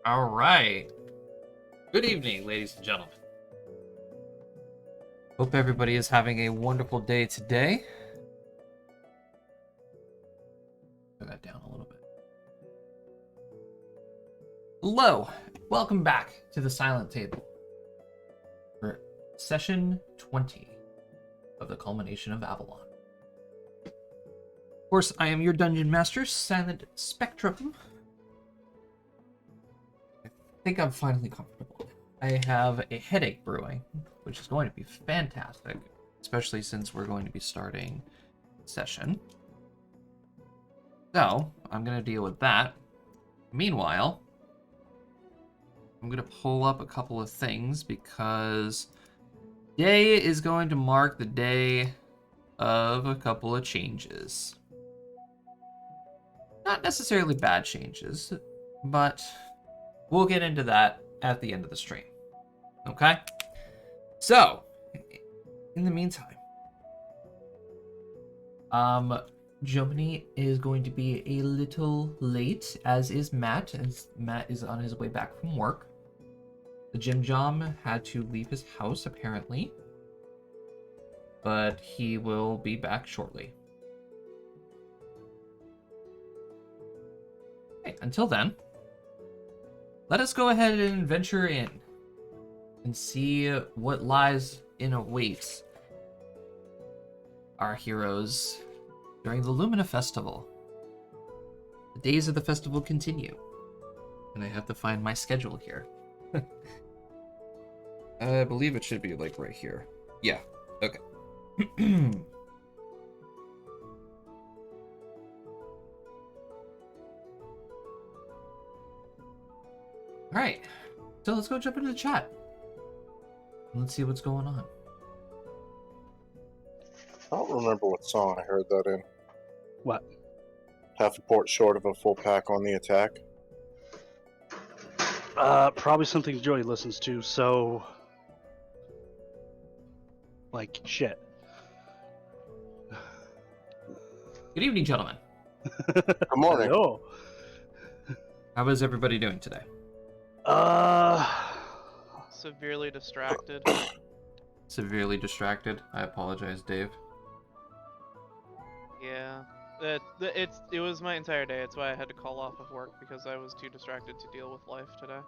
All right. Good evening, ladies and gentlemen. Hope everybody is having a wonderful day today. Put that down a little bit. Hello. Welcome back to the Silent Table for session 20 of the Culmination of Avalon. Of course, I am your Dungeon Master, Silent Spectrum. I think I'm finally comfortable. I have a headache brewing, which is going to be fantastic, especially since we're going to be starting session. So, I'm going to deal with that. Meanwhile, I'm going to pull up a couple of things because today is going to mark the day of a couple of changes. Not necessarily bad changes, but we'll get into that at the end of the stream. Okay? So, in the meantime, Jomini is going to be a little late, as is Matt, as Matt is on his way back from work. The Jim Jom had to leave his house, apparently, but he will be back shortly. Okay, until then, let us go ahead and venture in and see what lies in await our heroes during the Lumina Festival. The days of the festival continue, and I have to find my schedule here. I believe it should be like right here. Yeah, okay. Alright, so let's go jump into the chat. Let's see what's going on. I don't remember what song I heard that in. What? Half a port short of a full pack on the attack. Probably something Joey listens to, so... Like, shit. Good evening, gentlemen. Good morning. Hello. How is everybody doing today? Severely distracted. Severely distracted. I apologize, Dave. Yeah. It was my entire day. It's why I had to call off of work because I was too distracted to deal with life today.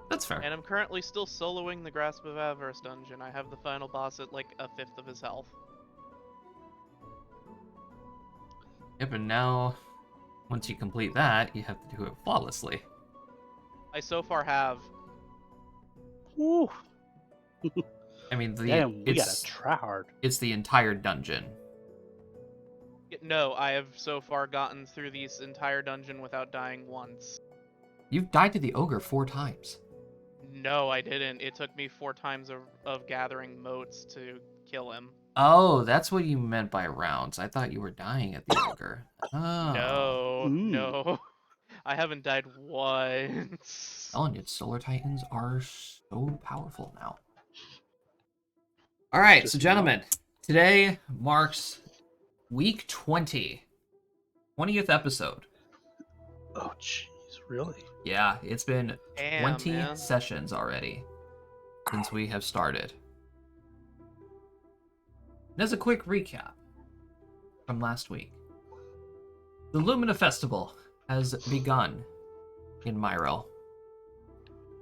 That's fair. And I'm currently still soloing the Grasp of Avarice dungeon. I have the final boss at like a fifth of his health. Yep, and now, once you complete that, you have to do it flawlessly. I so far have. Woo. I mean, Damn, we gotta try hard. it's the entire dungeon. No, I have so far gotten through this entire dungeon without dying once. You've died to the ogre 4 times. No, I didn't. It took me 4 times of gathering motes to kill him. Oh, that's what you meant by rounds. I thought you were dying at the ogre. Oh. No, no. I haven't died once. Telling you, Solar Titans are so powerful now. Alright, so gentlemen, today marks week 20. 20th episode. Oh, jeez, really? Yeah, it's been Damn, 20 man. sessions already since we have started. And as a quick recap from last week, the Lumina Festival has begun in Myrel,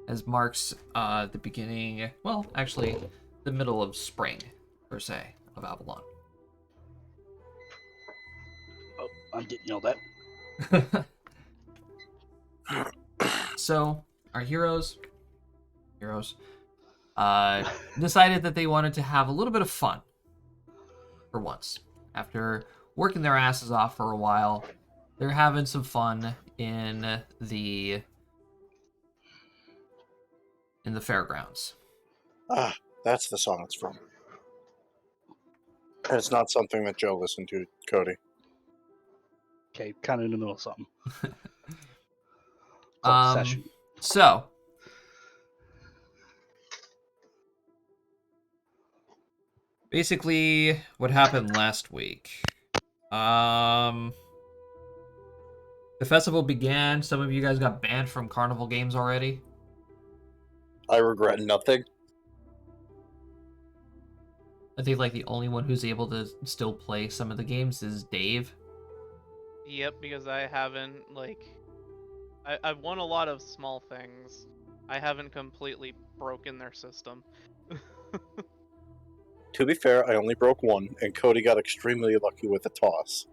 as marks the beginning, well, actually, the middle of spring, per se, of Avalon. Oh, I'm getting yelled at. So, our heroes decided that they wanted to have a little bit of fun for once. After working their asses off for a while, they're having some fun in the fairgrounds. Ah, that's the song it's from. And it's not something that Joe listened to, Cody. Okay, kind of in the middle of something. Session. So, basically, what happened last week? The festival began. Some of you guys got banned from carnival games already. I regret nothing. I think like the only one who's able to still play some of the games is Dave. Yep, because I haven't I've won a lot of small things. I haven't completely broken their system. To be fair, I only broke one, and Cody got extremely lucky with a toss.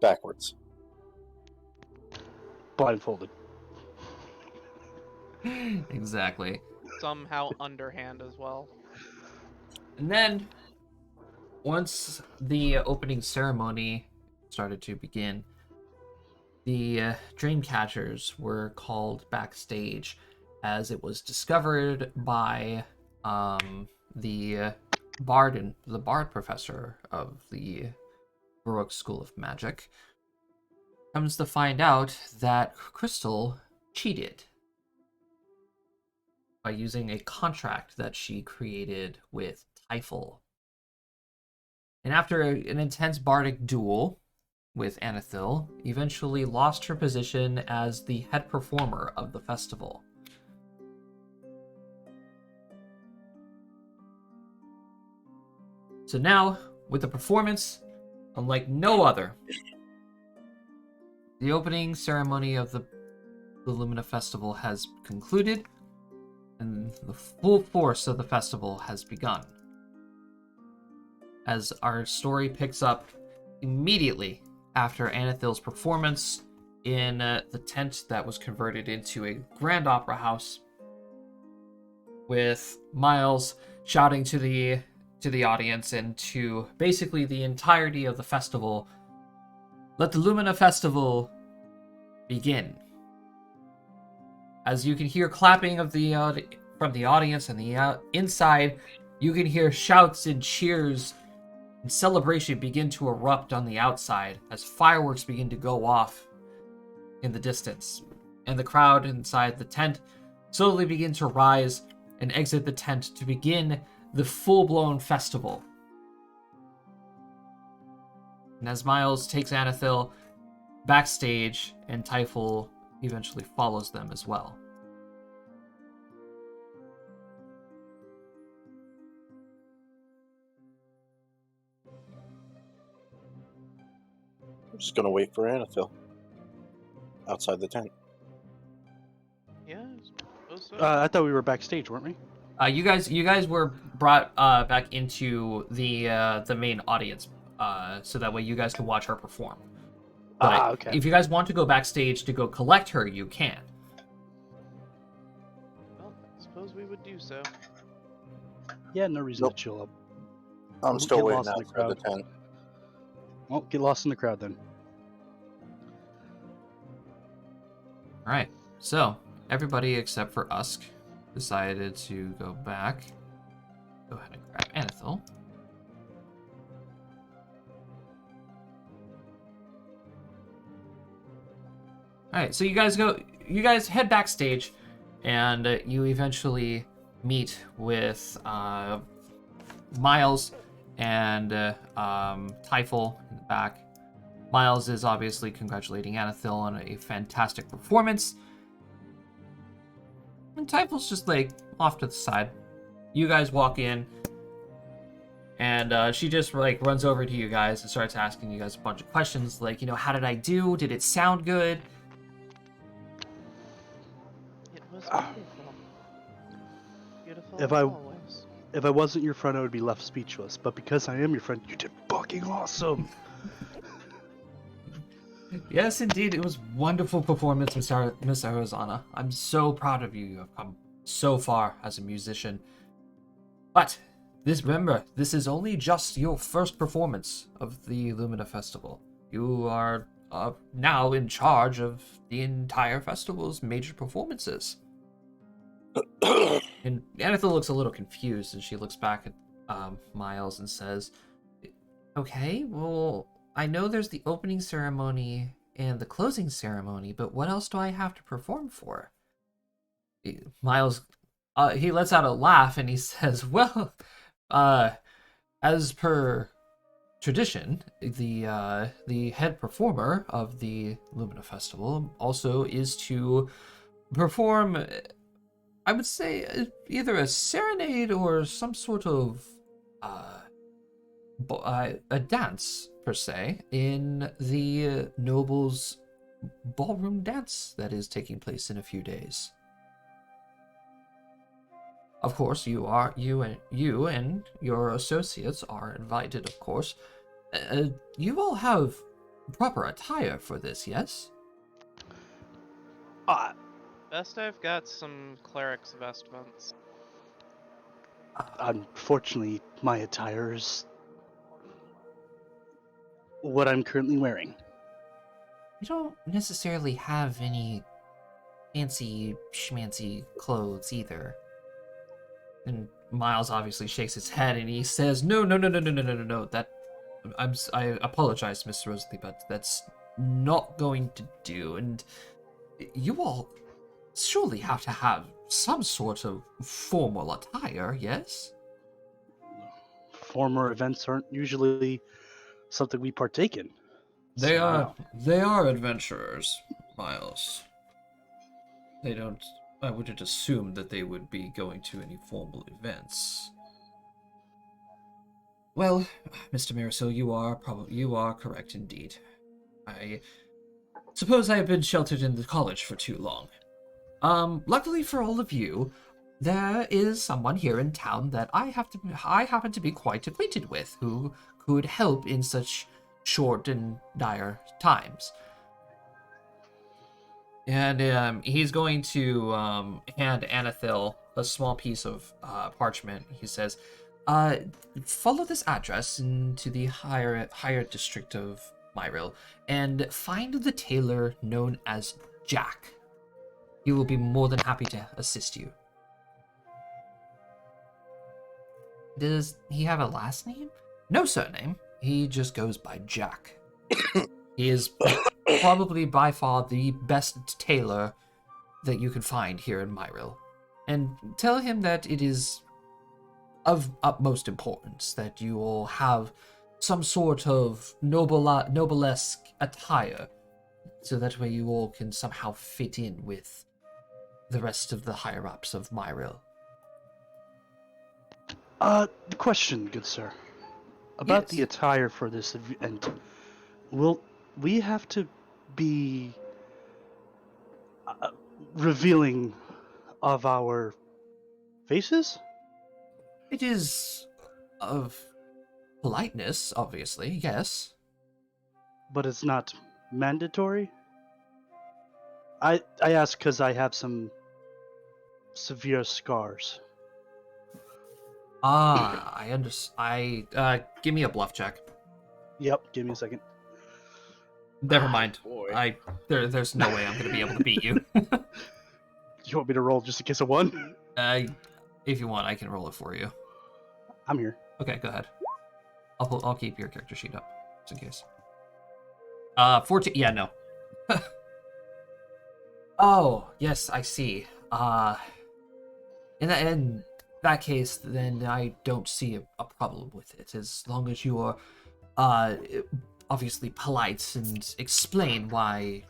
Backwards. Blindfolded. Exactly. Somehow underhand as well. And then, once the opening ceremony started to begin, the dream catchers were called backstage as it was discovered by the bard professor of the Baroque School of Magic. Comes to find out that Crystal cheated by using a contract that she created with Typhel. And after an intense bardic duel with Anethil, eventually lost her position as the head performer of the festival. So now, with the performance unlike no other, the opening ceremony of the Lumina Festival has concluded, and the full force of the festival has begun. As our story picks up immediately after Anethil's performance in the tent that was converted into a grand opera house, with Miles shouting to the audience and to basically the entirety of the festival, "Let the Lumina Festival begin." As you can hear clapping of from the audience and the inside, you can hear shouts and cheers and celebration begin to erupt on the outside as fireworks begin to go off in the distance. And the crowd inside the tent slowly begin to rise and exit the tent to begin the full-blown festival. And as Miles takes Anethil backstage, and Typhel eventually follows them as well. I'm just gonna wait for Anethil outside the tent. Yeah, I suppose so. I thought we were backstage, weren't we? You guys were brought back into the main audience, so that way you guys can watch her perform. But Okay. if you guys want to go backstage to go collect her, you can. Well, I suppose we would do so. Yeah, no reason Nope. to chill up. I'm We'll still get waiting lost in the outside the crowd. tent. Well, get lost in the crowd then. All right. So everybody except for Usk decided to go back. Go ahead and grab Anethil. All right. So you guys head backstage, and you eventually meet with Miles and Typhel in the back. Miles is obviously congratulating Anethil on a fantastic performance. And Typhel's just like off to the side. You guys walk in, and she just like runs over to you guys and starts asking you guys a bunch of questions, like, how did I do? Did it sound good? It was beautiful. Beautiful If as I- always. If I wasn't your friend, I would be left speechless. But because I am your friend, you did fucking awesome. Yes, indeed, it was wonderful performance, Miss Arizona. I'm so proud of you. You have come so far as a musician. But remember, this is only just your first performance of the Lumina Festival. You are now in charge of the entire festival's major performances. And Anethil looks a little confused, and she looks back at Miles and says, "Okay, well, I know there's the opening ceremony and the closing ceremony, but what else do I have to perform for?" Miles, he lets out a laugh and he says, "Well, as per tradition, the head performer of the Lumina Festival also is to perform, I would say, either a serenade or some sort of a dance per se in the nobles' ballroom dance that is taking place in a few days. Of course, you and your associates are invited. Of course, you all have proper attire for this, yes? Uh, Best I've got some cleric's vestments. unfortunately, my attire is what I'm currently wearing. You don't necessarily have any fancy schmancy clothes either. And Miles obviously shakes his head and he says, "No, no, no, no, no, no, no, no, no. I apologize, Miss Rosalie, but that's not going to do. And you all surely have to have some sort of formal attire, yes?" Former events aren't usually something we partake in. They So, are adventurers, Miles. They don't. I wouldn't assume that they would be going to any formal events. Well, Mr. Marisol, you are correct indeed. I suppose I have been sheltered in the college for too long. Luckily for all of you, there is someone here in town that I happen to be quite acquainted with who could help in such short and dire times. And he's going to hand Anathil a small piece of parchment. He says, follow this address into the higher district of Myril and find the tailor known as Jack. He will be more than happy to assist you. Does he have a last name? No surname. He just goes by Jack. He is probably by far the best tailor that you can find here in Myril. And tell him that it is of utmost importance that you all have some sort of noblesque attire, so that way you all can somehow fit in with the rest of the higher-ups of Myril. the question, good sir, about Yes. the attire for this event. Will we have to be revealing of our faces? It is of politeness, obviously, yes. But it's not mandatory? I ask because I have some severe scars. I understand. Give me a bluff check. Yep, give me a second. Never mind. Boy. There's no way I'm gonna be able to beat you. You want me to roll just in case of one? If you want, I can roll it for you. I'm here. Okay, go ahead. I'll keep your character sheet up, just in case. 14. Yeah, no. Oh, yes, I see. In that case, then I don't see a problem with it, as long as you are, obviously polite and explain why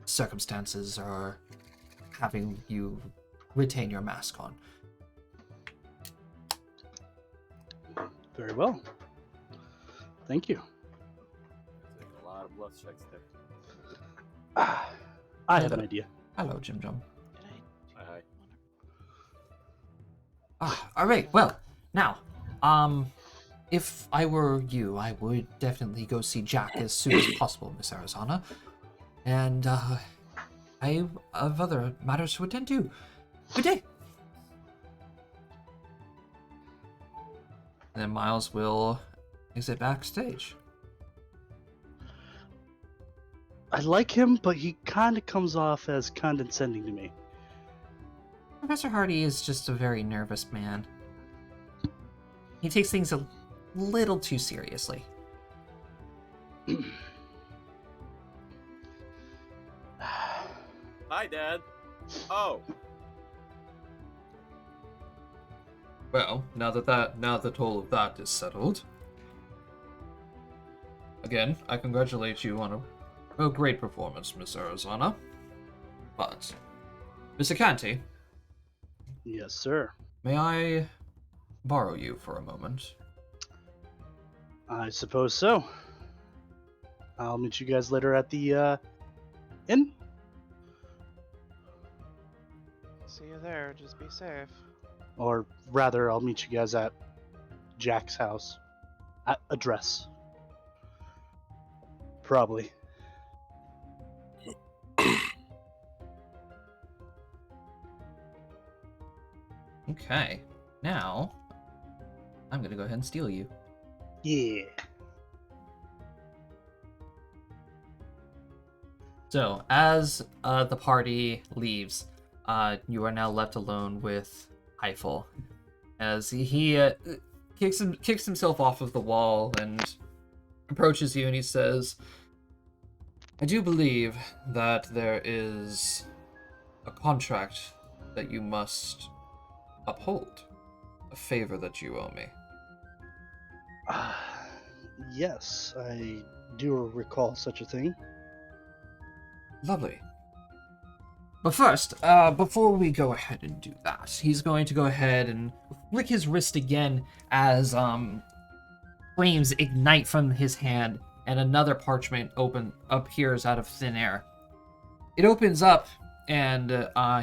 circumstances are having you retain your mask on. Very well. Thank you. Take a lot of bluff checks there. I have an idea. Hello, Jim Jum. Hi. Alright, well, now, if I were you, I would definitely go see Jack as soon as possible, Miss Arizona. And, I have other matters to attend to. Good day! And then Miles will exit backstage. I like him, but he kind of comes off as condescending to me. Professor Hardy is just a very nervous man. He takes things a little too seriously. Hi, Dad. Oh, Well, now that all of that is settled, Again, I congratulate you on a great performance, Miss Arizona. But, Mr. Canty, Yes, sir. may I borrow you for a moment? I suppose so. I'll meet you guys later at the inn. See you there. Just be safe. Or rather, I'll meet you guys at Jack's house. At address. Probably. Okay, now I'm gonna go ahead and steal you. Yeah. So, as the party leaves, you are now left alone with Heifel, as he kicks himself off of the wall and approaches you, and he says, "I do believe that there is a contract that you must uphold, a favor that you owe me." Yes, I do recall such a thing. Lovely. But first, before we go ahead and do that, he's going to go ahead and flick his wrist again as flames ignite from his hand and another parchment appears out of thin air. It opens up and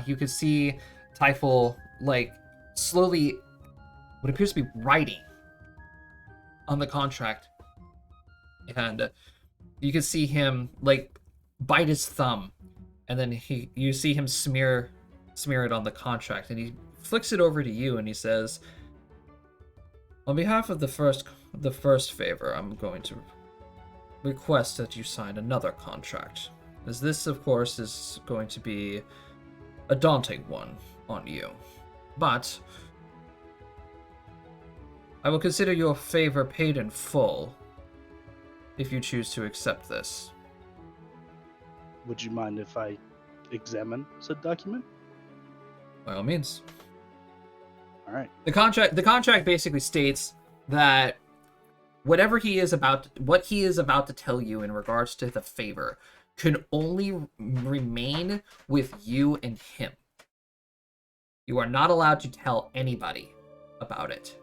you can see Typhel slowly what appears to be writing on the contract, and you can see him bite his thumb, and then you see him smear it on the contract, and he flicks it over to you, and he says, "On behalf of the first favor, I'm going to request that you sign another contract, as this, of course, is going to be a daunting one on you. But I will consider your favor paid in full if you choose to accept this." Would you mind if I examine said document? By all means. All right. The contract basically states that what he is about to tell you in regards to the favor can only remain with you and him. You are not allowed to tell anybody about it,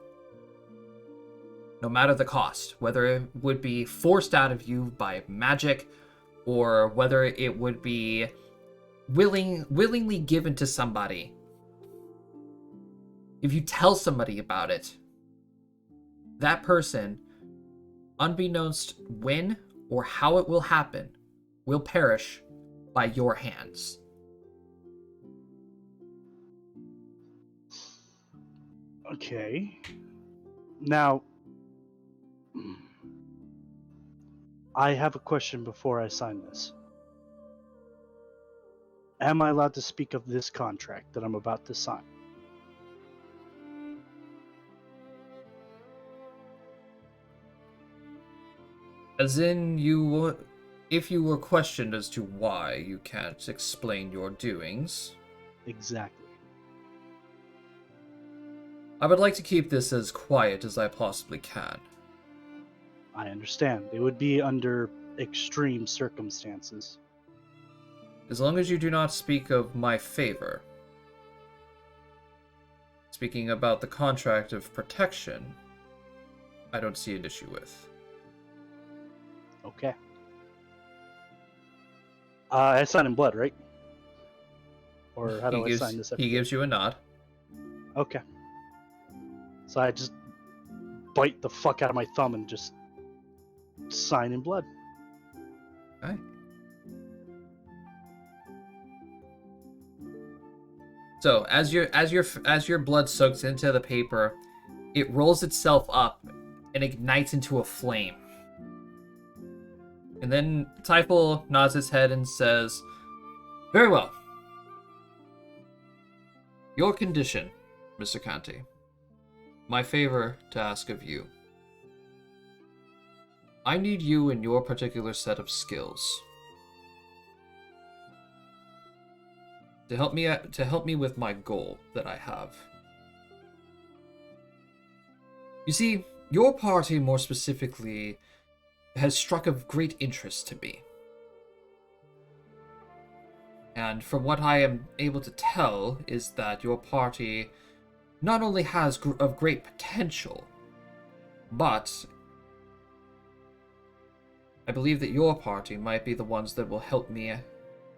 no matter the cost, whether it would be forced out of you by magic or whether it would be willingly given to somebody. If you tell somebody about it, that person, unbeknownst when or how it will happen, will perish by your hands. Okay. Now, I have a question before I sign this. Am I allowed to speak of this contract that I'm about to sign? As in, if you were questioned as to why you can't explain your doings, Exactly. I would like to keep this as quiet as I possibly can. I understand. It would be under extreme circumstances. As long as you do not speak of my favor. Speaking about the contract of protection, I don't see an issue with. Okay. I sign in blood, right? Or how do I sign this? He gives you a nod. Okay. So I just bite the fuck out of my thumb and just sign in blood. Okay. So as your blood soaks into the paper, it rolls itself up and ignites into a flame. And then Typhel nods his head and says, "Very well. Your condition, Mr. Canty. My favor to ask of you. I need you in your particular set of skills to help me with my goal that I have. You see, your party more specifically has struck of great interest to me. And from what I am able to tell is that your party not only has of great potential, but I believe that your party might be the ones that will help me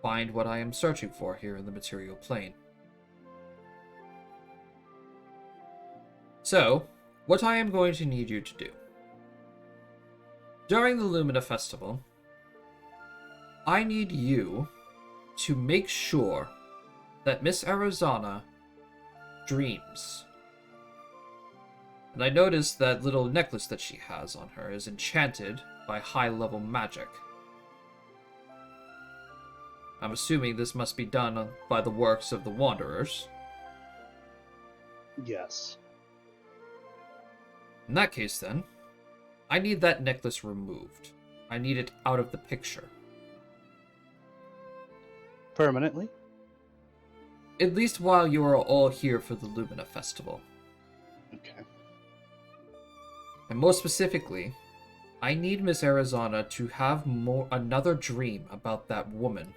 find what I am searching for here in the material plane. So, what I am going to need you to do. During the Lumina Festival, I need you to make sure that Miss Arizona dreams. And I noticed that little necklace that she has on her is enchanted by high-level magic. I'm assuming this must be done by the works of the Wanderers. Yes. In that case, then, I need that necklace removed. I need it out of the picture. Permanently? At least while you are all here for the Lumina Festival. Okay. And more specifically, I need Miss Arizona to have another dream about that woman.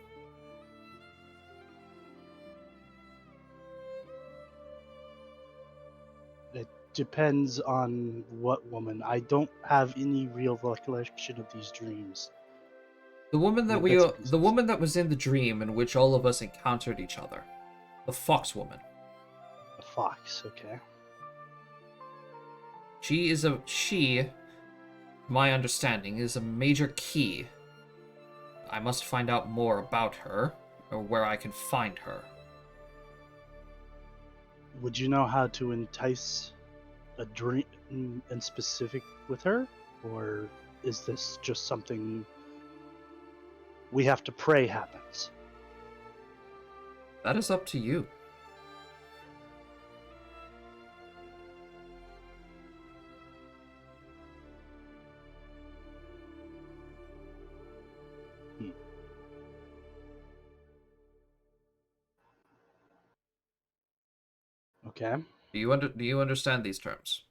It depends on what woman. I don't have any real recollection of these dreams. The woman that Bits and pieces. the woman that was in the dream in which all of us encountered each other. The fox woman. A fox, okay. She, my understanding, is a major key. I must find out more about her, or where I can find her. Would you know how to entice a dream in specific with her? Or is this just something we have to pray happens? That is up to you. Okay. Do you understand these terms?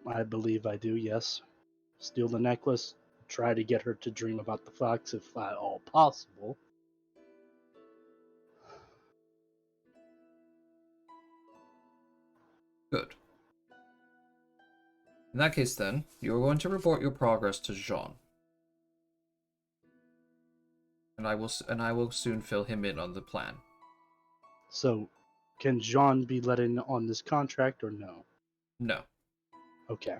I believe I do, yes. Steal the necklace, try to get her to dream about the fox if at all possible. Good. In that case, then, you are going to report your progress to Jean, and I will soon fill him in on the plan. So, can Jean be let in on this contract or no? No. Okay.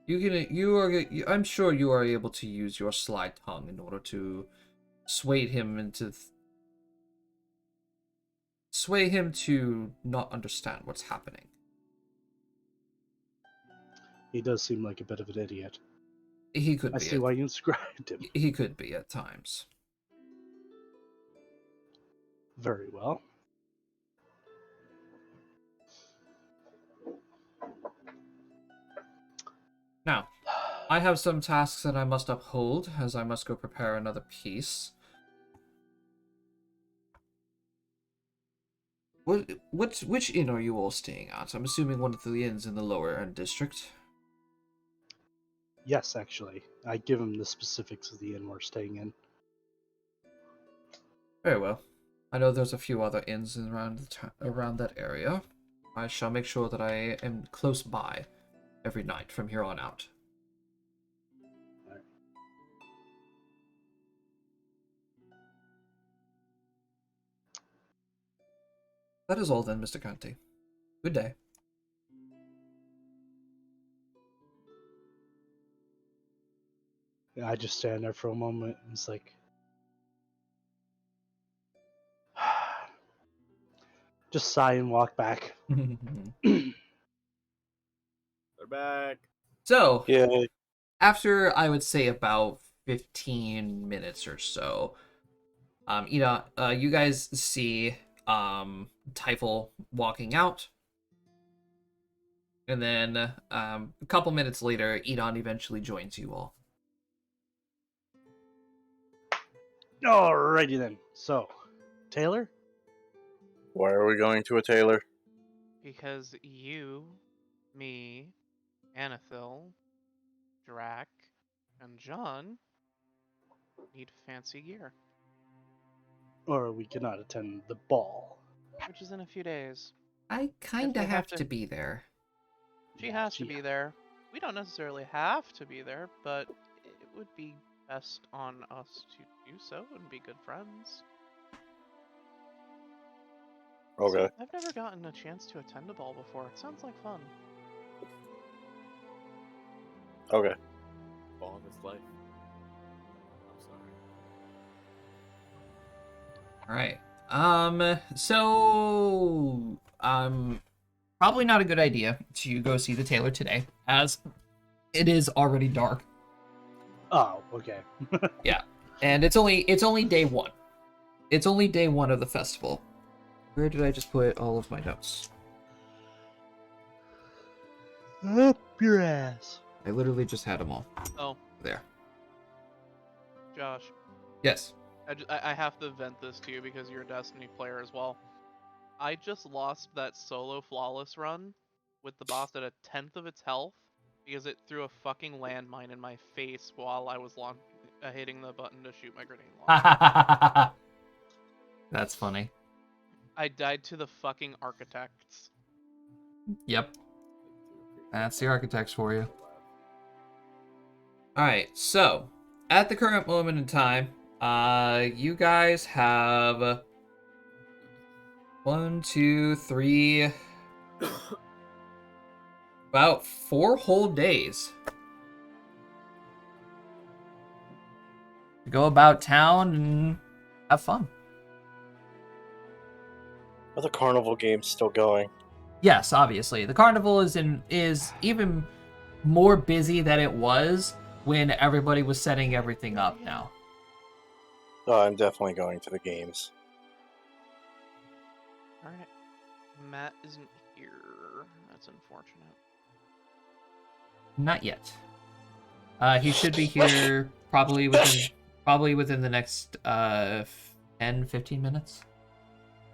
I'm sure you are able to use your sly tongue in order to sway him to not understand what's happening. He does seem like a bit of an idiot. He could I be. see why you inscribed him. He could be at times. Very well. Now, I have some tasks that I must uphold, as I must go prepare another piece. Which inn are you all staying at? I'm assuming one of the inns in the lower end district. Yes, actually. I give him the specifics of the inn we're staying in. Very well. I know there's a few other inns around that area. I shall make sure that I am close by every night from here on out. That is all then, Mr. Canty. Good day. I just stand there for a moment and it's like, just sigh and walk back. They're back. So, Yeah. after I would say about 15 minutes or so, you guys see Typhel walking out. And then a couple minutes later, Edon eventually joins you all. Alrighty then. So, Taylor? Why are we going to a tailor? Because you, me, Anathil, Drac, and John need fancy gear, Or we cannot attend the ball. which is in a few days. I kinda they have have to be there. She Yeah, has to be there. We don't necessarily have to be there, but it would be best on us to do so and be good friends. Okay. I've never gotten a chance to attend a ball before. It sounds like fun. Okay. Ball in this life. I'm sorry. All right. Probably not a good idea to go see the tailor today, as it is already dark. Oh, okay. And it's only day one. It's only day one of the festival. Where did I just put all of my notes? Up your ass. I literally just had them all Oh, there. Josh, Yes. I have to vent this to you because you're a Destiny player as well. I just lost that solo flawless run with the boss at 1/10 of its health because it threw a fucking landmine in my face while I was hitting the button to shoot my grenade launcher. That's funny. I died to the fucking architects. Yep. That's the architects for you. Alright, so at the current moment in time, you guys have 1, 2, 3, about 4 whole days to go about town and have fun. Are the carnival games still going? Yes, obviously. The carnival is even more busy than it was when everybody was setting everything up now. Oh, I'm definitely going to the games. Alright. Matt isn't here. That's unfortunate. Not yet. He should be here probably within the next 10-15 minutes.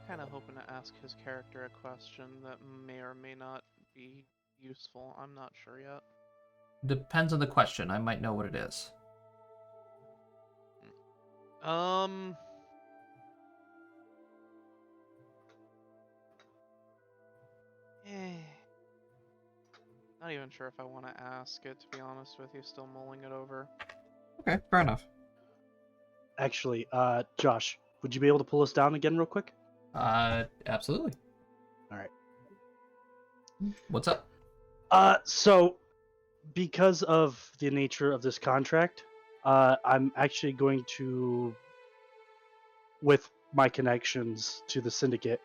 Kind of hoping to ask his character a question that may or may not be useful. I'm not sure yet. Depends on the question. I might know what it is. Not even sure if I want to ask it, to be honest with you. Still mulling it over. Okay, fair enough. Actually, Josh, would you be able to pull us down again real quick? Absolutely. All right. What's up? So because of the nature of this contract, I'm actually going to, with my connections to the syndicate,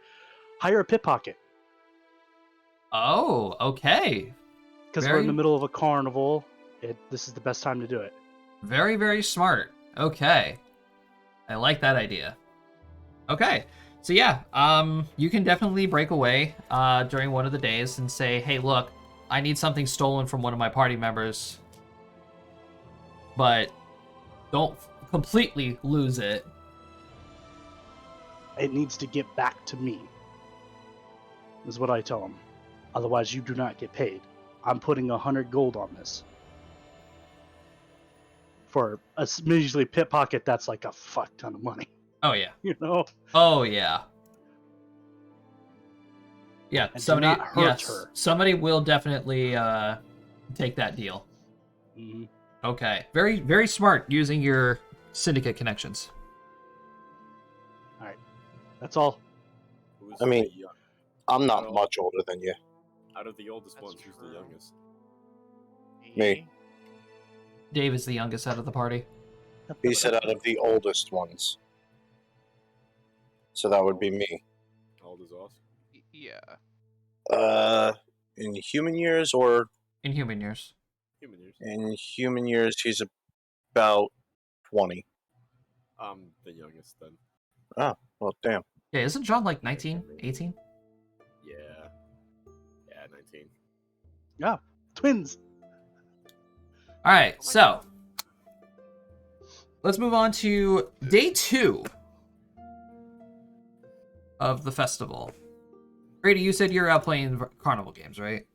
hire a pickpocket Oh, okay. because we're in the Very- middle of a carnival. This is the best time to do it. Very, very smart. Okay. I like that idea. Okay. So yeah, you can definitely break away during one of the days and say, hey, look, I need something stolen from one of my party members. But don't completely lose it. It needs to get back to me, is what I tell them. Otherwise, you do not get paid. I'm putting 100 gold on this. For a usually pickpocket, that's like a fuck ton of money, Oh, yeah. you know? Oh, yeah. Yeah, And do somebody, not hurt yes, her. somebody will definitely take that deal. Mhm. Okay. Very, very smart using your syndicate connections. That's all. Who's I mean- the young? I'm not Oh. much older than you. Out of the oldest That's ones, who's true. the youngest? Me. Dave is the youngest out of the party. He said out of the oldest ones. So that would be me. How old is Oz? Yeah. In human years or In human years. Human years. in human years, he's about 20. I'm the youngest then. Well, damn. Yeah, isn't John like 19, 18? Yeah. Yeah, 19. Yeah, twins. All right, so let's move on to day 2 of the festival. Brady, you said you're out playing carnival games, right?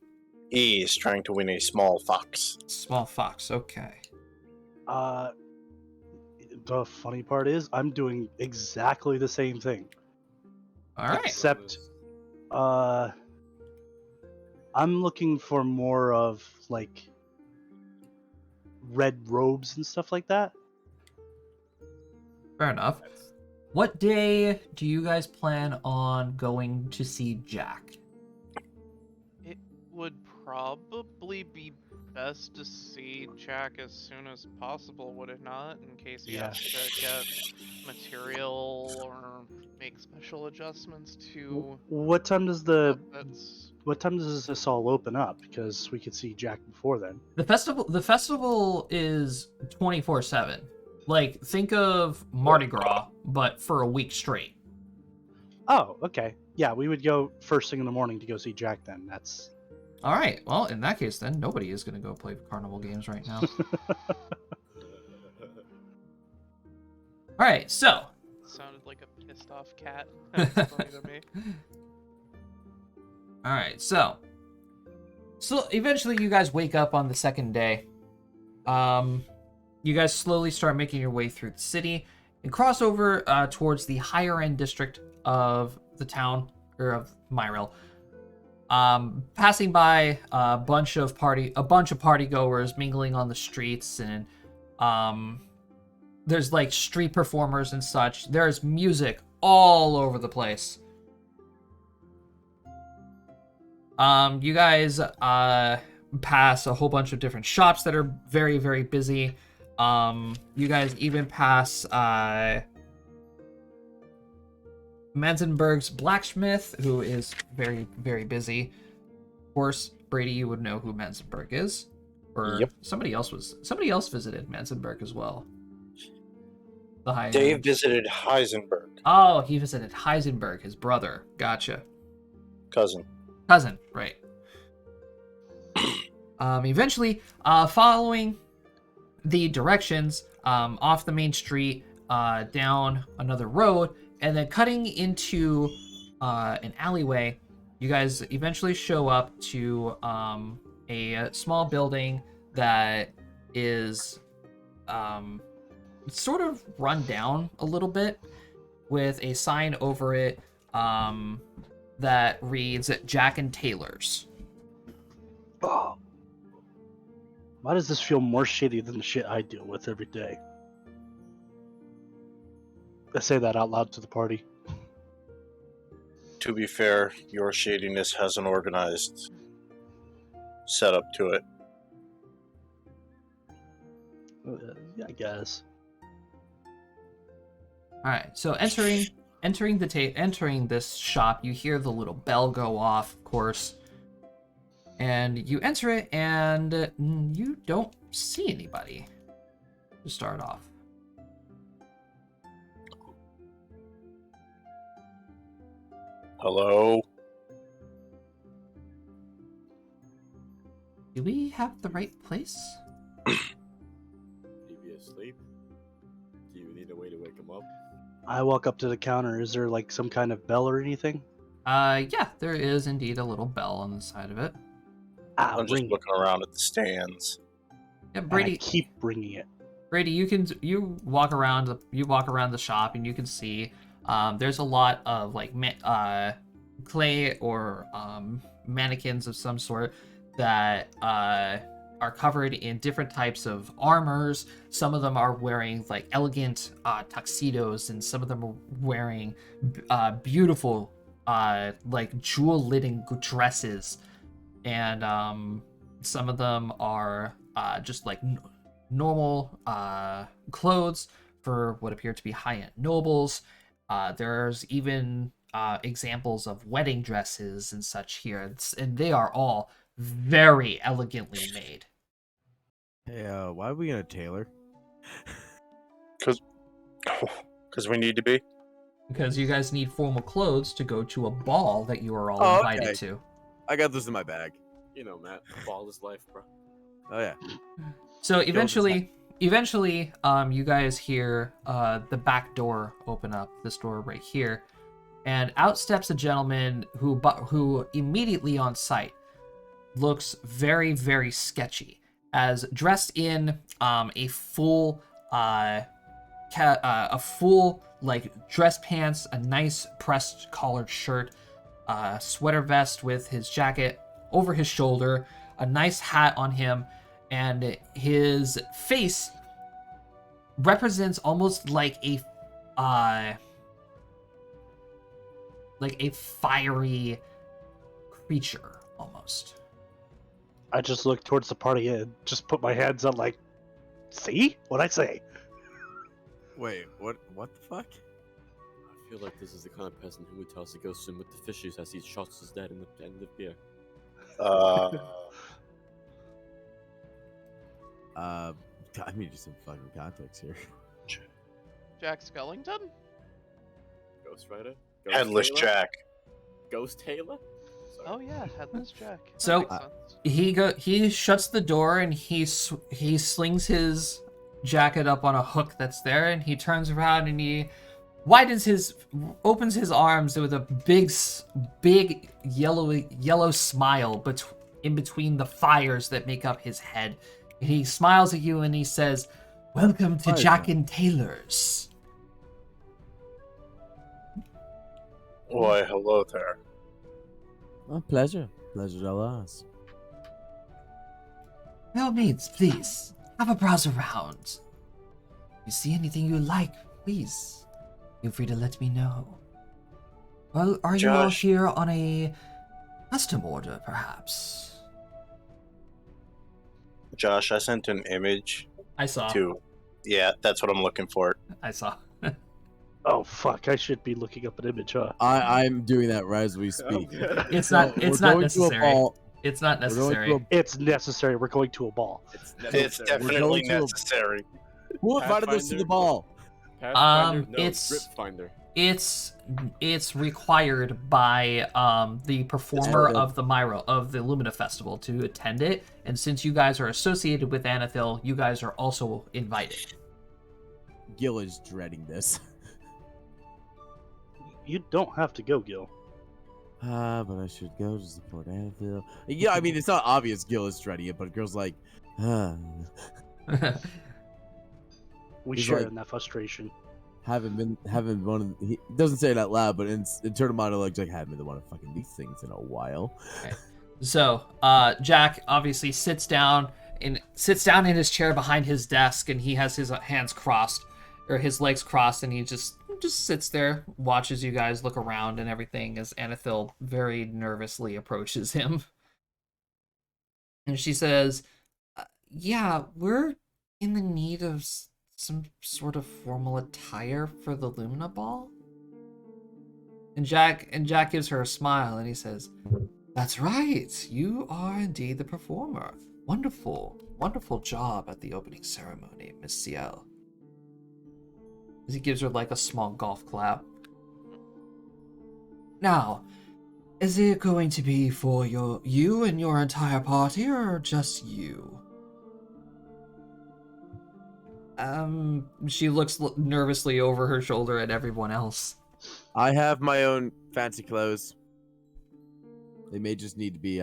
He is trying to win a small fox. Small fox. Okay. The funny part is, I'm doing exactly the same thing. All right. Except, I'm looking for more of like red robes and stuff like that. Fair enough. What day do you guys plan on going to see Jack? It would probably be best to see Jack as soon as possible, would it not? In case he Yeah. has to get material or make special adjustments to What time does the outfits. what time does this all open up? Because we could see Jack before then. The festival is 24/7. Like, think of Mardi Gras, but for a week straight. Oh, okay. Yeah, we would go first thing in the morning to go see Jack then. That's All right. Well, in that case, then nobody is going to go play carnival games right now. All right. So, Sounded like a pissed off cat. That's funny to me. all right. So eventually, you guys wake up on the second day. You guys slowly start making your way through the city and cross over towards the higher end district of the town, or of Myril. Passing by a bunch of party goers mingling on the streets, and there's like street performers and such. There's music all over the place. You guys pass a whole bunch of different shops that are very, very busy. You guys even pass Manzenberg's blacksmith, who is very, very busy. Of course, Brady, you would know who Manzenberg is. Or Yep. somebody else visited Manzenberg as well. The high Dave visited Heisenberg, Oh, he visited Heisenberg, his brother. Gotcha. cousin. Cousin, right. Eventually, following the directions off the main street, down another road, and then cutting into an alleyway, you guys eventually show up to a small building that is sort of run down a little bit, with a sign over it that reads Jack and Taylor's. oh. Why does this feel more shady than the shit I deal with every day? I say that out loud to the party. To be fair, your shadiness has an organized setup to it. Yeah, I guess. All right, so entering this shop, you hear the little bell go off, of course, and you enter it, and you don't see anybody to start off. Hello? Do we have the right place? He be asleep? Do you need a way to wake him up? I walk up to the counter. Is there like some kind of bell or anything? Yeah, there is indeed a little bell on the side of it. I'm just ring it. looking around at the stands. Yeah, And I Brady, keep ringing it. Brady, you walk around the shop, and you can see there's a lot of like clay or mannequins of some sort that are covered in different types of armors. Some of them are wearing like elegant tuxedos, and some of them are wearing beautiful like jewel-laden dresses, and some of them are just like normal clothes for what appear to be high-end nobles. There's even examples of wedding dresses and such here, and they are all very elegantly made. Hey, why are we in a tailor? Because we need to be. Because you guys need formal clothes to go to a ball that you are all Oh, invited okay. to. I got this in my bag. You know, Matt, ball is life, bro. Oh yeah. So eventually, you guys hear the back door open up. This door right here, and out steps a gentleman who immediately on sight looks very, very sketchy, as dressed in a full like dress pants, a nice pressed collared shirt, sweater vest with his jacket over his shoulder, a nice hat on him, and his face represents almost like a fiery creature almost. I just look towards the party and just put my hands up like, see? What'd I say? Wait, what the fuck? I feel like this is the kind of person who would tell us to go swim with the fishes as he shots his dad in the end of beer. I need some fucking context here. Jack Skellington? Ghost Rider? Headless Taylor? Jack. Ghost Taylor? Sorry. Oh yeah, Headless Jack. That So- makes sense. He shuts the door and he slings his jacket up on a hook that's there, and he turns around and he opens his arms with a big yellow smile in between the fires that make up his head. And he smiles at you and he says, "Welcome to Hi, Jack Jack. and Taylor's." Why, hello there. Oh, pleasure. Pleasure all ours. By all means, please have a browse around. If you see anything you like, please feel free to let me know. Well, are you all Josh. here on a custom order, perhaps? Josh, I sent an image I saw. to. Yeah, that's what I'm looking for. I saw. Oh fuck! I should be looking up an image, huh? I'm doing that right as we speak. It's So, not. It's we're not going to a necessary. ball. It's not We're going necessary. to a- It's necessary. We're going to a ball. It's It's definitely going to a- necessary. Who invited us to the Pathfinder? ball? Pathfinder? No, it's- Grip Finder. It's required by the performer Anethil. of the Lumina Festival to attend it, and since you guys are associated with Anethil, you guys are also invited. Gil is dreading this. You don't have to go, Gil. But I should go to support Anvil. Yeah, I mean, it's not obvious Gil is dreading it, but girl's like, We He's share like- in that frustration. haven't been one of he doesn't say it out loud, but in internal monologues, like, haven't been the one of fucking these things in a while. So, Jack obviously sits down in his chair behind his desk, and he has his hands crossed, or his legs crossed, and he just sits there, watches you guys look around and everything as Anethil very nervously approaches him. And she says, "Yeah, we're in the need of some sort of formal attire for the Lumina Ball." And Jack gives her a smile, and he says, "That's right. You are indeed the performer. Wonderful, wonderful job at the opening ceremony, Miss Ciel." As he gives her like a small golf clap. "Now, is it going to be for you and your entire party, or just you?" She looks nervously over her shoulder at everyone else. I have my own fancy clothes. They may just need to be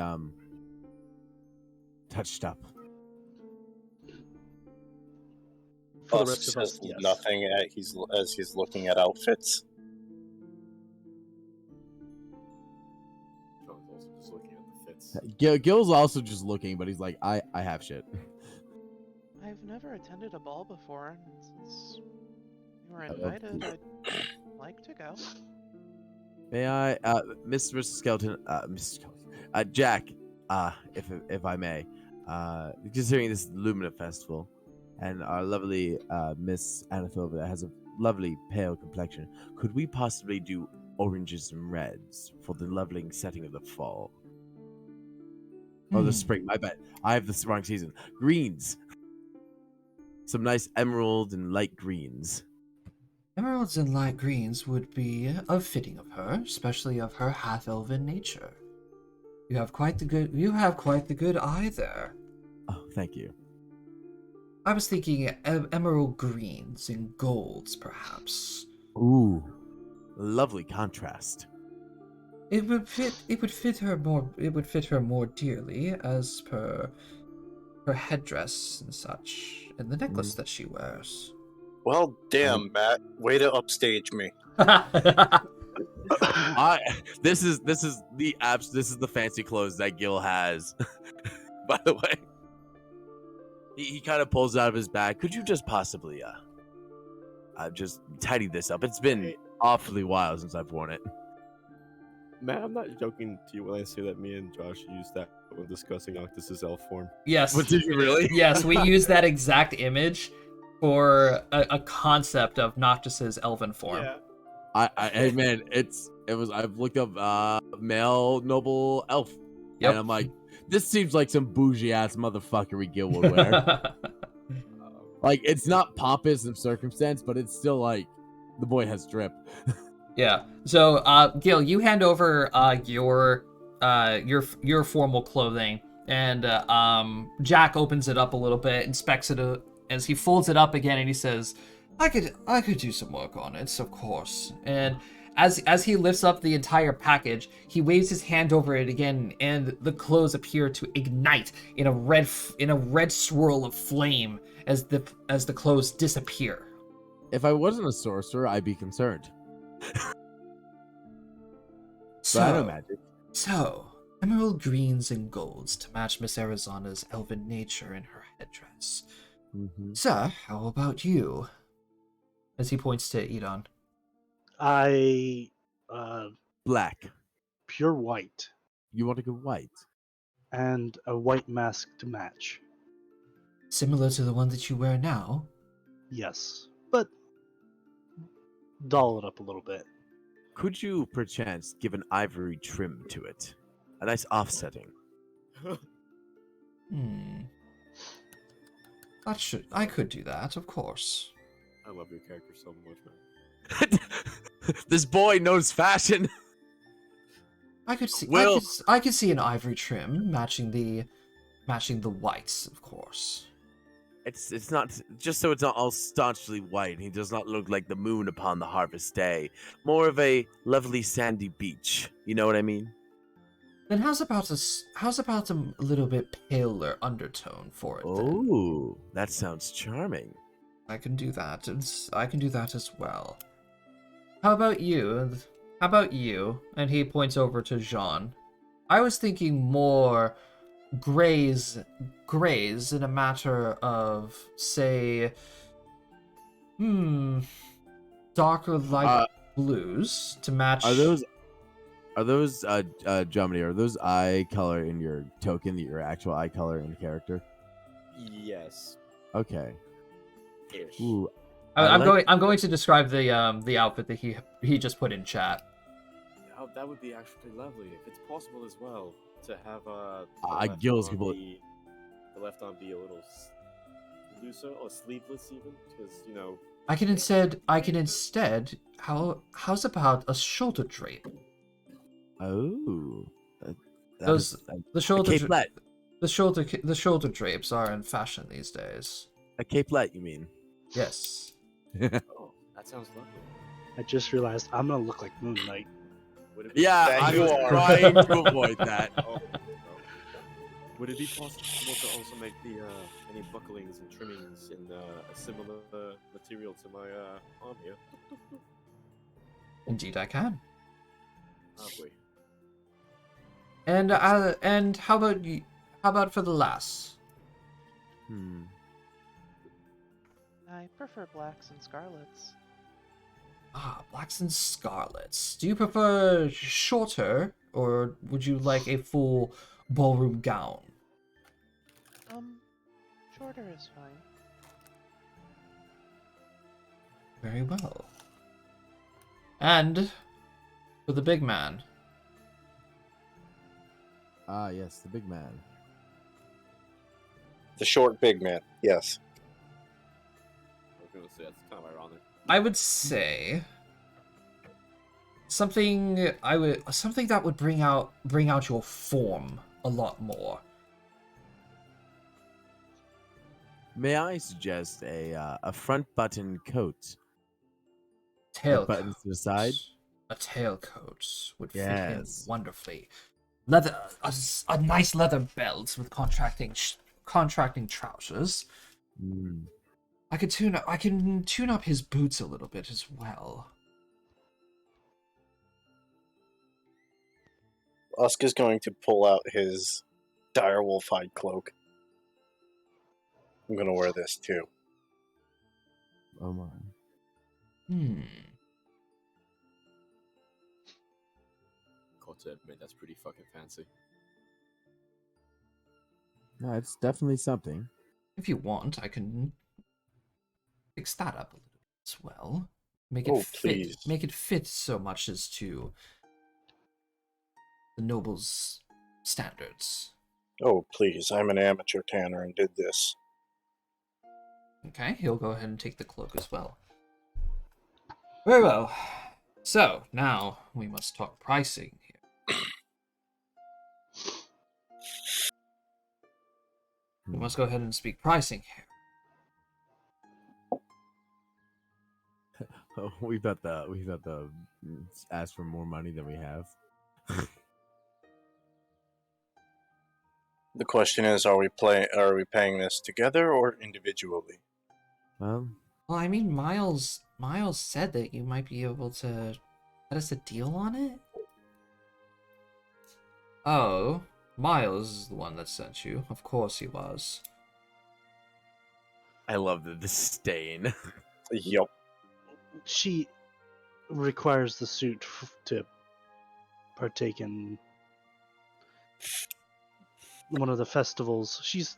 touched up. For the Bus rest of us, says yes. nothing as he's looking at outfits. John's also just looking at the fits. Gil's also just looking, but he's like, I have shit. I've never attended a ball before, and since you were Uh-oh. invited, I'd like to go. May I, Mr. Skeleton, Mr. Skeleton, Jack, if I may, considering this Lumina Festival, and our lovely Miss Anethil that has a lovely pale complexion, could we possibly do oranges and reds for the leveling setting of the fall? Oh, the spring. My bad. I have the wrong season. Greens. Some nice emerald and light greens. Emeralds and light greens would be fitting of her, especially of her half-elven nature. You have quite the good eye there. Oh, thank you. I was thinking emerald greens and golds, perhaps. Ooh. lovely contrast. It would fit her more. It would fit her more dearly as per her headdress and such, and the necklace that she wears. Well, damn, Matt. Way to upstage me. This is the fancy clothes that Gil has. By the way, he kind of pulls out of his bag. Could you just possibly just tidy this up? It's been awfully while since I've worn it. Matt, I'm not joking to you when I say that me and Josh used that when discussing Octus's elf form. Yes. But did you really? Yes, we use that exact image for a concept of Noctis's elven form. Yeah. Hey man, I've looked up male noble elf. Yep. And I'm like, this seems like some bougie ass motherfuckery Gil would wear. Like, it's not pompous of circumstance, but it's still like the boy has drip. Yeah. So, Gil, you hand over your formal clothing, and Jack opens it up a little bit, inspects it as he folds it up again, and he says, "I could do some work on it, of course." And as he lifts up the entire package, he waves his hand over it again, and the clothes appear to ignite in a red swirl of flame as the clothes disappear. If I wasn't a sorcerer, I'd be concerned. But I know magic. So, emerald greens and golds to match Miss Arizona's elven nature in her headdress. Mm-hmm. Sir, how about you? As he points to Edon. I Black. pure white You want to go white? and a white mask to match. Similar to the one that you wear now? Yes, but doll it up a little bit. Could you perchance give an ivory trim to it? A nice offsetting. I could do that, of course. I love your character so much, man. This boy knows fashion. I could see Will- I could see an ivory trim matching the whites, of course. It's not just so it's not all staunchly white. He does not look like the moon upon the harvest day. More of a lovely sandy beach. You know what I mean? Then how's about a little bit paler undertone for it then? Oh, that sounds charming. I can do that. I can do that as well. How about you? How about you? And he points over to Jean. I was thinking more grays in a matter of, say, darker light blues to match. Are those Jomini, are those eye color in your token, your actual eye color in character? Yes. Okay. Ish. Ooh. I'm going to describe the outfit that he just put in chat. Oh, that would be actually lovely if it's possible as well to have Gil's the left arm be a little looser or sleeveless even, because I can instead how's about a shoulder drape? Oh. The shoulder capelet. the shoulder drapes are in fashion these days. A capelet, you mean? Yes. Oh, that sounds lovely. I just realized I'm gonna look like Moon Knight. Would it be Yeah, That I you was are. trying to avoid that. Oh, no. Would it be possible to also make the any bucklings and trimmings in a similar material to my arm here? Indeed I can. Lovely. And how about you? How about for the lass? I prefer blacks and scarlets. Blacks and scarlets. Do you prefer shorter, or would you like a full ballroom gown? Shorter is fine. Very well. And for the big man. Yes, the big man. The short big man. Yes. I was gonna say that's kind of ironic. I would say something that would bring out your form a lot more. May I suggest a front button coat? Tail Buttons to the side? A tailcoat would fit him Yes. wonderfully. Leather, a nice leather belt with contracting trousers. Mm. I can tune up his boots a little bit as well. Usk is going to pull out his direwolf hide cloak. I'm going to wear this too. Oh my. Got to admit, that's pretty fucking fancy. No, it's definitely something. If you want, I can fix that up a little bit as well. Make it Oh, fit. please. Make it fit so much as to the noble's standards. Oh, please. I'm an amateur tanner and did this. Okay, he'll go ahead and take the cloak as well. Very well. So, now we must talk pricing here. We must go ahead and speak pricing here. Oh, we got the ask for more money than we have. The question is, are we paying this together or individually? Well, Well, I mean, Miles said that you might be able to get us a deal on it. Oh, Miles is the one that sent you. Of course he was. I love the disdain. Yup. She requires the suit to partake in one of the festivals. She's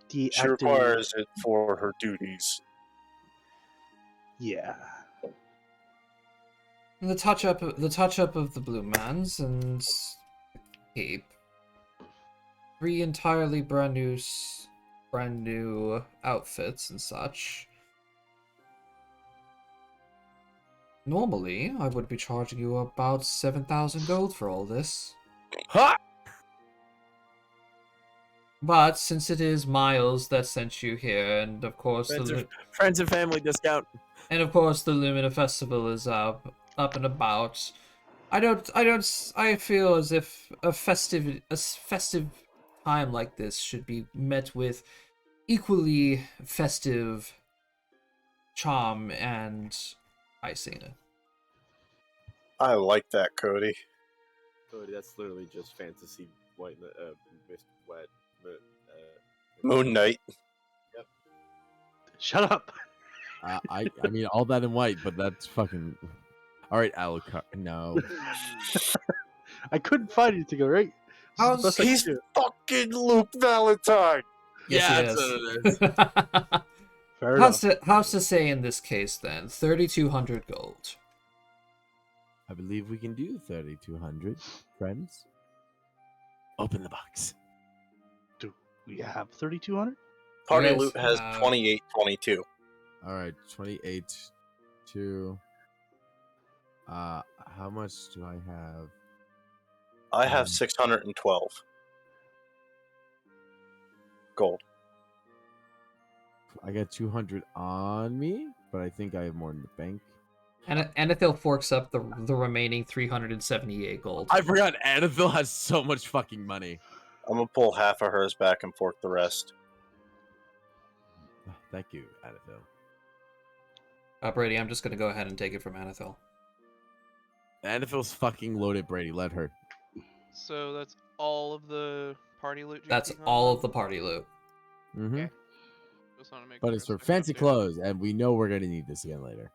the She acting. requires it for her duties. Yeah. The touch up of the Blue Mans and the cape. 3 entirely brand new outfits and such. Normally, I would be charging you about 7,000 gold for all this. Ha! But since it is Miles that sent you here, and of course Friends and family discount. the Lumina Festival is up and about, I feel as if a festive time like this should be met with equally festive charm and icing. I like that, Cody. Cody, that's literally just fantasy white, mist wet. Moon Knight. Shut up. I mean all that in white, but that's fucking. All right, Alucard. No. I couldn't find anything, all right? This is the best I He's can do. fucking Luke Valentine. Yes, Yeah, he that's is. what it is. Fair enough. How's to say in this case then? 3,200 gold. I believe we can do 3,200, friends. Open the box. Do we have 3,200? Party Yes, loot has 2822. All right, 28 to. How much do I have? I have 612 gold. I got 200 on me, but I think I have more in the bank. And Anethil forks up the remaining 378 gold. I forgot Annabelle has so much fucking money. I'm gonna pull half of hers back and fork the rest. Thank you, Annabelle. Brady, I'm just gonna go ahead and take it from Anethil. Annabelle's fucking loaded, Brady. Let her. So that's all of the party loot. That's JP, all huh? of the party loot. Mm-hmm. Okay. Just wanna make But sure it's for so I can fancy update. clothes, and we know we're gonna need this again later.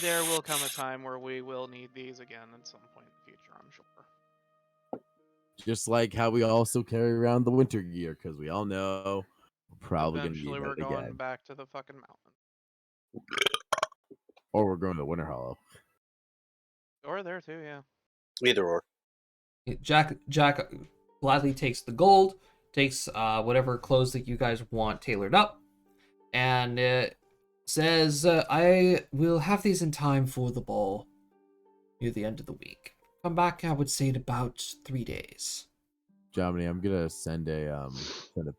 There will come a time where we will need these again at some point in the future, I'm sure. Just like how we also carry around the winter gear, because we all know we're probably Eventually, gonna we're need it going again, back to the fucking mountain. or we're going to Winter Hollow. Or there too, yeah. Either or. Jack gladly takes the gold, takes whatever clothes that you guys want tailored up, and says, I will have these in time for the ball near the end of the week. Come back, I would say, in about 3 days. Germany, I'm gonna send a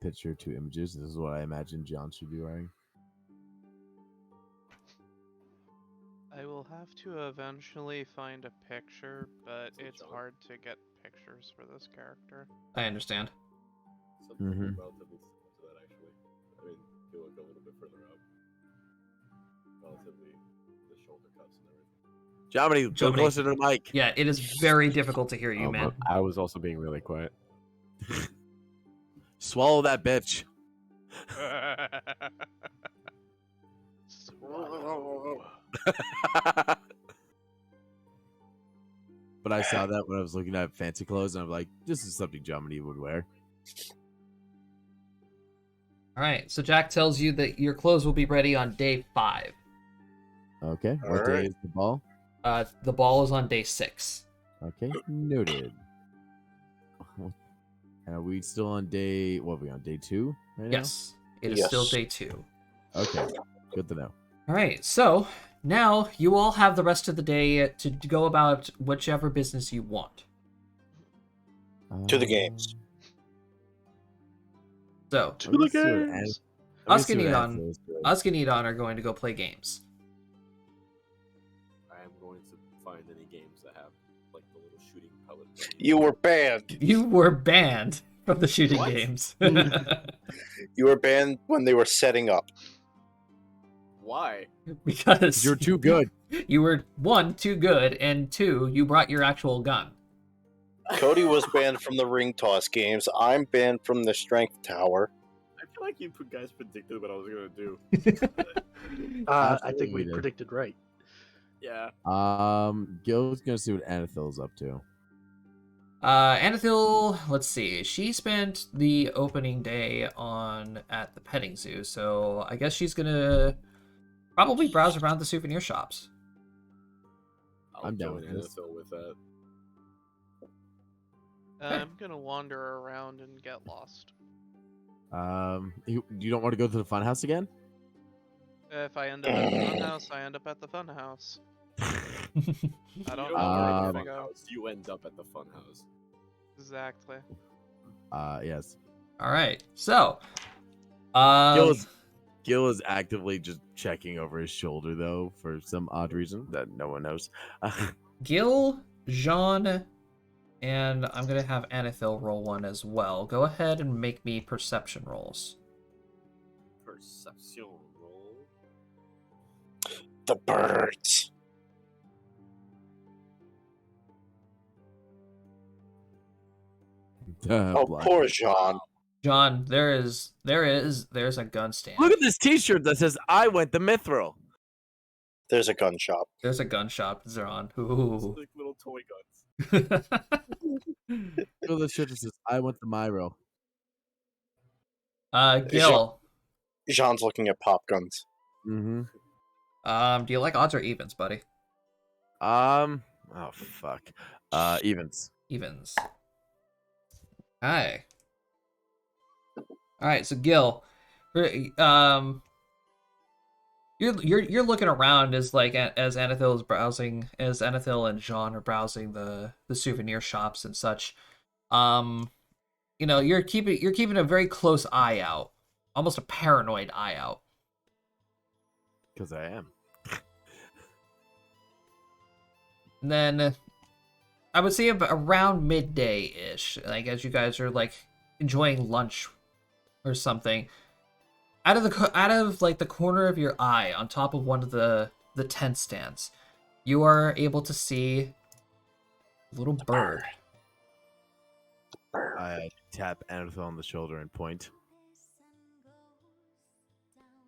picture, 2 images. This is what I imagine John should be wearing. I will will have to eventually find a picture, but So it's John? hard to get pictures for this character. I understand. Something Mhm. relatively similar to that, actually. I mean, go a little bit further up. Relatively, the shoulder cuts and everything. Jomini, go Jomini. closer to the mic. Yeah, it is very difficult to hear you, man. I was also being really quiet. Swallow that bitch. Swallow. But I saw that when I was looking at fancy clothes, and I'm like, this is something Jomini would wear. All right, so Jack tells you that your clothes will be ready on day 5. Okay. All What day right. is the ball? The ball is on day 6. Okay. Noted. And are we still on day? What are we on? Day 2 right now? Yes, it is still Yes. day 2. Okay. Good to know. All right, so now you all have the rest of the day to go about whichever business you want. To the games. So, To Let me the see what An- games. let me Us see and what Edon, Anthony is doing. Us and Edon are going to go play games. I am going to find any games that have like the little shooting pellet. You were banned. You were banned from the shooting What? games. You were banned when they were setting up. Why? Because You're too good. you were 1, too good, and 2, you brought your actual gun. Cody was banned from the ring toss games. I'm banned from the strength tower. I feel like you guys predicted what I was gonna do. I think Absolutely we did. predicted right. Yeah. Gil's gonna see what Anathil's up to. Anathil, let's see. She spent the opening day at the petting zoo, so I guess she's gonna probably browse around the souvenir shops. I'll I'm down join with this. NFL with that. I'm gonna wander around and get lost. You don't want to go to the funhouse again? If I end up at the funhouse, I end up at the funhouse. I You don't don't know go where to I'm the gonna go. funhouse, you end up at the funhouse. Exactly. Yes. All right, so Gil is actively just checking over his shoulder though for some odd reason that no one knows. Gil, Jean, and I'm gonna have Anathil roll one as well. Go ahead and make me perception rolls. Perception roll. The birds. Oh, Blood. poor Jean. John, there's a gun stand. Look at this T-shirt that says "I went the Mithril." There's a gun shop. There's a gun shop, Zeron. It's Ooh. like little toy guns. Look at this shirt that says "I went the Myro." Gil, Jean's looking at pop guns. Mm-hmm. do you like odds or evens, buddy? Oh fuck. Evens. Evens. Hi. All right, so Gil, you're looking around as Anathil is browsing, as Anathil and Jean are browsing the souvenir shops and such. You're keeping a very close eye out, almost a paranoid eye out. Because I am. And then I would say around midday-ish, like as you guys are like enjoying lunch or something, out of the corner of your eye on top of one of the tent stands, you are able to see a little bird. I tap Anathil on the shoulder and point.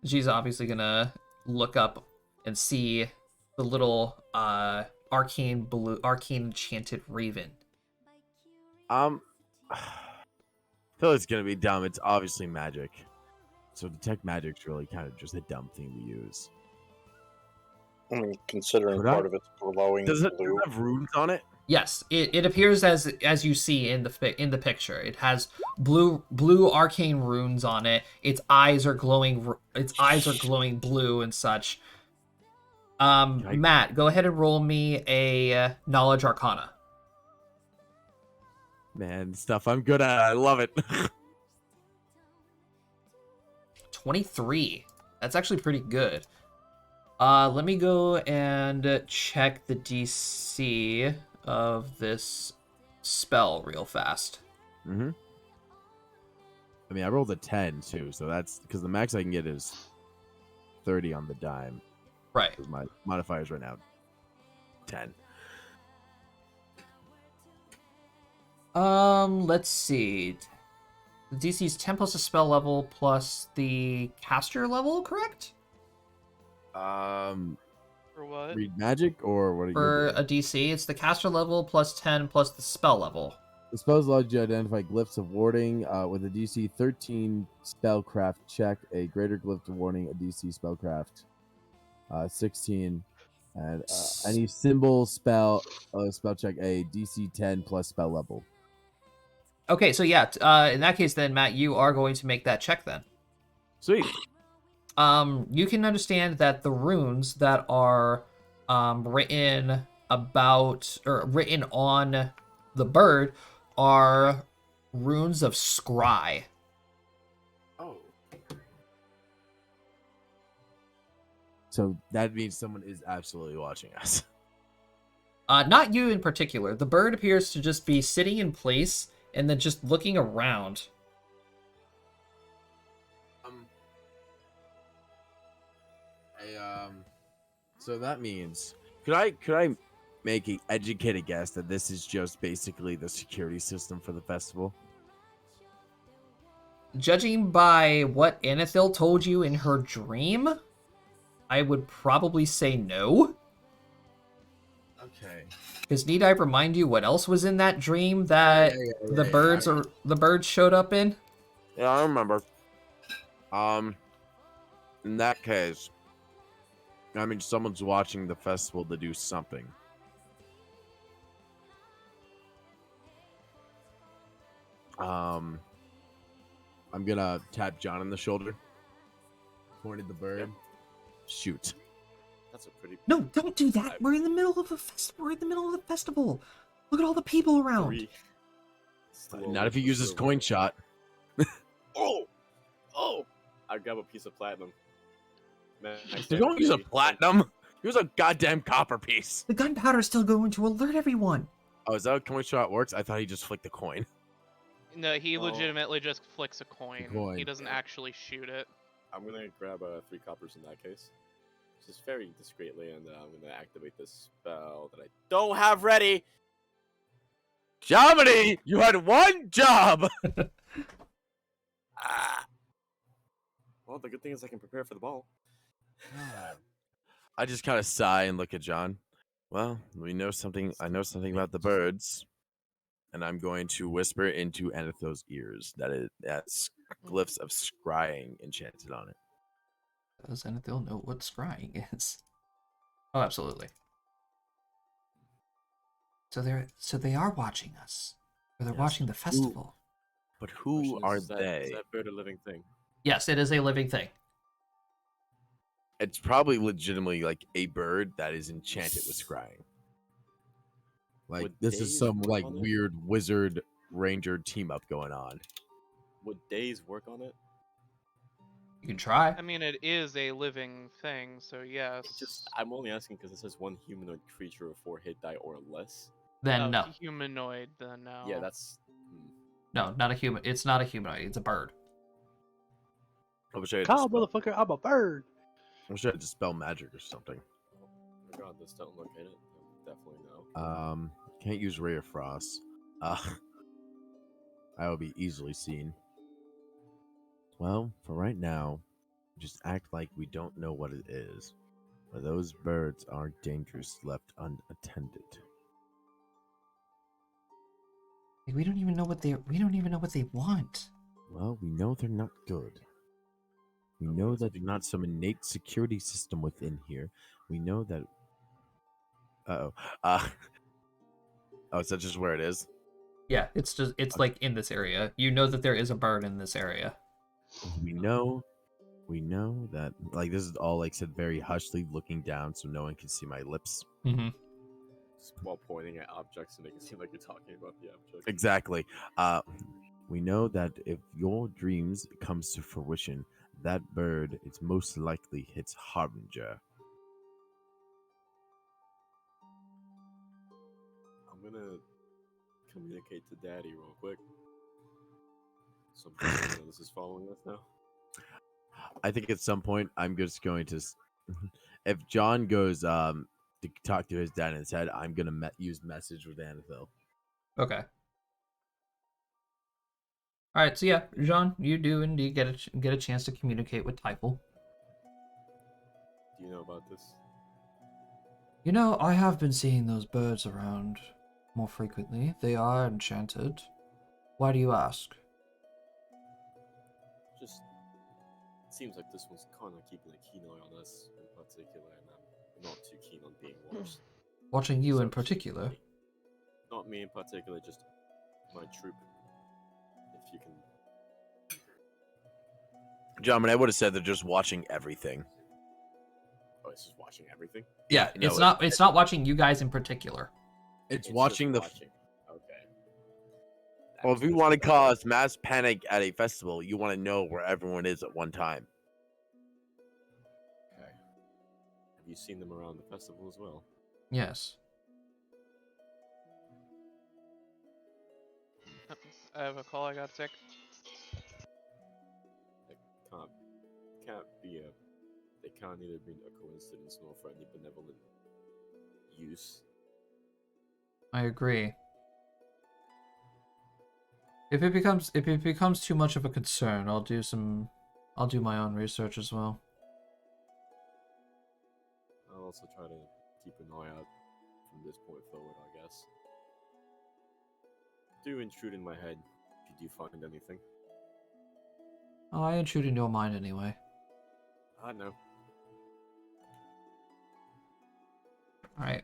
She's obviously gonna look up and see the little arcane enchanted raven. Feel it's gonna be dumb. It's obviously magic. So detect magic's really kind of just a dumb thing to use. I mean, considering Could I? part of it's glowing Does it blue. have runes on it? Yes, it appears as you see in the picture. It has blue arcane runes on it. Its eyes are glowing blue and such. Matt, go ahead and roll me a knowledge arcana. Man, stuff I'm good at. I love it. 23. That's actually pretty good. Let me go and check the DC of this spell real fast. Mm-hmm. I mean, I rolled a 10 too, so that's because the max I can get is 30 on the dime. Right. My modifiers right now 10. Let's see. The DC is 10 plus the spell level plus the caster level, correct? Um, For what? read magic or what are you For doing? a DC, it's the caster level plus 10 plus the spell level. The spells allows you to identify glyphs of warding with a DC 13 spellcraft check, a greater glyph of warding, a DC spellcraft 16, and any symbol spell check a DC 10 plus spell level. Okay, so yeah, in that case then, Matt, you are going to make that check then. Sweet. You can understand that the runes that are written about or written on the bird are runes of scry. Oh. So that means someone is absolutely watching us. Not you in particular. The bird appears to just be sitting in place and then just looking around. So that means could I make an educated guess that this is just basically the security system for the festival? Judging by what Anethil told you in her dream, I would probably say no. Okay. Because need I remind you what else was in that dream that the birds showed up in? Yeah, I remember. In that case, I mean, someone's watching the festival to do something. I'm gonna tap John on the shoulder. Pointed the bird. Yep. Shoot. That's a pretty. No, don't do that. We're in the middle of a festival. We're in the middle of the festival. Look at all the people around. Three. Not if he uses coin shot. Oh! Oh! I grab a piece of platinum. Man, Don't use a platinum. Use a goddamn copper piece. The gunpowder's still going to alert everyone. Oh, is that how coin shot works? I thought he just flicked the coin. No, he Oh. legitimately just flicks a coin. Coin. He doesn't actually shoot it. I'm gonna grab 3 coppers in that case. Just very discreetly, and I'm gonna activate this spell that I don't have ready. Jomini, you had one job. Ah. Well, the good thing is I can prepare for the ball. I just kind of sigh and look at John. Well, we know something. I know something about the birds, and I'm going to whisper into Anethil's ears that it has glyphs of scrying enchanted on it. Does Anethil know what scrying is? Oh, absolutely. So they are watching us. Or they're Yes. watching the festival. But who Question are is they? Is that bird a living thing? Yes, it is a living thing. It's probably legitimately like a bird that is enchanted with scrying. Like Would this is days some work like on it? weird wizard ranger team up going on. Would days work on it? You can try. I mean, it is a living thing, so yes. It's just I'm only asking because it says one humanoid creature with 4 hit die or less. Then Oh, no. humanoid, then no. Yeah, that's. No, not a human. It's not a humanoid. It's a bird. I wish I had Call, dispel, motherfucker, I'm a bird. I wish I had dispel magic or something. Oh my god, this don't look at it. Definitely no. Can't use ray of frost. I will be easily seen. Well, for right now, just act like we don't know what it is. But those birds are dangerous left unattended. Like, we don't even know what they want. Well, we know they're not good. We know that there's not some innate security system within here. We know that. Oh, is that just where it is? Yeah, it's like in this area. You know that there is a bird in this area. We know that like this is all like said very hushly, looking down so no one can see my lips. Mm-hmm. Just while pointing at objects to make it seem like you're talking about the object. Exactly. We know that if your dreams comes to fruition, that bird is most likely its harbinger. I'm gonna communicate to Daddy real quick. Something this is following us now. I think at some point I'm just going to, if John goes to talk to his dad in his head, I'm gonna use message with Anvil. Okay. All right. So yeah, Jean, you do indeed get a chance to communicate with Typhel. Do you know about this? You know, I have been seeing those birds around more frequently. They are enchanted. Why do you ask? Just it seems like this one's kind of keeping a keen eye on us in particular, and I'm not too keen on being watched. Watching you in So, particular. Not me in particular, just my troop. If you can. John, I would have said they're just watching everything. Oh, it's just watching everything. Yeah, no, it's not watching you guys in particular. It's just watching the. watching. Okay. Well, if That's you want to just- cause mass panic at a festival, you want to know where everyone is at one time. Okay. Have you seen them around the festival as well? Yes. I have a call I gotta take. It can't be a. It can't either be a coincidence nor for any benevolent use. I agree. If it becomes too much of a concern, I'll do my own research as well. I'll also try to keep an eye out from this point forward, I guess. Do intrude in my head if you do find anything. Oh, I intrude in your mind anyway. I know. All right.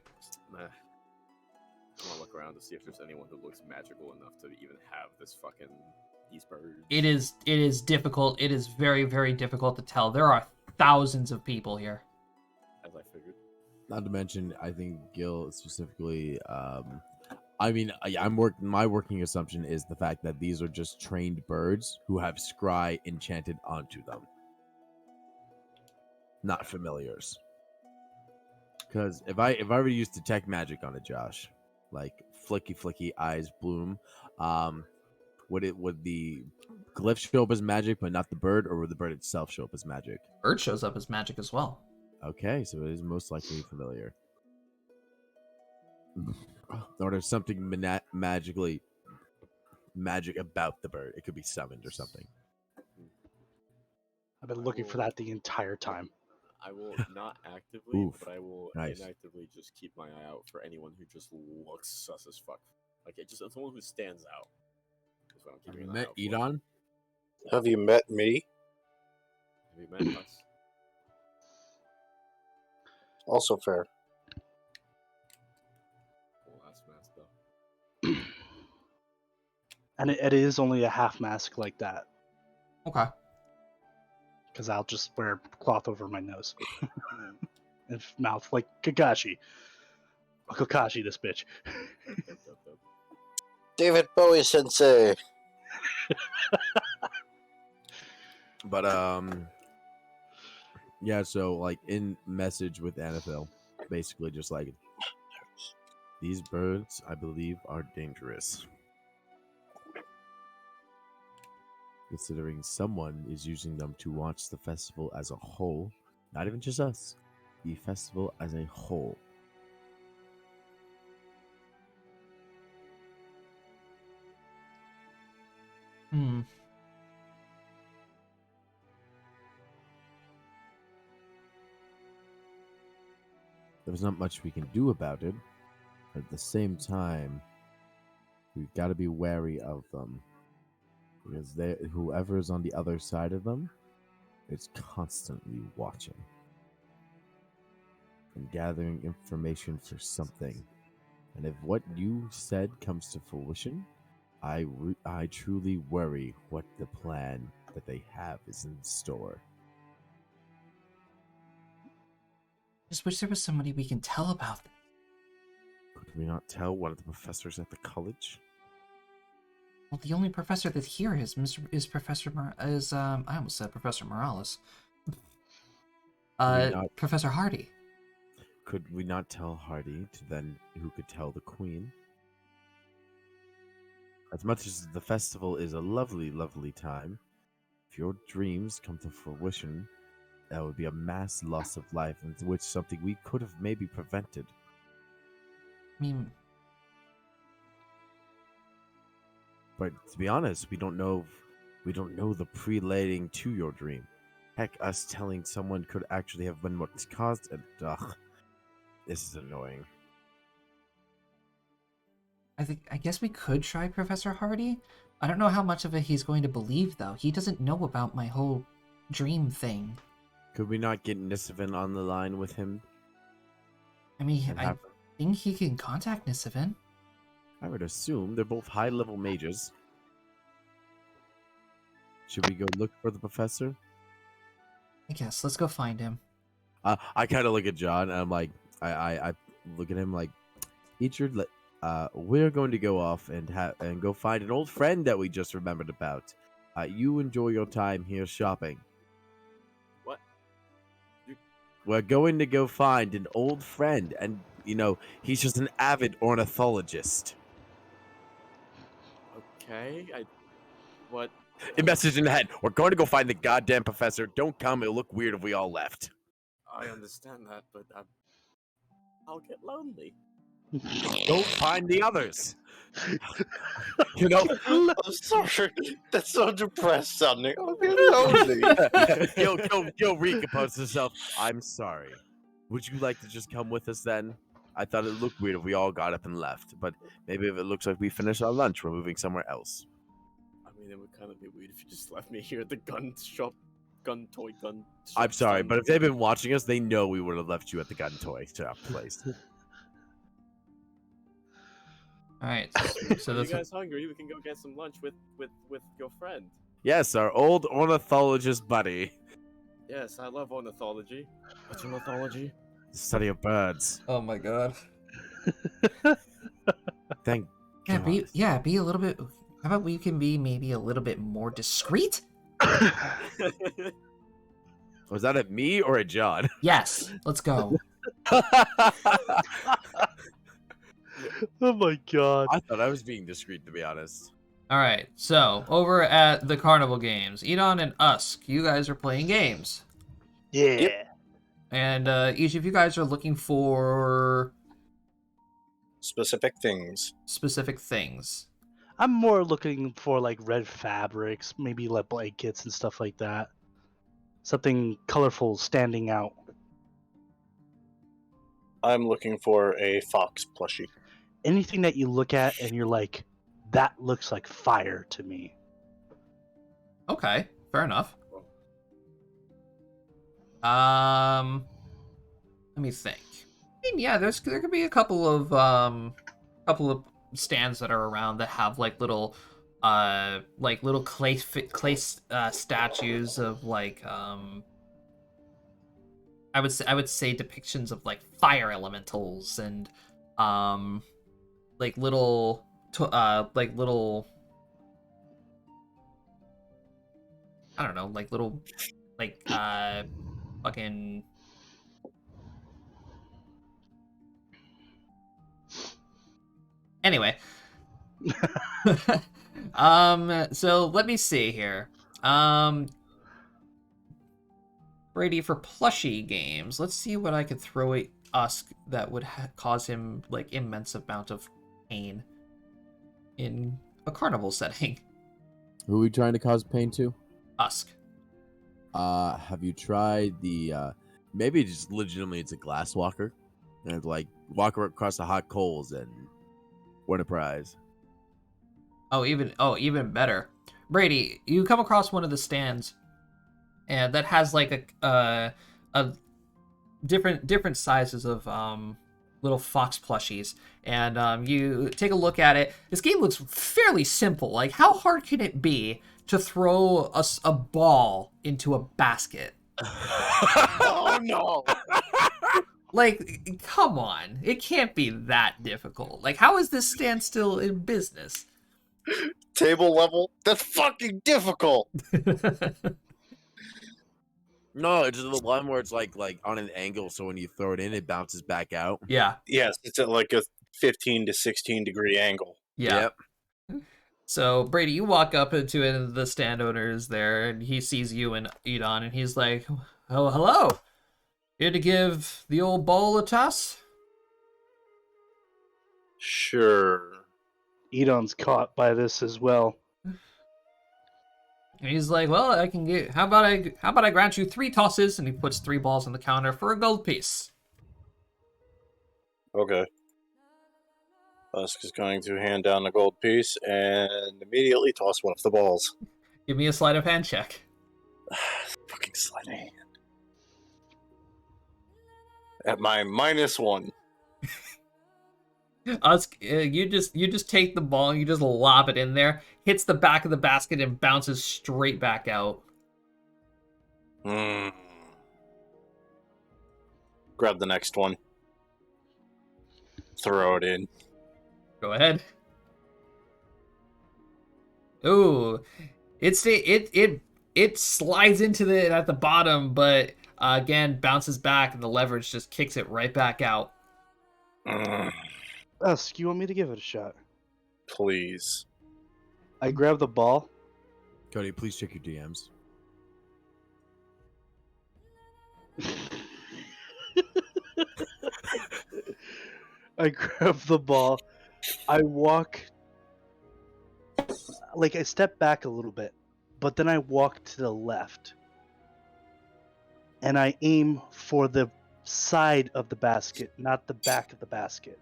Nah. I wanna look around to see if there's anyone who looks magical enough to even have these birds. It is difficult. It is very, very difficult to tell. There are thousands of people here. As I figured. Not to mention, I think Gil specifically. I mean, my working assumption is the fact that these are just trained birds who have scry enchanted onto them, not familiars. Because if I were to use detect magic on it, Josh, like flicky eyes bloom, would the glyph show up as magic but not the bird, or would the bird itself show up as magic? Bird shows up as magic as well. Okay, so it is most likely familiar. Or there's something magic about the bird. It could be summoned or something. I've been looking for that the entire time. I will not actively, Oof, but I will nice. inactively just keep my eye out for anyone who just looks sus as fuck. Like someone who stands out. That's what I'm Have keeping you an eye met out for. Edon? Have you met me? Have you met us? Also fair. Well, that's messed up. And it is only a half mask like that, Okay. because I'll just wear cloth over my nose and mouth like Kakashi. I'll Kakashi this bitch. Dope. David Bowie Sensei. But yeah. So like in message with Anafil, basically just like these birds, I believe, are dangerous. Considering someone is using them to watch the festival as a whole, not even just us, the festival as a whole. Hmm. There's not much we can do about it. But at the same time, we've got to be wary of them. Because whoever is on the other side of them is constantly watching and gathering information for something. And if what you said comes to fruition, I truly worry what the plan that they have is in store. Just wish there was somebody we can tell about them. Could we not tell one of the professors at the college? Well, the only professor that's here is I almost said Professor Morales. Not- Professor Hardy. Could we not tell Hardy to then who could tell the queen? As much as the festival is a lovely, lovely time, if your dreams come to fruition, that would be a mass loss of life, in which something we could have maybe prevented. I mean, But to be honest, we don't know the prelating to your dream. Heck, us telling someone could actually have been what caused it. Ugh, this is annoying. I guess we could try Professor Hardy. I don't know how much of it he's going to believe, though. He doesn't know about my whole dream thing. Could we not get Nisivin on the line with him? I mean, and I have- think he can contact Nisivin. I would assume they're both high-level mages. Should we go look for the professor? I guess. Let's go find him. I kind of look at John, and I'm like, I look at him like, Eachard, we're going to go off and go find an old friend that we just remembered about. You enjoy your time here shopping. What? We're going to go find an old friend, and he's just an avid ornithologist. Okay, what? A message in the head. We're going to go find the goddamn professor. Don't come. It'll look weird if we all left. I understand that, but I'll get lonely. Go find the others. I'm sorry. That's so depressed sounding. I'm getting lonely. Gil recomposes himself. I'm sorry. Would you like to just come with us then? I thought it looked weird if we all got up and left, but maybe if it looks like we finished our lunch, we're moving somewhere else. I mean, it would kind of be weird if you just left me here at the toy gun shop. I'm sorry, stand. but if they've been watching us, they know we would have left you at the gun toy shop place. All right. So Are that's you guys hungry? We can go get some lunch with your friend. Yes, our old ornithologist buddy. Yes, I love ornithology. What's ornithology? The study of birds. Oh my god. Thank Yeah, be a little bit. How about we can be maybe a little bit more discreet? Was that at me or at John? Yes. Let's go. Oh my god. I thought I was being discreet, to be honest. All right. So over at the Carnival Games, Edon and Usk, you guys are playing games, Yeah. and each of you guys are looking for Specific things. specific things. I'm more looking for like red fabrics, maybe like blankets and stuff like that. Something colorful standing out. I'm looking for a fox plushie. Anything that you look at and you're like, that looks like fire to me. Okay, fair enough. Let me think. I mean, yeah, there could be a couple of stands that are around that have like little clay statues of like I would say depictions of like fire elementals and like little I don't know, like little like fucking anyway. So let me see here. Brady, for plushie games, let's see what I could throw at Usk that would cause him like immense amount of pain in a carnival setting. Who are we trying to cause pain to? Usk. Have you tried the maybe just legitimately it's a glass walker and like walk across the hot coals and win a prize. Even better. Brady, you come across one of the stands and that has like a different sizes of little fox plushies, and you take a look at it. This game looks fairly simple. Like, how hard can it be to throw a ball into a basket? Oh no! Like, come on. It can't be that difficult. Like, how is this stand still in business? Table level? That's fucking difficult! No, it's just the one where it's like on an angle, so when you throw it in, it bounces back out. Yeah. Yes, it's at like a 15 to 16 degree angle. Yeah. Yep. So Brady, you walk up into it, and the stand owner is there, and he sees you and Edon, and he's like, "Oh, hello. Here to give the old ball a toss?" Sure. Edon's caught by this as well. And he's like, "Well, I can get. How about I grant you 3 tosses?" And he puts 3 balls on the counter for a gold piece. Okay. Husk is going to hand down the gold piece and immediately toss one of the balls. Give me a sleight of hand check. Fucking sleight of hand. At my -1. You just take the ball and you just lob it in there, hits the back of the basket and bounces straight back out. Grab the next one. Throw it in. Go ahead. Ooh, it slides into the at the bottom, but again bounces back, and the leverage just kicks it right back out. Husk, you want me to give it a shot? Please. I grab the ball. Cody, please check your DMs. I grab the ball. I walk, like I step back a little bit, but then I walk to the left. And I aim for the side of the basket, not the back of the basket.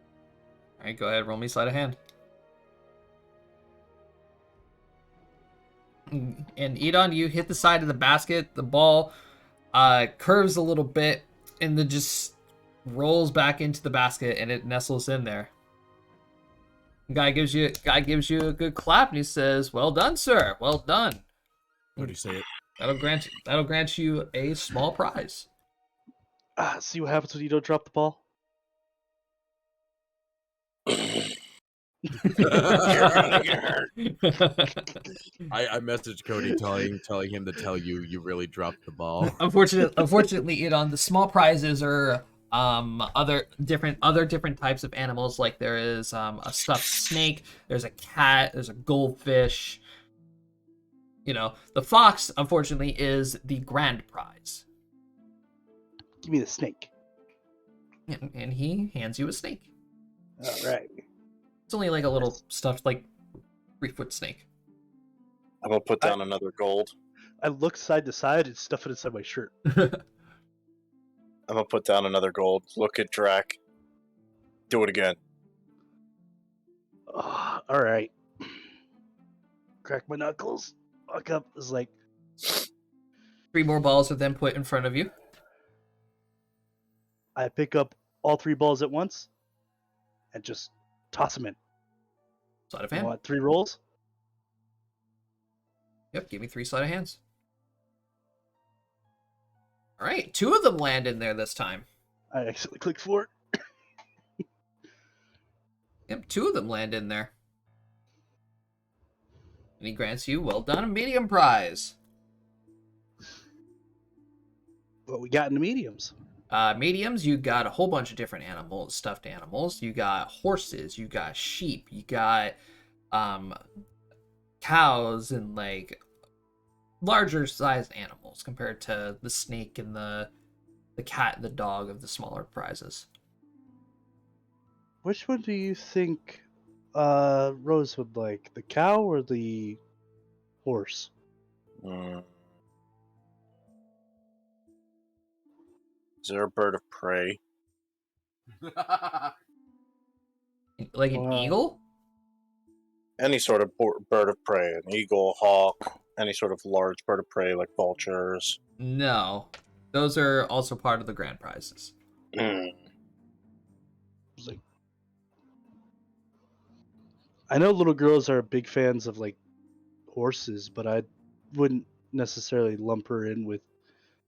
All right, go ahead, roll me sleight of hand. And Edon, you hit the side of the basket. The ball curves a little bit, and then just rolls back into the basket, and it nestles in there. Guy gives you a good clap, and he says, "Well done, sir. Well done. Cody, say it. That'll grant you a small prize." See what happens when you don't drop the ball? You're gonna get hurt. I messaged Cody telling him to tell you really dropped the ball. Unfortunately, Edon, the small prizes are other different types of animals. Like there is a stuffed snake, there's a cat, there's a goldfish. You know, the fox, unfortunately, is the grand prize. Give me the snake. And he hands you a snake. All right. It's only like a little stuffed, like 3-foot snake. I'm gonna put down another gold. I look side to side and stuff it inside my shirt. I'm gonna put down another gold. Look at Drac. Do it again. All right. Crack my knuckles. Walk up. It's like 3 more balls are then put in front of you. I pick up all 3 balls at once and just toss them in. Sleight of You hand. want 3 rolls? Yep, give me 3 sleight of hands. All right, 2 of them land in there this time. I accidentally clicked for it. Yep, 2 of them land in there. And he grants you, well done, a medium prize. What we got in the mediums? Mediums, you got a whole bunch of different animals, stuffed animals. You got horses, you got sheep, you got cows, and like larger sized animals compared to the snake and the cat and the dog of the smaller prizes. Which one do you think Rose would like? The cow or the horse? Is there a bird of prey? Like an Wow. eagle? Any sort of bird of prey. An eagle, hawk, any sort of large bird of prey like vultures. No. Those are also part of the grand prizes. It's like, I know little girls are big fans of like horses, but I wouldn't necessarily lump her in with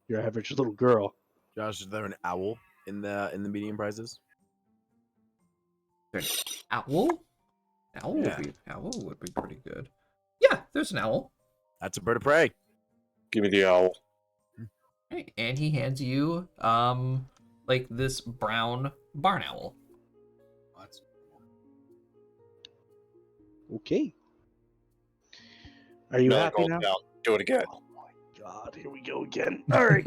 your average little girl. Josh, is there an owl in the medium prizes? Owl? Owl, Yeah. owl would be pretty good. Yeah, there's an owl. That's a bird of prey. Give me the owl. Right, and he hands you like this brown barn owl. Okay. Are you Another happy gold now? down. Do it again. Oh my god, here we go again. All right.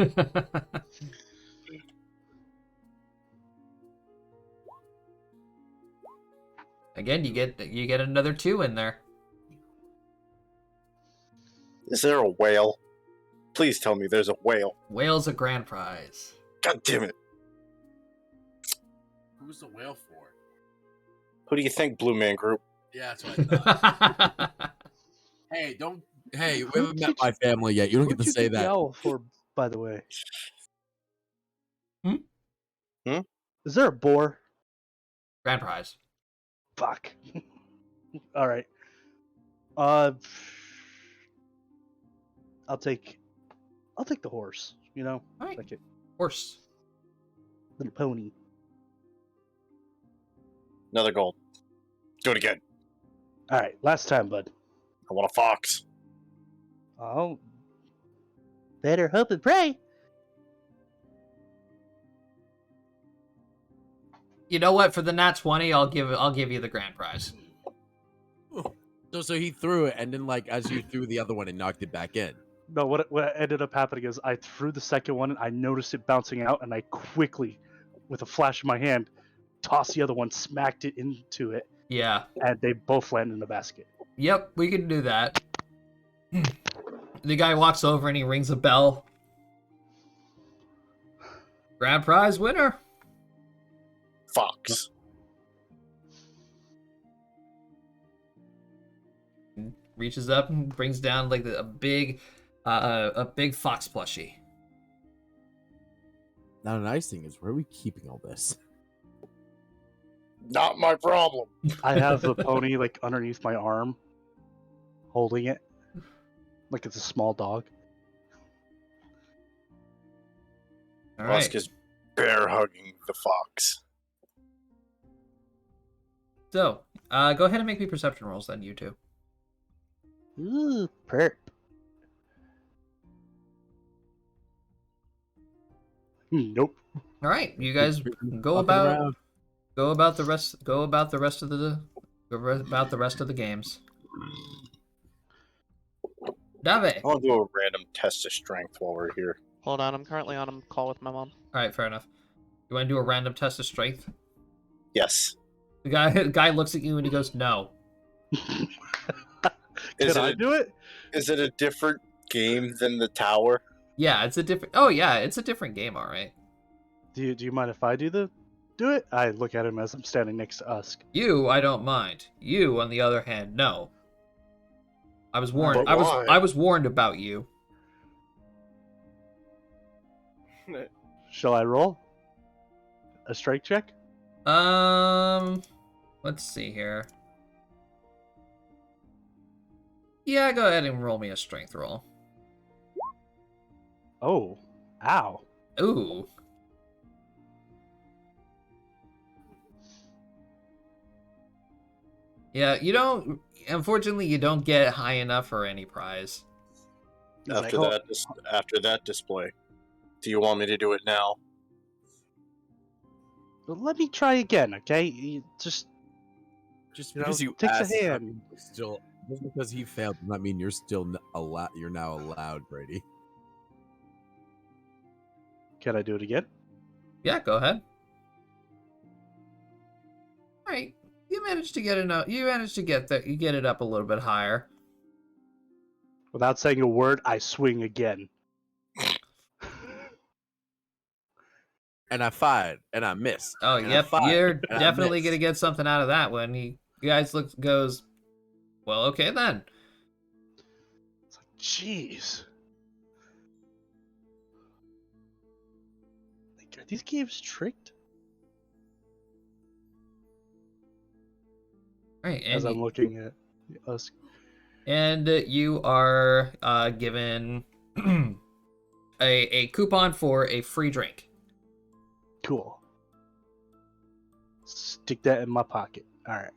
Again, you get another 2 in there. Is there a whale? Please tell me there's a whale. Whale's a grand prize. God damn it. Who's the whale for? Who do you think, Blue Man Group? Yeah, that's what I thought. Hey, don't. Hey, we haven't met my family yet. You don't get to What'd you say get the that. owl for, by the way? Hmm? Hmm? Is there a boar? Grand prize. Fuck. All right. I'll take the horse. You know, All right. like a Horse. little pony. Another gold. Do it again. All right, last time, bud. I want a fox. Oh, better hope and pray. You know what? For the nat 20, I'll give you the grand prize. So he threw it, and then like as you threw the other one, and knocked it back in. No, what ended up happening is I threw the second one, and I noticed it bouncing out, and I quickly, with a flash of my hand, tossed the other one, smacked it into it, Yeah. and they both landed in the basket. Yep, we can do that. The guy walks over and he rings a bell. Grand prize winner. Fox. Reaches up and brings down like a big fox plushie. Now the nice thing is, where are we keeping all this? Not my problem. I have the pony like underneath my arm, holding it, like it's a small dog. All Musk right. is bear hugging the fox. So, go ahead and make me perception rolls then, you two. Ooh, perp. Nope. All right, you guys go Fucking about around. the rest of the games. Dave. I want to do a random test of strength while we're here. Hold on, I'm currently on a call with my mom. All right, fair enough. You want to do a random test of strength? Yes. The guy looks at you and he goes, "No." Is Can I it do it? is it a different game than the tower? Yeah, it's a different. Oh yeah, it's a different game. All right. Do you mind if I do it? I look at him as I'm standing next to Usk. You, I don't mind. You, on the other hand, no. I was warned. But why? I was warned about you. Shall I roll a strike check? Let's see here. Yeah, go ahead and roll me a strength roll. Oh, ow. Ooh. Yeah, you don't. Unfortunately, you don't get high enough for any prize. He's After like, that, after that display, do you want me to do it now? "Well, let me try again, okay? You just Just You know, because you takes a asked, hand. still just because he failed does not mean you're still allowed. You're now allowed, Brady. Can I do it again? Yeah, go ahead. All right, you managed to get enough. You managed to get that. You get it up a little bit higher. Without saying a word, I swing again. And I fired, and I missed. Oh, and I yep, fired, you're and I definitely gonna missed. get something out of that one. You guys goes, well, okay then. It's like, jeez. Like, are these games tricked? All right, As and I'm looking at us. you are given a coupon for a free drink. Cool. Stick that in my pocket. Alright.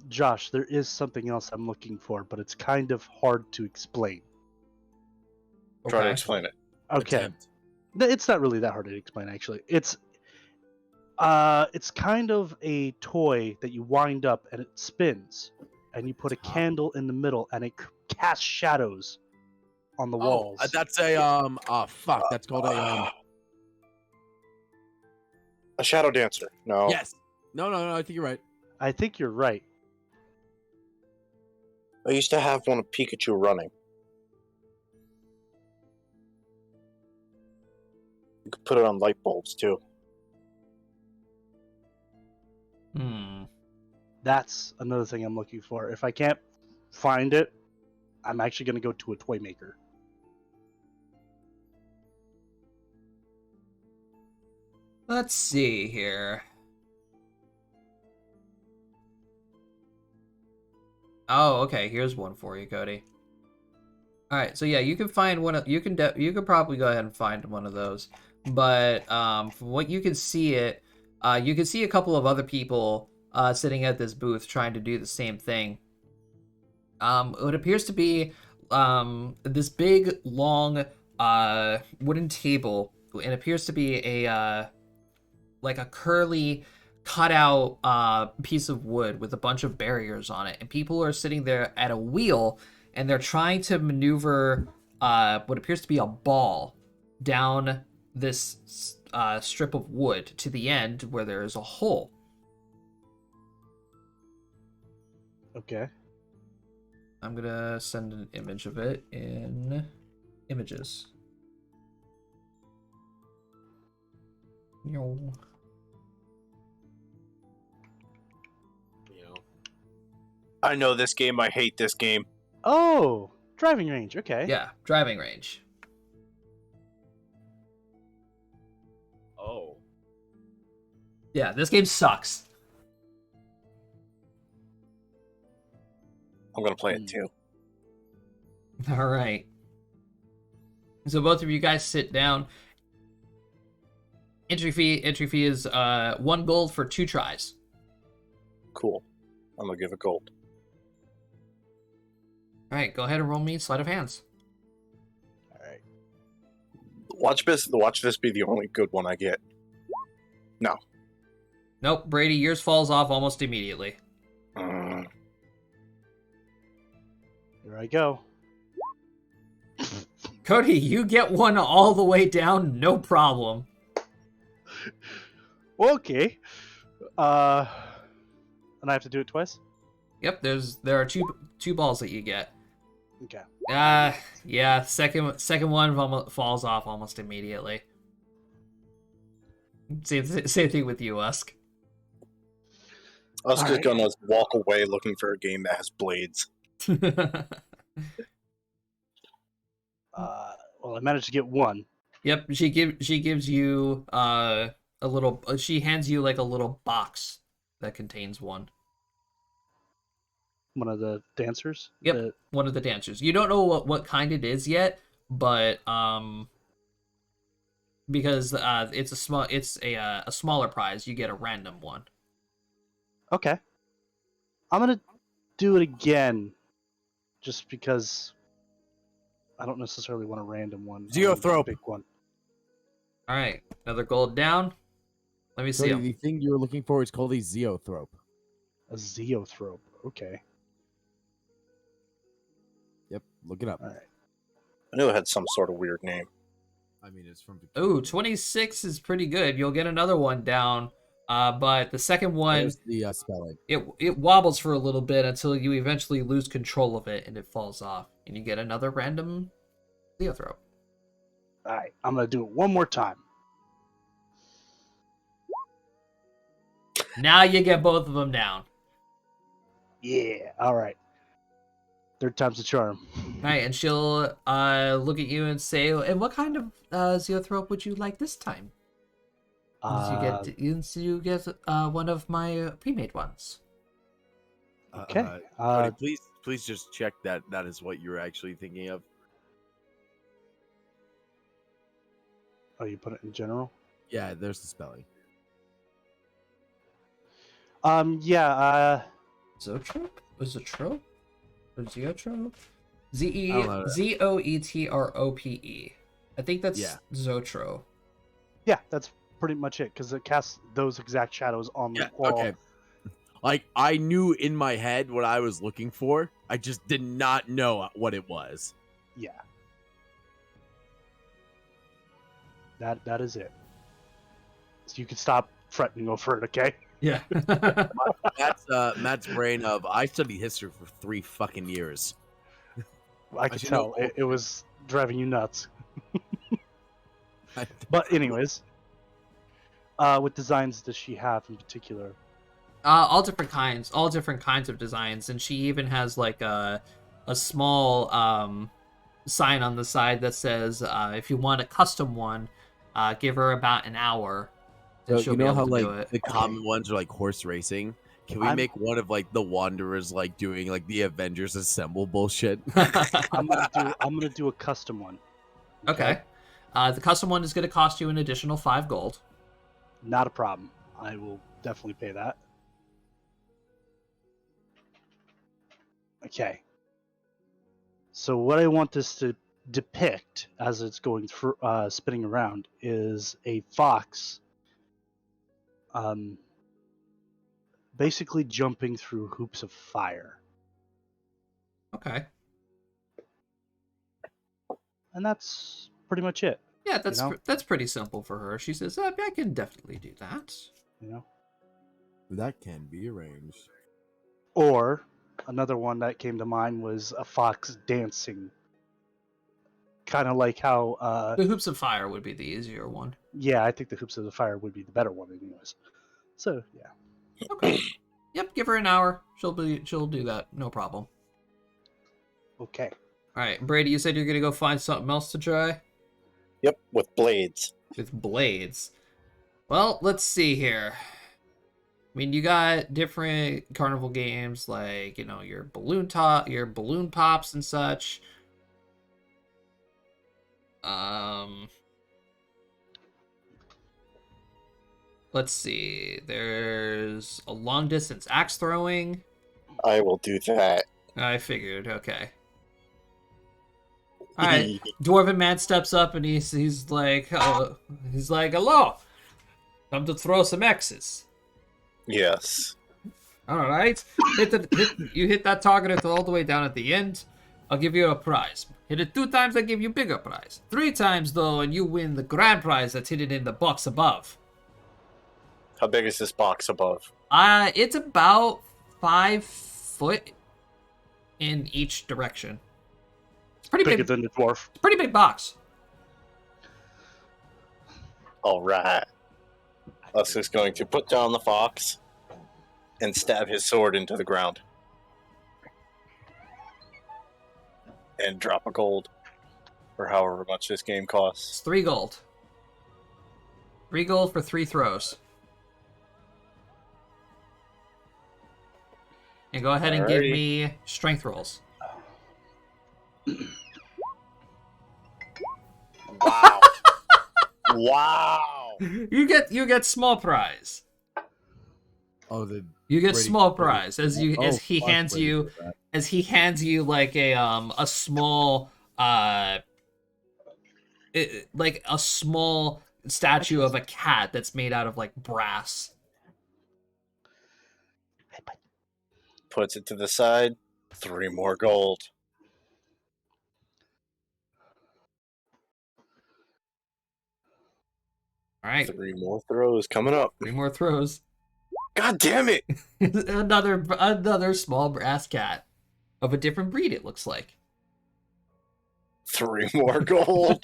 Josh, there is something else I'm looking for, but it's kind of hard to explain. Try to Okay. explain it. Okay. Attempt. It's not really that hard to explain, actually. It's It's kind of a toy that you wind up and it spins, and you put a Huh. candle in the middle, and it casts shadows on the walls. That's a fuck. That's called A shadow dancer. No. Yes. No. I think you're right. I think you're right. I used to have one of Pikachu running. You could put it on light bulbs too. That's another thing I'm looking for. If I can't find it, I'm actually going to go to a toy maker. Let's see here. Oh, okay. Here's one for you, Cody. All right, so yeah, you can find one. You can probably go ahead and find one of those. But from what you can see, you can see a couple of other people sitting at this booth trying to do the same thing. It appears to be this big, long wooden table. It appears to be a like a curly cutout piece of wood with a bunch of barriers on it, and people are sitting there at a wheel, and they're trying to maneuver what appears to be a ball down this strip of wood to the end where there is a hole. Okay. I'm gonna send an image of it in images. Yo. You know. I know this game. I hate this game. Oh, driving range. Okay. Yeah, driving range. Oh. Yeah, this game sucks. I'm gonna play it too. All right. So both of you guys sit down. Entry fee is 1 gold for 2 tries. Cool. I'm gonna give it gold. All right, go ahead and roll me sleight of hands. All right. Watch this be the only good one I get. No. Nope, Brady, yours falls off almost immediately. Here I go. Cody, you get one all the way down, no problem. Okay. And I have to do it twice? Yep, there are two balls that you get. Okay. Yeah, second one falls off almost immediately. Same thing with you, Usk. I was All just right. gonna walk away looking for a game that has blades. Well, I managed to get one. Yep, she gives you a little. She hands you like a little box that contains one. One of the dancers. Yep, one of the dancers. You don't know what kind it is yet, but because it's a smaller prize, you get a random one. Okay. I'm gonna do it again, just because I don't necessarily want a random one. I want a Geothrope. big one. All right, another gold down. Let me see Cody, 'em. the thing you were looking for is called a Zeothrope. A Zeothrope. Okay. Yep, look it up. All right. I knew it had some sort of weird name. I mean, it's from. Ooh, 26 is pretty good. You'll get another one down. But the second one, There's the spelling. it wobbles for a little bit until you eventually lose control of it and it falls off, and you get another random Zeothrope. All right. I'm gonna do it one more time. Now you get both of them down. Yeah. All right. Third time's the charm. All right, and she'll look at you and say, "And what kind of Zeothrope would you like this time?" You get one of my pre-made ones. Okay. Cody, please just check that is what you're actually thinking of. Oh, you put it in general? Yeah, there's the spelling. Yeah. Zoetrope? Was it trope? Or Zeotrope? I don't know. Zoetrope. I think that's Yeah. Zotro. Yeah. That's pretty much it because it casts those exact shadows on the Yeah, wall. okay. Like, I knew in my head what I was looking for. I just did not know what it was. Yeah. That is it. So you can stop fretting over it, okay? Yeah. Matt's brain of, I studied history for 3 fucking years. I could should tell know. it was driving you nuts. But anyways, what designs does she have in particular? All different kinds of designs, and she even has like a small sign on the side that says if you want a custom one, give her about an hour, and So she'll you be know able how to like do it. the common ones are like horse racing? Can we I'm- make one of like the Wanderers like doing like the Avengers Assemble bullshit? I'm gonna do a custom one. Okay. The custom one is going to cost you an additional 5 gold. Not a problem. I will definitely pay that. Okay. So what I want this to depict as it's going through, spinning around, is a fox, basically jumping through hoops of fire, Okay. and that's pretty much it. Yeah, that's know? that's pretty simple for her. She says, I can definitely do that. You know. That can be arranged. Or another one that came to mind was a fox dancing, kind of like how. The hoops of fire would be the easier one. Yeah, I think the hoops of the fire would be the better one, anyways. So yeah. Okay. Yep, give her an hour. She'll do that, no problem. Okay. All right, Brady, you said you're gonna go find something else to try Yep, with blades. with blades. Well, let's see here. I mean, you got different carnival games like your balloon pops and such. Let's see. There's a long distance axe throwing. I will do that. I figured. Okay. All right. Dwarven man steps up and he's like, hello. Come to throw some X's. Yes. All right. You hit that target all the way down at the end. I'll give you a prize. Hit it 2 times, I give you bigger prize. 3 times though, and you win the grand prize that's hidden in the box above. How big is this box above? It's about 5 foot in each direction. It's pretty Bigger big. than the dwarf. Pretty big box. All right. Us is going to put down the fox and stab his sword into the ground. And drop a gold. For however much this game costs. It's 3 gold. 3 gold for 3 throws. And go ahead and give Alrighty. me strength rolls. Wow. Wow. You get small prize. Oh, the You get Brady- small Brady- prize as he fuck, hands Brady you did that. as he hands you like a small like a small statue of a cat that's made out of like brass. Puts it to the side. 3 more gold. All right, 3 more throws coming up. 3 more throws. God damn it! another small brass cat of a different breed. It looks like. 3 more gold.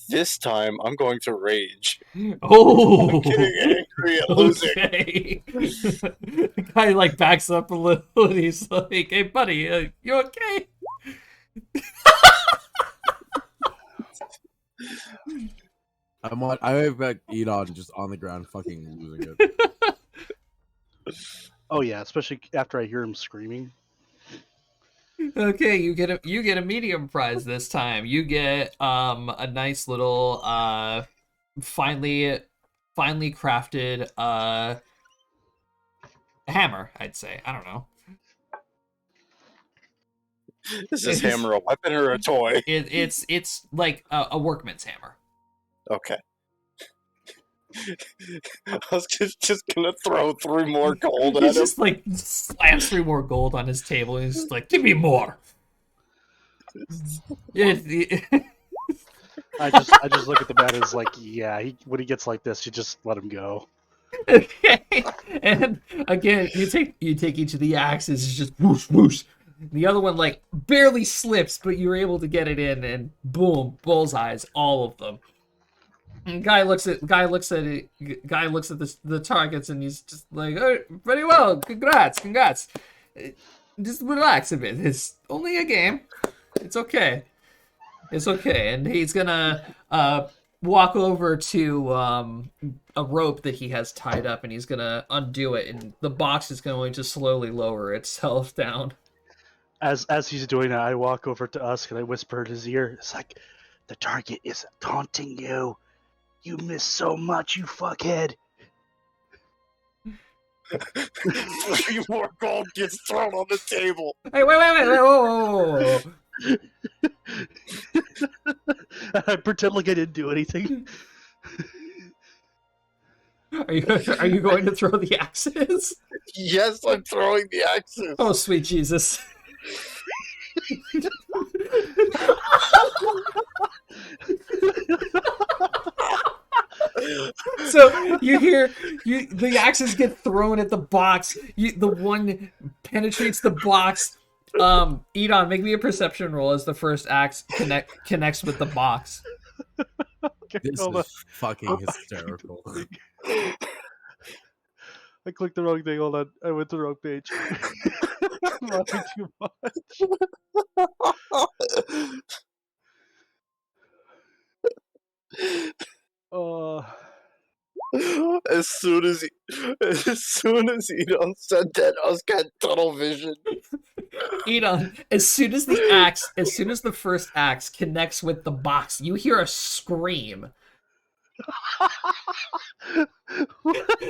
This time, I'm going to rage. Oh, I'm getting angry at losing. okay. The guy like backs up a little and he's like, "Hey, buddy, you okay?" I've got Edon just on the ground fucking losing it. Oh yeah, especially after I hear him screaming. Okay, you get a medium prize this time. You get a nice little finely crafted hammer, I'd say. I don't know. Is this hammer a weapon or a toy? It's like a workman's hammer. Okay. I was just gonna throw 3 more gold at He's him. just like slams 3 more gold on his table. And he's just like, give me more. I just look at the man as like, yeah. When he gets like this, you just let him go. Okay. And again, you take each of the axes, it's just whoosh whoosh. The other one like barely slips, but you're able to get it in, and boom, bullseyes, all of them. And guy looks at the targets, and he's just like, oh, very well, congrats. Just relax a bit. It's only a game. It's okay. And he's gonna walk over to a rope that he has tied up, and he's gonna undo it, and the box is going to slowly lower itself down. As he's doing that, I walk over to Usk and I whisper in his ear, it's like, the target is taunting you. You miss so much, you fuckhead. 3 more gold gets thrown on the table. Hey, wait, whoa. I pretend like I didn't do anything. Are you going to throw the axes? Yes, I'm throwing the axes. Oh, sweet Jesus. So you hear the axes get thrown at the box. The one penetrates the box. Edon, make me a perception roll as the first axe connects with the box. Okay, This hold on. is fucking hysterical. I clicked the wrong thing. Hold on. I went to the wrong page. I'm laughing too much. As soon as Edon said that, I was got tunnel vision. Edon, as soon as the first axe connects with the box, you hear a scream.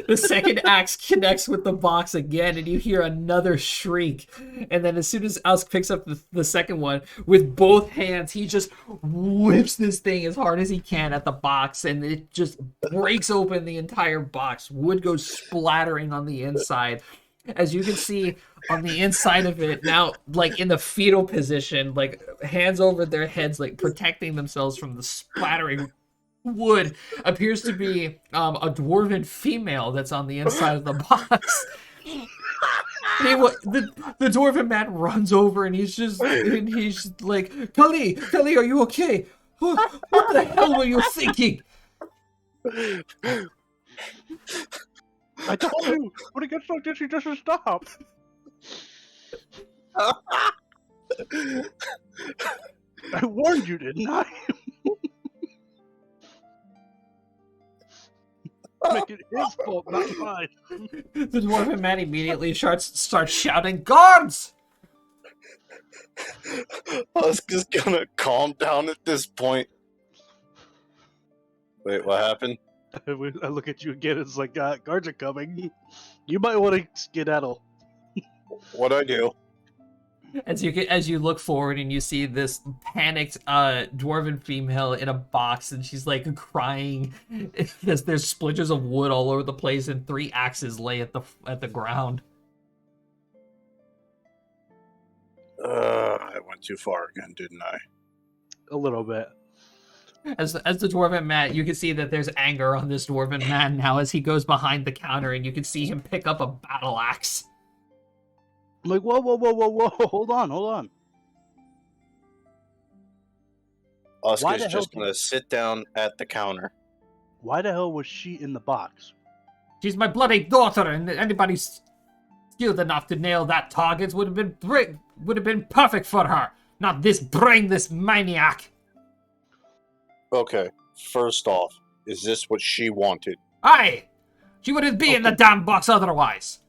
The second axe connects with the box again, and you hear another shriek. And then as soon as Usk picks up the second one, with both hands, he just whips this thing as hard as he can at the box, and it just breaks open the entire box. Wood goes splattering on the inside. As you can see on the inside of it, now, like in the fetal position, like hands over their heads, like protecting themselves from the splattering wood, appears to be a dwarven female that's on the inside of the box. The dwarven man runs over, and he's like, Kali, are you okay? What the hell were you thinking? I told you, when it gets like this, he doesn't stop. I warned you, didn't I? Make it his fault, not mine. The dwarven man immediately starts shouting, guards! Husk is gonna calm down at this point. Wait, what happened? I look at you again, it's like, guards are coming. You might want to skedaddle. What'd I do? As you look forward and you see this panicked dwarven female in a box, and she's like crying. There's splinters of wood all over the place, and 3 axes lay at the ground. I went too far again, didn't I? A little bit. As the dwarven man, you can see that there's anger on this dwarven man now as he goes behind the counter, and you can see him pick up a battle axe. I'm like, whoa, hold on. Usk Why is the hell just gonna sit down at the counter. Why the hell was she in the box? She's my bloody daughter, and anybody skilled enough to nail that target would have been perfect for her. Not this brainless maniac. Okay, first off, is this what she wanted? Aye! She wouldn't be in the damn box otherwise.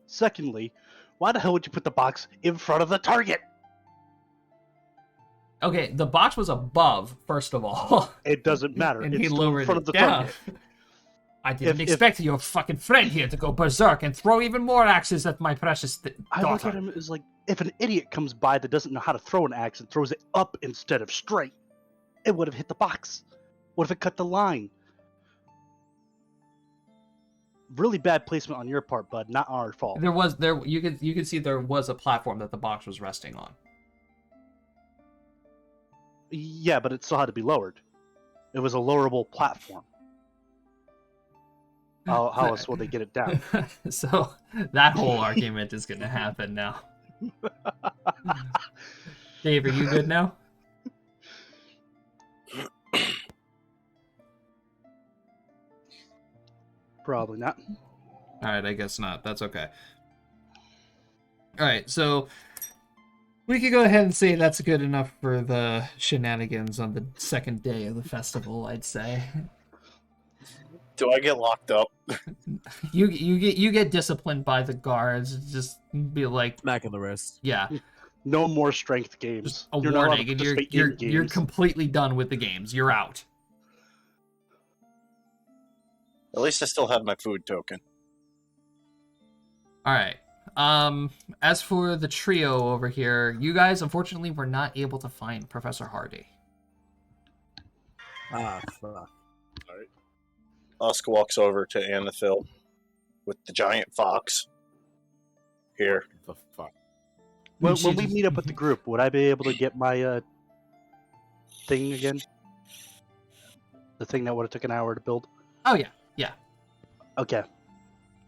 Secondly, why the hell would you put the box in front of the target? Okay, the box was above, first of all. It doesn't matter. And it's he still in lowered front it of the down. target. I didn't expect your fucking friend here to go berserk and throw even more axes at my precious I look daughter. at him as like, if an idiot comes by that doesn't know how to throw an axe and throws it up instead of straight, it would have hit the box. What if it cut the line? Really bad placement on your part, bud. Not our fault. You could see there was a platform that the box was resting on. Yeah, but it still had to be lowered. It was a lowerable platform. How else will they get it down? So that whole argument is going to happen now. Dave, are you good now? Probably not. All right, I guess not. That's okay. All right, so we could go ahead and say that's good enough for the shenanigans on the second day of the festival, I'd say. Do I get locked up? You get disciplined by the guards. Just be like, Smack on the wrist. yeah, No more strength games. just a You're not allowed to warning, and participate you're in you're games. completely done with the games. You're out. At least I still have my food token. All right. As for the trio over here, you guys unfortunately were not able to find Professor Hardy. Ah, fuck. Usk walks over to Anathil with the giant fox. Here. The fuck. When She we just- meet up with the group, would I be able to get my thing again? The thing that would have took an hour to build? Oh yeah. Okay.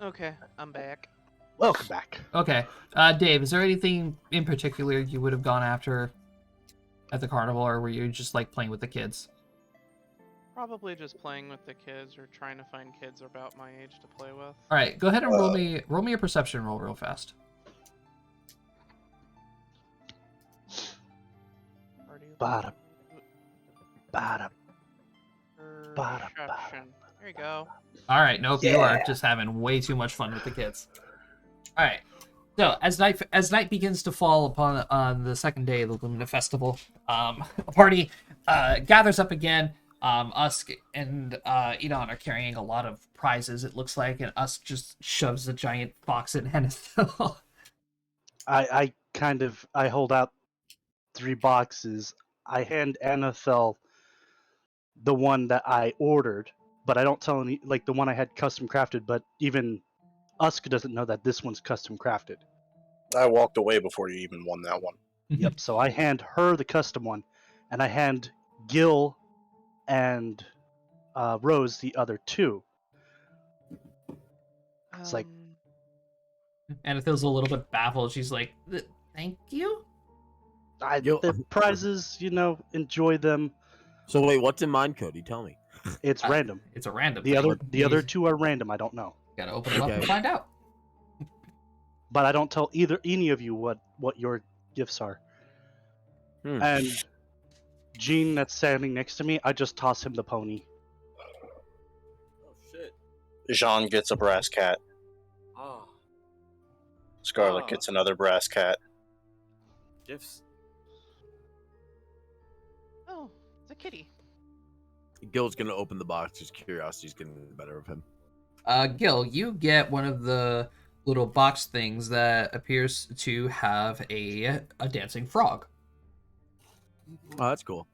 Okay, I'm back. Welcome back. Okay. Dave, is there anything in particular you would have gone after at the carnival, or were you just like playing with the kids? Probably just playing with the kids or trying to find kids about my age to play with. All right, go ahead and roll me a perception roll real fast. Party Bada. Bada. Perception. There you go. All right, nope, you are Yeah. just having way too much fun with the kids. All right. So as night begins to fall upon on the second day of the Lumina Festival, a party gathers up again. Usk and Edon are carrying a lot of prizes, it looks like, and Usk just shoves a giant fox in Hennethil. I hold out 3 boxes. I hand Anathel the one that I ordered, but I don't tell any, like the one I had custom crafted, but even Usk doesn't know that this one's custom crafted. I walked away before you even won that one. Yep, so I hand her the custom one, and I hand Gil and Rose the other 2. It's like- Hennethil's a little bit baffled. She's like, "Thank you." Yo- The prizes, enjoy them. So wait, what's in mine code? You tell me. It's random. It's a random. The thing. other 2 are random. I don't know, Gotta open them up and Okay. find out. but I don't tell any of you what your gifts are. Hmm. And Gene, that's standing next to me, I just toss him the pony. Oh shit. Jean gets a brass cat. Ah, Scarlet Ah. gets another brass cat. gifts. Oh, it's a kitty. Gil's gonna open the box. Just curiosity's getting the better of him. Gil, you get one of the little box things that appears to have a dancing frog. Oh, that's cool.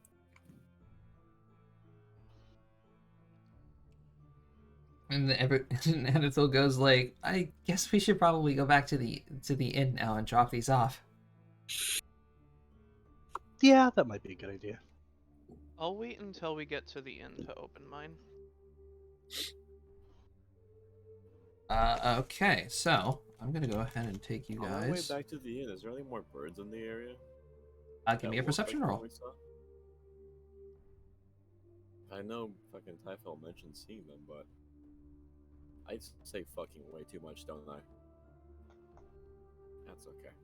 And Hennethil goes like, "I guess we should probably go back to the inn now and drop these off." Yeah, that might be a good idea. I'll wait until we get to the inn to open mine. Okay, so I'm gonna go ahead and take you On our way guys. back to the inn, is there any more birds in the area? Give me a That perception look like roll. what we saw? I know fucking Typhel mentioned seeing them, but I'd say fucking way too much, don't I? That's okay.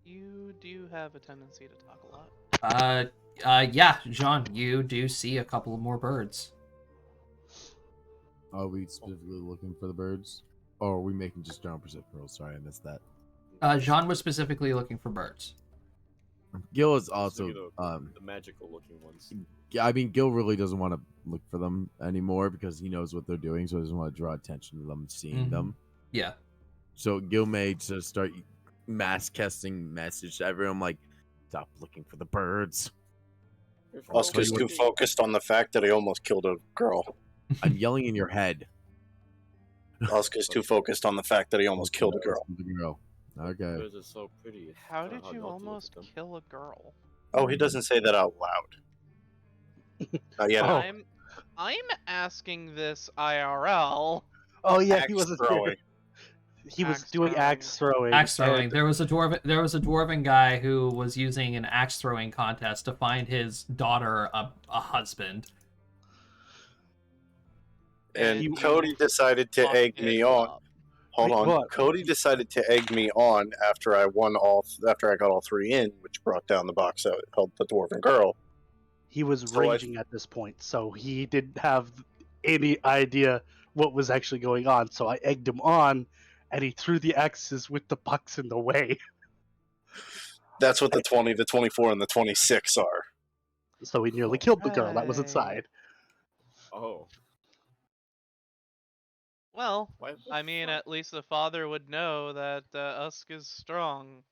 You do have a tendency to talk a lot. Yeah, Jean, you do see a couple more birds. Are we specifically looking for the birds? Or are we making just general perception rolls? Sorry, I missed that. Jean was specifically looking for birds. Gil is Just also thinking of the magical looking ones. I mean, Gil really doesn't want to look for them anymore because he knows what they're doing, so he doesn't want to draw attention to them seeing Mhm. them. Yeah. So Gil may just start mass casting message to everyone like, "Stop looking for the birds." Oscar's too focused on the fact that he almost killed a girl. I'm yelling in your head. Oscar's too focused on the fact that he almost killed a girl. Okay. Birds are so pretty. It's How kinda did hard you not to look at almost them. kill a girl? Oh, he doesn't say that out loud. Not yet. Oh. I'm asking this IRL. Oh yeah, Axe he wasn't throwing. here. He was Axe doing throwing. axe throwing. Axe throwing. and- There was a dwarven guy who was using an axe throwing contest to find his daughter a husband. And He- Cody decided to Fucked egg me it on. up. Hold Wait, on. what? Cody decided to egg me on after I after I got all 3 in, which brought down the box that held the dwarven girl. He was So I- raging at this point, so he didn't have any idea what was actually going on. So I egged him on, and he threw the axes with the bucks in the way. That's what the 20, the 24, and the 26 are. So he nearly killed the girl that was Right. inside. Oh. Well, Why the I mean, fuck? at least the father would know that Usk is strong.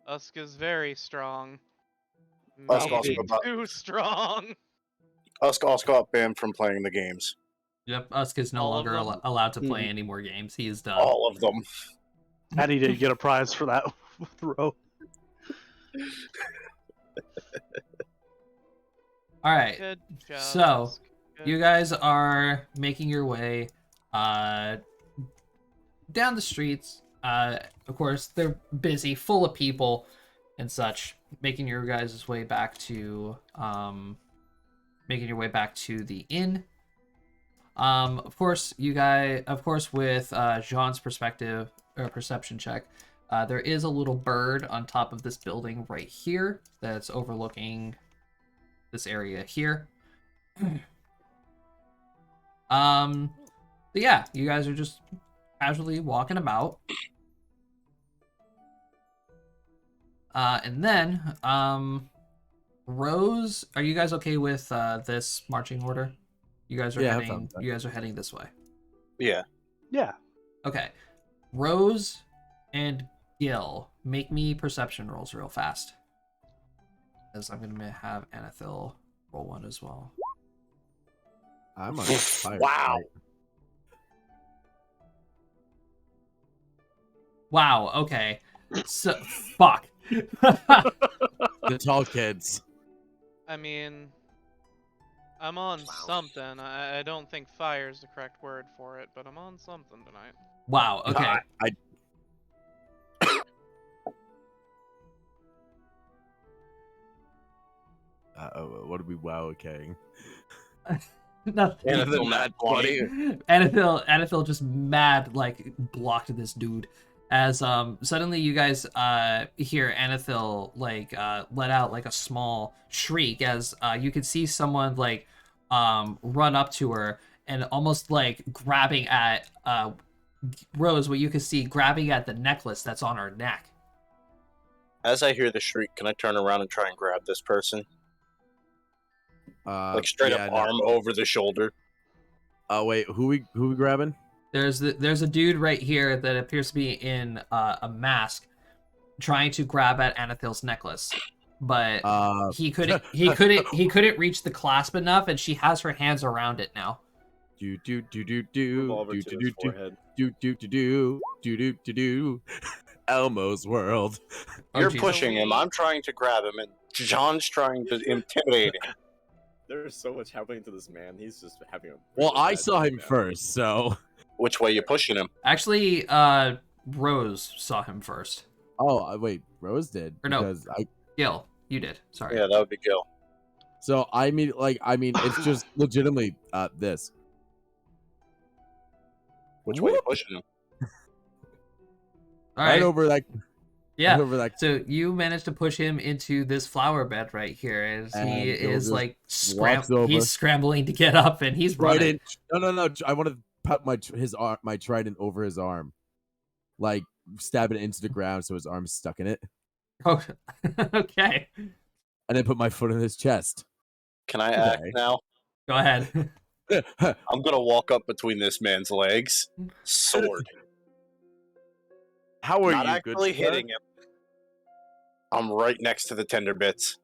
Usk is very strong. Usk also Maybe got- too strong. Usk also got banned from playing the games. Yep, Usk is no All of longer them? allowed to play Mhm. any more games. He is done. All of them. And he didn't get a prize for that throw. All right. Good job. So, Usk. Good You guys are making your way down the streets. Of course, they're busy, full of people and such. Making your guys' way back to the inn. Of course, with Jean's perspective or perception check, there is a little bird on top of this building right here that's overlooking this area here. But yeah, you guys are just casually walking about. And then, Rose, are you guys okay with this marching order? You guys are Yeah, I'm fine heading. with that. You guys are heading this way. Yeah. Yeah. Okay, Rose and Gil, make me perception rolls real fast. Because I'm gonna have Anathil roll one as well. I'm on fire. Wow. Wow. Okay. So fuck. The tall kids. I mean, I'm on something. I don't think fire is the correct word for it, but I'm on something tonight. Wow. Okay. What are we wow-okaying? Nothing. Anathil mad funny. Anathil just mad like blocked this dude. As suddenly you guys hear Anathil like let out like a small shriek as you could see someone like run up to her and almost like grabbing at Rose, what you could see grabbing at the necklace that's on her neck. As I hear the shriek, can I turn around and try and grab this person? Like straight up arm over the shoulder. Oh wait, who we grabbing? There's a dude right here that appears to be in a mask, trying to grab at Anathil's necklace, but he couldn't reach the clasp enough, and she has her hands around it now. Do do do do do Revolver do to do his do forehead. do do do do do do do do. Elmo's world. You're Jesus. pushing him. I'm trying to grab him, and John's trying to intimidate him. There's so much happening to this man. He's just having a. Well, really I bad saw time him now. first, so. Which way you pushing him? Actually, Rose saw him first. Oh wait, Rose did. Or no. Because Gil, you did. Sorry. Yeah, that would be Gil. So I mean, it's just legitimately this. Which way you Whoop. pushing him? All Right right. over that. Yeah. Right over that. So you managed to push him into this flower bed right here, as And he Gil is just like walks over. he's scrambling to get up, and he's running. Trident. No. I want to put my trident over his arm, like stab it into the ground so his arm's stuck in it, Oh, okay. and then put my foot in his chest. Can I act Okay. now? Go ahead. I'm gonna walk up between this man's legs, sword. How are Not you? actually good sir? hitting him. I'm right next to the tender bits.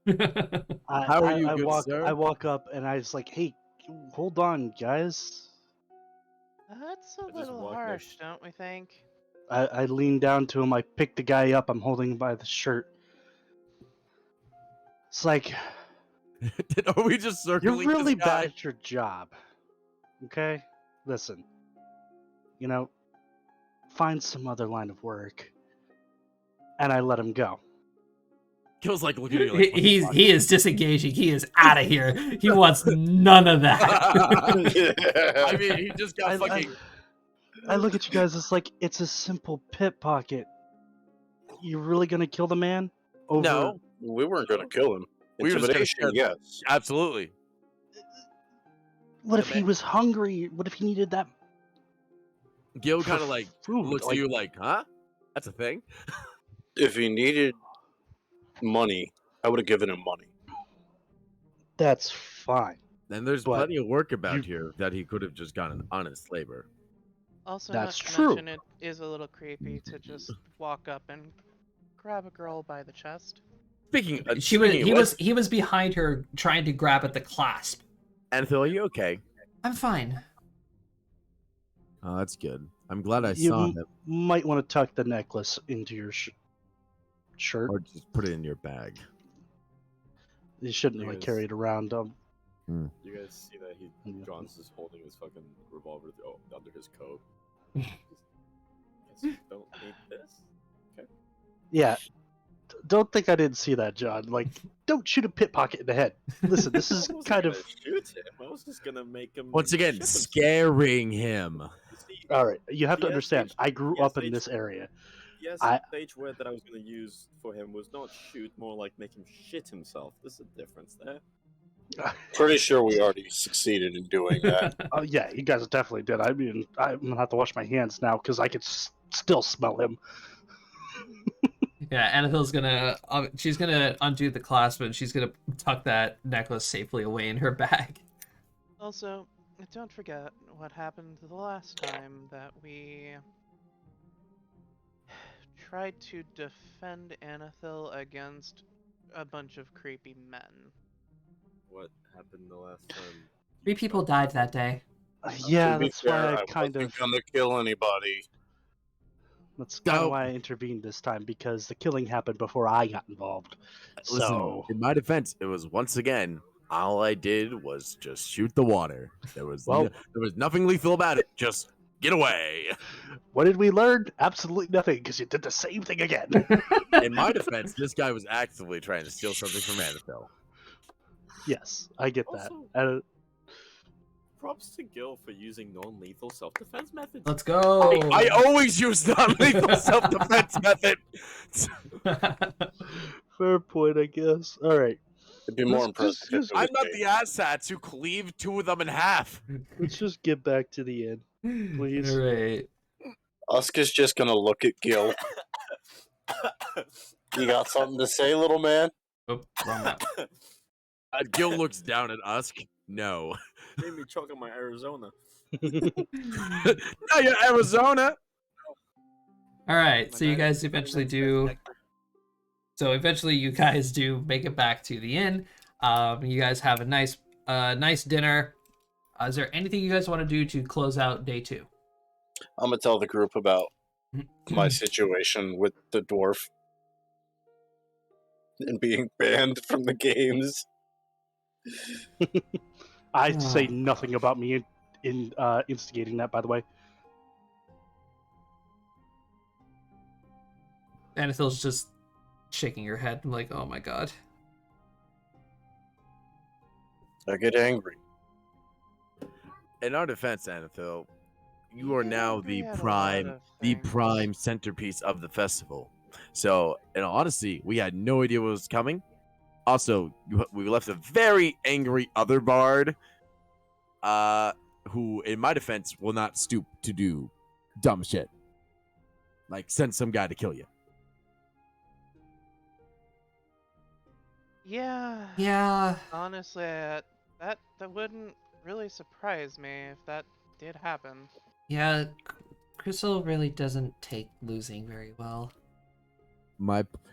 How are you, good sir? I walk up and I was like, "Hey, hold on, guys." That's a I just little walk harsh, next- don't we think? I lean down to him. I pick the guy up. I'm holding him by the shirt. It's like, Are we just you're circling really this bad guy? at your job. Okay? Listen, find some other line of work. And I let him go. Gil's like looking at you like, what the fuck? He is disengaging. He is out of here. He wants none of that. I mean, he just got fucking. I look at you guys. It's like, it's a simple pickpocket. You really gonna kill the man? Over No, We weren't going to kill him. We were just gonna Intimidation, scare them. yes. Absolutely. What if The he man- was hungry? What if he needed that Gil for kind of like food? looks at you like, huh? That's a thing. If he needed money, I would have given him money. That's fine. And there's But plenty of work about you- here that he could have just gotten honest labor. Also, That's not to true. mention, it is a little creepy to just walk up and grab a girl by the chest. Speaking, He was behind her trying to grab at the clasp. Anthil, are you okay? I'm fine. Oh, that's good. I'm glad I You saw m- him, might want to tuck the necklace into your shirt. or just put it in your bag. You shouldn't You really guys- carry it around. You guys see that Yeah. John's just holding his fucking revolver under his coat. Guess you don't need this. Yeah. Don't think I didn't see that, John. Like, don't shoot a pickpocket in the head. Listen, this is I wasn't kind gonna of. shoot him. I was just gonna make him. Once again, shit himself. scaring him. You see, All right, you have to the understand. SH I grew the up in SH this area. Yes, I- the stage word that I was gonna use for him was not shoot, more like make him shit himself. There's a difference there. Pretty sure we already succeeded in doing that. Oh yeah, you guys definitely did. I mean, I'm gonna have to wash my hands now because I could still smell him. Yeah, Annabelle's gonna she's gonna undo the clasp and she's gonna tuck that necklace safely away in her bag. Also, don't forget what happened the last time that we tried to defend Anathil against a bunch of creepy men. What happened the last time? 3 people died that day. Yeah, To be that's fair, why I kind wasn't of. gonna kill anybody. That's kind Nope. of why I intervened this time because the killing happened before I got involved. Listen, So in my defense, it was once again all I did was just shoot the water. There was Well- there was nothing lethal about it. Just get away. what did we learn? Absolutely nothing because you did the same thing again. In my defense, this guy was actively trying to steal something from Annabelle. Yes, I get that. Also- Props to Gil for using non-lethal self-defense methods. Let's go. I always use non-lethal self-defense method. Fair point, I guess. All right, It'd be more Let's impressive. just- if just- it was I'm not me. the asshats who cleave 2 of them in half. let's just get back to the end. Please. All right. Uska's just gonna look at Gil. You got something to say, little man? Oh, wrong map. Gil looks down at Usk. No. Made me choke on my Arizona. No, you're Arizona. All right. My So you guy- guys eventually do. So eventually, you guys do make it back to the inn. You guys have a nice dinner. Is there anything you guys want to do to close out day 2? I'm gonna tell the group about my situation with the dwarf and being banned from the games. I'd say Ah. nothing about me in instigating that. By the way, Anathel's just shaking her head, like, "Oh my god." I get angry. In our defense, Anathil, you are can now agree the on a lot prime of the things. prime centerpiece of the festival. So, in all honesty, we had no idea what was coming. Also, we left a very angry other bard, who, in my defense, will not stoop to do dumb shit, like send some guy to kill you. Yeah. Yeah. Honestly, that wouldn't really surprise me if that did happen. Yeah. Crystal really doesn't take losing very well.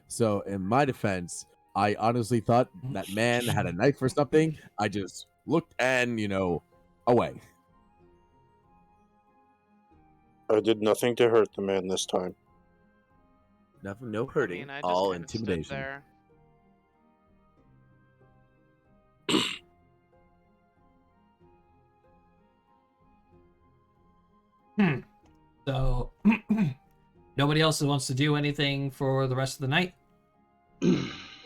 So in my defense, I honestly thought that man had a knife or something. I just looked and away. I did nothing to hurt the man this time. Nothing, no I hurting, mean, I just all kind of stood intimidation. there. So, nobody else wants to do anything for the rest of the night?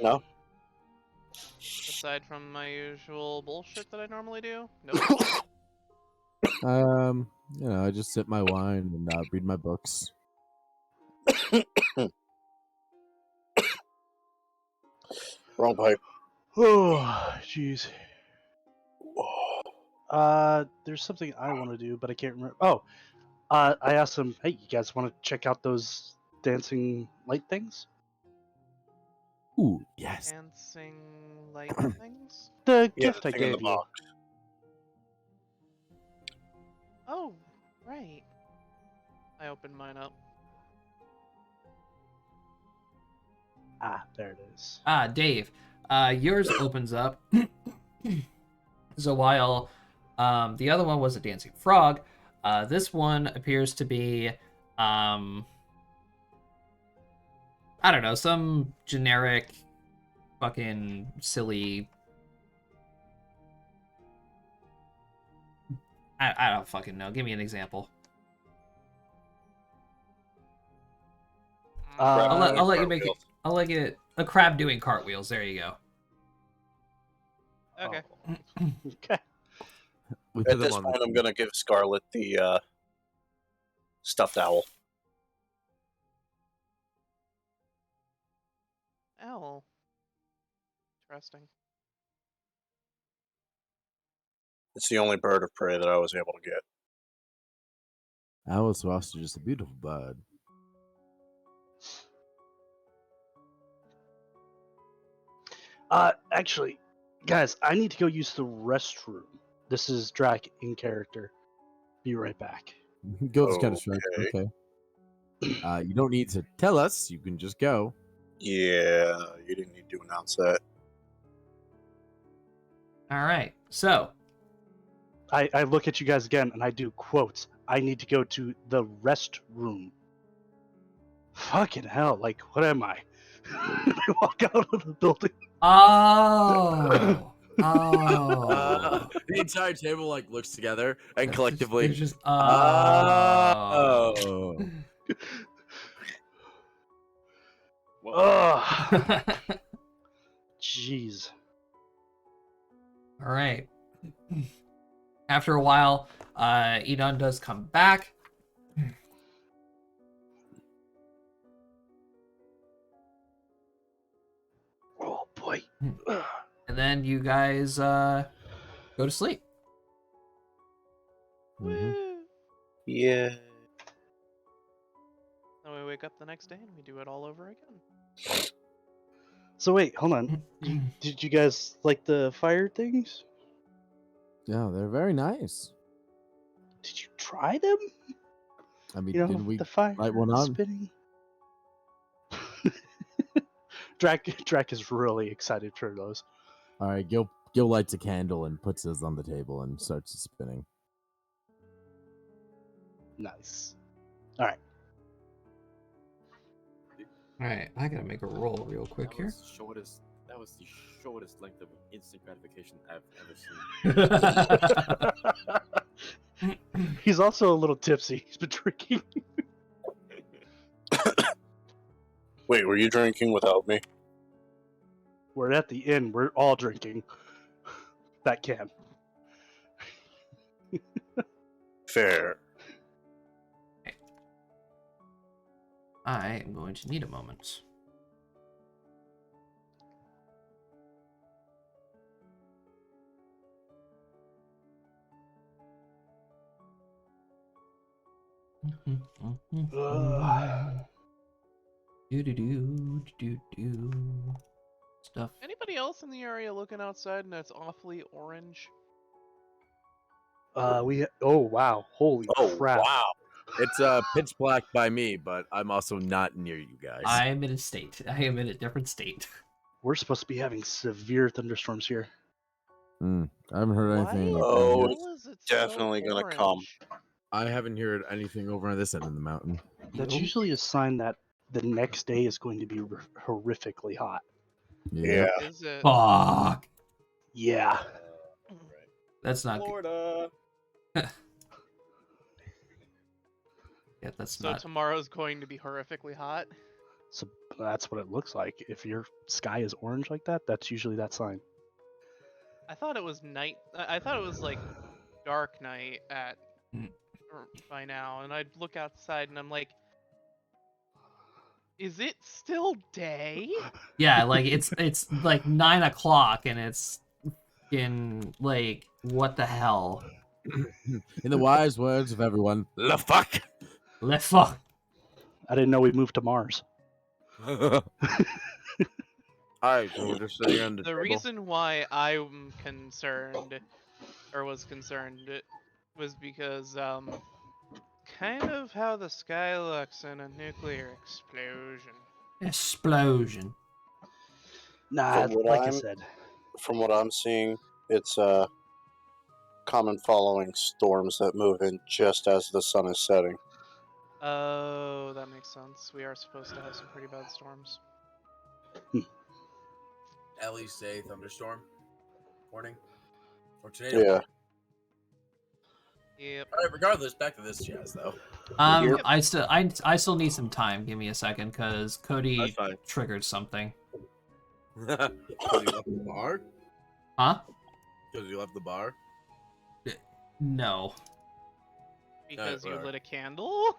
No? Aside from my usual bullshit that I normally do. Nope. I just sip my wine and read my books. Wrong pipe. Oh, jeez. There's something I want to do, but I can't remember. Oh, I asked them, hey, you guys want to check out those dancing light things? Ooh, yes. Dancing light things? The Yeah, gift the I thing in the gave you. box. Oh, right. I opened mine up. Ah, there it is. Dave, yours opens up. So while the other one was a dancing frog, this one appears to be, I don't know, some generic, fucking silly. I don't fucking know. Give me an example. I'll let you make it. I'll let you a crab doing cartwheels. There you go. Okay. Oh. Okay. We put At them this on point, the I'm going to give Scarlet the stuffed owl. Owl. Interesting. It's the only bird of prey that I was able to get. Alice Roster, just a beautiful bird. Actually, guys, I need to go use the restroom. This is Drac in character. Be right back. Go just kind of shrug. Okay. Okay. You don't need to tell us. You can just go. Yeah, you didn't need to announce that. All right. So I look at you guys again and I do quotes. I need to go to the restroom. Fucking hell, like, what am I? I walk out of the building. oh The entire table looks together and It's collectively. just Oh. Ugh. Jeez. All right. After a while, Edon does come back. Oh boy. And then you guys go to sleep. Mhm. Woo! Yeah. Then we wake up the next day and we do it all over again. So wait, hold on. Did you guys like the fire things? Yeah, they're very nice. Did you try them? I mean, You know, didn't we the fire light one on? spinning. Drac is really excited for those. All right, Gil lights a candle and puts his on the table and starts spinning. Nice. All right. All right, I gotta make a roll real quick here. That was the shortest length of instant gratification I've ever seen. He's also a little tipsy. He's been drinking. Wait, were you drinking without me? We're at the inn. We're all drinking. That can. Fair. I am going to need a moment. Do stuff. Anybody else in the area looking outside and it's awfully orange? Oh wow! Holy Oh, crap! wow. It's pitch black by me, but I'm also not near you guys. I am in a state. I am in a different state. We're supposed to be having severe thunderstorms here. I haven't heard Why anything. the Oh, hell is it definitely so gonna come. orange? I haven't heard anything over on this end of the mountain. That's Yo. usually a sign that the next day is going to be horrifically hot. Yeah. Is it? Fuck. Yeah. That's not good. Florida. Yeah, that's So not. tomorrow's going to be horrifically hot. So that's what it looks like. If your sky is orange like that, that's usually that sign. I thought it was night. I thought it was like dark night at Mm. by now, and I'd look outside and I'm like, is it still day? Yeah, like it's like 9 o'clock and it's in like what the hell? In the wise words of everyone, the fuck. Le fuck. I didn't know we moved to Mars. Alright, so we're just sitting on the The table. reason why I'm concerned, or was concerned, was because kind of how the sky looks in a nuclear explosion. Explosion. Nah, From what like I I'm- said, From what I'm seeing, it's common following storms that move in just as the sun is setting. Oh, that makes sense. We are supposed to have some pretty bad storms. At least a thunderstorm warning for today. Yeah. Yep. Alright, regardless, back to this jazz though. Yep. I still need some time. Give me a second, cause Cody That's fine. triggered something. Because you left the bar? Huh? Because you left the bar? No. Because you whatever. lit a candle?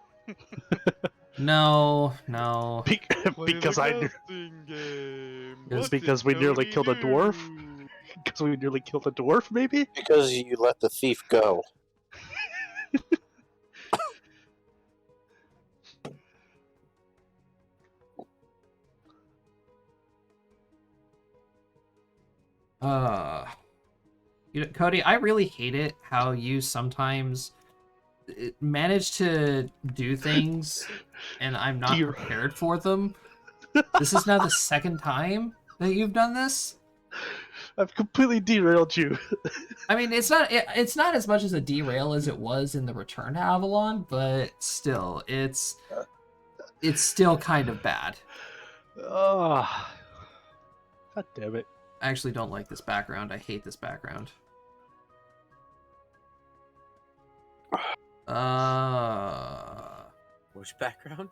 No. because I knew, It's because we nearly killed a dwarf? because we nearly killed a dwarf, maybe. Because you let the thief go. Cody, I really hate it how you sometimes manage to do things and I'm not Dear. prepared for them. This is now the second time that you've done this. I've completely derailed you. I mean, it's not as much as a derail as it was in the Return to Avalon, but still, it's still kind of bad. Oh, God damn it. I actually don't like this background. I hate this background. Which background?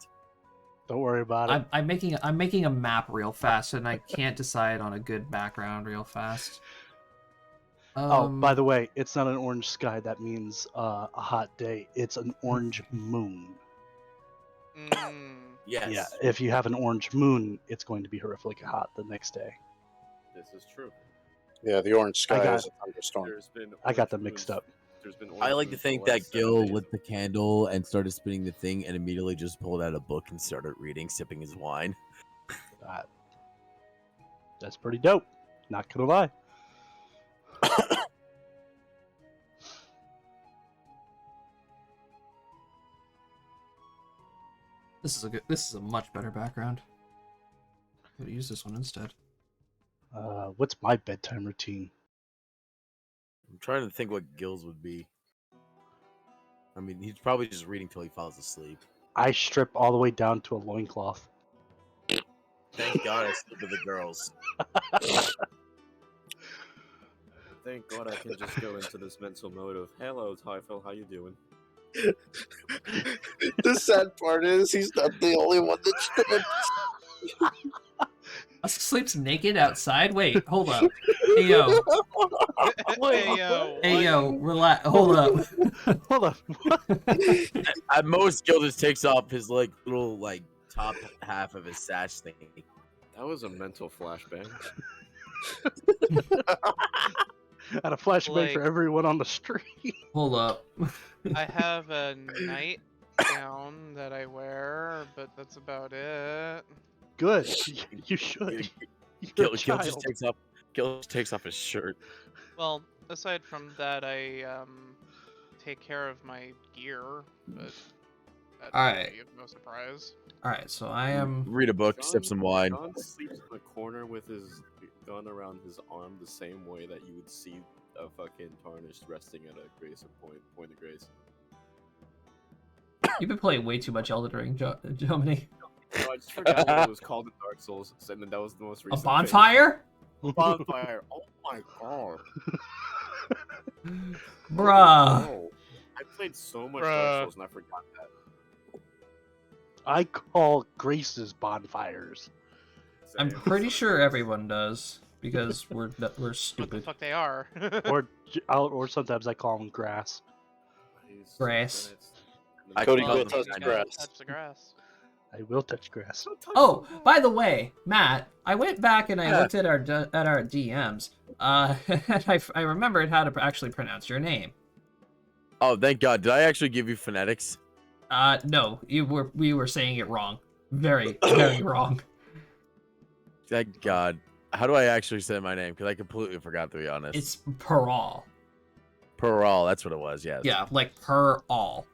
Don't worry about it. I'm making a map real fast, and I can't decide on a good background real fast. Oh, by the way, it's not an orange sky. That means a hot day. It's an orange moon. Mm. Yes. Yeah, if you have an orange moon, it's going to be horrifically hot the next day. This is true. Yeah, the orange sky got- is a thunderstorm. There's been I got orange them mixed moons- up. There's been I orange like to moons think for the that last 7 Gil days. lit the candle and started spinning the thing and immediately just pulled out a book and started reading, sipping his wine. That's pretty dope. Not gonna lie. This is a much better background. I'm gonna use this one instead. What's my bedtime routine? I'm trying to think what Gil's would be. I mean, he's probably just reading till he falls asleep. I strip all the way down to a loincloth. Thank God I sleep with the girls. Thank God I can just go into this mental mode of, hello, Typhil, how you doing? The sad part is he's not the only one that stripped. Husk sleeps naked outside. Wait, hold up. Hey yo, Hey yo. hey what? yo, relax. Hold up. Hold on. At most, Gil just takes off his like little like top half of his sash thing. That was a mental flashbang. Had a flashback Like- for everyone on the street. Hold up. I have a nightgown that I wear, but that's about it. Good. You should. You're a Gil just child. takes off. Gil just takes off his shirt. Well, aside from that, I take care of my gear, but That All shouldn't right. be of no surprise. All right, so I am. Read a book, sip some wine. John sleeps in a corner with his gun around his arm the same way that you would see a fucking tarnished resting at a grace of point of grace. You've been playing way too much Elden Ring, Germany. No, I just forgot what it was called in Dark Souls, and then that was the most A recent. bonfire? Thing. Bonfire. Oh my god. Bruh. Oh, I played so much Bruh. Dark Souls and I forgot that. I call graces bonfires. I'm Same. pretty sure everyone does because we're What the stupid. fuck they are? Or sometimes I call them grass. Grass. I Cody call will them touch You the gotta grass. touch the grass. I will touch grass. Oh, by the way, Matt, I went back and I looked at our DMs. And I remembered how to actually pronounce your name. Oh, thank God! Did I actually give you phonetics? No, we were saying it wrong. Very, very wrong. Thank God. How do I actually say my name? Because I completely forgot, to be honest. It's Peral. Pearl. That's what it was. Yes. Yeah, like per all.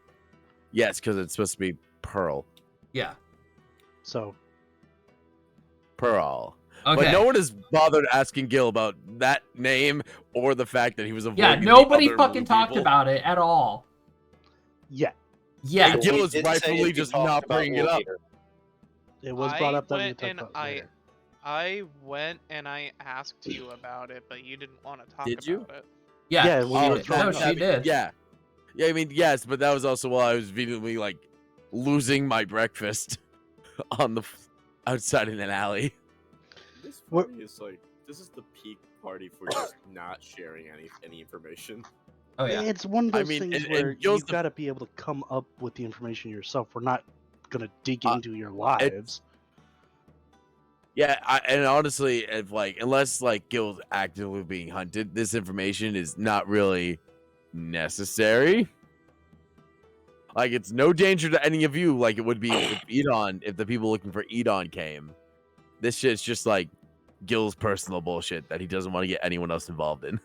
Yes, because it's supposed to be Pearl. Yeah. So Pearl. Okay. But no one has bothered asking Gil about that name or the fact that he was avoiding Yeah, the nobody other fucking blue talked people. about it at all. yeah, Yeah. And Gil We is did say rightfully we just talked not about bringing it up. Wolfeater. it was brought I up that we went talked and about I later. I went and I asked you about it, but you didn't want to talk Did you? about it. Yeah. Yeah, when she you were did. throwing No, up. she did. Yeah. Yeah, I mean, yes, but that was also while I was vehemently, like, losing my breakfast on the outside in an alley. This What- party is like, this is the peak party for just not sharing any information. Oh yeah. It's one of I those mean, things and where Gil's you've the- got to be able to come up with the information yourself. We're not gonna dig Uh, into your lives. Yeah, and honestly, if like unless like Gil's actively being hunted, this information is not really necessary. Like it's no danger to any of you, like it would be if if the people looking for Edon came. This shit's just like Gil's personal bullshit that he doesn't want to get anyone else involved in.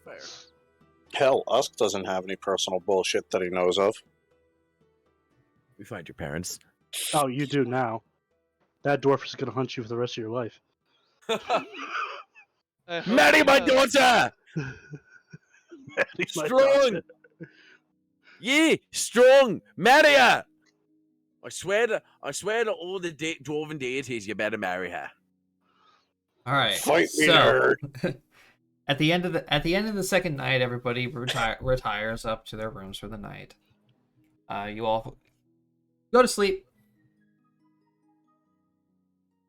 Fair. Hell, Usk doesn't have any personal bullshit that he knows of. We find your parents. Oh, you do now. That dwarf is gonna hunt you for the rest of your life. I hope Maddie, he my does. daughter! Maddie, my Strong! daughter. Yeah, strong! Marry her! I swear to all the dwarven deities, you better marry her. All right. Fight me, So nerd. at the end of the second night, everybody retires up to their rooms for the night. You all go to sleep.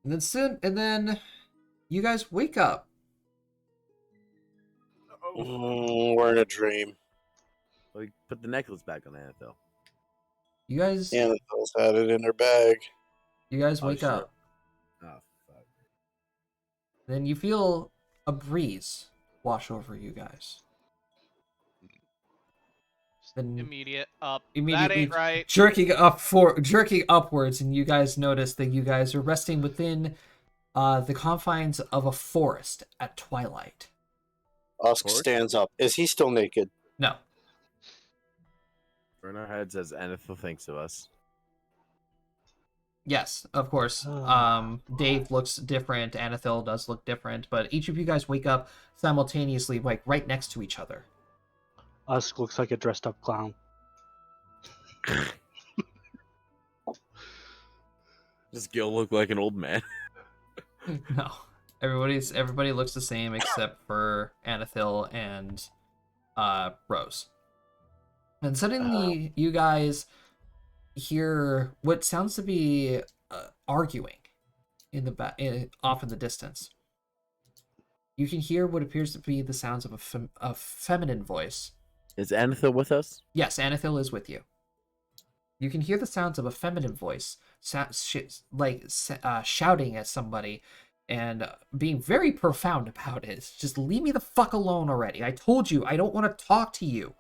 And then you guys wake up. We're in a dream. Like, put the necklace back on Annabelle. You guys Annabelle's had it in her bag. Oh, wake sure. up. Oh, fuck. Then you feel a breeze wash over you guys. Then Immediate up. Immediately That ain't right. jerking upwards, and you guys notice that you guys are resting within the confines of a forest at twilight. Usk Forest? stands up. Is he still naked? No. Burn our heads as Annabelle thinks of us. Yes, of course. Dave looks different. Anathil does look different, but each of you guys wake up simultaneously, like right next to each other. Usk looks like a dressed up clown. Does Gil look like an old man? No, everybody looks the same except for Anathil and Rose. And suddenly, you guys hear what sounds to be arguing in the off in the distance. You can hear what appears to be the sounds of a feminine voice. Is Annabelle with us? Yes, Anathil is with you. You can hear the sounds of a feminine voice, shouting at somebody and being very profound about it. It's just leave me the fuck alone already. I told you I don't want to talk to you.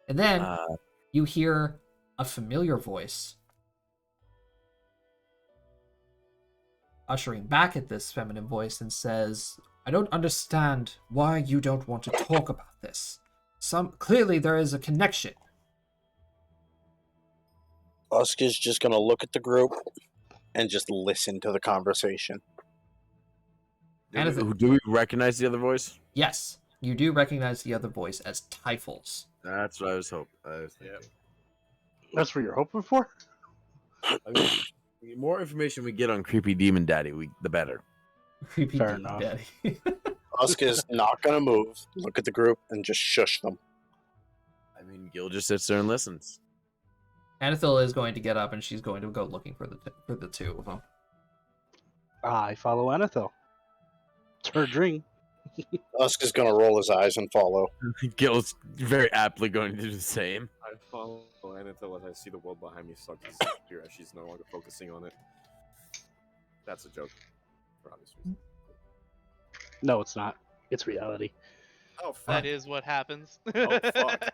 And then you hear a familiar voice ushering back at this feminine voice and says, I don't understand why you don't want to talk about this. Clearly there is a connection. Usk is just going to look at the group and just listen to the conversation. And Do we recognize the other voice? yes, you do recognize the other voice as Typhul's. That's what I was hoping. Yep. That's what you're hoping for? I mean, the more information we get on Creepy Demon Daddy, the better. Creepy Fair Demon enough. Daddy. Usk is not going to move, look at the group, and just shush them. I mean, Gil just sits there and listens. Anethil is going to get up and she's going to go looking for the two of them. I follow Anethel. It's her dream. Usk is going to roll his eyes and follow. Gil's very aptly going to do the same. I follow Anethel as I see the world behind me start to disappear as she's no longer focusing on it. That's a joke, for obvious reasons. No, it's not. It's reality. Oh, fuck. That is what happens. Oh, fuck.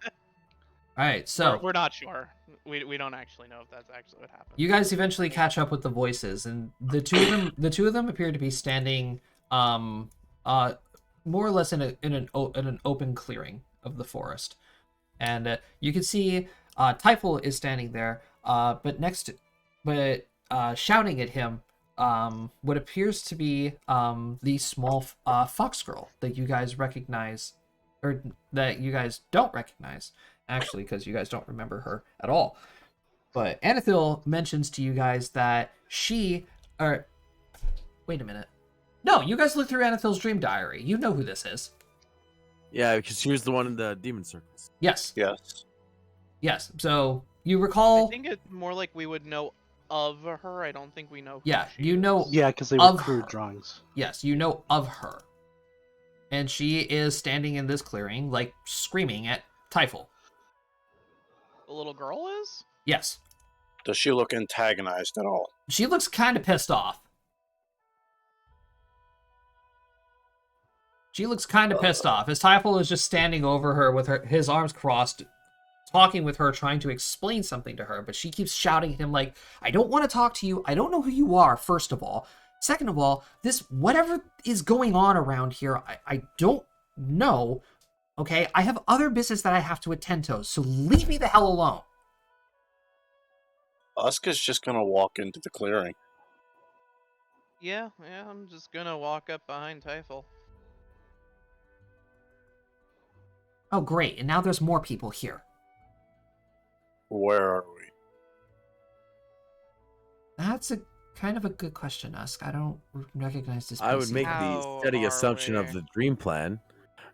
All right, so we're not sure. We don't actually know if that's actually what happened. you guys eventually catch up with the voices, and the two of them appear to be standing, more or less in an open clearing of the forest, and you can see Typhul is standing there, but shouting at him, what appears to be the small fox girl that you guys recognize, or that you guys don't recognize. Actually, because you guys don't remember her at all. But Anethil mentions to you guys that wait a minute. No, you guys looked through Anethil's dream diary. You know who this is. Yeah, because she was the one in the demon circles. Yes. Yes. Yes. So you I recall. think it's more like we would know of her. I don't think we know. Who Yeah, she you know. is. Yeah, because they Of were crude her. drawings. Yes, you know of her. And she is standing in this clearing, like screaming at Typhul. The little girl is. Yes. Does she look antagonized at all? She looks kind of pissed off. She looks kind of pissed off as Typhul is just standing over her with his arms crossed, talking with her, trying to explain something to her, but she keeps shouting at him like, I don't want to talk to you. I don't know who you are, first of all. Second of all, this whatever is going on around here, I don't know. Okay? I have other business that I have to attend to, so leave me the hell alone. Usk is just going to walk into the clearing. Yeah, I'm just gonna walk up behind Typhul. Oh, great. And now there's more people here. Where are we? That's a kind of a good question, Usk. I don't recognize this. I would place make either. the How steady are assumption of we? the dream plan,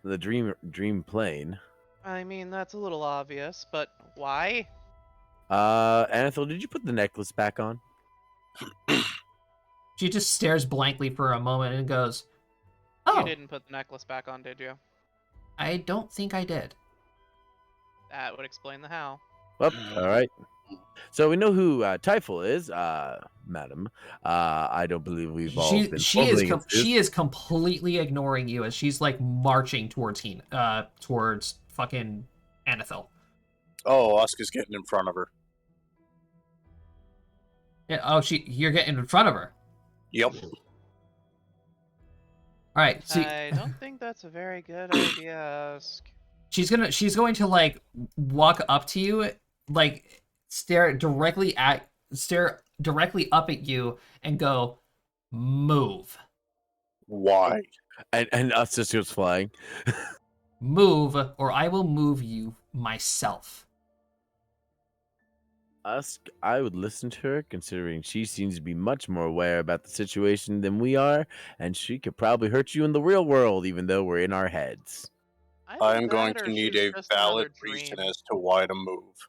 the dream plane. I mean, that's a little obvious, but why? Anethel, did you put the necklace back on? She just stares blankly for a moment and goes, "Oh, You didn't put the necklace back on, did you? I don't think I did." That would explain the how. Well, all right. So we know who Typhul is, madam. I don't believe we've all been She is completely ignoring you as she's like marching towards towards fucking Anethel. Oh, Usk is getting in front of her. Yeah, oh, you're getting in front of her. Yep. All right, so I don't think that's a very good idea, Usk. she's going to like walk up to you, like stare directly up at you and go, "Move. Why? and us just goes flying. Move, or I will move you myself." I would listen to her, considering she seems to be much more aware about the situation than we are, and she could probably hurt you in the real world, even though we're in our heads. I Either am going that to or need she's a just another valid reason dream. as to why to move.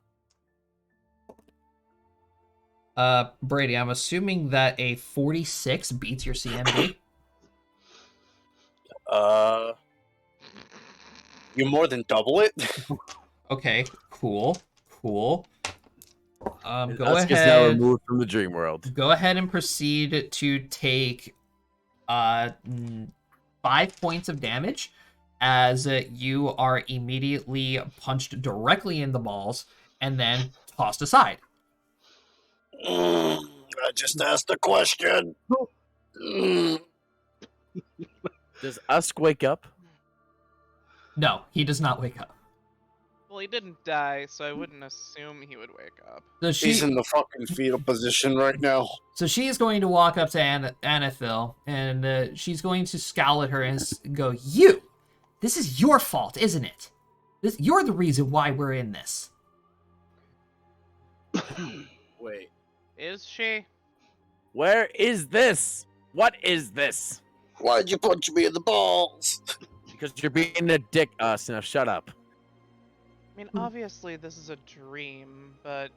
Brady, I'm assuming that a 46 beats your CMD. You more than double it? Okay, cool. And Go Usk is now ahead. removed from the dream world. Go ahead and proceed to take 5 points of damage as you are immediately punched directly in the balls and then tossed aside. I just asked a question. Does Usk wake up? No, he does not wake up. Well, he didn't die, so I wouldn't assume he would wake up. So He's in the fucking fetal position right now. So she is going to walk up to Anathil, and she's going to scowl at her and go, "You! This is your fault, isn't it? You're the reason why we're in this." Wait. Is she? Where is this? What is this? Why'd you punch me in the balls? Because you're being a dick, us. Now shut up. I mean, obviously this is a dream, but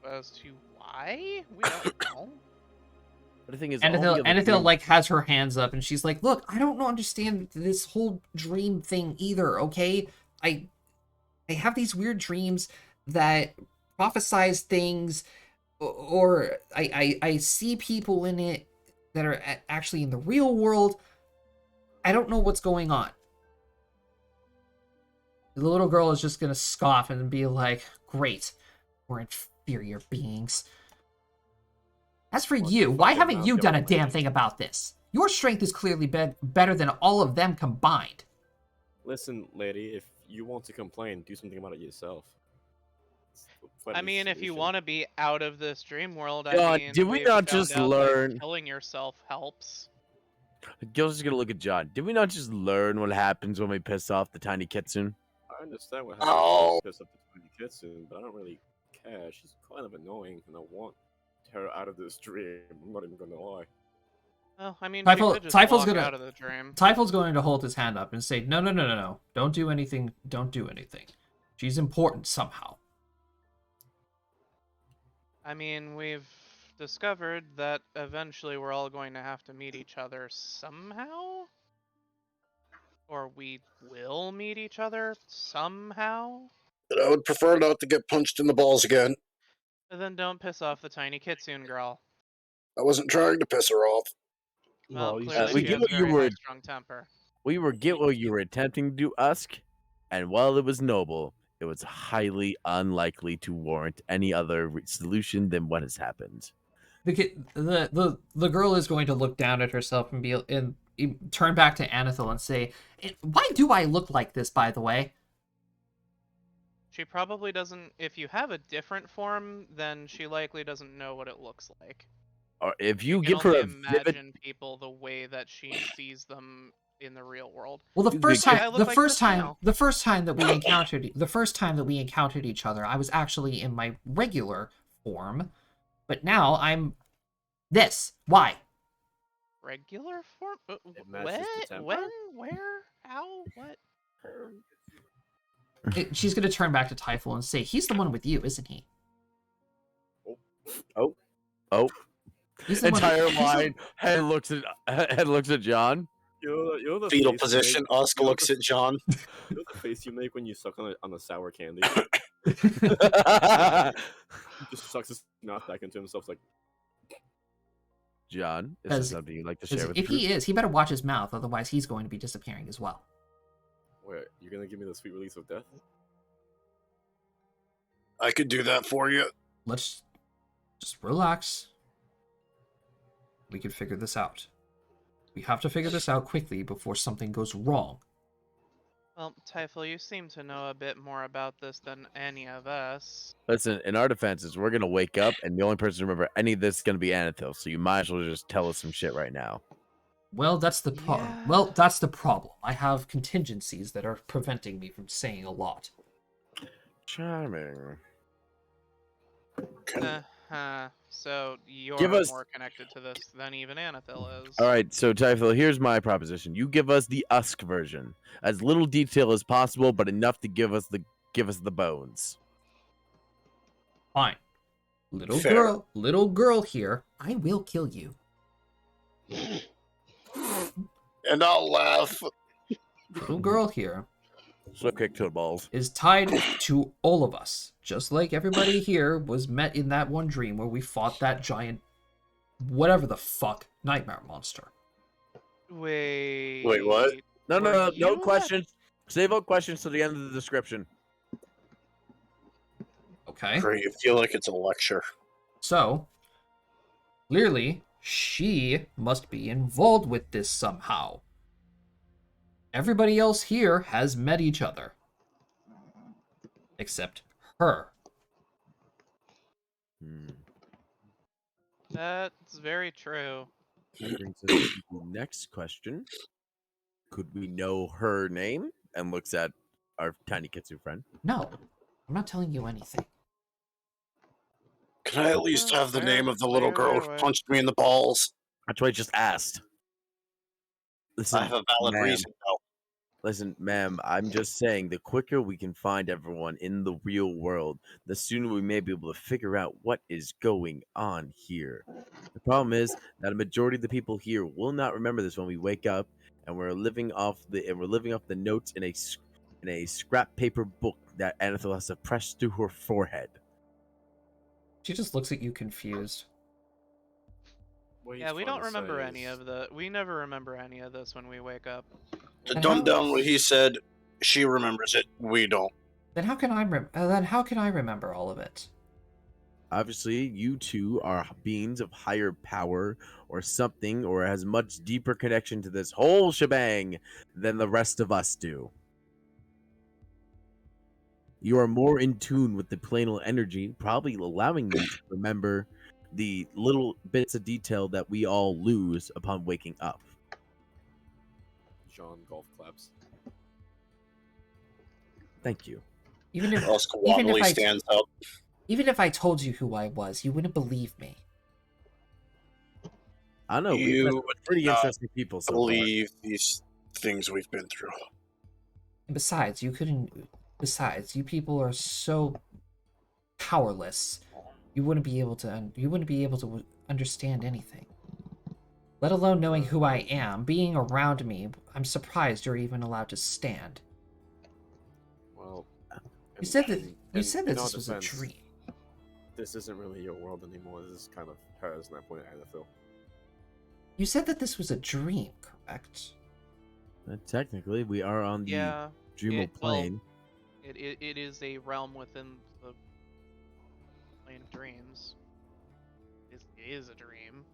as to why, we don't know. But the thing is, all the other Anathil dreams- like has her hands up, and she's like, "Look, I don't understand this whole dream thing either. Okay, I have these weird dreams that prophesize things, or I see people in it that are actually in the real world. I don't know what's going on." The little girl is just gonna scoff and be like, "Great, we're inferior beings. As for Well, you, fuck why your haven't mouth, you you done a old damn lady. thing about this? Your strength is clearly better than all of them combined." Listen, lady, if you want to complain, do something about it yourself. It's the I friendly mean, if you solution. want to be out of this dream world, God, I mean, did we we've not found just out that learn- killing yourself helps? Gil's just gonna look at John. Did we not just learn what happens when we piss off the tiny kitsune? I understand what happens Oh. when you piss up the tiny kitten, but I don't really care. She's kind of annoying, and I want her out of this dream. I'm not even gonna lie. Well, I mean, Typhel- she could just Typhel's walk gonna- out of the dream. Typhel's going to hold his hand up and say, No. Don't do anything. Don't do anything. She's important somehow." I mean, we've discovered that eventually we're all going to have to meet each other somehow? Or we will meet each other somehow? But I would prefer not to get punched in the balls again. Then don't piss off the tiny kitsune girl. I wasn't trying to piss her off. Well, you clearly we she get has a what you very were- high-strung temper. We were get what you were attempting to do, Usk, and while it was noble, it was highly unlikely to warrant any other solution than what has happened. The girl is going to look down at herself and turn back to Anathil and say, "Why do I look like this, by the way?" She probably doesn't. If you have a different form, then she likely doesn't know what it looks like. Or if you You can give her only a vivid, imagine people the way that she sees them in the real world. Well, the You first could- time, I look the like first this time, now. the first time that we encountered each other, I was actually in my regular form, but now I'm this. Why? Regular form? It matches the temper? When? Where? How? What? She's gonna turn back to Typhel and say, "He's the one with you, isn't he?" oh, He's the one- entire he's the- line. Head looks at John. You're the Fetal face you position. make- Usk you're looks the- at John. You know the face you make when you suck on a sour candy? He just sucks his mouth back into himself like, John, is As- this something you'd like to share with If the he is, he better watch his mouth, otherwise he's going to be disappearing as well. wait, you're gonna give me the sweet release of death? I could do that for you. Let's just relax. We can figure this out. We have to figure this out quickly before something goes wrong. Well, Typhel, you seem to know a bit more about this than any of us. Listen, in our defenses, we're gonna wake up, and the only person to remember any of this is gonna be Anathil. So you might as well just tell us some shit right now. Well, that's the problem. Yeah. Well, that's the problem. I have contingencies that are preventing me from saying a lot. Charming. So you're Give us- more connected to this than even Anathil is. All right, so Typhil, here's my proposition. You give us the Usk version, as little detail as possible, but enough to give us the bones. Fine. Little Fair. girl here, I will kill you. And I'll laugh. Little girl here So kick to the balls. is tied to all of us, just like everybody here was met in that one dream where we fought that giant, whatever the fuck, nightmare monster. Wait. Wait, what? No, Were no you questions. Save all questions to the end of the description. Okay? Great, you feel like it's a lecture. So, clearly, she must be involved with this somehow. Everybody else here has met each other. except her. Hmm. That's very true. That brings us to the next question. Could we know her name? And looks at our tiny kitsune friend. No, I'm not telling you anything. Can I at least have the name of the little Wait, girl wait, who wait. punched me in the balls? That's what I just asked. Listen, I have a valid ma'am. reason, though. Listen, ma'am, I'm just saying the quicker we can find everyone in the real world, the sooner we may be able to figure out what is going on here. The problem is that a majority of the people here will not remember this when we wake up, and we're living off the notes in a scrap paper book that Anethel has to press through her forehead. She just looks at you confused. What Yeah, he's we trying don't to remember say any is- of the. We never remember any of this when we wake up. To And dumb how- down what he said, she remembers it. We don't. Then how can I remember all of it? Obviously, you two are beings of higher power or something, or has much deeper connection to this whole shebang than the rest of us do. You are more in tune with the planal energy, probably allowing you to remember the little bits of detail that we all lose upon waking up. John golf claps. Thank you. Even if Oscar even if wobbly I stands up. even if I told you who I was, you wouldn't believe me. I don't know. We've You met would pretty not interesting people so far. believe these things we've been through. And besides, you couldn't. Besides, you people are so powerless. You wouldn't be able to. You wouldn't be able to understand anything. Let alone knowing who I am. Being around me, I'm surprised you're even allowed to stand. Well, You said that. in- You in- said in that our this was a defense, dream. This isn't really your world anymore. This is kind of hers, and I point at Anethil. You said that this was a dream, correct? Technically, we are on the Yeah, dreamal well, plane. it is a realm within the plane of dreams. It is a dream.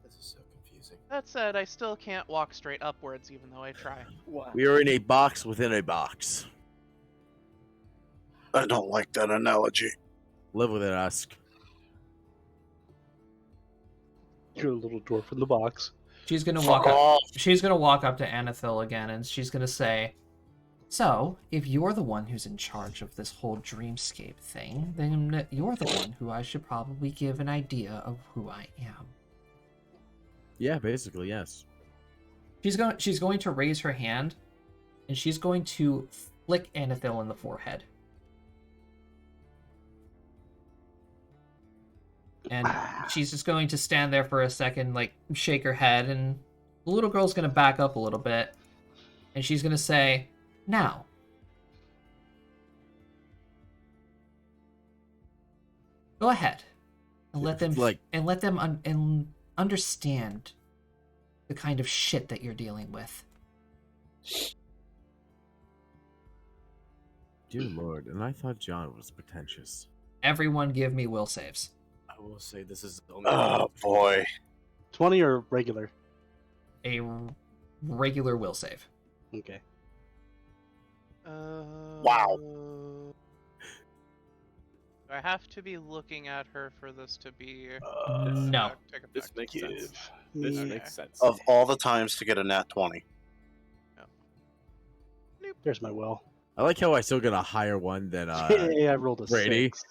This is so confusing. That said, I still can't walk straight upwards, even though I try. We are in a box within a box. I don't like that analogy. Live with it, Ask. You're a little dwarf in the box. She's gonna Fuck walk up. off. She's gonna walk up to Anethil again, and she's gonna say, "So, if you're the one who's in charge of this whole dreamscape thing, then you're the one who I should probably give an idea of who I am." Yeah, basically, yes. She's going to raise her hand, and she's going to flick Anethil in the forehead. And she's just going to stand there for a second, like, shake her head, and the little girl's going to back up a little bit, and she's going to say, "Now, go ahead and let them understand the kind of shit that you're dealing with." Dear Lord, and I thought John was pretentious. Everyone give me will saves. I will say this is only. Oh boy. 20 or regular? A regular will save. Okay. Wow. Do I have to be looking at her for this to be? No. Take effect? This makes sense. Give This me- makes sense. Of all the times to get a nat 20. There's my will. I like how I still got a higher one than Hey, I rolled a Brady. 6.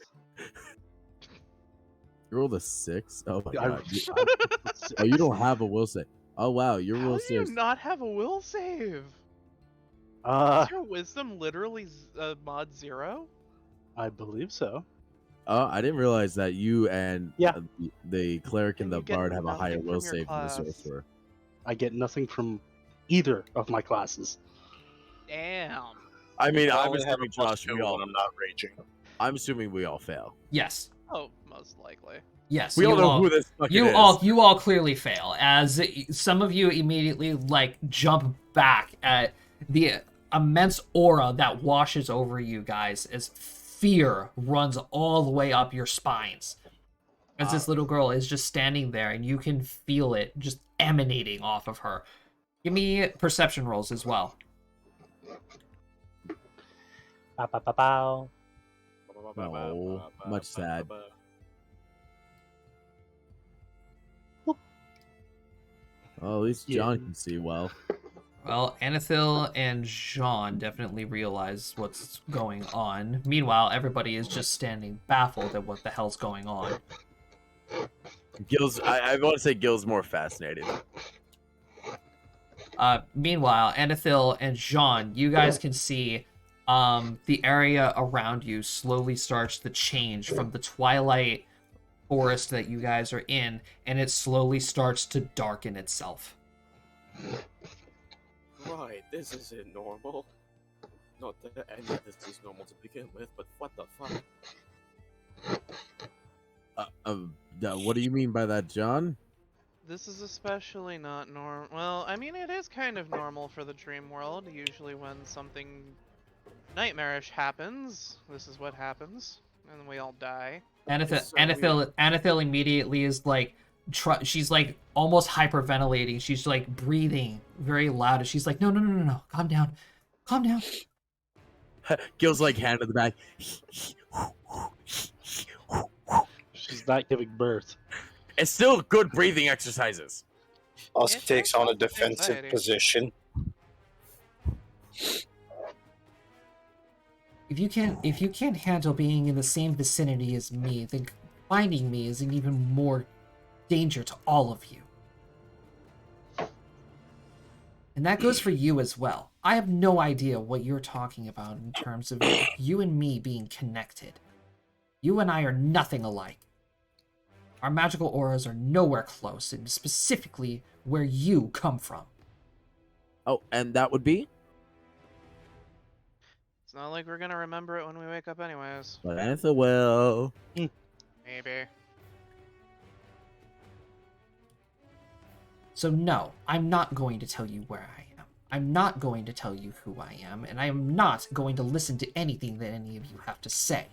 you rolled a 6. Oh my I- god! Oh, you don't have a will save. Oh wow, your How will do you save. not have a will save? Is your wisdom literally mod 0? I believe so. Oh, I didn't realize that you and Yeah. the cleric and Then the you get bard have a higher nothing will from your save than the class. sorcerer. I get nothing from either of my classes. Damn. I mean, I I'm only have a assuming plus Josh, 2 we all. when I'm not raging. I'm assuming we all fail. Yes. Oh, most likely. Yes. We all you know who this fucking you is. you all clearly fail, as some of you immediately like jump back at the immense aura that washes over you guys as fear runs all the way up your spines. As this little girl is just standing there, and you can feel it just emanating off of her. Give me perception rolls as well. Pow, pow, pow, pow. No, much sad. Well, at least Yeah. John can see well. Well, Anethil and Jean definitely realize what's going on. Meanwhile, everybody is just standing baffled at what the hell's going on. Gil's, I want to say Gil's more fascinated. Meanwhile, Anethil and Jean, you guys can see the area around you slowly starts to change from the twilight forest that you guys are in, and it slowly starts to darken itself. Right, this isn't normal. Not that any of this is normal to begin with, but what the fuck? What do you mean by that, John? This is especially not normal. Well, I mean, it is kind of normal for the dream world. Usually when something nightmarish happens, this is what happens, and we all die. Anethil immediately is like, she's like almost hyperventilating. She's like breathing very loud. And she's like, no, calm down, calm down. Gil's like hand in the back. She's not giving birth. It's still good breathing exercises. Also It's takes also on a defensive anxiety. position. If you can't handle being in the same vicinity as me, then finding me is an even more danger to all of you. And that goes for you as well. I have no idea what you're talking about in terms of you and me being connected. You and I are nothing alike. Our magical auras are nowhere close, and specifically where you come from. Oh, and that would be? It's not like we're gonna remember it when we wake up anyways. But answer well. Maybe. So no, I'm not going to tell you where I am. I'm not going to tell you who I am, and I am not going to listen to anything that any of you have to say.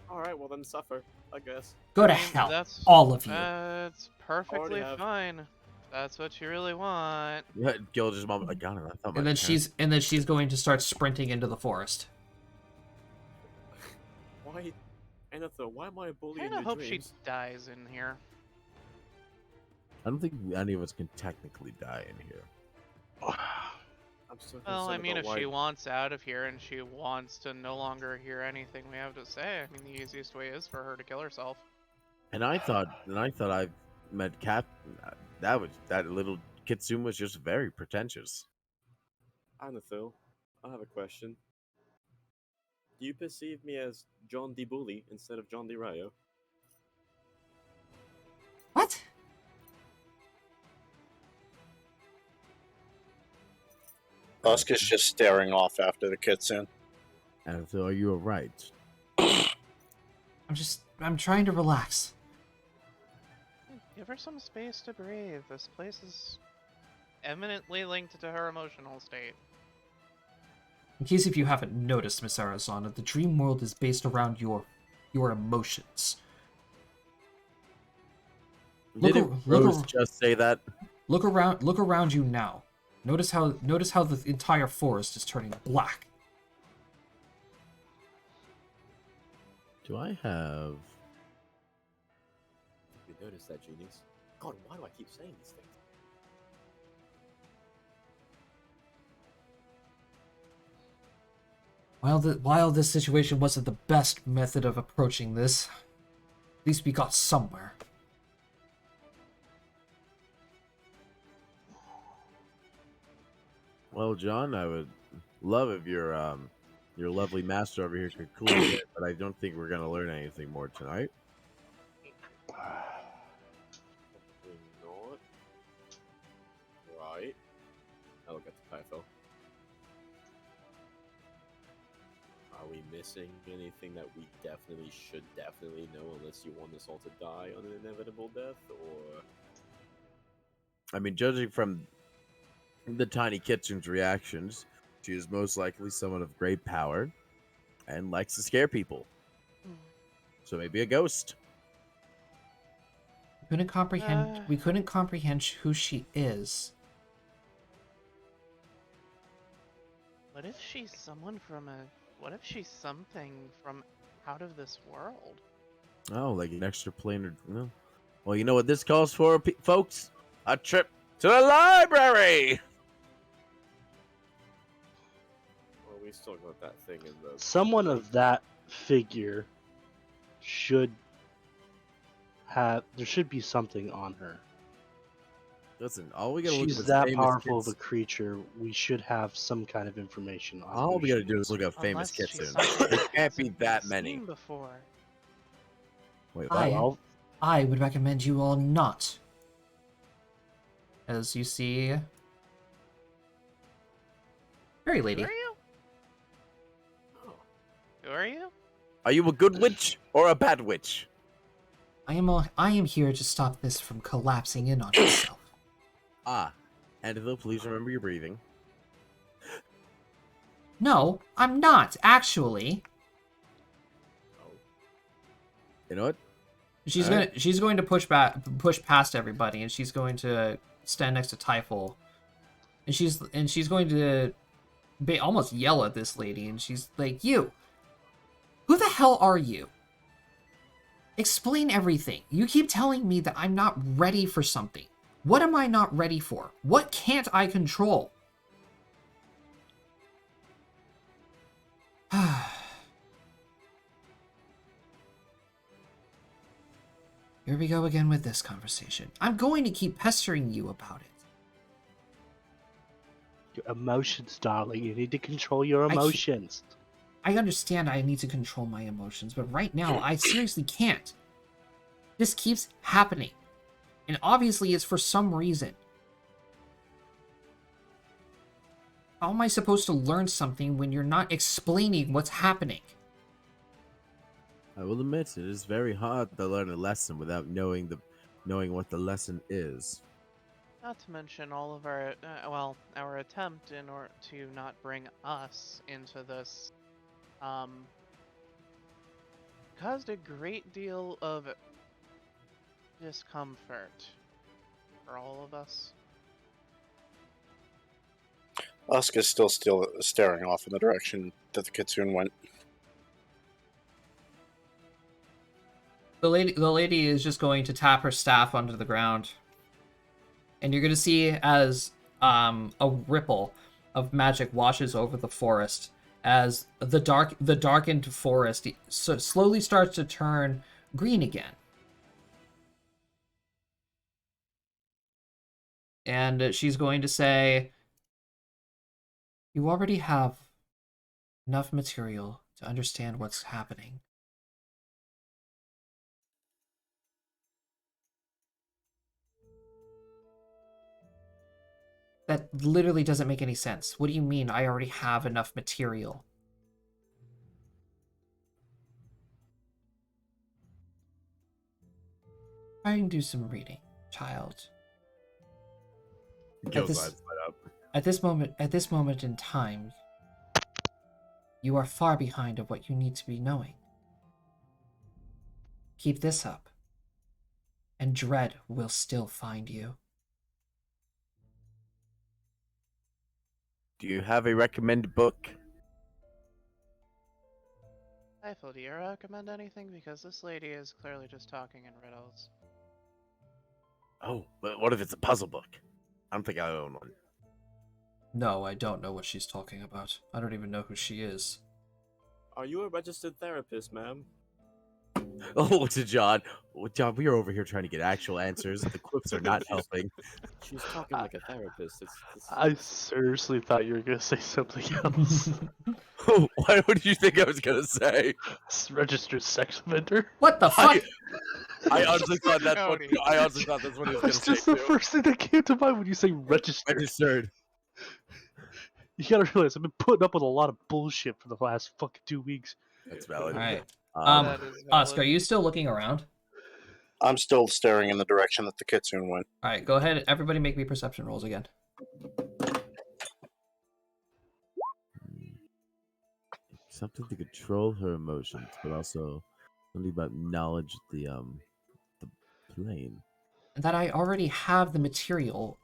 Alright, well then suffer, I guess. Go to I mean, hell, that's- all of you. That's perfectly have. fine. That's what you really want. Gil just mumbled, I got it. I thought my And then parents- she's going to start sprinting into the forest. Why, Anatha, why am I a bully I in kinda your hope dreams? she dies in here. I don't think any of us can technically die in here. I'm so Well, I concerned mean, if about why... she wants out of here and she wants to no longer hear anything we have to say, I mean, the easiest way is for her to kill herself. And I thought I met Cap. That little Kitsune was just very pretentious. Anatha, I have a question. Do you perceive me as John D. Bully instead of John D. Rayo? What? Oscar's just staring off after the kitsune. And so, are you alright? I'm trying to relax. Give her some space to breathe. This place is eminently linked to her emotional state. In case if you haven't noticed, Miss Arizona, the dream world is based around your emotions. Didn't Rose just say that? Look around you now. Notice how the entire forest is turning black. Do I have? You noticed that, genius? God, why do I keep saying these things? While this situation wasn't the best method of approaching this, at least we got somewhere. Well, John, I would love if your lovely master over here could cool it, but I don't think we're gonna learn anything more tonight. Not. Right. I'll look at the title. Are we missing anything that we should definitely know unless you want us all to die on an inevitable death, or... I mean, judging from the tiny kitchen's reactions, she is most likely someone of great power and likes to scare people. So maybe a ghost. We couldn't comprehend who she is. What if she's someone from a What if she's something from out of this world? Oh, like an extra planar. No. Well, you know what this calls for, folks? A trip to the library. Well, we still got that thing in the. Someone of that figure should have. There should be something on her. Listen, all we gotta look She's up is that famous powerful of a kids. creaty. We should have some kind of information on. All who we gotta she do is. is look up famous Unless she's kitsune. something There that can't be hasn't been that many. seen before. Wait, I- what? Well, I would recommend you all not. As you see, Fairy Who Lady. are you? Who are you? Are you a good witch or a bad witch? I am here to stop this from collapsing in on itself. Ah, Anvil, please remember your breathing. No, I'm not actually. You know what? She's Alright. going to push past everybody, and she's going to stand next to Typhul, and she's going to almost yell at this lady, and she's like, "You, who the hell are you? Explain everything. You keep telling me that I'm not ready for something. What am I not ready for? What can't I control?" Here we go again with this conversation. I'm going to keep pestering you about it. your emotions, darling. You need to control your can't- emotions. I understand I need to control my emotions, but right now I seriously can't. This keeps happening. And obviously it's for some reason. How am I supposed to learn something when you're not explaining what's happening? I will admit it is very hard to learn a lesson without knowing what the lesson is. Not to mention all of our, our attempt in order to not bring us into this, caused a great deal of discomfort for all of us. Asuka's still staring off in the direction that the kitsune went. The lady is just going to tap her staff onto the ground. And you're going to see as a ripple of magic washes over the forest as the darkened forest slowly starts to turn green again. And she's going to say, "You already have enough material to understand what's happening. That literally doesn't make any sense. What do you mean I already have enough material?" Try and do some reading, child. Gil's this- eyes light up. At this moment in time, you are far behind of what you need to be knowing. Keep this up, and dread will still find you. Do you have a recommended book? Eiffel, do you recommend anything? Because this lady is clearly just talking in riddles. Oh, but what if it's a puzzle book? I don't think I own one. No, I don't know what she's talking about. I don't even know who she is. Are you a registered therapist, ma'am? Oh, to John. Oh, John, we are over here trying to get actual answers. The quips are not helping. She's talking like a therapist. It's... I seriously thought you were gonna say something else. What did you think I was gonna say? Registered sex offender. What the fuck? I honestly thought that's what Cody. I honestly thought that's what he was gonna That's say just the too. first thing that came to mind when you say registered. Registered. You gotta realize I've been putting up with a lot of bullshit for the last fucking 2 weeks. That's valid. Alright. That is Oscar, are valid. you still looking around? I'm still staring in the direction that the kitsune went. Alright, go ahead. Everybody make me perception rolls again. Something to control her emotions, but also something about knowledge of the plane. That I already have the material.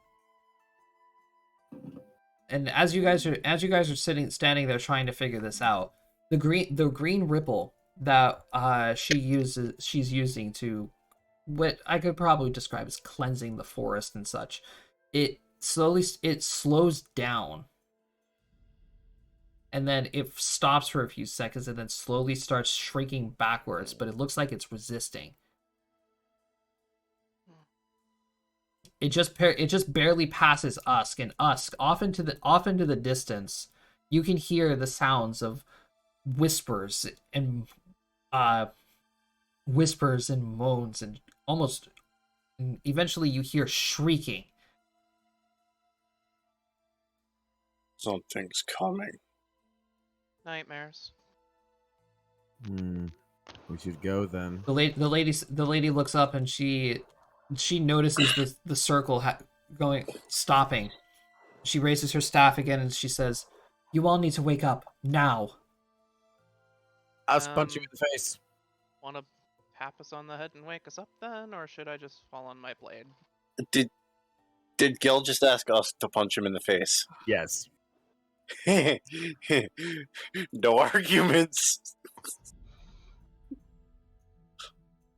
And as you guys are standing there trying to figure this out, the green ripple that she's using to what I could probably describe as cleansing the forest and such. It slows down, and then it stops for a few seconds and then slowly starts shrinking backwards, but it looks like it's resisting. It just barely passes Usk, and Usk off into the distance. You can hear the sounds of whispers and moans, and almost and eventually you hear shrieking. Something's coming. Nightmares. We should go then. The lady looks up and she notices the circle stopping. She raises her staff again and she says, "You all need to wake up now." I'll punch you in the face. Want to tap us on the head and wake us up then, or should I just fall on my blade? Did Gil just ask us to punch him in the face? Yes. No arguments.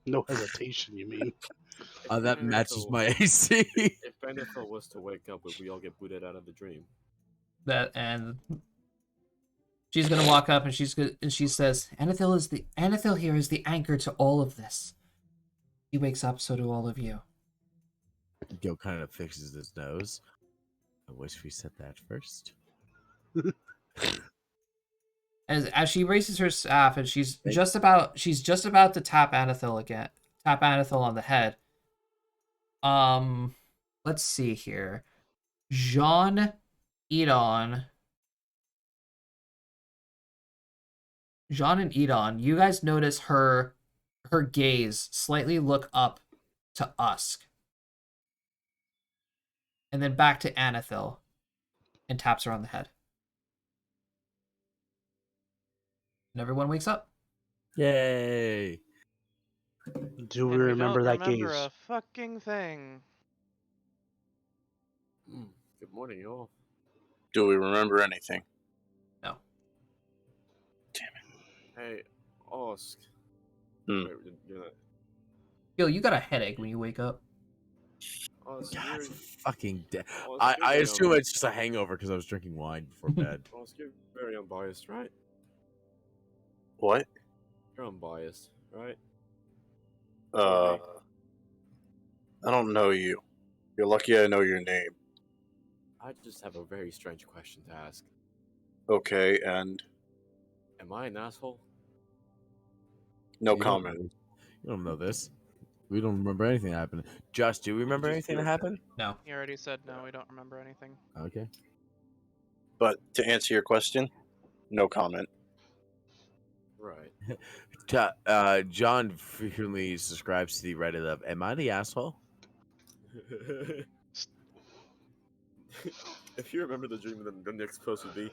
No hesitation, you mean? That matches my AC. If Benefil was to wake up, would we all get booted out of the dream? And she's gonna walk up and she says, Anethil here is the anchor to all of this. He wakes up, so do all of you. Gil kind of fixes his nose. I wish we said that first. As she raises her staff and she's just about to tap Anethil on the head. Let's see here. Jean and Edon, you guys notice her gaze slightly look up to Usk. And then back to Anethil and taps her on the head. And everyone wakes up. Yay! Do we And remember don't that remember gaze? a fucking thing. Good morning, y'all. Do we remember anything? No. Hey, Osk. Hmm. Wait, you're not... Gil, you got a headache when you wake up. Osk, God, you're... fucking dead. Osk, I you're very assume un- it's just a hangover because I was drinking wine before bed. Osk, you're very unbiased, right? What? You're unbiased, right? I don't know you. You're lucky I know your name. I just have a very strange question to ask. Okay, and Am I an asshole? no You don't- comment. You don't know this. We don't remember anything that happened. Josh, do you remember just anything feel that happened? No. He already said no, we don't remember anything. Okay. But to answer your question, no comment. Right. John frequently subscribes to the Reddit of "Am I the asshole?" If you remember the dream, then the next post would be,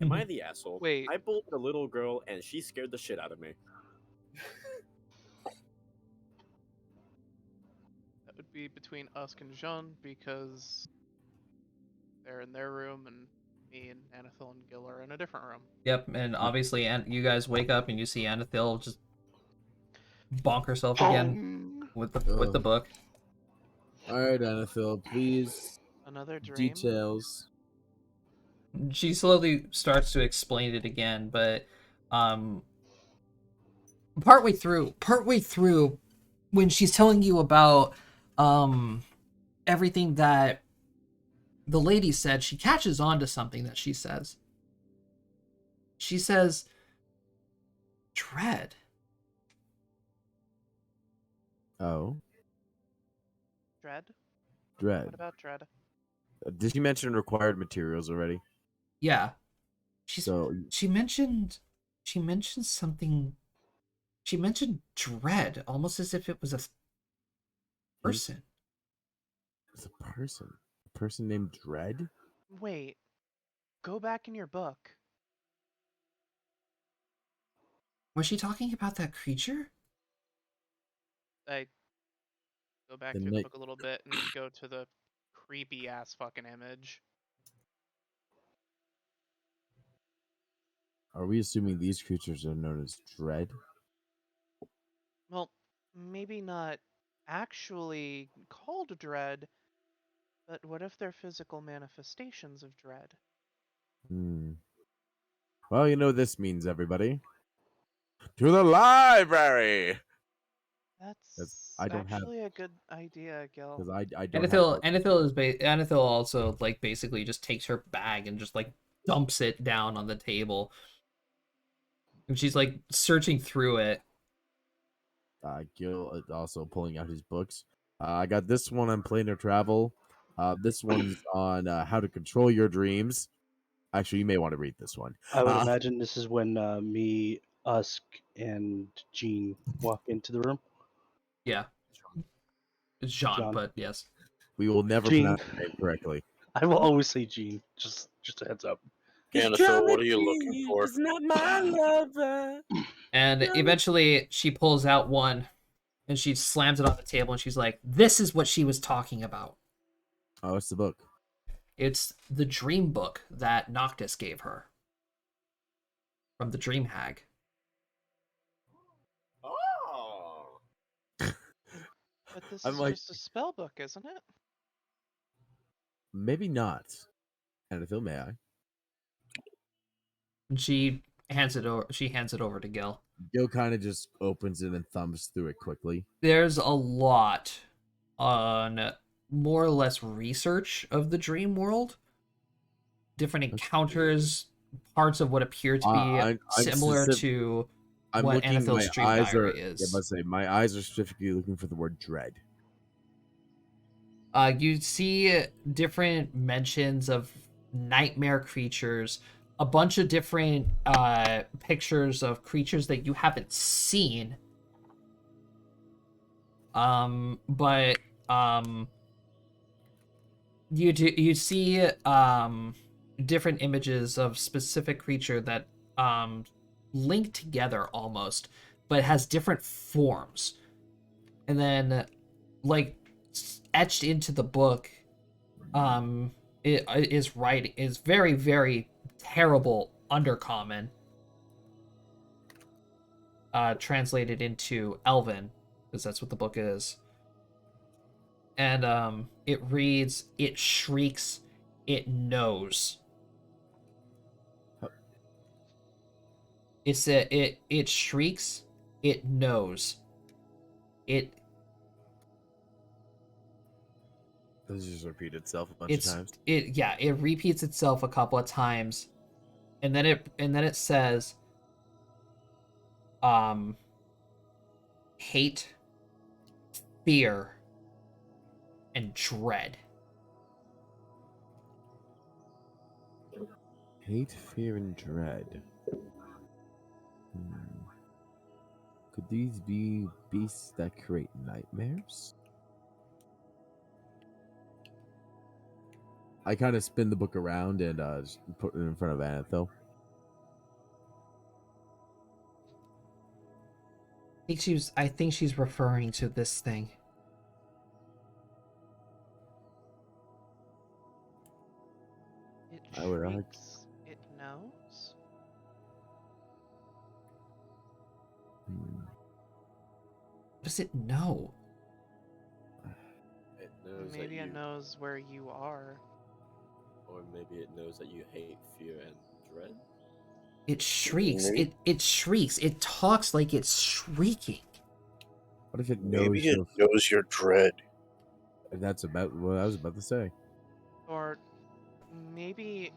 "Am I the asshole? Wait. I bullied a little girl and she scared the shit out of me." That would be between Usk and Jean because they're in their room and me and Anethil and Gil are in a different room. Yep, and obviously, you guys wake up and you see Anethil just bonk herself again with the book. All right, Anethil, please. Another dream? Details. She slowly starts to explain it again, but partway through, when she's telling you about everything that the lady said, she catches on to something that she says. She says, "Dread." Oh, Dread? dread. What about Dread? Did she mention required materials already? Yeah. So She mentioned something. She mentioned dread, almost as if it was a person. it's a person. A person named Dread. Wait. Go back in your book. Was she talking about that creature? I go back The to the night- book a little bit and go to the creepy ass fucking image. Are we assuming these creatures are known as dread? Well, maybe not actually called dread, but what if they're physical manifestations of dread? Hmm. Well, you know what this means, everybody. To the library! That's I don't have, actually a good idea, Gil. because I don't have. Anethil also like basically just takes her bag and just like dumps it down on the table. And she's like searching through it. Gil also pulling out his books. I got this one on planar travel. This one's on how to control your dreams. Actually, you may want to read this one. I would imagine this is when me, Usk, and Jean walk into the room. Yeah. It's Jean, John. but yes. We will never Jean. pronounce your name correctly. I will always say Jean. Just a heads up. Anatho, what are you looking for? Is not my lover. And eventually she pulls out one and she slams it on the table and she's like, "This is what she was talking about. Oh, it's the book. It's the dream book that Noctis gave her from the Dream Hag." Oh. But this I'm is like- just a spell book, isn't it? Maybe not. Anethil, may I? And she hands it over. She hands it over to Gil. Gil kind of just opens it and thumbs through it quickly. There's a lot on more or less research of the dream world. Different encounters, parts of what appear to be I'm similar specific- to I'm what looking. Anethil's My dream eyes are. diary is. Yeah, let's say my eyes are specifically looking for the word dread. You see different mentions of nightmare creatures, a bunch of different pictures of creatures that you haven't seen. But you see different images of specific creature that link together almost, but has different forms. And then like etched into the book is very, very terrible undercommon, translated into Elven, because that's what the book is. And it reads, "It shrieks, it knows." It shrieks, it knows. It Does it just repeat itself a bunch of times? It repeats itself a couple of times, and then it says hate, fear, and dread. Hate, fear, and dread. Could these be beasts that create nightmares? I kind of spin the book around and just put it in front of Anethil. I think she's referring to this thing. It I would argue. shrieks, it knows. What does it know? It knows Maybe that it you, knows where you are. or maybe it knows that you hate, fear, and dread. It shrieks. Maybe- It shrieks. It talks like it's shrieking. What if it knows Maybe it your... knows your dread. That's about what I was about to say. Or maybe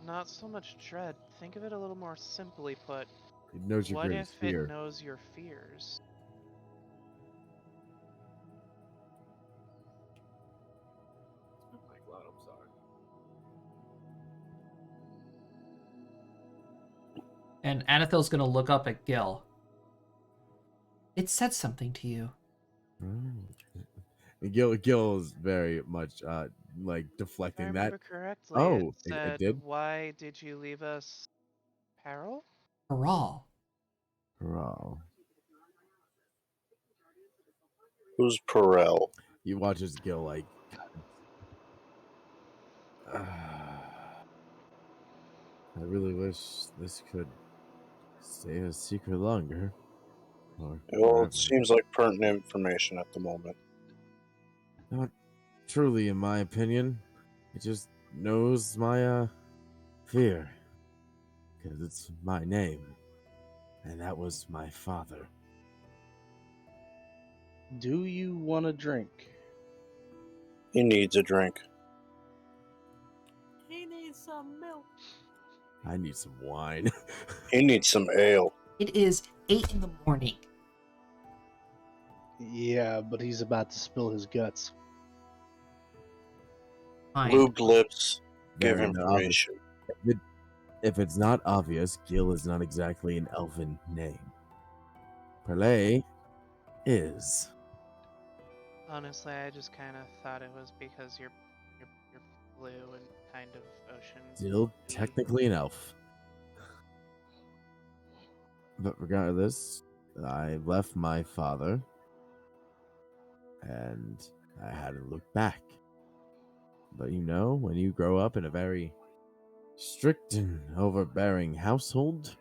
not so much dread. Think of it a little more simply put. It knows your What greatest if fear. it knows your fears? Oh my god, I'm sorry. And Anethil's gonna look up at Gil. It said something to you. And Gil is very much like If I deflecting that. remember correctly, Oh, it it said, did? "Why did you leave us, Peril?" Hurrah. Oh. Who's Perel? You watch as Gil like. I really wish this could stay a secret longer. Or Well, forever. it seems like pertinent information at the moment. Not truly, in my opinion. It just knows my fear. Because it's my name. And that was my father. Do you want a drink? He needs a drink. He needs some milk. I need some wine. He needs some ale. It is 8 in the morning. Yeah, but he's about to spill his guts. Fine. Lubed lips give Very obvious. information. If it's not obvious, Gil is not exactly an elven name. Perlay is. Honestly, I just kind of thought it was because you're blue and kind of ocean. Still bluey. technically an elf. But regardless, I left my father and I hadn't looked back. But you know, when you grow up in a very strict and overbearing household,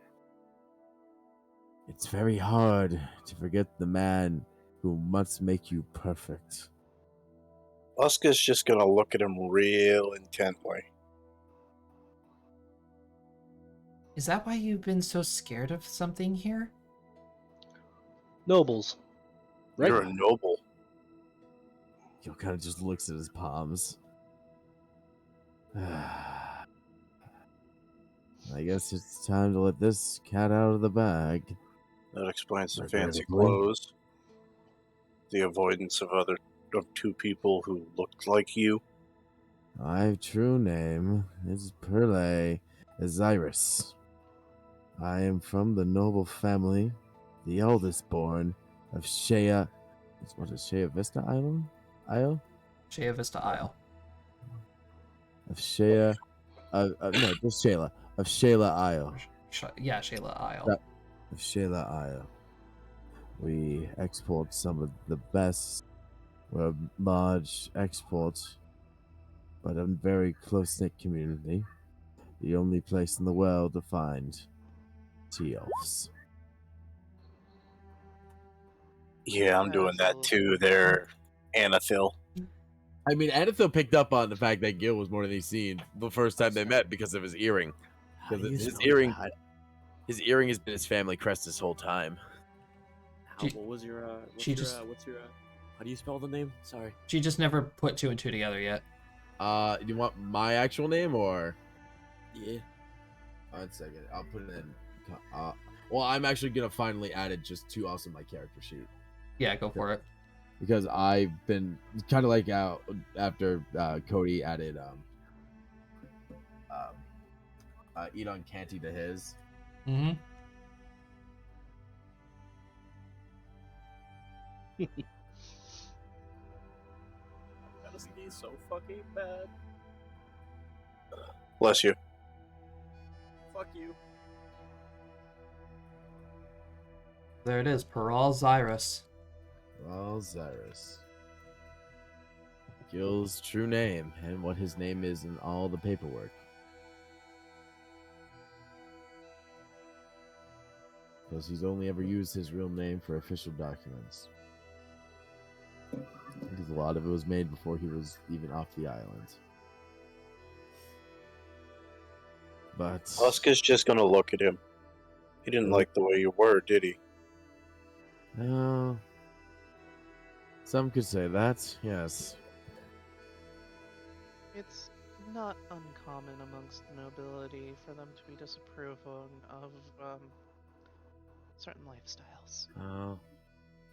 it's very hard to forget the man who must make you perfect. Oscar's just gonna look at him real intently. Is that why you've been so scared of something here? Nobles. Right? You're a noble. Gil kind of just looks at his palms. I guess it's time to let this cat out of the bag. That explains the Regrettably. fancy clothes, the avoidance of two people who looked like you. My true name is Perlay Azyrus. I am from the noble family, the eldest born of Shea. What is Shea Vista Island? Isle? Shea Vista Isle. Of Shea. No, just Shayla. Of Shayla Isle. Yeah, Shayla Isle. That- Of Shayla Isle. We export some of the best. We're a large export, but a very close knit community. The only place in the world to find tea elves. Yeah, I'm doing that too there, Anathil. I mean, Anethil picked up on the fact that Gil was more than he's seen the first time they met because of his earring. How do you His spell earring, that? his earring has been his family crest this whole time. What was your how do you spell the name? Sorry. She just never put 2 and 2 together yet. Do you want my actual name or? Yeah. 1 second, I'll put it in. Well, I'm actually gonna finally add it just to also my character sheet Yeah, go for it. because I've been kind of like out after Cody added Edon Canty to his. Mm-hmm. This is so fucking bad. Bless you. Fuck you. There it is, Peral Zyrus. Well, Zyrus. Gil's true name and what his name is in all the paperwork. Because he's only ever used his real name for official documents. Because a lot of it was made before he was even off the island. But Oscar's just gonna look at him. He didn't like the way you were, did he? some could say that, yes. It's not uncommon amongst the nobility for them to be disapproving of certain lifestyles.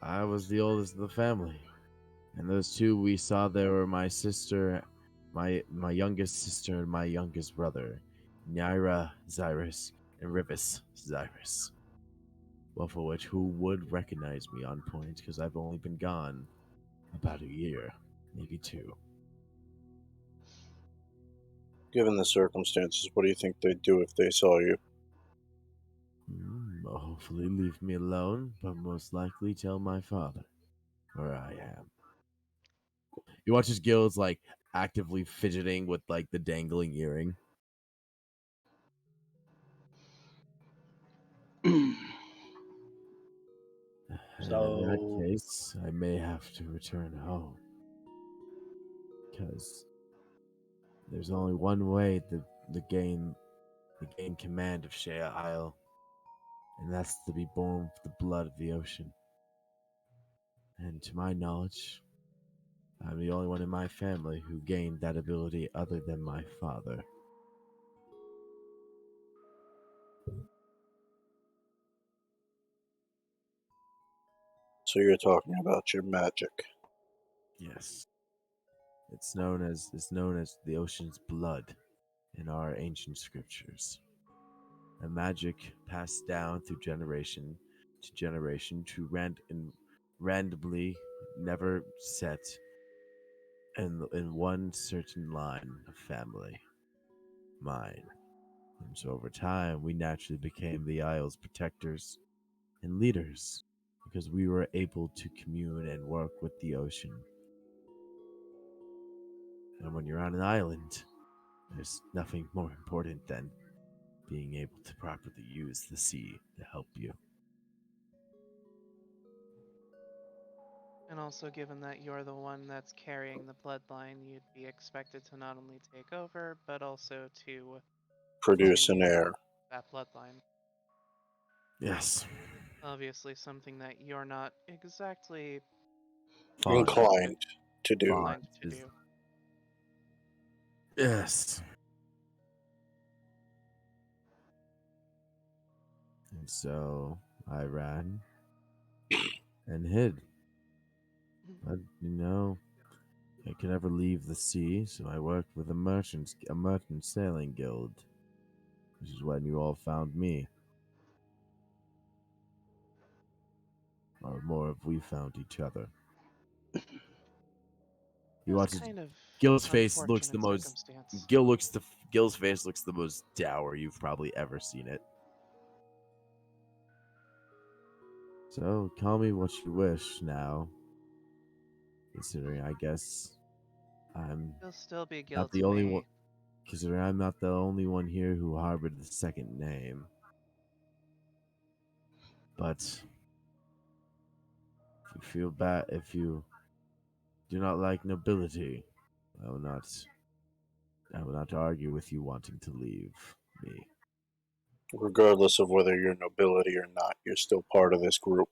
I was the oldest of the family. And those two we saw there were my sister, my youngest sister and my youngest brother, Naira Zyrus and Rivas Zyrus. Both of which who would recognize me on point because I've only been gone about a year, maybe 2. Given the circumstances, what do you think they'd do if they saw you? Hopefully leave me alone, but most likely tell my father where I am. You watch his guilds like actively fidgeting with like the dangling earring. And in that So case, I may have to return home. Because there's only one way to gain command of Shea Isle, and that's to be born with the blood of the ocean. And to my knowledge, I'm the only one in my family who gained that ability other than my father. So you're talking about your magic. Yes. It's known as the ocean's blood in our ancient scriptures. A magic passed down through generation to generation to randomly never set in one certain line of family, mine. And so over time, we naturally became the Isle's protectors and leaders because we were able to commune and work with the ocean. And when you're on an island, there's nothing more important than being able to properly use the sea to help you. And also, given that you're the one that's carrying the bloodline, you'd be expected to not only take over, but also to Produce an continue heir. that bloodline. Yes. Obviously, something that you're not exactly Fine. Inclined to do. Fine. inclined to do. Yes. And so I ran and hid. But, I could never leave the sea, so I worked with a merchant sailing guild, which is when you all found me. Or more if we found each other. You It's watch it. kind of Gil's face looks the unfortunate most. circumstance. Gil's face looks the most dour you've probably ever seen it. So call me what you wish now. Considering I guess I'm You'll still be not guilt the to only me. one. Considering I'm not the only one here who harbored the second name. But if you feel bad, if you do not like nobility, I will not argue with you wanting to leave me. Regardless of whether you're nobility or not, you're still part of this group.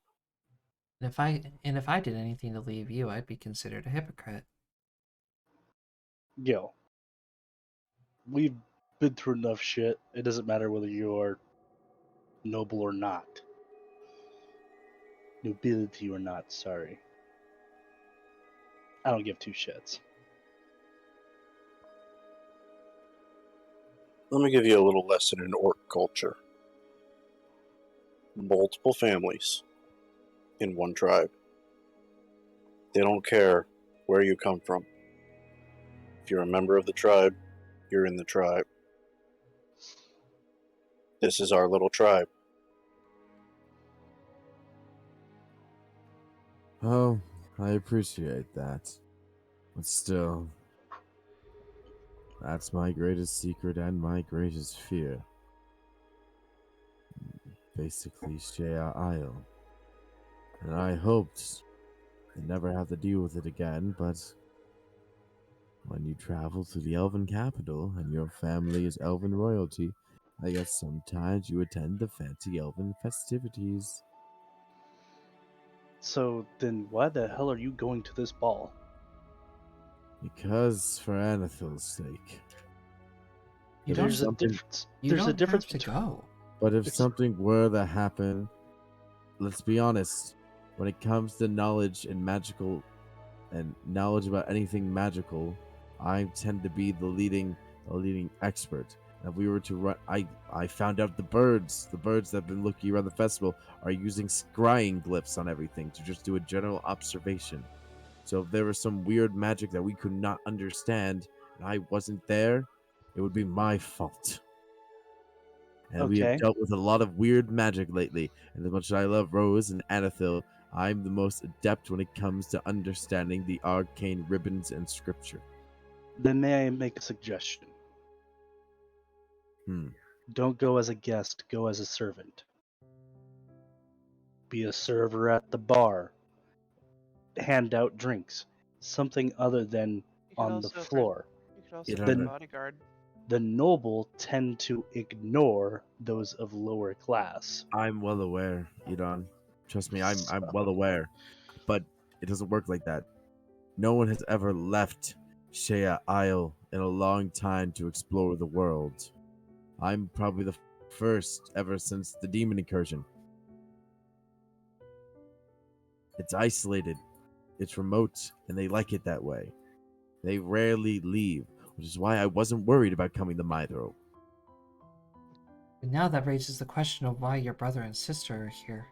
And if I did anything to leave you, I'd be considered a hypocrite. Gil, we've been through enough shit. It doesn't matter whether you are noble or not. Nobility or not, sorry. I don't give two shits. Let me give you a little lesson in orc culture. Multiple families in one tribe. They don't care where you come from. If you're a member of the tribe, you're in the tribe. This is our little tribe. Oh, I appreciate that. But still, that's my greatest secret and my greatest fear. Basically, Shea Isle. And I hoped to never have to deal with it again, but when you travel to the elven capital and your family is elven royalty, I guess sometimes you attend the fancy elven festivities. So then why the hell are you going to this ball? Because for Anathel's sake. You If don't. There's a something- difference. You There's a don't difference have to between go. But if It's- something were to happen, let's be honest, when it comes to knowledge and magical and knowledge about anything magical, I tend to be the leading expert. And if we were to run, I found out the birds that have been looking around the festival are using scrying glyphs on everything to just do a general observation. So if there was some weird magic that we could not understand and I wasn't there, it would be my fault. And we have Okay. dealt with a lot of weird magic lately. And as much as I love Rose and Anathil, I'm the most adept when it comes to understanding the arcane ribbons and scripture. Then may I make a suggestion? Hmm. Don't go as a guest, go as a servant. be a server at the bar, hand out drinks, something other than You could on the also floor. You could also You be a don't- bodyguard. The noble tend to ignore those of lower class. I'm well aware, Edon. Trust me, I'm well aware. But it doesn't work like that. No one has ever left Shea Isle in a long time to explore the world. I'm probably the first ever since the demon incursion. It's isolated, it's remote, and they like it that way. They rarely leave, which is why I wasn't worried about coming to Mythril. And now that raises the question of why your brother and sister are here.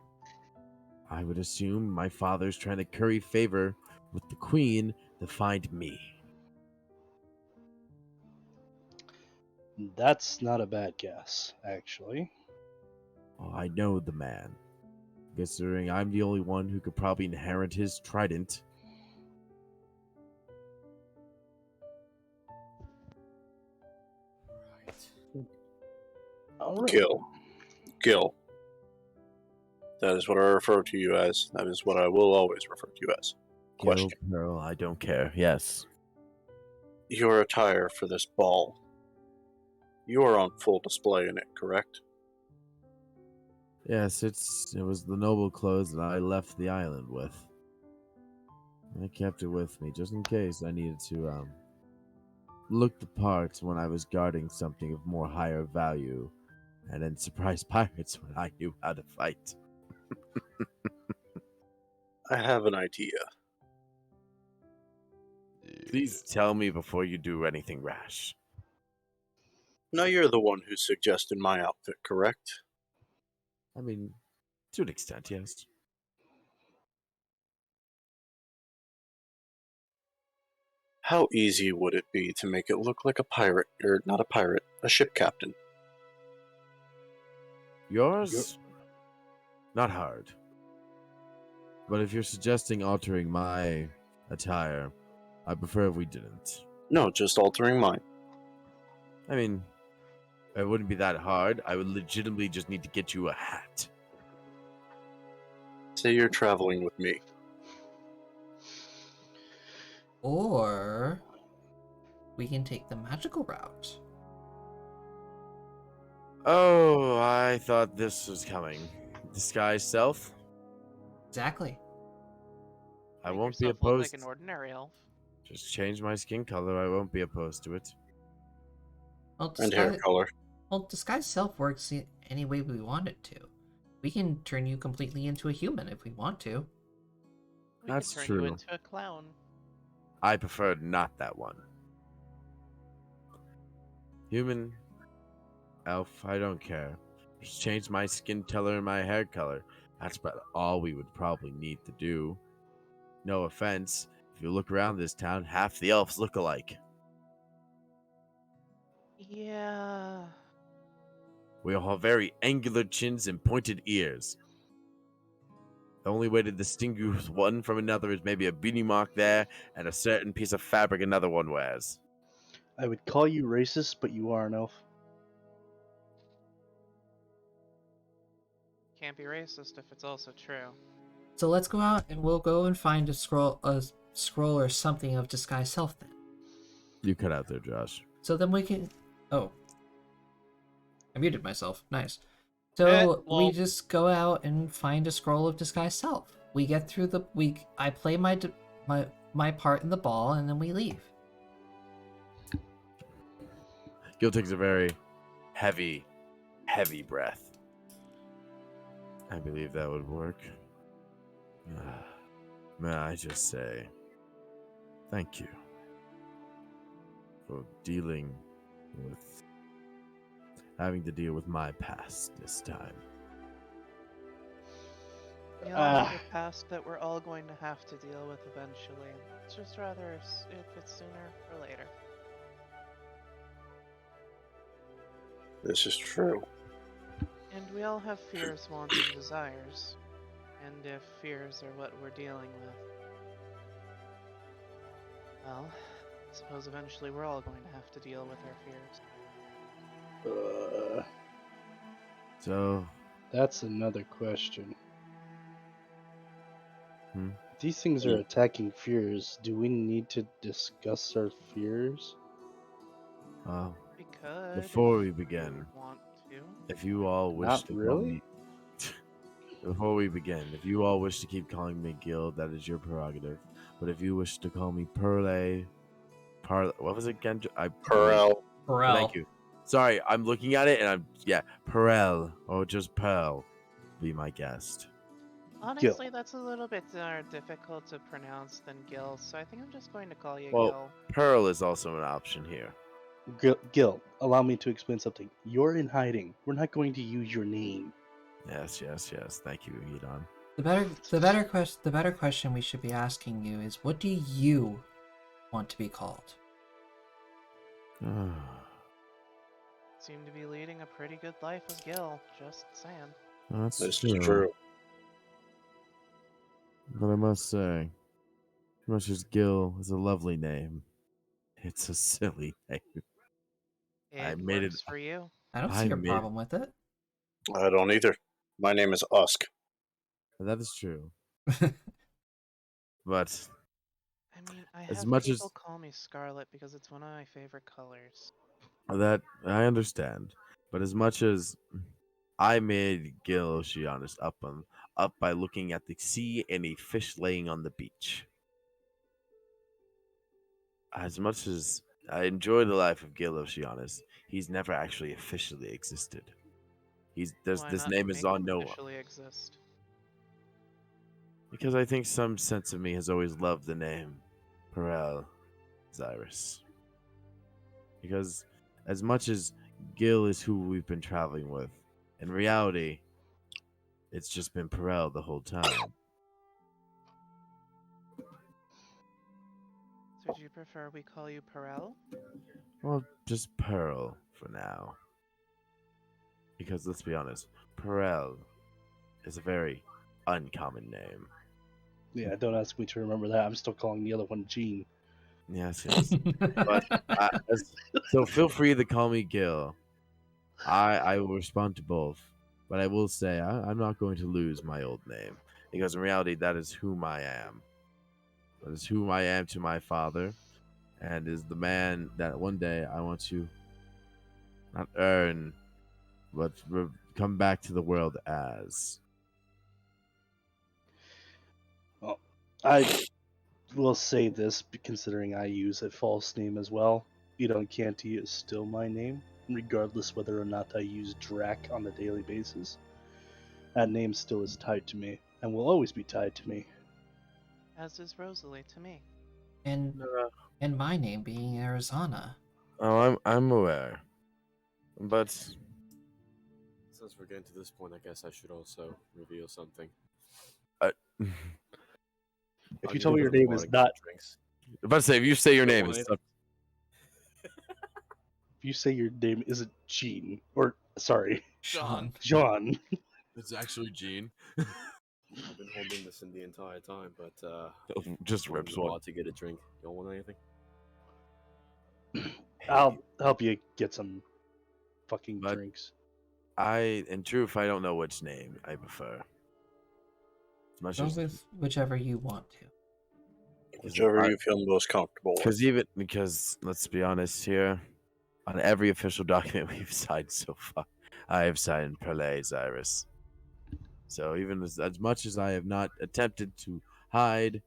I would assume my father's trying to curry favor with the queen to find me. That's not a bad guess, actually. Oh, I know the man. Considering I'm the only one who could probably inherit his trident. All right. Gil. That is what I refer to you as. That is what I will always refer to you as. Question. Gil, Pearl, I don't care. Yes. Your attire for this ball. You are on full display in it, correct? Yes, it was the noble clothes that I left the island with. I kept it with me just in case I needed to look the part when I was guarding something of more higher value, and then surprise pirates when I knew how to fight. I have an idea. Please tell me before you do anything rash. Now you're the one who suggested my outfit, correct? I mean, to an extent, yes. How easy would it be to make it look like a pirate, or not a pirate, a ship captain? Yours? Not hard. But if you're suggesting altering my attire, I prefer if we didn't. No, just altering mine. I mean, it wouldn't be that hard. I would legitimately just need to get you a hat. Say you're traveling with me. Or we can take the magical route. Oh, I thought this was coming. Disguise self? Exactly. I Make won't be yourself look opposed. like an ordinary elf. Just change my skin color. I won't be opposed to it. Well, And hair color. disguise self works any way we want it to. We can turn you completely into a human if we want to. We That's could turn true. you into a clown. I preferred not that one. Human, elf, I don't care. Just change my skin color and my hair color. That's about all we would probably need to do. No offense, if you look around this town, half the elves look alike. Yeah. We all have very angular chins and pointed ears. The only way to distinguish one from another is maybe a beanie mark there and a certain piece of fabric another one wears. I would call you racist, but you are an elf. Can't be racist if it's also true. So let's go out and we'll go and find a scroll or something of disguise self then. You cut out there, Josh. So then we can. Oh, I muted myself. Nice. So we lol. just go out and find a scroll of disguise self. We get through the week. I play my part in the ball, and then we leave. Gil takes a very heavy breath. I believe that would work. May I just say, thank you for having to deal with my past this time. We all have a past that we're all going to have to deal with eventually. It's just rather if it's sooner or later. This is true. And we all have fears, wants, and desires. And if fears are what we're dealing with, well, I suppose eventually we're all going to have to deal with our fears. So, That's another question. These things are attacking fears. Do we need to discuss our fears? Well, We could. before if we you begin, want to. if you all wish Not to call really? me. Before we begin, if you all wish to keep calling me Gil, that is your prerogative. But if you wish to call me what was it again? Corral. Pharrell. Thank you. Sorry, I'm looking at it and Perel or just Pearl, be my guest. Honestly, that's a little bit more difficult to pronounce than Gil, so I think I'm just going to call you Well, Gil. Pearl is also an option here. Gil, allow me to explain something. You're in hiding. We're not going to use your name. Yes. Thank you, Edon. The better question we should be asking you is, what do you want to be called? Seem to be leading a pretty good life as Gil, just saying. That's This true. is true. But I must say, as much as Gil is a lovely name, it's a silly name. I It made it. works for you. I don't see I a made problem with it. I don't either. My name is Usk. that is true. But I mean, I As have much people as- call me Scarlet because it's one of my favorite colors. that I understand. But as much as I made Gil Oceanus up by looking at the sea and a fish laying on the beach. As much as I enjoy the life of Gil Oceanus, he's never actually officially existed. This Why not name is make on him no one. officially exist? Because I think some sense of me has always loved the name Perel Zyrus. Because as much as Gil is who we've been traveling with, in reality, it's just been Perel the whole time. So do you prefer we call you Perel? Well, just Pearl for now. Because let's be honest, Perel is a very uncommon name. Yeah, don't ask me to remember that. I'm still calling the other one Gene. Yes. But so feel free to call me Gil. I will respond to both. But I will say I'm not going to lose my old name. Because in reality, that is whom I am. That is whom I am to my father. And is the man that one day I want to not earn, but come back to the world as. Well, I will say this, considering I use a false name as well. Edon Canty is still my name, regardless whether or not I use Drac on a daily basis. That name still is tied to me, and will always be tied to me. As is Rosalie to me. and my name being Arizona. Oh, I'm aware. But Since we're getting to this point, I guess I should also reveal something. uh, If I'll you need tell to me go your to the name bar is to get not, some drinks. if I say if you say your Don't name want is if you say your name isn't Gene, or sorry, Sean. John. it's actually Gene. I've been holding this in the entire time, but Just I'm going to rips the one. bar to get a drink. Y'all want anything? I'll help you get some fucking But- drinks. In truth, I don't know which name I prefer. As much Go as with whichever you want to. Whichever you feel most comfortable with. because let's be honest here, on every official document we've signed so far, I have signed Perle Zyrus. So even as much as I have not attempted to hide,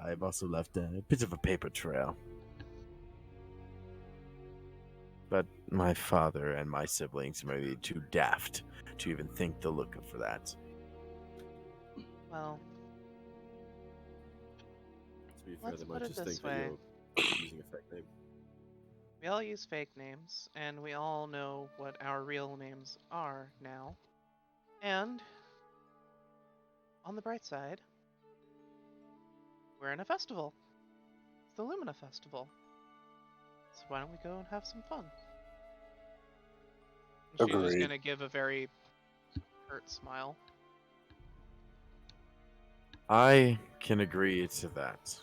I have also left a bit of a paper trail. But my father and my siblings may be too daft to even think to look for that. Well, To be fair, Let's they put might it just this think way. that you're using a fake name. we all use fake names, and we all know what our real names are now. And on the bright side, we're in a festival. It's the Lumina Festival. So why don't we go and have some fun? And she's just Agreed. gonna give a very hurt smile. I can agree to that.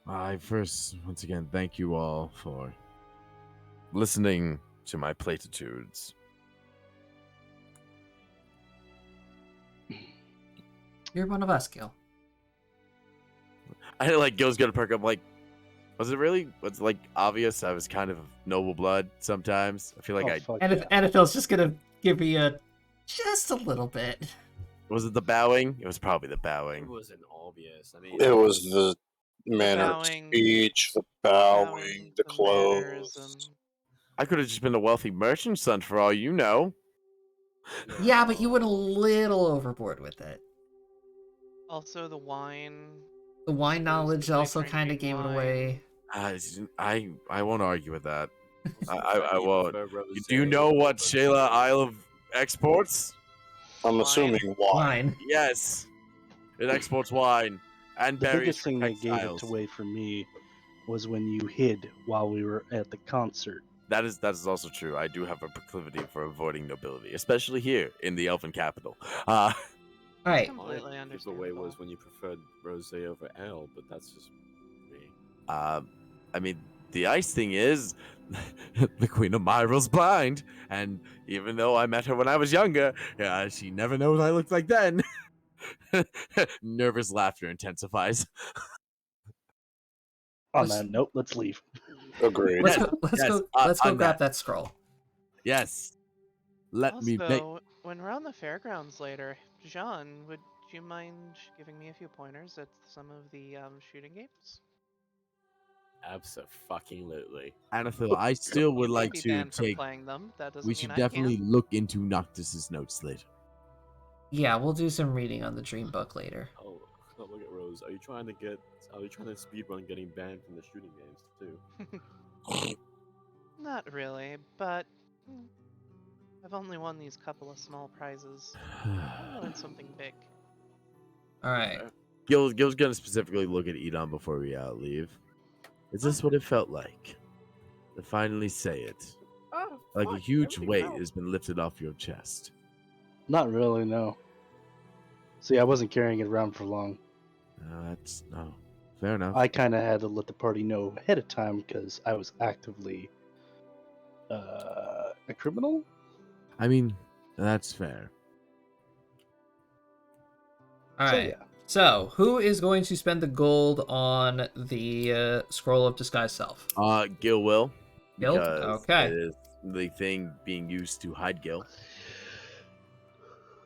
I first, once again, thank you all for listening to my platitudes. You're one of us, Gil. I like Gil's gonna perk up. Like, was it really? Was it like obvious? I was kind of noble blood sometimes. I feel like I fuck And if yeah. Annabelle's just gonna give me just a little bit. was it the bowing? It was probably the It bowing. wasn't obvious. I mean, It was the manner of bowing- speech, the bowing, the clothes. mannerism. I could have just been a wealthy merchant son for all you know. Yeah, but you went a no. little overboard with it. Also, the wine. The wine knowledge Exclusively also kind of drinking gave it wine. away. I won't argue with that. Also, I the fact that you won't. prefer Do you rosé know over what French Shayla whiskey. Isle of exports? I'm Wine. assuming wine. Wine. Yes, it exports wine and The berries biggest for thing that gave it textiles. away for me was when you hid while we were at the concert. That is also true. I do have a proclivity for avoiding nobility, especially here in the Elven capital. All right. Completely My giveaway understandable. was when you preferred rosé over ale, but that's just me. I mean, the ice thing is, the Queen of Myral's blind, and even though I met her when I was younger, she never knows I looked like then. Nervous laughter intensifies. On Let's- that note, let's leave. Agreed. Let's Yes, go. Let's yes, go. Let's go on grab that. that scroll. Yes. Let me make. Also, when we're on the fairgrounds later, Jean, would you mind giving me a few pointers at some of the shooting games? Abso-fucking-lutely. Anathil, I still would You like can't be to banned from take. playing them. That doesn't We mean should I definitely can. look into Noctis's notes later. Yeah, we'll do some reading on the dream book later. Oh, look at Rose. Are you trying to speedrun getting banned from the shooting games too? Not really, but I've only won these couple of small prizes. I'll win something big. All right. Gil's gonna specifically look at Edom before we leave. Is this what it felt like? To finally say it. Like a huge weight has been lifted off your chest. Not really, no. See, I wasn't carrying it around for long. No. Fair enough. I kind of had to let the party know ahead of time because I was actively a criminal. I mean, that's fair. All So, right. yeah. So, who is going to spend the gold on the scroll of disguise self? Gil will. Gil? Because Okay. it is the thing being used to hide Gil.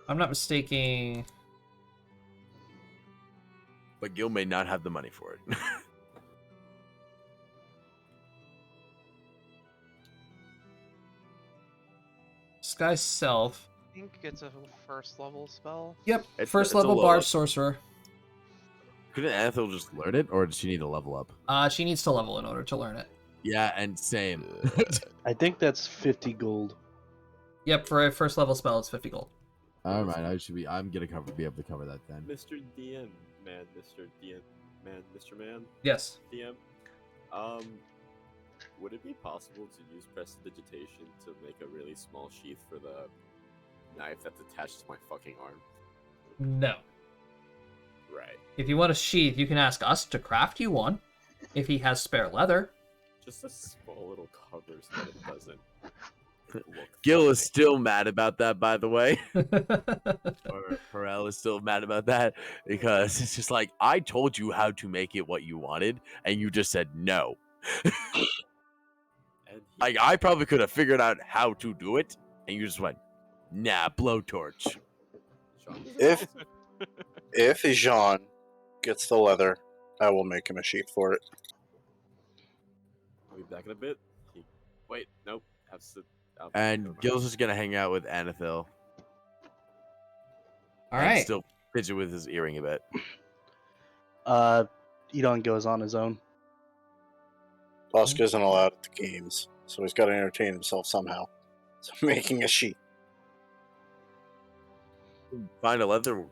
I'm not mistaking. But Gil may not have the money for it. Disguise self. I think it's a first level spell. Yep. It's First a level low barge level. sorcerer. Couldn't Anathil just learn it, or does she need to level up? She needs to level in order to learn it. Yeah, and same. I think that's 50 gold. Yep, for a first level spell, it's 50 gold. All right, I'm gonna be able to cover that then. Mr. DM, man, Mr. DM, man, Mr. Man, Yes. DM. Would it be possible to use prestidigitation to make a really small sheath for the knife that's attached to my fucking arm? No. Right. If you want a sheath, you can ask us to craft you one. If he has spare leather. Just a small little cover so that it doesn't look Gil is funny. still mad about that, by the way. Or Harel is still mad about that because it's just like, I told you how to make it what you wanted, and you just said no. And Like, I probably could have figured out how to do it, and you just went, nah, blowtorch. Sean doesn't If- answer. If Jean gets the leather, I will make him a sheath for it. I'll be back in a bit. Wait, nope. Never And mind. Gil's just gonna hang out with Anathil. All and right. still fidget with his earring a bit. Edon goes on his own. Tusk isn't allowed at the games, so he's got to entertain himself somehow. So making a sheath. Find a leather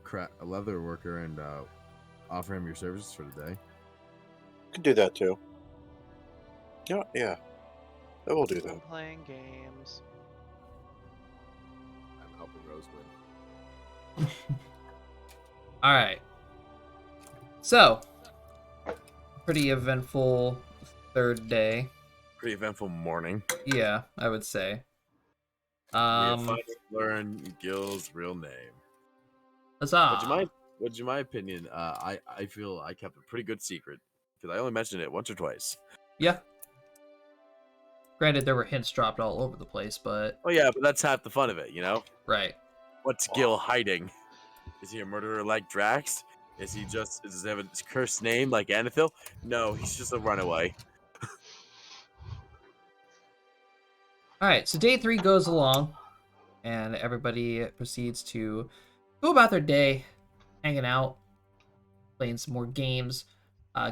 worker and offer him your services for the day. Could do that too. Yeah. I will do I'm that. playing games. I'm helping Rose win. All right. So, pretty eventful third day. Pretty eventful morning. Yeah, I would say. We have finally learned Gil's real name. Huzzah. Would you mind Which, in my opinion, I feel I kept a pretty good secret because I only mentioned it once or twice. Yeah. Granted, there were hints dropped all over the place, but Oh yeah, but that's half the fun of it, you know. right. What's Gil hiding? Is he a murderer like Drax? Does he have a cursed name like Anethil? No, he's just a runaway. All right, so day 3 goes along, and everybody proceeds to go about their day, hanging out, playing some more games.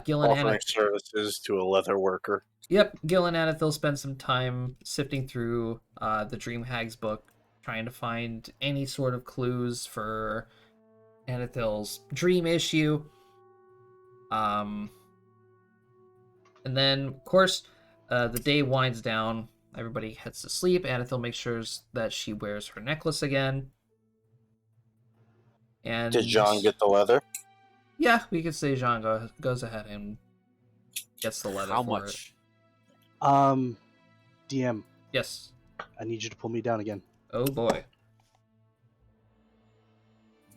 Gil and Offering Anna, services to a leather worker. yep, Gil and Anethil spend some time sifting through the Dream Hag's book, trying to find any sort of clues for Anethil's dream issue. And then, of course, the day winds down. Everybody heads to sleep. Anethil makes sure that she wears her necklace again. And Did John get the leather? yeah, we could say Jean goes ahead and gets the leather How for much? DM, it. Yes. I need you to pull me down again. Oh boy.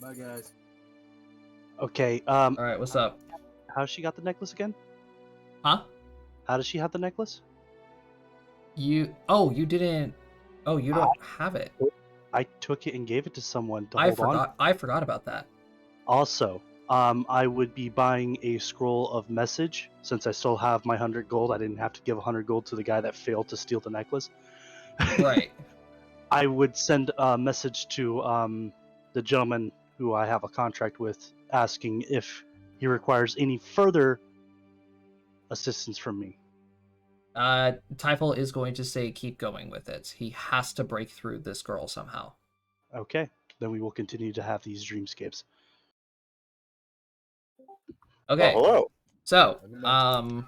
Bye, guys. Okay. All right, what's up? How she got the necklace again? Huh? How does she have the necklace? You didn't. Oh, you don't have it. I took it and gave it to someone to I hold on. forgot. I forgot about that. Also, I would be buying a scroll of message since I still have my 100 gold. I didn't have to give 100 gold to the guy that failed to steal the necklace. Right. I would send a message to the gentleman who I have a contract with, asking if he requires any further assistance from me. Typhel is going to say keep going with it. He has to break through this girl somehow. Okay, then we will continue to have these dreamscapes. Okay. Oh, hello. So,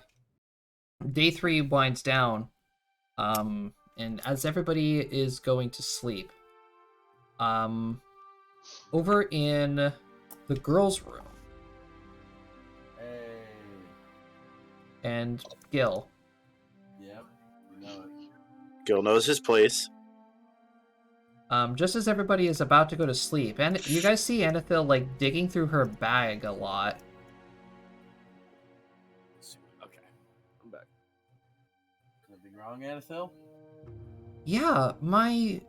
day 3 winds down, and as everybody is going to sleep, over in the girls' room, Hey. and Gil, Yep. You know it. Gil knows his place. just as everybody is about to go to sleep, and you guys see Anethil like digging through her bag a lot. Okay. I'm back. Something wrong, Anethil? Yeah, my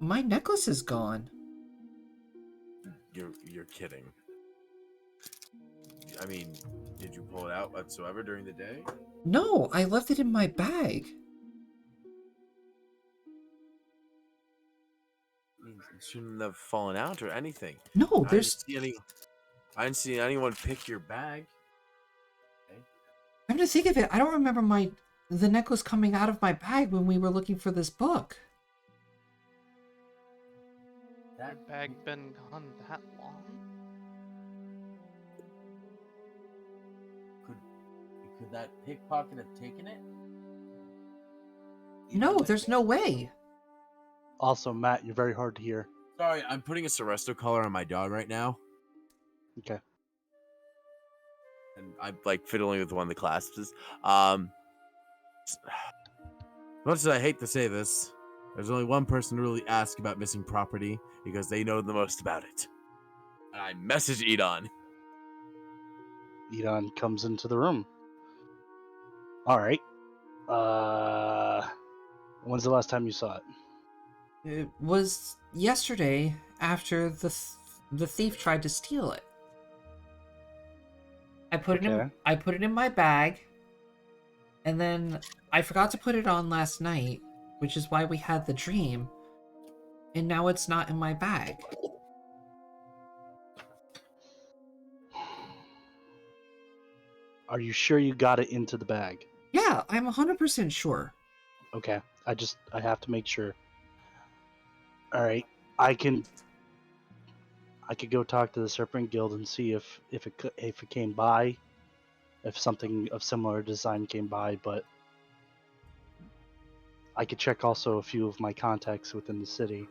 necklace is gone. You're kidding. I mean, did you pull it out whatsoever during the day? No, I left it in my bag. It shouldn't have fallen out or anything. No, I there's. I didn't see anyone pick your bag. I'm to think of it. I don't remember the necklace coming out of my bag when we were looking for this book. Your bag been gone that long? Could that pickpocket have taken it? No, there's no way. Also, Matt, you're very hard to hear. Sorry, I'm putting a Seresto collar on my dog right now. Okay. And I'm like fiddling with one of the clasps. Much as I hate to say this, there's only one person to really ask about missing property because they know the most about it. And I message Edon. Edon comes into the room. All right. When's the last time you saw it? It was yesterday after the thief tried to steal it. I put it in my bag, and then I forgot to put it on last night, which is why we had the dream. And now it's not in my bag. Are you sure you got it into the bag? Yeah, I'm 100% sure. Okay. I have to make sure. All right. I could go talk to the Serpent Guild and see if it came by, if something of similar design came by, but I could check also a few of my contacts within the city.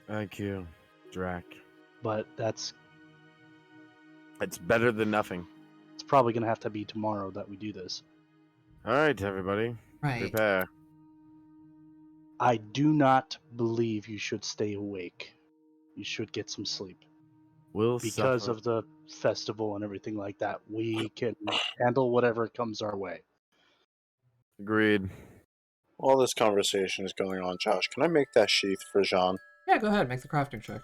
Thank you, Drac. But It's better than nothing. it's probably gonna have to be tomorrow that we do this. All right, everybody. Right. Prepare. I do not believe you should stay awake. You should get some sleep. We'll Because suffer. of the festival and everything like that, we can handle whatever comes our way. Agreed. While this conversation is going on, Josh, can I make that sheath for Jean? Yeah, go ahead, make the crafting check.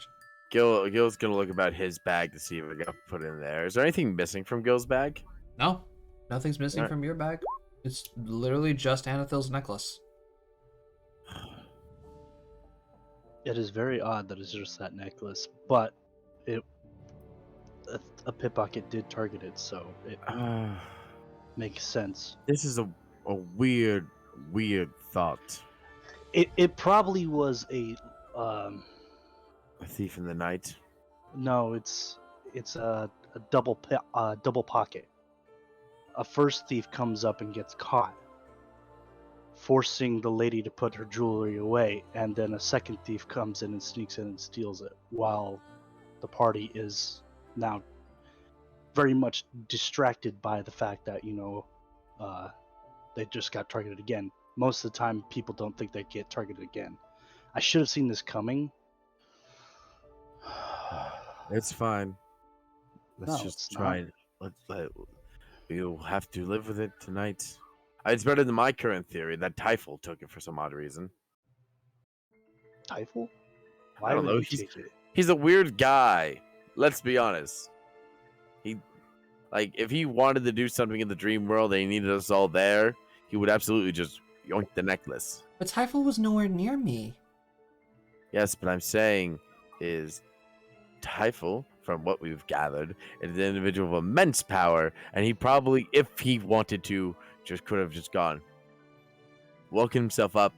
Gil's gonna look about his bag to see if it got put in there. Is there anything missing from Gil's bag? No, nothing's missing Alright. from your bag. It's literally just Anathel's necklace. It is very odd that it's just that necklace, but a pickpocket did target it, so it makes sense. This is a weird thought. It probably was a A thief in the night. no, it's a double pocket. A first thief comes up and gets caught, forcing the lady to put her jewelry away, and then a second thief comes in and sneaks in and steals it, while the party is now very much distracted by the fact that they just got targeted again. Most of the time, people don't think they get targeted again. I should have seen this coming. It's fine. Let's No, just it's try not. and we'll have to live with it tonight. It's better than my current theory that Typhel took it for some odd reason. Typhel? I Why don't would know. he take it? He's a weird guy. Let's be honest. If he wanted to do something in the dream world and he needed us all there, he would absolutely just yoink the necklace. But Typhel was nowhere near me. Yes, but I'm saying is Typhel, from what we've gathered, is an individual of immense power, and he probably, if he wanted to, just could have just gone, woken himself up,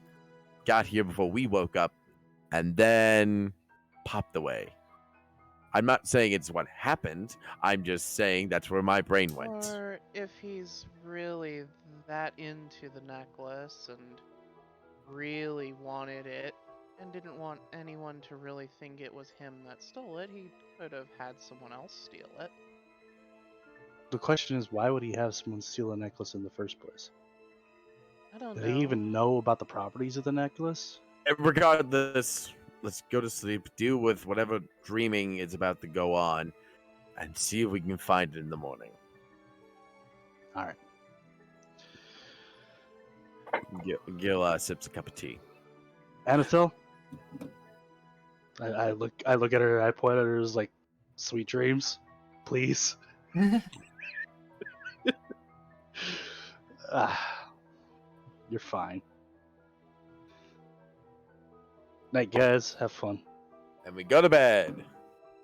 got here before we woke up, and then popped away. I'm not saying it's what happened. I'm just saying that's where my brain went. Or if he's really that into the necklace and really wanted it and didn't want anyone to really think it was him that stole it, he could have had someone else steal it. The question is, why would he have someone steal a necklace in the first place? I don't Did know. he even know about the properties of the necklace? Regardless, let's go to sleep, deal with whatever dreaming is about to go on, and see if we can find it in the morning. All right. Gil sips a cup of tea. Anathil? I look at her, I point at her as like, sweet dreams, please. You're fine. Night, guys. Have fun. And we go to bed.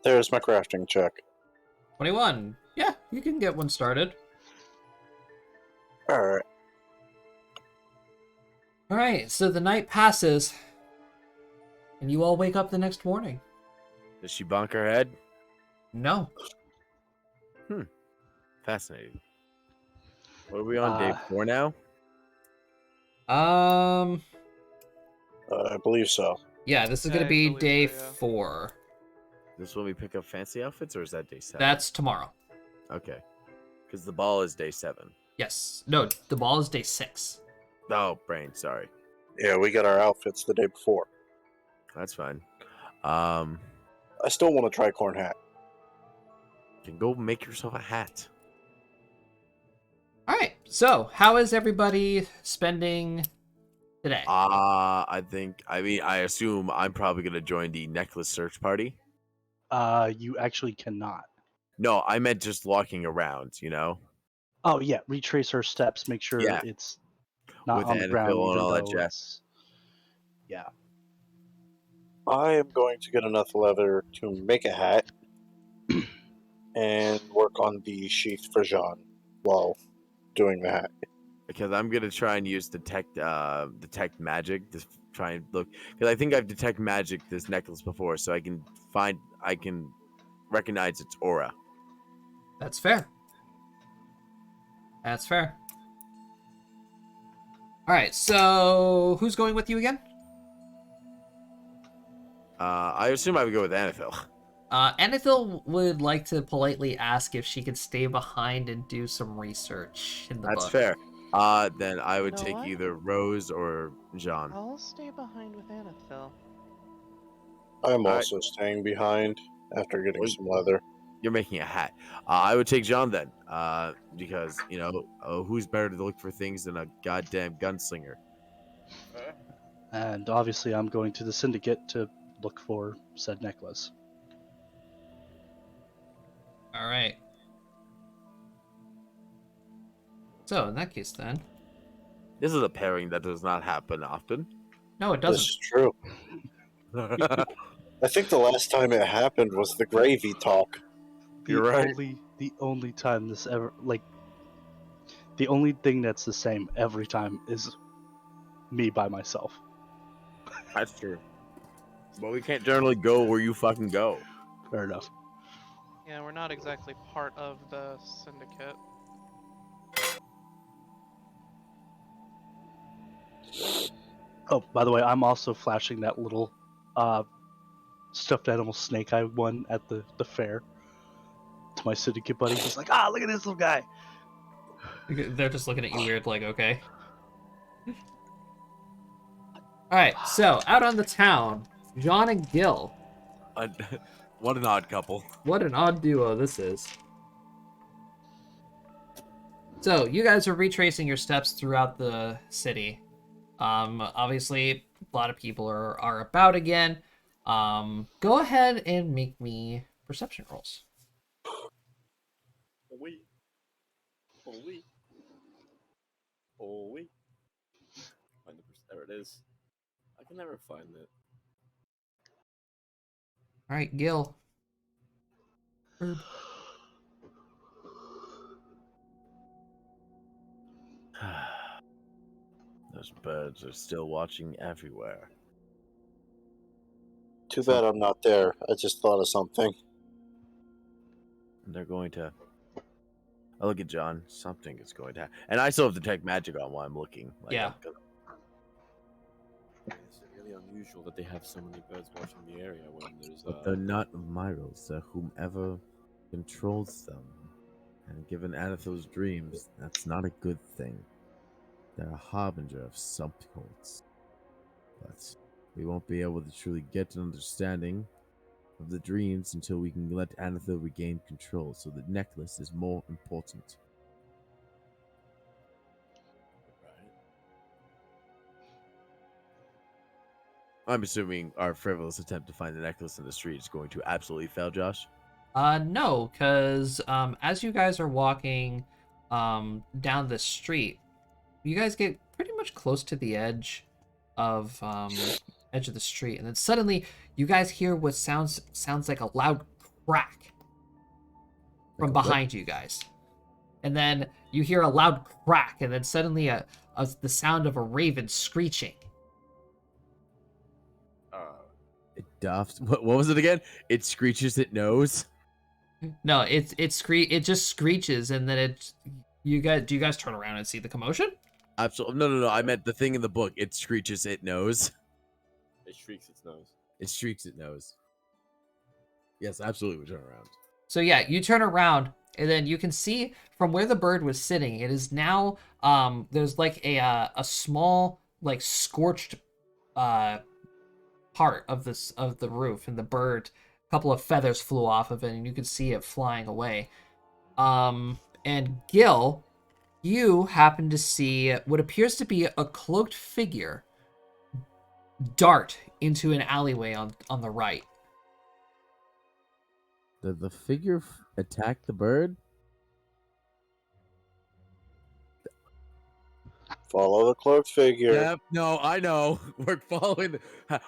There's my crafting check. 21. Yeah, you can get one started. Alright. Alright, so the night passes, and you all wake up the next morning. Does she bonk her head? No. Fascinating. What are we on, day 4 now? I believe so. Yeah, this is Yeah, gonna I be believe day so, yeah. 4. This when we pick up fancy outfits, or is that day 7? That's tomorrow. Okay. Because the ball is day 7. Yes. No, the ball is day 6. Oh, brain, sorry. Yeah, we got our outfits the day before. That's fine. I still want to try corn hat. You can go make yourself a hat. Alright, so how is everybody spending today? I assume I'm probably going to join the necklace search party. You actually cannot. No, I meant just walking around, you know? Oh yeah, retrace her steps. Make sure Yeah. it's not With on the ground, Annabelle and even all that though jazz. it's. Yeah. I am going to get enough leather to make a hat and work on the sheath for Jean while doing the hat. Because I'm going to try and use detect magic to try and look. Because I think I've detect magic this necklace before, so I can recognize its aura. That's fair. That's fair. Alright, so who's going with you again? I assume I would go with Anathil. Anethil would like to politely ask if she could stay behind and do some research in the That's book. fair. Then I would You know take what? either Rose or Jean. I'll stay behind with Anathil. I'm Alright. also staying behind after getting Well, some leather. You're making a hat. I would take John then, because who's better to look for things than a goddamn gunslinger? And obviously, I'm going to the Syndicate to look for said necklace. All right. So in that case, then, This is a pairing that does not happen often. no, it This doesn't. is true. I think the last time it happened was the gravy talk. You're right. The only time this ever the only thing that's the same every time is me by myself. That's true. But we can't generally go where you fucking go. Fair enough. Yeah, we're not exactly part of the syndicate. Oh, by the way, I'm also flashing that little stuffed animal snake I won at the fair to my Syndicate buddy. He's like, look at this little guy. They're just looking at you weird, like, okay. All right, so out on the town, John and Gil. What an odd couple. What an odd duo this is. So you guys are retracing your steps throughout the city. Obviously, a lot of people are about again. Go ahead and make me perception rolls. Oh wait. Oh wait. Oh wait. Find the there it is. I can never find it. All right, Gil. Herb. Those birds are still watching everywhere. Too bad I'm not there. I just thought of something. They're going to. Oh, look at John. Something is going to happen. And I still have detect magic on while I'm looking. Yeah. It's really unusual that they have so many birds watching the area when there's But they're not of Myros. They're whomever controls them. And given Anathel's dreams, that's not a good thing. They're a harbinger of subcults. But we won't be able to truly get an understanding of the dreams until we can let Anathel regain control, so the necklace is more important. I'm assuming our frivolous attempt to find the necklace in the street is going to absolutely fail, Josh. No, because as you guys are walking down the street, you guys get pretty much close to the edge of the street, and then suddenly you guys hear what sounds like a loud crack from Like a what? behind you guys, and then you hear a loud crack, and then suddenly the sound of a raven screeching. It doffs. What was it again? It screeches. It knows. No, it just screeches, and then do you guys turn around and see the commotion? Absolutely. No. I meant the thing in the book. It screeches. It knows. It shrieks its nose. It shrieks. It knows. Yes, absolutely. We turn around. So yeah, you turn around, and then you can see from where the bird was sitting. It is now there's like a small like scorched part of the roof, and the bird, a couple of feathers flew off of it, and you can see it flying away. And Gil, you happen to see what appears to be a cloaked figure dart into an alleyway on the right. Did the figure attack the bird? Follow the cloaked figure. Yep. No, I know. We're following.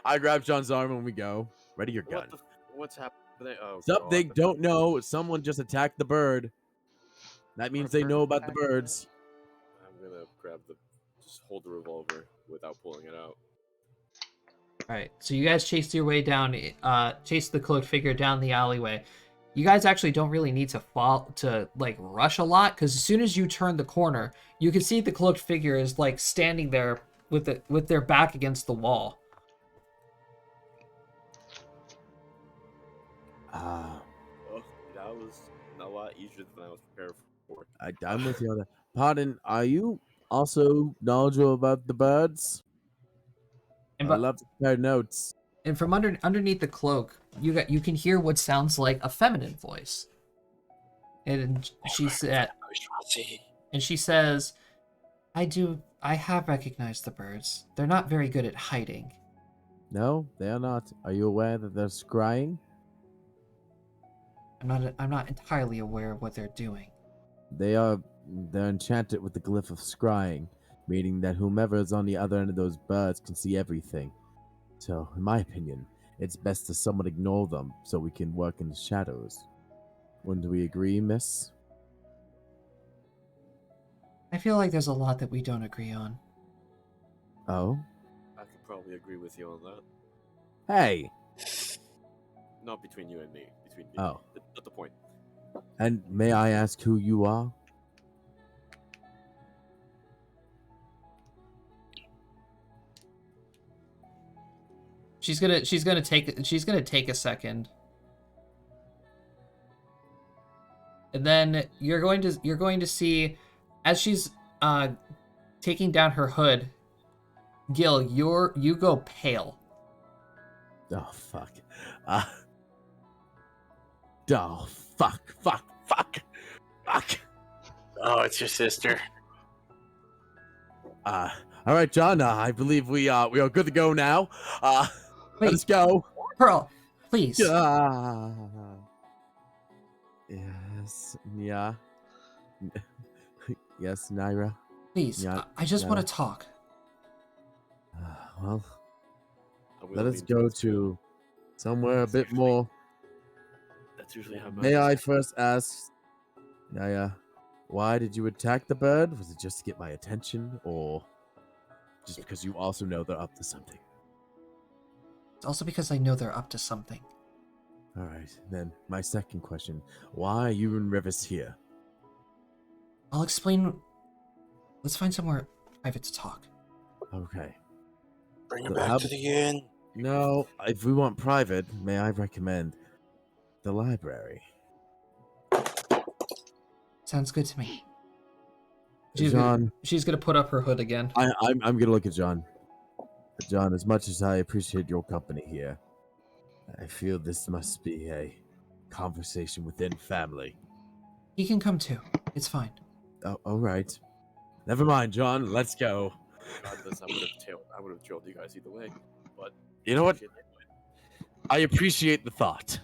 I grab John's arm and we go. Ready your gun. What's happening? Oh, Something God. don't know. Someone just attacked the bird. That means they bird know about the attacked it? birds. I'm gonna just hold the revolver without pulling it out. All right, so you guys chase your way down, chase the cloaked figure down the alleyway. You guys actually don't really need to rush a lot, because as soon as you turn the corner, you can see the cloaked figure is like standing there with their back against the wall. Ah, Oh, that was a lot easier than I was prepared for. I'm with you on that. Pardon, are you also knowledgeable about the birds? And I love to compare notes. and from underneath the cloak, you can hear what sounds like a feminine voice. And she said, and she says, I have recognized the birds. They're not very good at hiding. No, they are not. Are you aware that they're scrying? I'm not entirely aware of what they're doing. They're enchanted with the glyph of scrying, meaning that whomever is on the other end of those birds can see everything. So, in my opinion, it's best to somewhat ignore them so we can work in the shadows. Wouldn't we agree, miss? I feel like there's a lot that we don't agree on. Oh? I could probably agree with you on that. Hey! Not between you and me. Between me. Oh. Not the point. And may I ask who you are? She's gonna take a second. And then you're going to see as she's taking down her hood, Gil, you go pale. Oh, fuck. Oh, fuck. Oh, it's your sister. All right, John. I believe we are good to go now. Wait. Let's go. Pearl, please. Yes. Yeah. Yes, Naira. Please. Yeah, I just yeah. want to talk. Well, I will let us lean go towards you. to somewhere a bit more. That's usually how. May I first ask, Naya, why did you attack the bird? Was it just to get my attention, or just because you also know they're up to something? It's also because I know they're up to something. All right, then my second question: why are you and Rivers here? I'll explain. Let's find somewhere private to talk. Okay. Bring So her back how- to the inn. No, if we want private, may I recommend the library? Sounds good to me. John, She's gonna put up her hood again. I'm gonna look at John. John, as much as I appreciate your company here, I feel this must be a conversation within family. He can come too. It's fine. Oh, all right. Never mind, John. Let's go. Regardless, I would have trailed you guys either way. But You know what? shit, I appreciate the thought.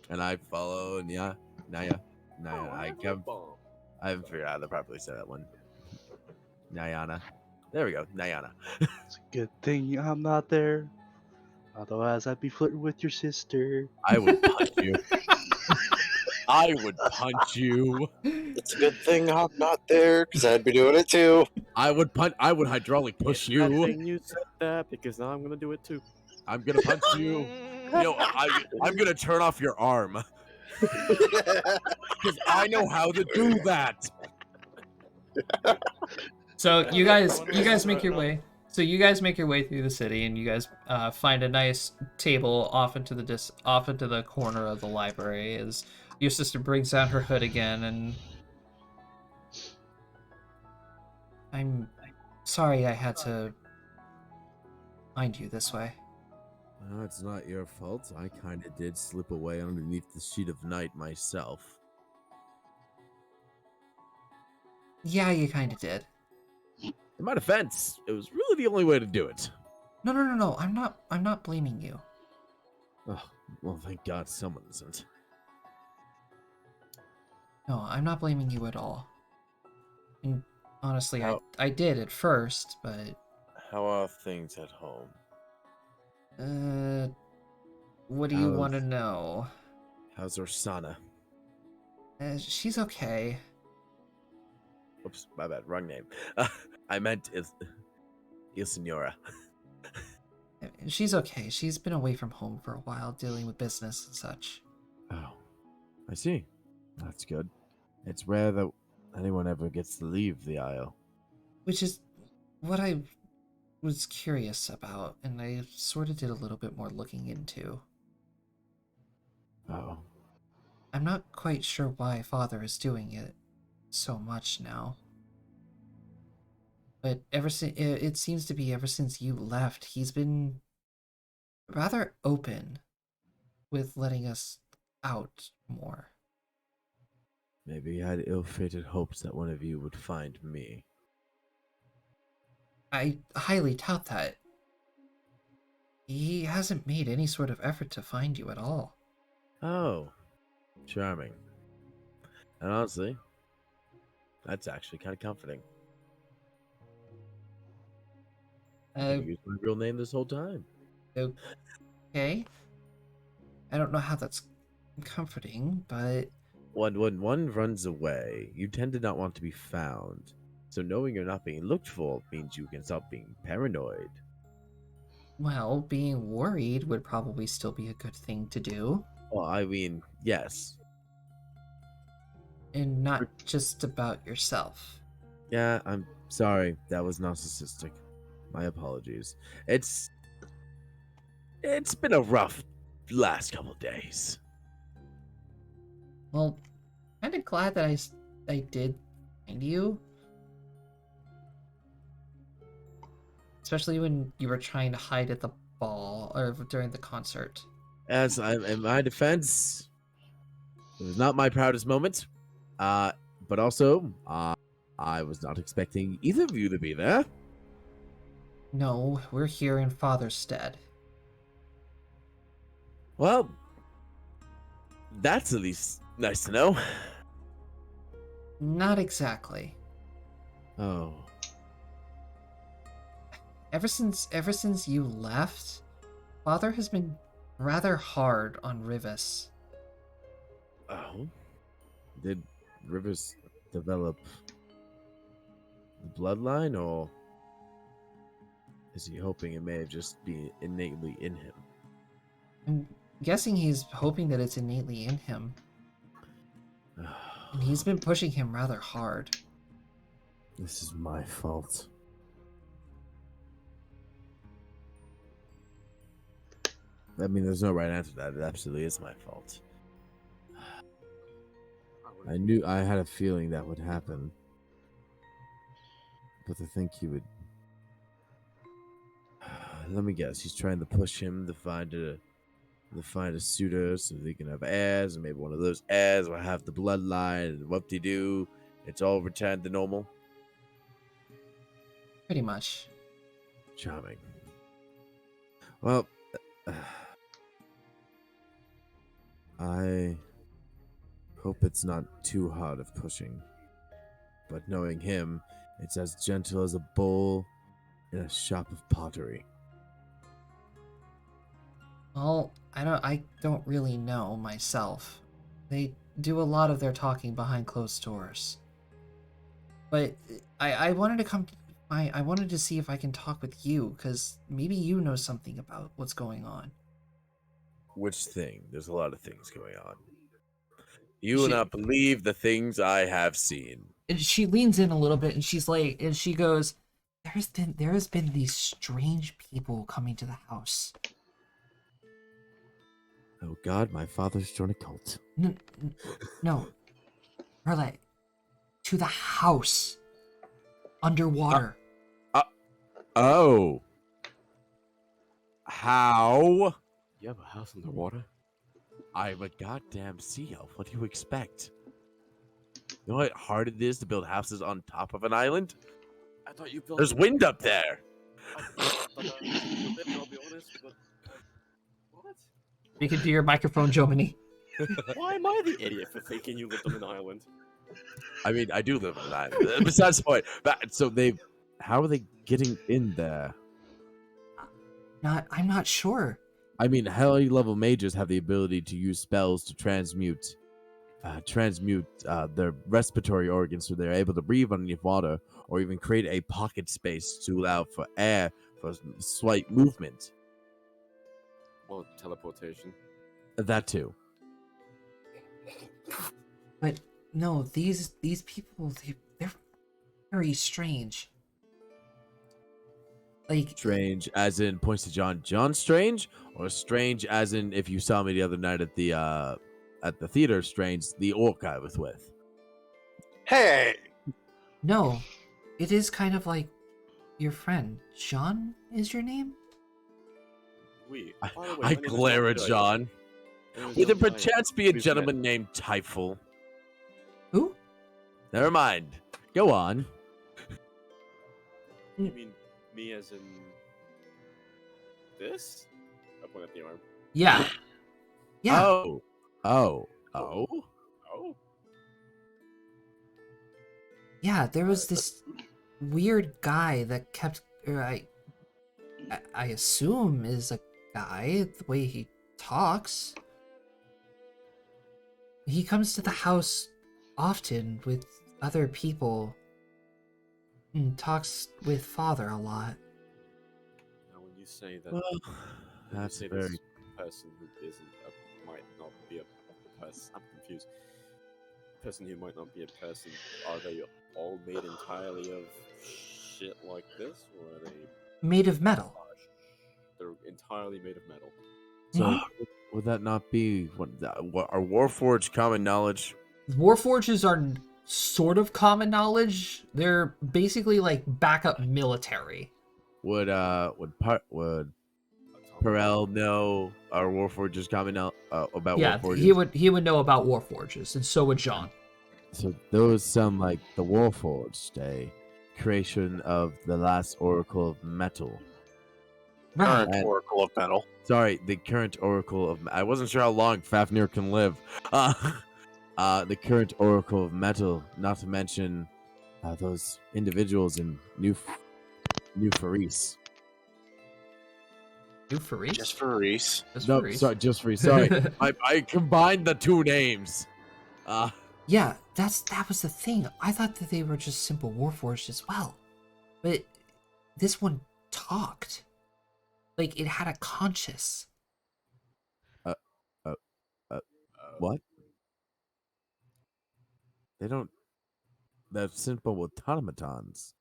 And I follow Naya. I haven't figured out how to properly say that one. Nyana. There we go. Nyana. It's a good thing I'm not there. Otherwise, I'd be flirting with your sister. I would punch you. I would punch you. It's a good thing I'm not there, because I'd be doing it too. I would hydraulic push I you. think you said that because now I'm gonna do it too. I'm gonna punch you. You know, I'm gonna turn off your arm. Because I know how to do that. So you guys make your way. So you guys make your way through the city, and you guys find a nice table off into the corner of the library. As your sister brings down her hood again, and I'm sorry I had to find you this way. No, it's not your fault. I kind of did slip away underneath the sheet of night myself. Yeah, you kind of did. In my defense, it was really the only way to do it. No. I'm not blaming you. Oh, well, thank God someone isn't. No, I'm not blaming you at all. And honestly, How- I did at first, but How are things at home? what do you How's- want to know? How's Orsana? She's okay. Oops, my bad, wrong name. I meant Il Signora. She's okay. She's been away from home for a while, dealing with business and such. Oh, I see. That's good. It's rare that anyone ever gets to leave the Isle. Which is what I was curious about, and I sort of did a little bit more looking into. Oh, I'm not quite sure why Father is doing it so much now. But ever since it seems to be ever since you left, he's been rather open with letting us out more. Maybe he had ill-fated hopes that one of you would find me. I highly doubt that. He hasn't made any sort of effort to find you at all. Oh, charming. And honestly, that's actually kind of comforting. Uh, You used my real name this whole time. okay. I don't know how that's comforting, but When one runs away, you tend to not want to be found. So knowing you're not being looked for means you can stop being paranoid. well, being worried would probably still be a good thing to do, Well, I mean, yes. and not just about yourself. Yeah, I'm sorry. That was narcissistic. My apologies. It's been a rough last couple days. Well, kind of glad that I did find you. Especially when you were trying to hide at the ball or during the concert. As I'm in my defense, it was not my proudest moment. But also, I was not expecting either of you to be there. No, we're here in Father's stead. Well, that's at least nice to know. Not exactly. Oh, Ever since you left, Father has been rather hard on Rivas. oh, did Rivers develop the bloodline, or is he hoping it may have just been innately in him? I'm guessing he's hoping that it's innately in him, and he's been pushing him rather hard. This is my fault. I mean, there's no right answer to that. It absolutely is my fault. I had a feeling that would happen. But to think he would... Let me guess, he's trying to push him to find a suitor so they can have heirs, and maybe one of those heirs will have the bloodline, and whoop-de-doo, it's all returned to normal. Pretty much. Charming. Well, I hope it's not too hard of pushing. But knowing him, it's as gentle as a bull in a shop of pottery. Well, I don't really know myself. They do a lot of their talking behind closed doors. But I wanted to I wanted to see if I can talk with you, because maybe you know something about what's going on. Which thing? There's a lot of things going on. You will She- not believe the things I have seen. And she leans in a little bit and she goes, there has been these strange people coming to the house. Oh God, my father's joined a cult. No, Merle, to the house, underwater. Oh. How? You have a house underwater? I'm a goddamn sea elf. What do you expect? You know how hard it is to build houses on top of an island? I thought you built. There's wind up there. I'll be honest, but what? You can do your microphone, Jomini. Why am I the idiot for thinking you lived on an island? I mean, I do live on an island. Besides the point. But, so how are they getting in there? I'm not sure. I mean, high level mages have the ability to use spells to transmute their respiratory organs so they're able to breathe underneath water, or even create a pocket space to allow for air for slight movement. Well, teleportation. That too. But no, these people, they're very strange. Like, Strange, as in points to John Strange, or strange as in if you saw me the other night at the theater, Strange, the orc I was with. Hey! no, it is kind of like your friend. Jean is your name? We. I, By the way, I my name is glare at John. John. My name is Would there John Dyer. perchance be a We've met. gentleman named Typeful? Who? Never mind. Go on. You mean me as in this? I point at the arm. Yeah. Yeah. Oh. Oh. Oh. Yeah, there was this weird guy that kept, or I assume is a guy, the way he talks. He comes to the house often with other people and talks with father a lot. Now, when you say that, Well, when that's you say very. this person who might not be a person. I'm confused. Person who might not be a person. Are they all made entirely of shit like this, or are they? Made of metal. They're entirely made of metal. So, would that not be what are Warforged common knowledge? Warforges are sort of common knowledge. They're basically like backup military. Would Perel know our Warforged common about Yeah, Warforges? he would know about Warforges, and so would John. So those sound like the Warforged, a creation of the last Oracle of Metal. Right. Current And- Oracle of Metal. Sorry, the current Oracle of. I wasn't sure how long Fafnir can live. The current Oracle of Metal. Not to mention those individuals in New Faris. New Faris? Just for Reese. Just No, Faris. sorry, just Faris. Sorry, I combined the two names. Yeah, that was the thing. I thought that they were just simple Warforged as well. But this one talked. Like it had a conscience. What? They don't. They're simple automatons.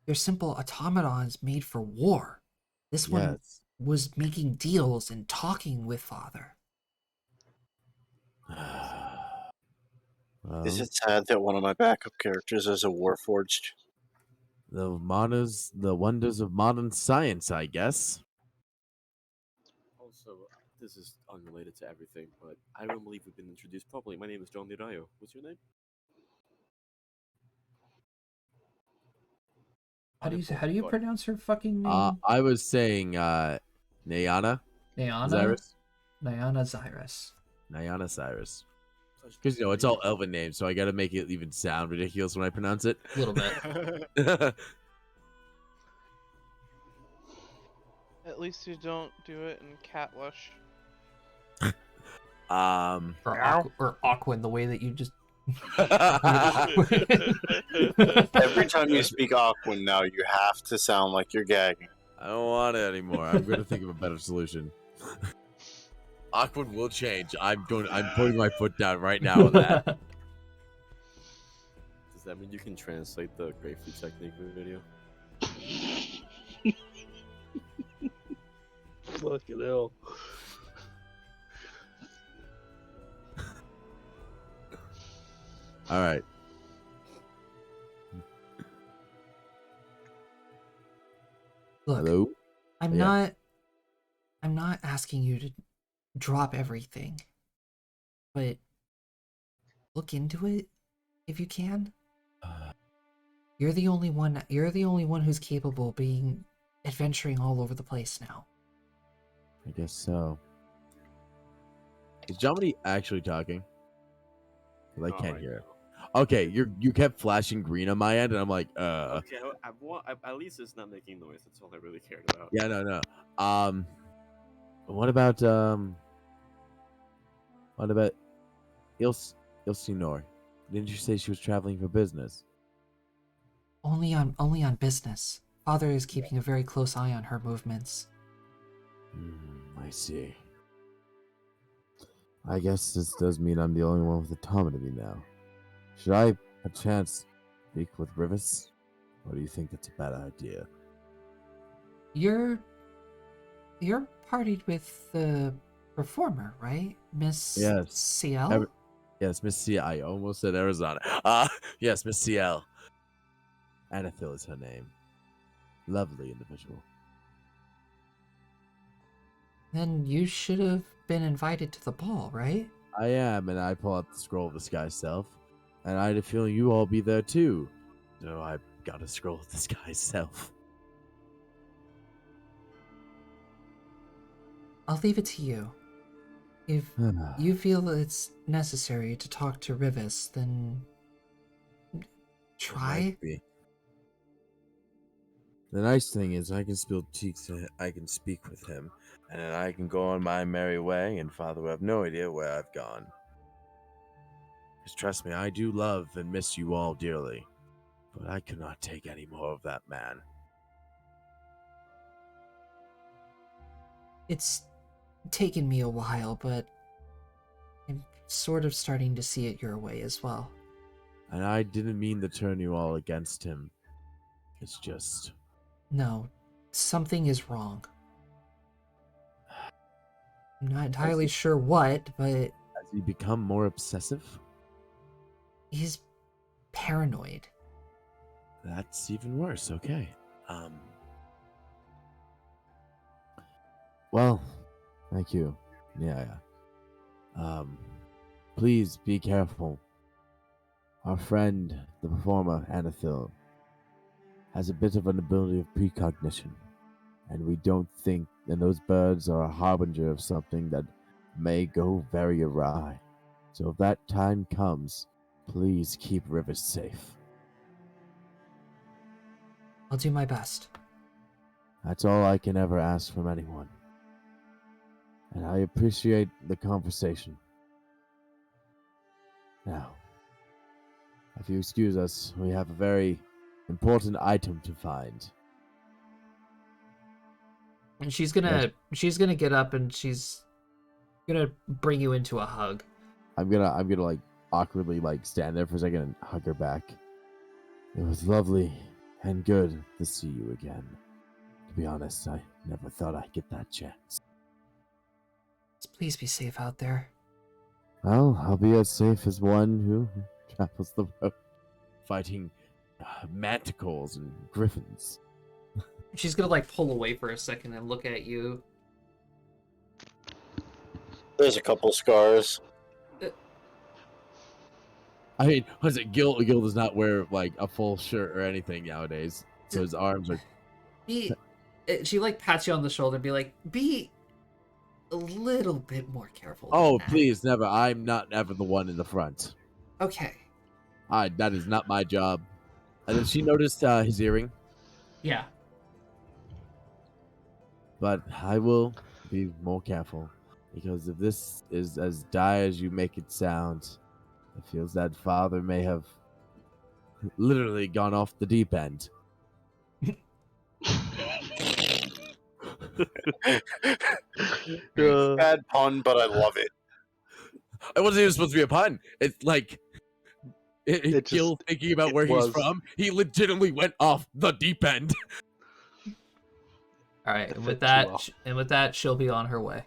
They're simple automatons made for war. This one Yes. was making deals and talking with father. Is Well, it sad that one of my backup characters is a Warforged? the wonders of modern science, I guess. Also, this is unrelated to everything, but I don't believe we've been introduced properly. My name is John Dirayo. What's your name? How do you Got it. pronounce her fucking name? I was saying, Nayana Nyana? Cyrus. Nyana Zyrus. Nayana Cyrus. Such Because it's all weird- elven names, so I gotta make it even sound ridiculous when I pronounce it. A little bit. At least you don't do it in Catlush. Or Aquin, the way that you just Every time you speak Aquan now, you have to sound like you're gagging. I don't want it anymore. I'm gonna think of a better solution. Awkward will change. I'm putting my foot down right now on that. Does that mean you can translate the grapefruit technique video? Fucking hell. All right. Look, Hello. I'm Yeah. not asking you to drop everything. But look into it if you can. You're the only one who's capable of being adventuring all over the place now. I guess so. Is Jomini actually talking? 'Cause I Not can't right hear it. now. Okay, you kept flashing green on my end, and I'm like, Okay, at least it's not making noise. That's all I really cared about. Yeah, no. What about Ilsinor? Didn't you say she was traveling for business? Only on business. Father is keeping a very close eye on her movements. I see. I guess this does mean I'm the only one with autonomy now. Should I, a chance, speak with Rivas? Or do you think that's a bad idea? You're partied with the performer, right? Miss Yes. CL? Yes, Miss CL. I almost said Arizona. Yes, Miss CL. Anathil is her name. lovely individual. Then you should have been invited to the ball, right? I am, and I pull out the scroll of the sky self, and I had a feeling you all be there too. So I got a scroll of the sky self. I'll leave it to you. If you feel that it's necessary to talk to Rivas, then try. Might be. The nice thing is I can I can speak with him, and then I can go on my merry way, and Father will have no idea where I've gone. Because trust me, I do love and miss you all dearly, but I could not take any more of that man. It's taken me a while, but I'm sort of starting to see it your way as well. And I didn't mean to turn you all against him. It's just... No, something is wrong. I'm not entirely sure what, but Has he become more obsessive? he's paranoid. That's even worse, okay. Well, thank you. Yeah. Please be careful. Our friend, the performer, Anathil, has a bit of an ability of precognition, and we don't think that those birds are a harbinger of something that may go very awry. So if that time comes, please keep Rivers safe. I'll do my best. That's all I can ever ask from anyone. And I appreciate the conversation. Now, if you excuse us, we have a very important item to find. And she's gonna get up and she's gonna bring you into a hug. I'm gonna like awkwardly like stand there for a second and hug her back. It was lovely and good to see you again. To be honest, I never thought I'd get that chance. Please be safe out there. Well, I'll be as safe as one who travels the road fighting manticores and griffins. She's gonna like pull away for a second and look at you. There's a couple scars. I mean, what is it? Gil does not wear like a full shirt or anything nowadays, so his arms are. She like pats you on the shoulder and be like, be a little bit more careful. Oh, than that." please, never! I'm not ever the one in the front. Okay. That is not my job. And then she noticed his earring, Yeah. but I will be more careful because if this is as dire as you make it sound, it feels that Father may have literally gone off the deep end. Bad pun, but I love it. It wasn't even supposed to be a pun. It's like It Gil just- thinking about it where was. he's from. He legitimately went off the deep end. All right. It And fit with too that, well. she'll be on her way.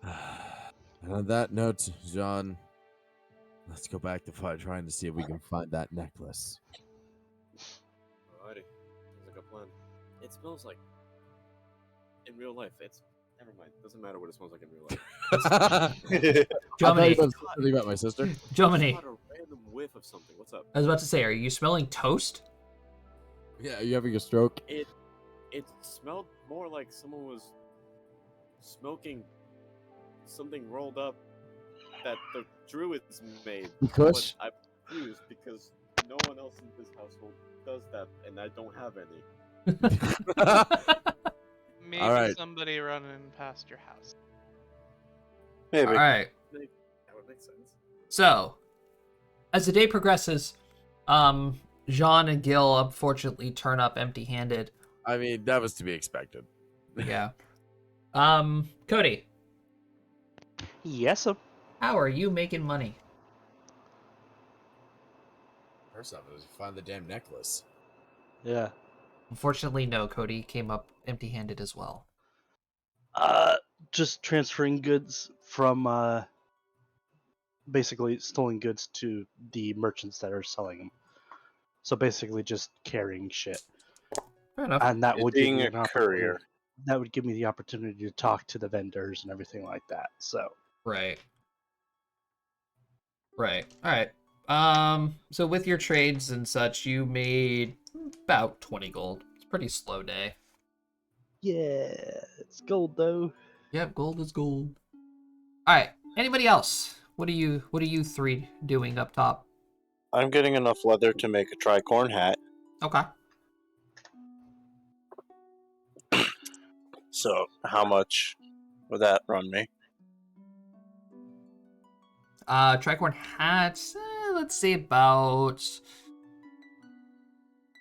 And on that note, Jean, let's go back to trying to see if we can find that necklace. Alrighty. Sounds like a plan. It smells like... In real life, it's... Never mind. Doesn't matter what it smells like in real life. I thought you Jomini, said something about my sister. Jomini, Got a random whiff of something. What's up? I was about to say, are you smelling toast? Yeah, are you having a stroke? It smelled more like someone was smoking something rolled up that the druids made. Kush? But I'm confused because no one else in this household does that, and I don't have any. Maybe Alright. somebody running past your house. Maybe. All right. That would make sense. So, as the day progresses, Jean and Gil unfortunately turn up empty-handed. I mean, that was to be expected. Yeah. Cody, Yes, sir. how are you making money? First off, is find the damn necklace. Yeah. Unfortunately, no. Cody came up empty-handed as well. Just transferring goods from basically stolen goods to the merchants that are selling them. So basically just carrying shit. Fair enough. And that He's would give being me a an opportunity. courier. That would give me the opportunity to talk to the vendors and everything like that. So Right. Right. All right. So with your trades and such, you made about 20 gold. It's a pretty slow day. yeah, it's gold though. Yep, gold is gold. All right. Anybody else? What are you three doing up top? I'm getting enough leather to make a tricorn hat. Okay. So how much would that run me? Tricorn hats. Let's say about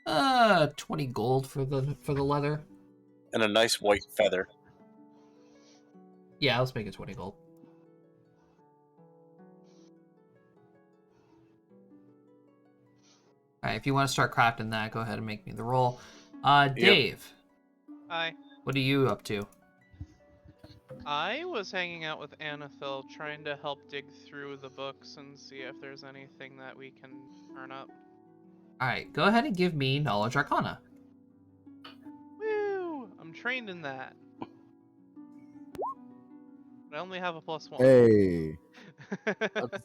20 gold for the leather. And a nice white feather. Yeah, let's make it 20 gold. All right, if you want to start crafting that, go ahead and make me the roll. Dave, Hi. what are you up to? I was hanging out with Anathil, trying to help dig through the books and see if there's anything that we can turn up. All right, go ahead and give me Knowledge Arcana. Woo! I'm trained in that. But I only have a +1. Hey,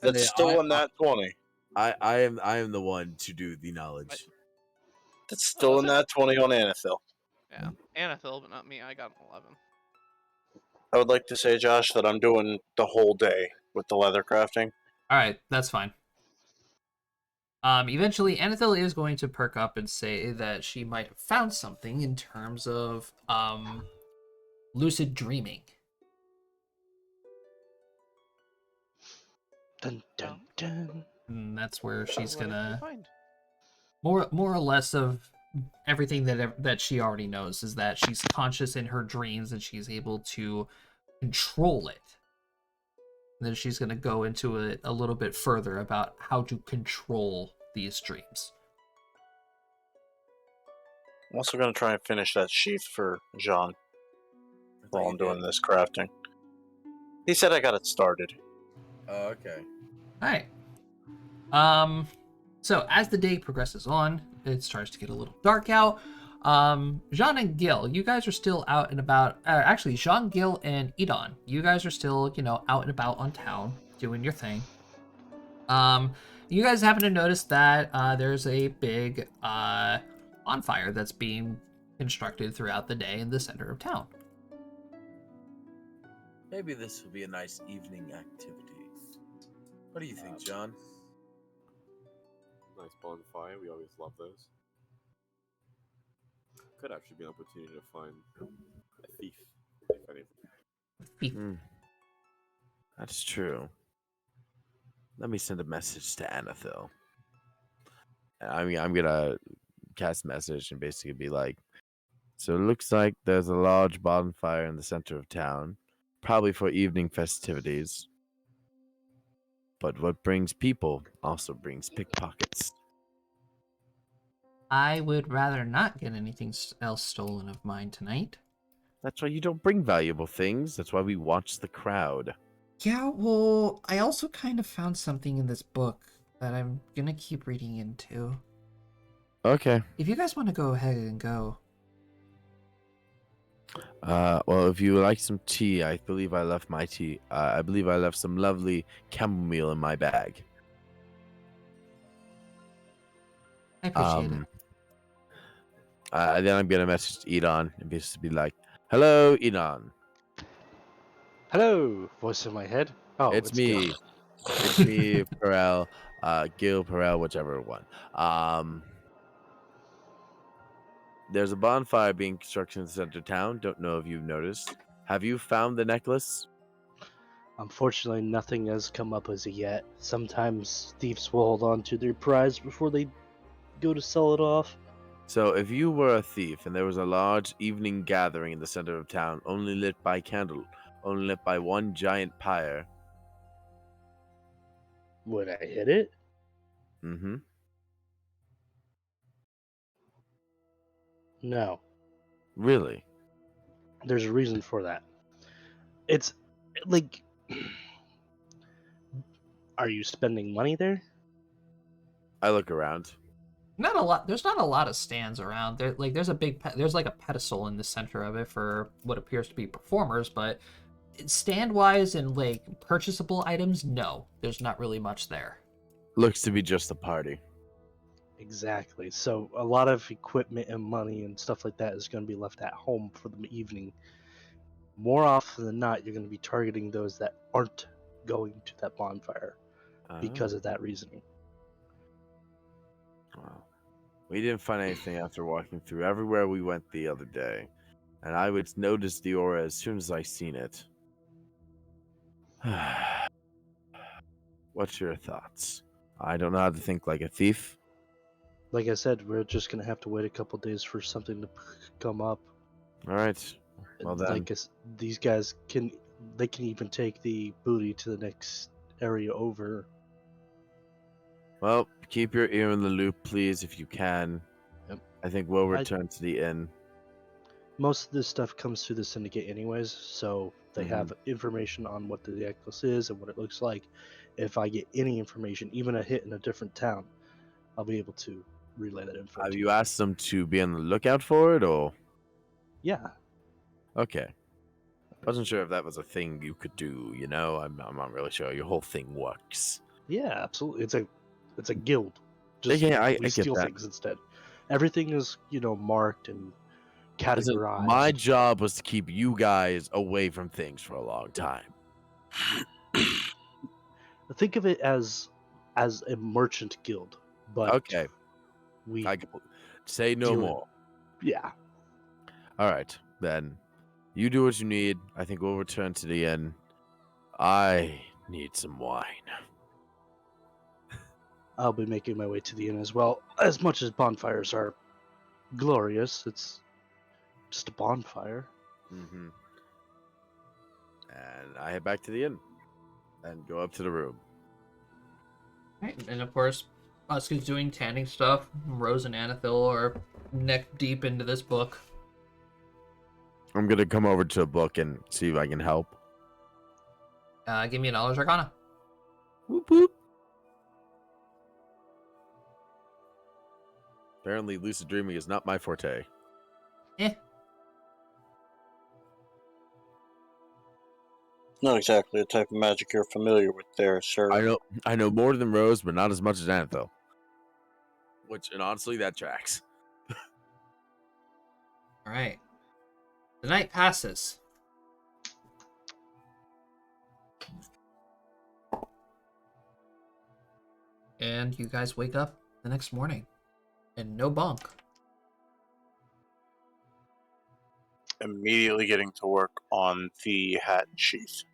That's Say, still in that 20. I am the one to do the knowledge. That's Oh, still was in it? that 20 on Anathil. Yeah, Anathil, but not me. I got an 11. I would like to say, Josh, that I'm doing the whole day with the leather crafting. All right, that's fine. Eventually, Anathil is going to perk up and say that she might have found something in terms of lucid dreaming. Dun dun dun. And that's where she's What did you gonna find? more or less of everything that she already knows is that she's conscious in her dreams and she's able to control it. And then she's gonna go into it a little bit further about how to control these dreams. I'm also going to try and finish that sheath for Jean while I'm doing this crafting. He said I got it started. Oh, okay. All right. So as the day progresses on, it starts to get a little dark out. Jean and Gil, you guys are still out and about. Actually, Jean, Gil, and Edon, you guys are still, out and about on town doing your thing. You guys happen to notice that there's a big bonfire that's being constructed throughout the day in the center of town. Maybe this will be a nice evening activity. What do you think, John? Nice bonfire. We always love those. Could actually be an opportunity to find a thief, if anything. That's true. Let me send a message to Anathil. I'm gonna cast a message and basically be like, so it looks like there's a large bonfire in the center of town, probably for evening festivities. But what brings people also brings pickpockets. I would rather not get anything else stolen of mine tonight. That's why you don't bring valuable things. That's why we watch the crowd. Yeah, well, I also kind of found something in this book that I'm gonna keep reading into. Okay. If you guys want to go ahead and go. Well, if you would like some tea, I believe I left my tea. I believe I left some lovely chamomile in my bag. I appreciate it. Then I'm gonna message Edon and basically be like, "Hello, Edon. Hello, voice in my head. Oh, it's me. Gil. It's me, Perel, Gil, Perel, whichever one. There's a bonfire being constructed in the center of town. Don't know if you've noticed. Have you found the necklace? Unfortunately, nothing has come up as of yet. Sometimes thieves will hold on to their prize before they go to sell it off. So, if you were a thief and there was a large evening gathering in the center of town, only lit by candle, only lit by one giant pyre. Would I hit it? Mm-hmm. No. Really? There's a reason for that. It's like, are you spending money there? I look around. Not a lot. There's not a lot of stands around. There's a there's like a pedestal in the center of it for what appears to be performers, but stand wise and like purchasable items, no, there's not really much there. Looks to be just a party. Exactly. So a lot of equipment and money and stuff like that is going to be left at home for the evening. More often than not, you're going to be targeting those that aren't going to that bonfire because of that reasoning. Wow. We didn't find anything after walking through everywhere we went the other day, and I would notice the aura as soon as I seen it. What's your thoughts? I don't know how to think like a thief. Like I said, we're just going to have to wait a couple days for something to come up. All right. Well then. Like these guys can even take the booty to the next area over. Well, keep your ear in the loop, please, if you can. Yep. I think we'll return to the inn. Most of this stuff comes through the syndicate anyways, so they have information on what the necklace is and what it looks like. If I get any information, even a hit in a different town, I'll be able to relay that info. Have you asked them to be on the lookout for it, or? Yeah. Okay. Wasn't sure if that was a thing you could do. You know, I'm not really sure your whole thing works. Yeah, absolutely. It's a guild. Just I we steal get that. things instead. Everything is marked and Listen, categorized. my job was to keep you guys away from things for a long time. Think of it as a merchant guild, but Okay. I can say no more. Yeah. All right, then. You do what you need. I think we'll return to the inn. I need some wine. I'll be making my way to the inn as well. As much as bonfires are glorious, it's just a bonfire. Mm-hmm. And I head back to the inn and go up to the room. Right, and of course, us is doing tanning stuff. Rose and Anethil are neck deep into this book. I'm gonna come over to a book and see if I can help. Give me a knowledge arcana. Whoop whoop. Apparently, lucid dreaming is not my forte. Not exactly the type of magic you're familiar with there, sir. I know more than Rose, but not as much as Anethil. And honestly, that tracks. All right. The night passes. And you guys wake up the next morning. And no bunk. Immediately getting to work on the hat sheath.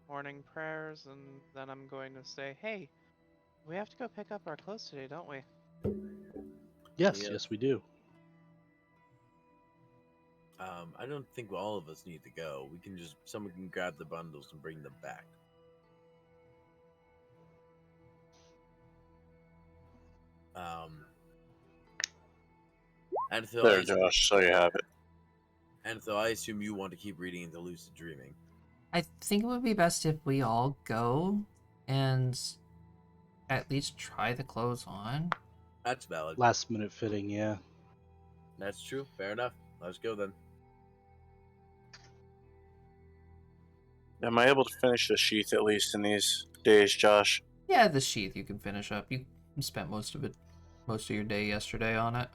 Morning prayers, and then I'm going to say, hey, we have to go pick up our clothes today, don't we? Yes, we do. I don't think all of us need to go. Someone can grab the bundles and bring them back. And so There, Josh, so you have it. And so I assume you want to keep reading into lucid dreaming. I think it would be best if we all go and at least try the clothes on. That's valid. Last minute fitting, yeah. That's true. Fair enough. Let's go then. Am I able to finish the sheath at least in these days, Josh? Yeah, the sheath you can finish up. You spent most of your day yesterday on it.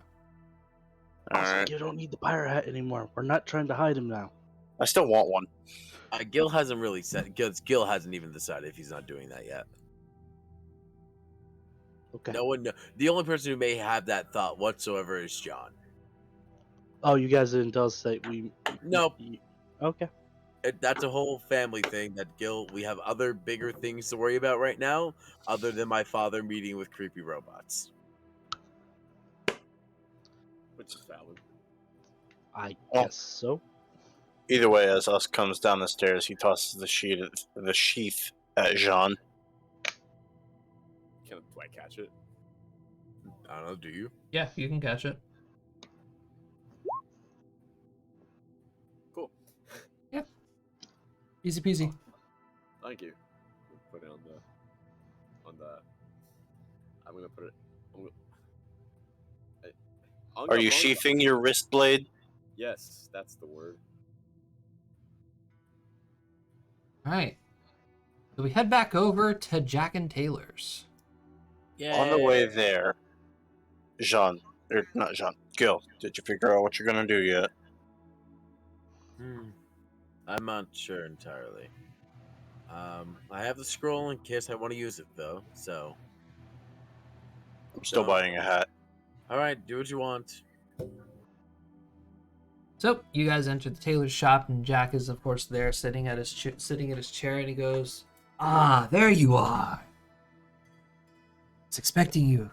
Alright. You don't need the pirate hat anymore. We're not trying to hide him now. I still want one. Gil hasn't really said. Gil hasn't even decided if he's not doing that yet. Okay. No one. The only person who may have that thought whatsoever is John. Oh, you guys didn't tell us that we. Nope. Okay. That's a whole family thing that Gil. We have other bigger things to worry about right now, other than my father meeting with creepy robots. Which is valid. I guess so. Either way, as Us comes down the stairs, he tosses the sheath at Jean. Do I catch it? I don't know. Do you? Yeah, you can catch it. Cool. Yeah. Easy peasy. Thank you. Put it on on the. I'm gonna put it. On Are the you long- sheathing your wrist blade? Yes, that's the word. All right. So we head back over to Jack and Taylor's. On the way there, not Jean, Gil, did you figure out what you're gonna do yet? I'm not sure entirely. I have the scroll in case I want to use it though. So, I'm still No. buying a hat. all right, do what you want. So you guys enter the tailor's shop, and Jack is, of course, there sitting at his chair, and he goes, "Ah, there you are. I was expecting you.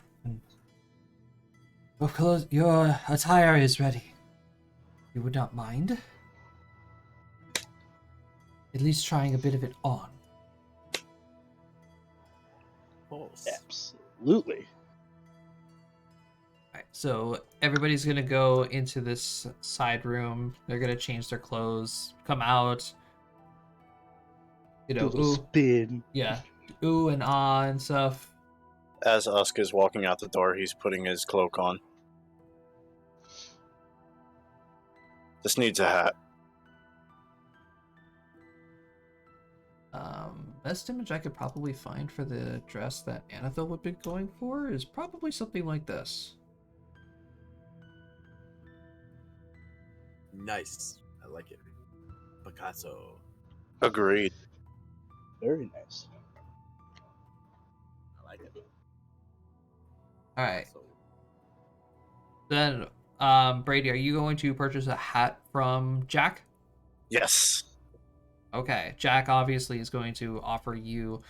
Your attire is ready. You would not mind? At least trying a bit of it on." Of course. Absolutely. Alright, so everybody's gonna go into this side room. They're gonna change their clothes, come out. You Do a know, little ooh, spin. yeah, ooh and ah and stuff. As Usk is walking out the door, he's putting his cloak on. This needs a hat. Best image I could probably find for the dress that Anethel would be going for is probably something like this. Nice. I like it. Picasso. Agreed. Very nice. I like it. Alright, So, then, Brady, are you going to purchase a hat from Jack? Yes. Okay, Jack obviously is going to offer you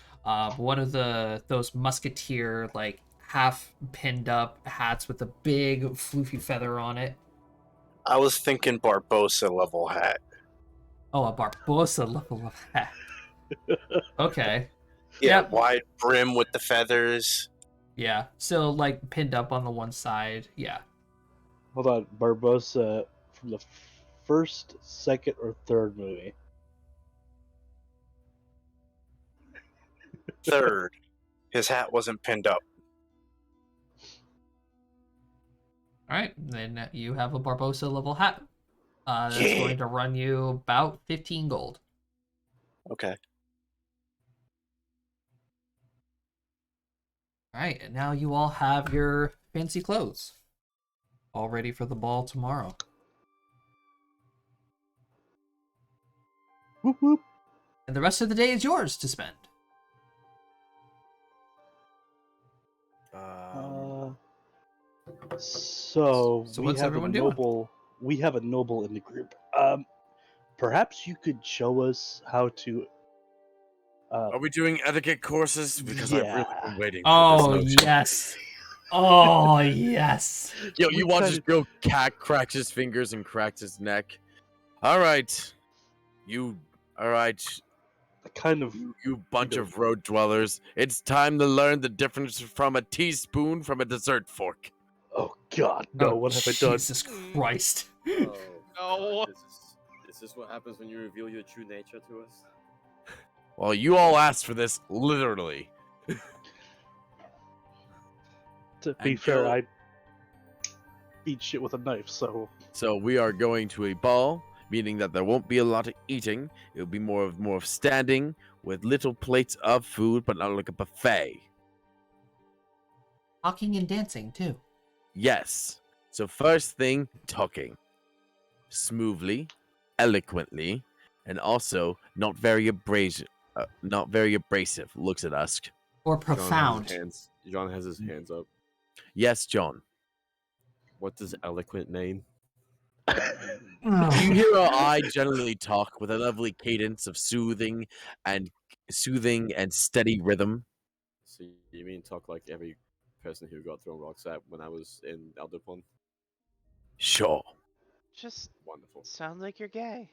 one of those musketeer, like, half pinned up hats with a big floofy feather on it. I was thinking Barbosa level hat. Oh, a Barbosa level of hat. Okay. Yeah, Yep. wide brim with the feathers. Yeah, still, like, pinned up on the one side. Yeah. Hold on, Barbosa from the first, second, or third movie. Third, his hat wasn't pinned up. Alright, then you have a Barbosa level hat. That's Yeah. going to run you about 15 gold. Okay. Alright, and now you all have your fancy clothes. All ready for the ball tomorrow. Whoop whoop. And the rest of the day is yours to spend. So So we what's have everyone a doing? noble. We have a noble in the group. Perhaps you could show us how to. Are we doing etiquette courses? Because I've really Yeah. been waiting for Oh, this notion. yes. Oh, yes. Yo, We you watch kinda- this Bill cat cracks his fingers and cracks his neck. All right. All right. Kind of. You bunch of road dwellers. It's time to learn the difference from a teaspoon from a dessert fork. Oh God, no! Oh, what have I done? Jesus Christ. oh, No. God, is this what happens when you reveal your true nature to us? Well, you all asked for this, literally. To be And fair, Gil- I eat shit with a knife, so So we are going to a ball, meaning that there won't be a lot of eating. It'll be more of standing with little plates of food, but not like a buffet. Talking and dancing, too. Yes. So first thing, talking. Smoothly, eloquently, and also not very abrasive. Looks at us. Or profound. John has his hands up. Yes, John. What does eloquent mean? You hear how I generally talk with a lovely cadence of soothing and steady rhythm. So you mean talk like every person who got thrown rocks at when I was in Elderpon? Sure. Just Wonderful. sounds like you're gay.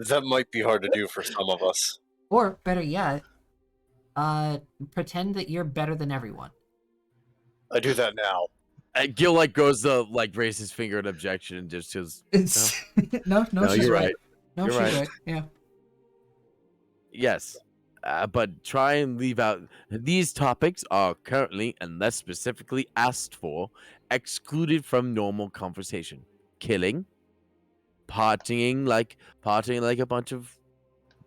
That might be hard to do for some of us. Or, better yet, pretend that you're better than everyone. I do that now. And Gil goes to raise his finger in objection and just says, No, "No, she's you're right. right. No, You're she's right. right. Yeah. Yes. but try and leave out these topics are currently, unless specifically asked for, excluded from normal conversation. Killing, partying like a bunch of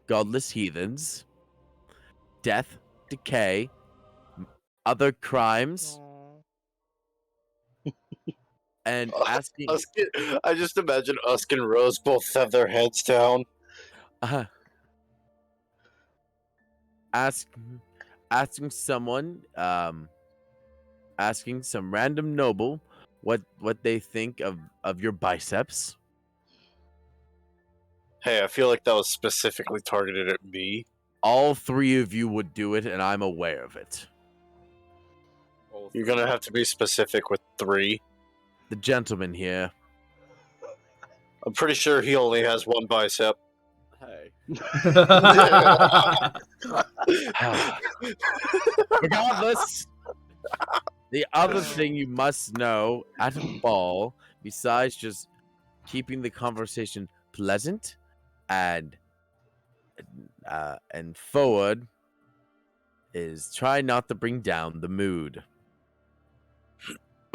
godless heathens, death, decay, other crimes, Oh. and asking I just imagine Usk and Rose both have their heads down. uh, ask asking someone asking some random noble what they think of your biceps. Hey, I feel like that was specifically targeted at me. All three of you would do it, and I'm aware of it. All You're three. gonna have to be specific with 3. The gentleman here. I'm pretty sure he only has 1 bicep. Hey. Regardless, the other thing you must know at a ball, besides just keeping the conversation pleasant and forward, is try not to bring down the mood.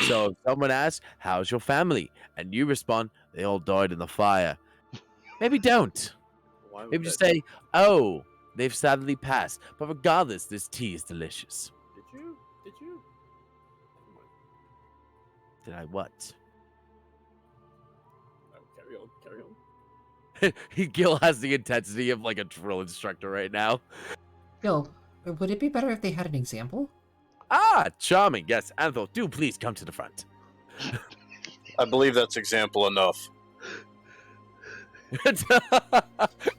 So if someone asks, "How's your family?" and you respond, "They all died in the fire," maybe don't. Why would Maybe just that- say, "Oh, they've sadly passed." But regardless, this tea is delicious. Did you? Never mind. Did I what? Oh, carry on. Gil has the intensity of like a drill instructor right now. Gil, would it be better if they had an example? Ah, charming. Yes, Anthel, do please come to the front. I believe that's example enough.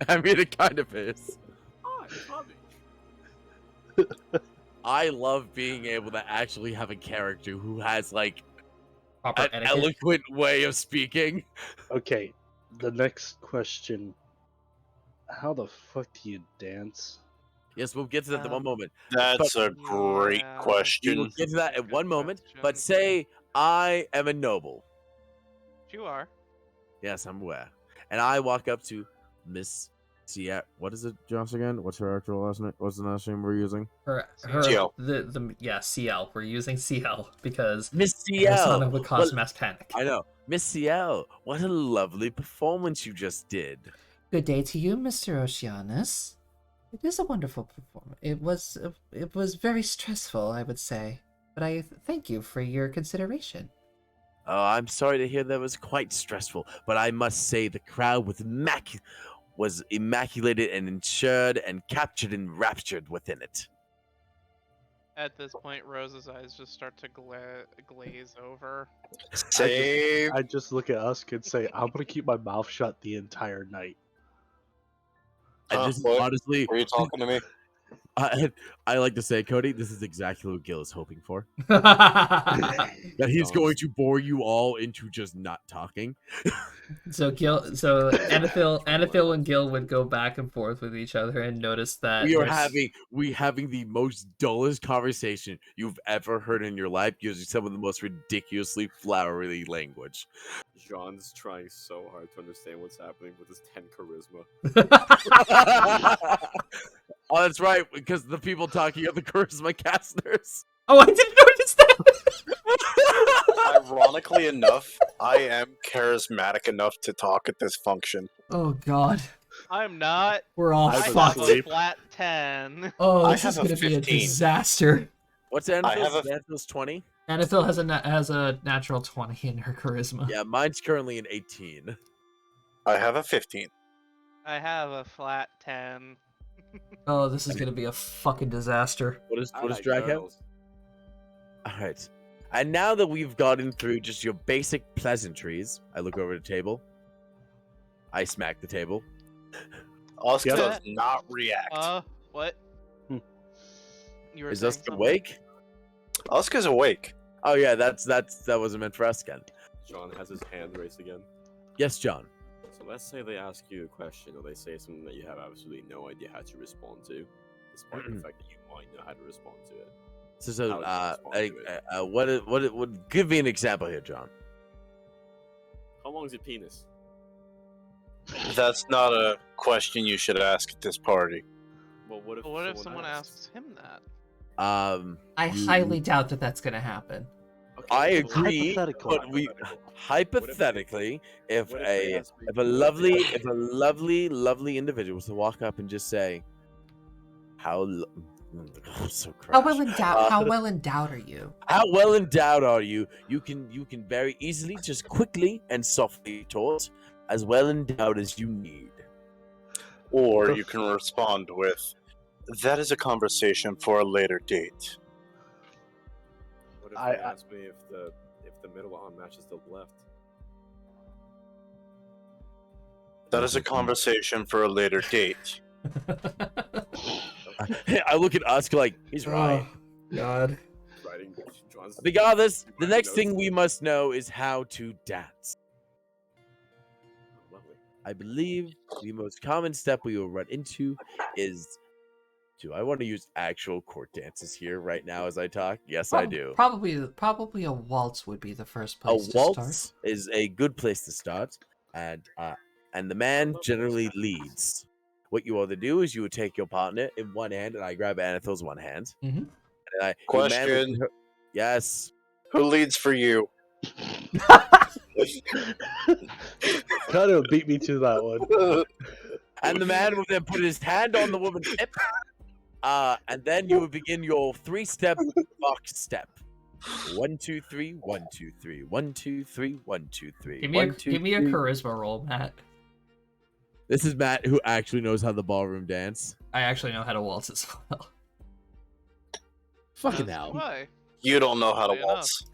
I mean, it kind of is. Ah, Tommy. I love being able to actually have a character who has like Proper an etiquette. eloquent way of speaking. Okay, the next question. How the fuck do you dance? Yes, we'll get to that in one moment. That's a great Yeah. We will question. get to that in Good one moment. But question. say I am a noble. You are. Yes, I'm aware. And I walk up to Miss Sierra. What is it, Josh, again? What's her actual last name? What's the last name we're using? Her CL. yeah, CL. We're using CL because Miss Persona CL. would cause mass panic. I know. Miss CL, what a lovely performance you just did. Good day to you, Mr. Oceanus. It is a wonderful performance. It was very stressful, I would say, but I thank you for your consideration. Oh, I'm sorry to hear that was quite stressful, but I must say the crowd was immaculated and ensured and captured and raptured within it. At this point, Rose's eyes just start to glaze over. Save. I just look at Usk and say, I'm gonna keep my mouth shut the entire night. And Huh, this is what? honestly, Were you talking to me? I like to say, Cody, this is exactly what Gil is hoping for. So That he's Nice. going to bore you all into just not talking. Anethil and Gil would go back and forth with each other and notice that We are there's- having the most dullest conversation you've ever heard in your life, using some of the most ridiculously flowery language. Jean's trying so hard to understand what's happening with his 10 charisma. Oh, that's right, because the people talking are the charisma casters. Oh, I didn't notice that. Ironically enough, I am charismatic enough to talk at this function. Oh God, I'm not. we're all I I was have fucked. a asleep. flat 10. Oh, I this is have a gonna be a 15. disaster. What's I have Anthil's? a- Anthil's 20? Anethil has a natural 20 in her charisma. Yeah, mine's currently an 18. I have a 15. I have a flat 10. Oh, this is gonna be a fucking disaster. What does I like Drag have? girls. Alright. And now that we've gotten through just your basic pleasantries, I look over the table. I smack the table. Usk Yeah. does not react. What? Hmm. You were Is saying Usk something? awake? Usk is awake. Oh yeah, that wasn't meant for us again. John has his hand raised again. Yes, John. So let's say they ask you a question or they say something that you have absolutely no idea how to respond to, despite the fact that you might know how to respond to it. So How would you respond what would give me an example here, John? How long's your penis? That's not a question you should ask at this party. Well, what if, But what if someone asks him that? I You- highly doubt that that's gonna happen. Okay, I well, agree, hypothetical. but we Hypothetical. hypothetically, if what if they a ask me- if a lovely individual was to walk up and just say, I'm so How crushed. well endowed are you? How well endowed are you? You can very easily, just quickly and softly be taught, as well endowed as you need. Or you can respond with, "That is a conversation for a later date." What if I- they ask me if the middle arm matches the left? That is a conversation for a later date. I look at Usk like he's right. Oh, God. Writing John's. Regardless, the Writing next notes. thing we must know is how to dance. Lovely. I believe the most common step we will run into is I want to use actual court dances here right now as I talk? Yes, I do. Probably a waltz would be the first A place to waltz start. is a good place to start, and the man generally leads. What you ought to do is you would take your partner in one hand, and I grab Anathel's one hand. Mhm. And the man Question. looks at her- Yes. Who leads for you? Kano beat me to that one. And the man would then put his hand on the woman's hip, and then you would begin your 3-step box step. 1, 2, 3, 1, 2, 3, 1, 2, 3, 1, 2, 3. Give me 1, 2, give me a 3. charisma roll, Matt. This is Matt, who actually knows how the ballroom dance. I actually know how to waltz as well. Fucking As hell. do I. You don't know how to Fair enough. waltz.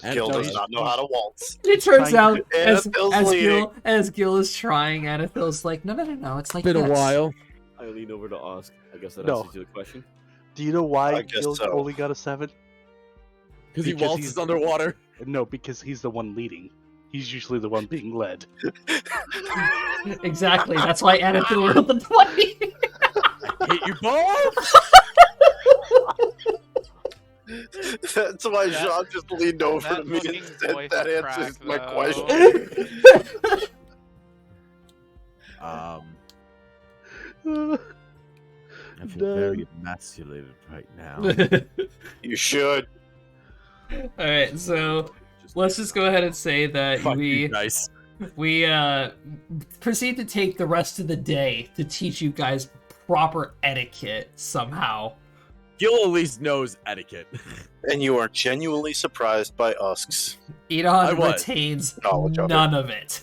And Gil no, does not know how to waltz. It turns Trying out to- as Gil is trying, Anathel's like, no, it's like Been a this. while. I lean over to ask. I guess that No. answers your question. Do you know why I guess Gil's so. only got a 7? Because he Because waltzes he's- underwater. No, because he's the one leading. He's usually the one being led. Exactly. That's why Anathel rolled the 20. Hit you both! That's why That- Jean just leaned over that to me fucking and said, voice "That crack, answers my though." question." I feel very emasculated right now. You should. All right, so let's just go ahead and say that Fuck we you guys. proceed to take the rest of the day to teach you guys proper etiquette somehow. Gil at least knows etiquette. And you are genuinely surprised by Usk's. I Edon was. retains Knowledge of it. none of it.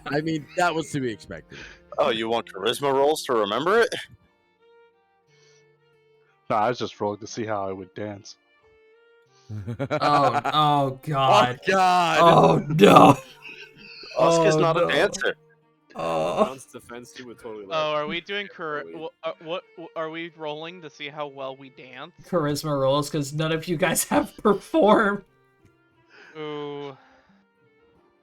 I mean, that was to be expected. Oh, you want charisma rolls to remember it? No, I was just rolling to see how I would dance. oh God. Oh, God! Oh no. Usk is Oh, not no. a dancer. Oh. John's defense, you would totally. Oh, are we doing what are we rolling to see how well we dance? Charisma rolls because none of you guys have performed. Ooh.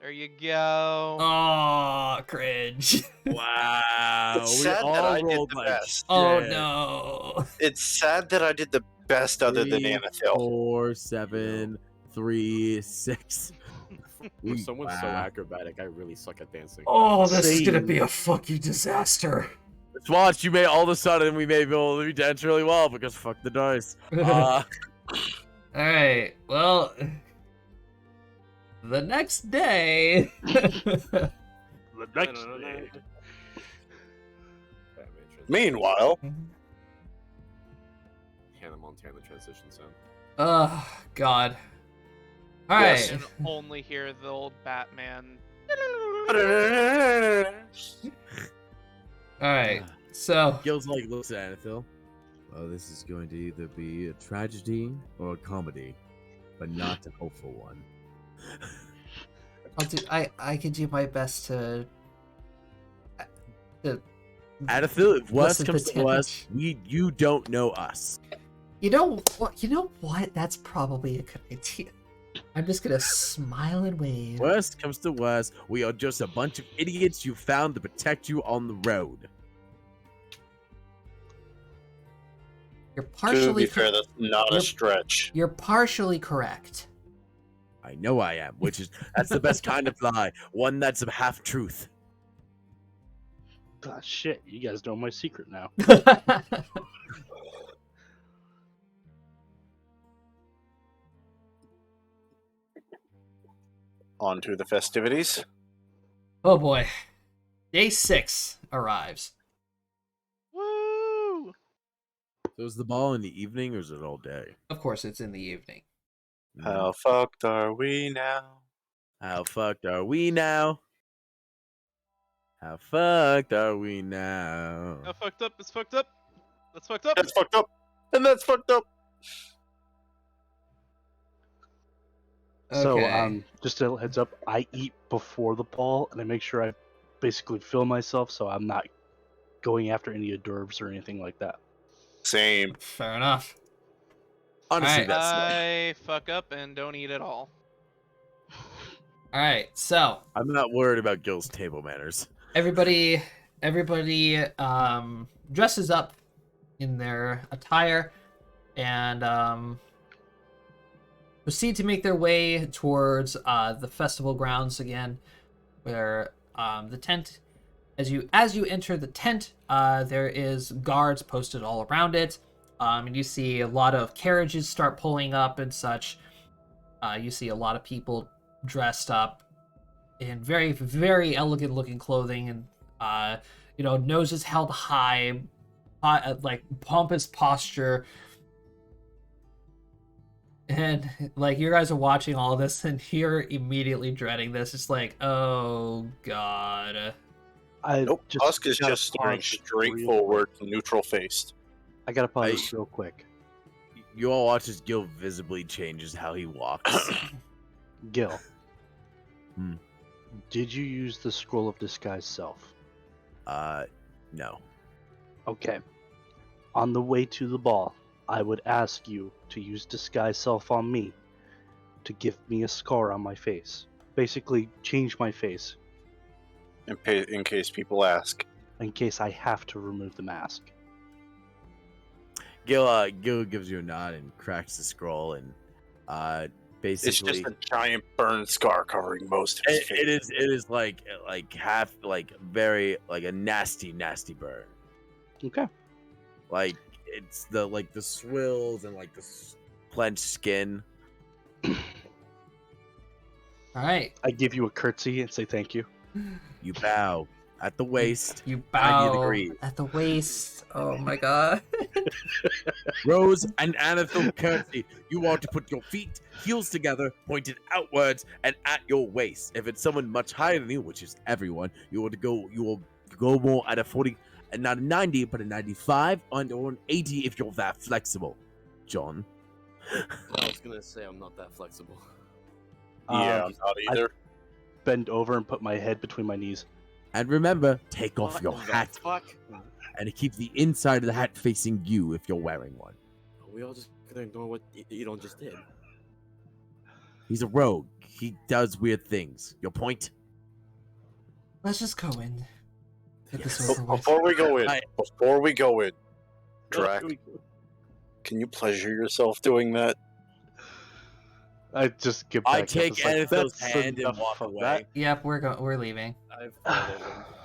There you go. Oh, cringe. Wow. It's we sad all that I did rolled the like best. Oh shit. no. It's sad that I did the best other than 3, Anathel. 4, 7, 3, 6. If someone's so Wow. acrobatic, I really suck at dancing. Oh, this is gonna Same. be a fucking disaster. Let's watch. You may all of a sudden we may be able to dance really well because fuck the dice. All right. Well, the next day. The next no. day. Batman transition. Meanwhile, Hannah Montana transition sound. Oh God. All I Yes. right. can only hear the old Batman. All right. So Gil's like looks at Anathil. Well, this is going to either be a tragedy or a comedy, but not a hopeful one. I'll do. I can do my best to. Anathil, if West Listen to comes to Timmy. West, you don't know us. You know what? You know what? That's probably a good idea. I'm just gonna smile and wave. West comes to West, we are just a bunch of idiots you found to protect you on the road. You're to partially be fair, that's not a Yep. stretch. You're partially correct. I know I am, which is that's the best kind of lie, one that's a half truth. Ah, shit, you guys know my secret now. On to the festivities. Oh boy. Day 6 arrives. Woo! So is the ball in the evening or is it all day? Of course, it's in the evening. How fucked are we now? How fucked are we now? How fucked are we now? How fucked up is fucked up. That's fucked up. That's fucked up. And that's fucked up. So, Okay. just a heads up, I eat before the ball, and I make sure I basically fill myself so I'm not going after any hors d'oeuvres or anything like that. Same. Fair enough. Honestly, Alright. that's I fuck up and don't eat at all. Alright, so I'm not worried about Gil's table manners. everybody dresses up in their attire and proceed to make their way towards the festival grounds again, where the tent, as you enter the tent, there is guards posted all around it, and you see a lot of carriages start pulling up and such. You see a lot of people dressed up in very, very elegant looking clothing, and noses held high, like pompous posture. And like you guys are watching all this and you're immediately dreading this. It's like, oh god. Nope. Husk is gotta just staring pause straight real forward, quick. neutral faced. I gotta pause I- this real quick. You all watch as Gil visibly changes how he walks. Gil, Hmm. did you use the scroll of disguise self? No. Okay. On the way to the ball, I would ask you to use disguise self on me to give me a scar on my face. Basically, change my face In case people ask. in case I have to remove the mask. Gil gives you a nod and cracks the scroll and It's basically just a giant burn scar covering most of his face. it is like half like very like a nasty burn. Okay. Like it's the swills and like the clenched skin. Alright. I give you a curtsy and say thank you. You bow at the waist. You 90 bow degrees. at the waist. Oh my god. Rose and Anathel curtsy. You want to put your feet, heels together, pointed outwards and at your waist. If it's someone much higher than you, which is everyone, you will go more at a 40 and not a 90, but a 95 or an 80 if you're that flexible. John. I was gonna say I'm not that flexible. Yeah, I'm not either. Bend over and put my head between my knees. And remember, take off What your in the hat Fuck. and keep the inside of the hat facing you if you're wearing one. Are we all just gonna ignore what Elon just did? He's a rogue. He does weird things. Your point? Let's just go in. Get this Yes. over with. Before we go in, Drac, Oh, can you pleasure yourself doing that? I just get back I up. take It's like, Anathel's "That's hand and enough walk of away. Yep, we're leaving. I've followed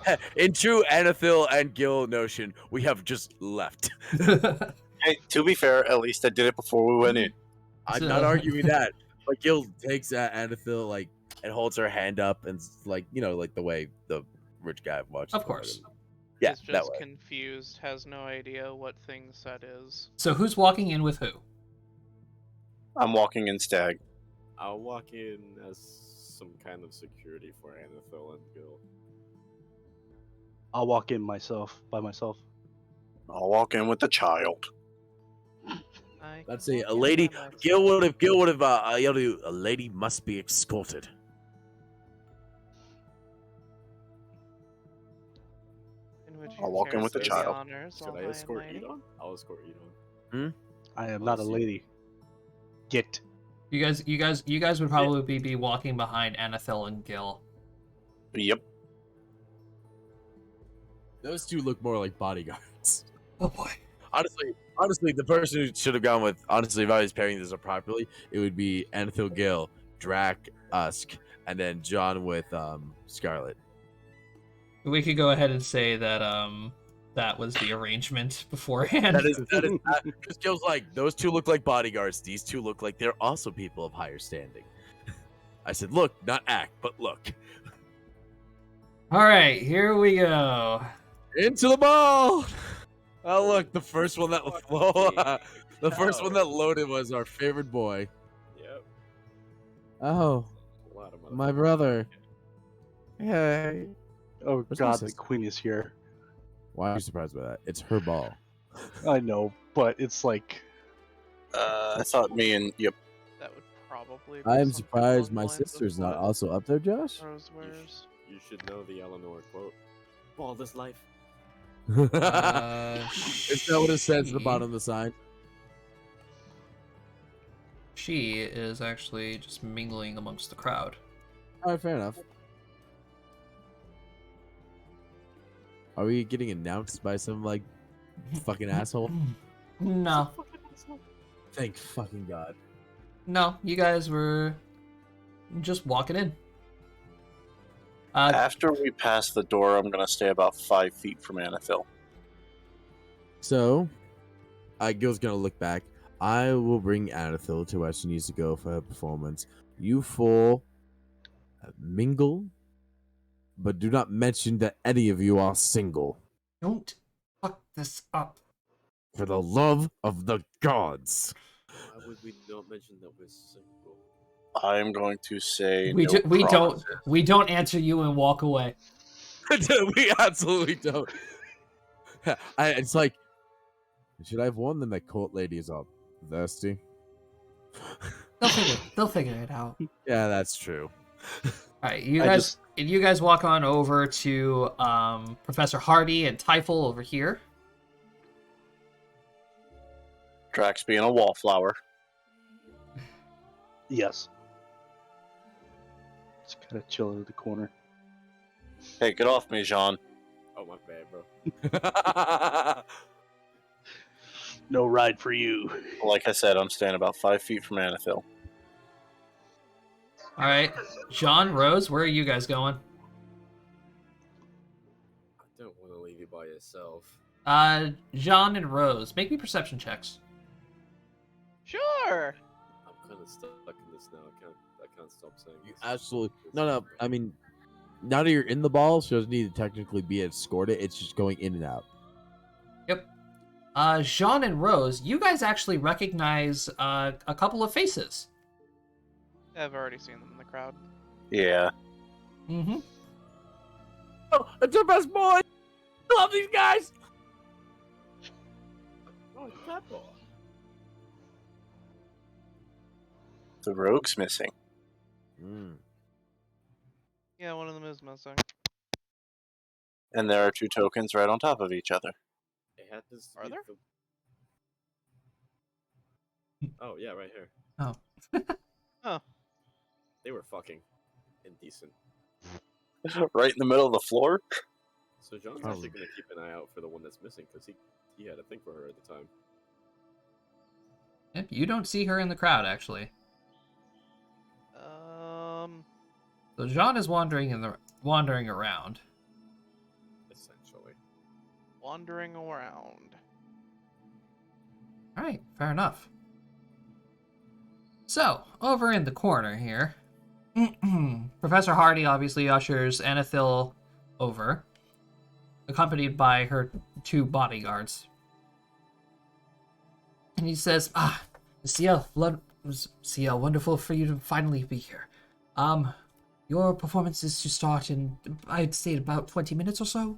him. In true Anathel and Gil notion, we have just left. Hey, to be fair, at least I did it before we went in. I'm not arguing that. But Gil takes Anathel like and holds her hand up and like like the way the rich guy watches. Of course. Yeah, He's that just way. confused, has no idea what thing set is. So who's walking in with who? I'm walking in Stag. I'll walk in as some kind of security for Anathel and Gil. I'll walk in by myself. I'll walk in with the child. Let's see, a lady. Gil would have yelled, "A lady must be escorted." I'll walk in with the child. Should I escort Elon? I'll escort Elon. I am Oh, not a see. lady. Get. You guys would probably be walking behind Anathel and Gil. Yep. Those two look more like bodyguards. Oh boy. Honestly, the person who should have gone with, honestly, if I was pairing this up properly, it would be Anathel Gil, Drac Usk, and then John with Scarlet. We could go ahead and say that that was the arrangement beforehand. That is because Gil's like, those two look like bodyguards. These two look like they're also people of higher standing. I said, look, not act, but look. All right, here we go. Into the ball. Oh look, the first one that the first one that loaded was our favorite boy. Yep. Oh, A lot of my motherfuckers. brother. Hey. Oh Where's my god, the sister? queen is here. Why are you surprised by that? It's her ball. I know, but it's like I thought me and yep. That would probably. Be I am something surprised along the my lines of sister's not what also up there, Josh. Rose wears. You should know the Eleanor quote. Ball this life. Is that what it says at the bottom of the sign? She is actually just mingling amongst the crowd. All right, fair enough. Are we getting announced by some like fucking asshole? No, Thank fucking god. no, you guys were just walking in. After we pass the door, I'm gonna stay about 5 feet from Anethil. So, Gil's gonna look back. I will bring Anethil to where she needs to go for her performance. You four mingle, but do not mention that any of you are single. Don't fuck this up. For the love of the gods. Why would we not mention that we're single? I'm going to say We no do, we promises. don't answer you and walk away. We absolutely don't. It's like, should I have warned them that court ladies are thirsty? They'll figure it out. Yeah, that's true. All right, you I guys walk on over to Professor Hardy and Typhel over here. Drax being a wallflower. yes. Just kind of chilling in the corner. Hey, get off me, Jean. Oh my bad, bro. No ride for you. Like I said, I'm staying about 5 feet from Anethil. All right, John, Rose, where are you guys going? I don't want to leave you by yourself. John and Rose, make me perception checks. Sure. I'm kind of stuck in this now. I can't stop saying You this. absolutely no. I mean, now that you're in the ball, she doesn't need to technically be escorted. It's just going in and out. Yep. Jean and Rose, you guys actually recognize a couple of faces. I've already seen them in the crowd. Yeah. Mm-hmm. Oh, it's our best boy. I love these guys. Oh, it's that boy. The rogue's missing. Yeah, one of them is missing. And there are 2 tokens right on top of each other. It happens to Are be there? Oh, yeah, right here. Oh. Huh. They were fucking indecent. Right in the middle of the floor? So John's Oh. actually going to keep an eye out for the one that's missing because he had a thing for her at the time. Yep, you don't see her in the crowd actually. So Jean is wandering around. Essentially. Wandering around. All right, fair enough. So, over in the corner here, Professor Hardy obviously ushers Anethil over, accompanied by her 2 bodyguards. And he says, CL, wonderful for you to finally be here. Your performance is to start in, I'd say, about 20 minutes or so.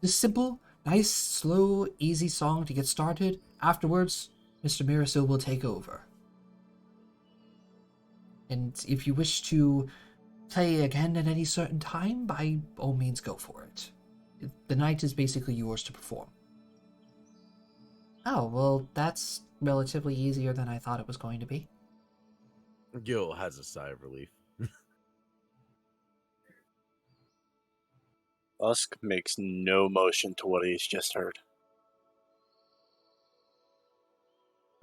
This simple, nice, slow, easy song to get started. Afterwards, Mr. Mirasil will take over. And if you wish to play again at any certain time, by all means go for it. The night is basically yours to perform. Oh, well, that's relatively easier than I thought it was going to be. Gil has a sigh of relief. Usk makes no motion to what he's just heard.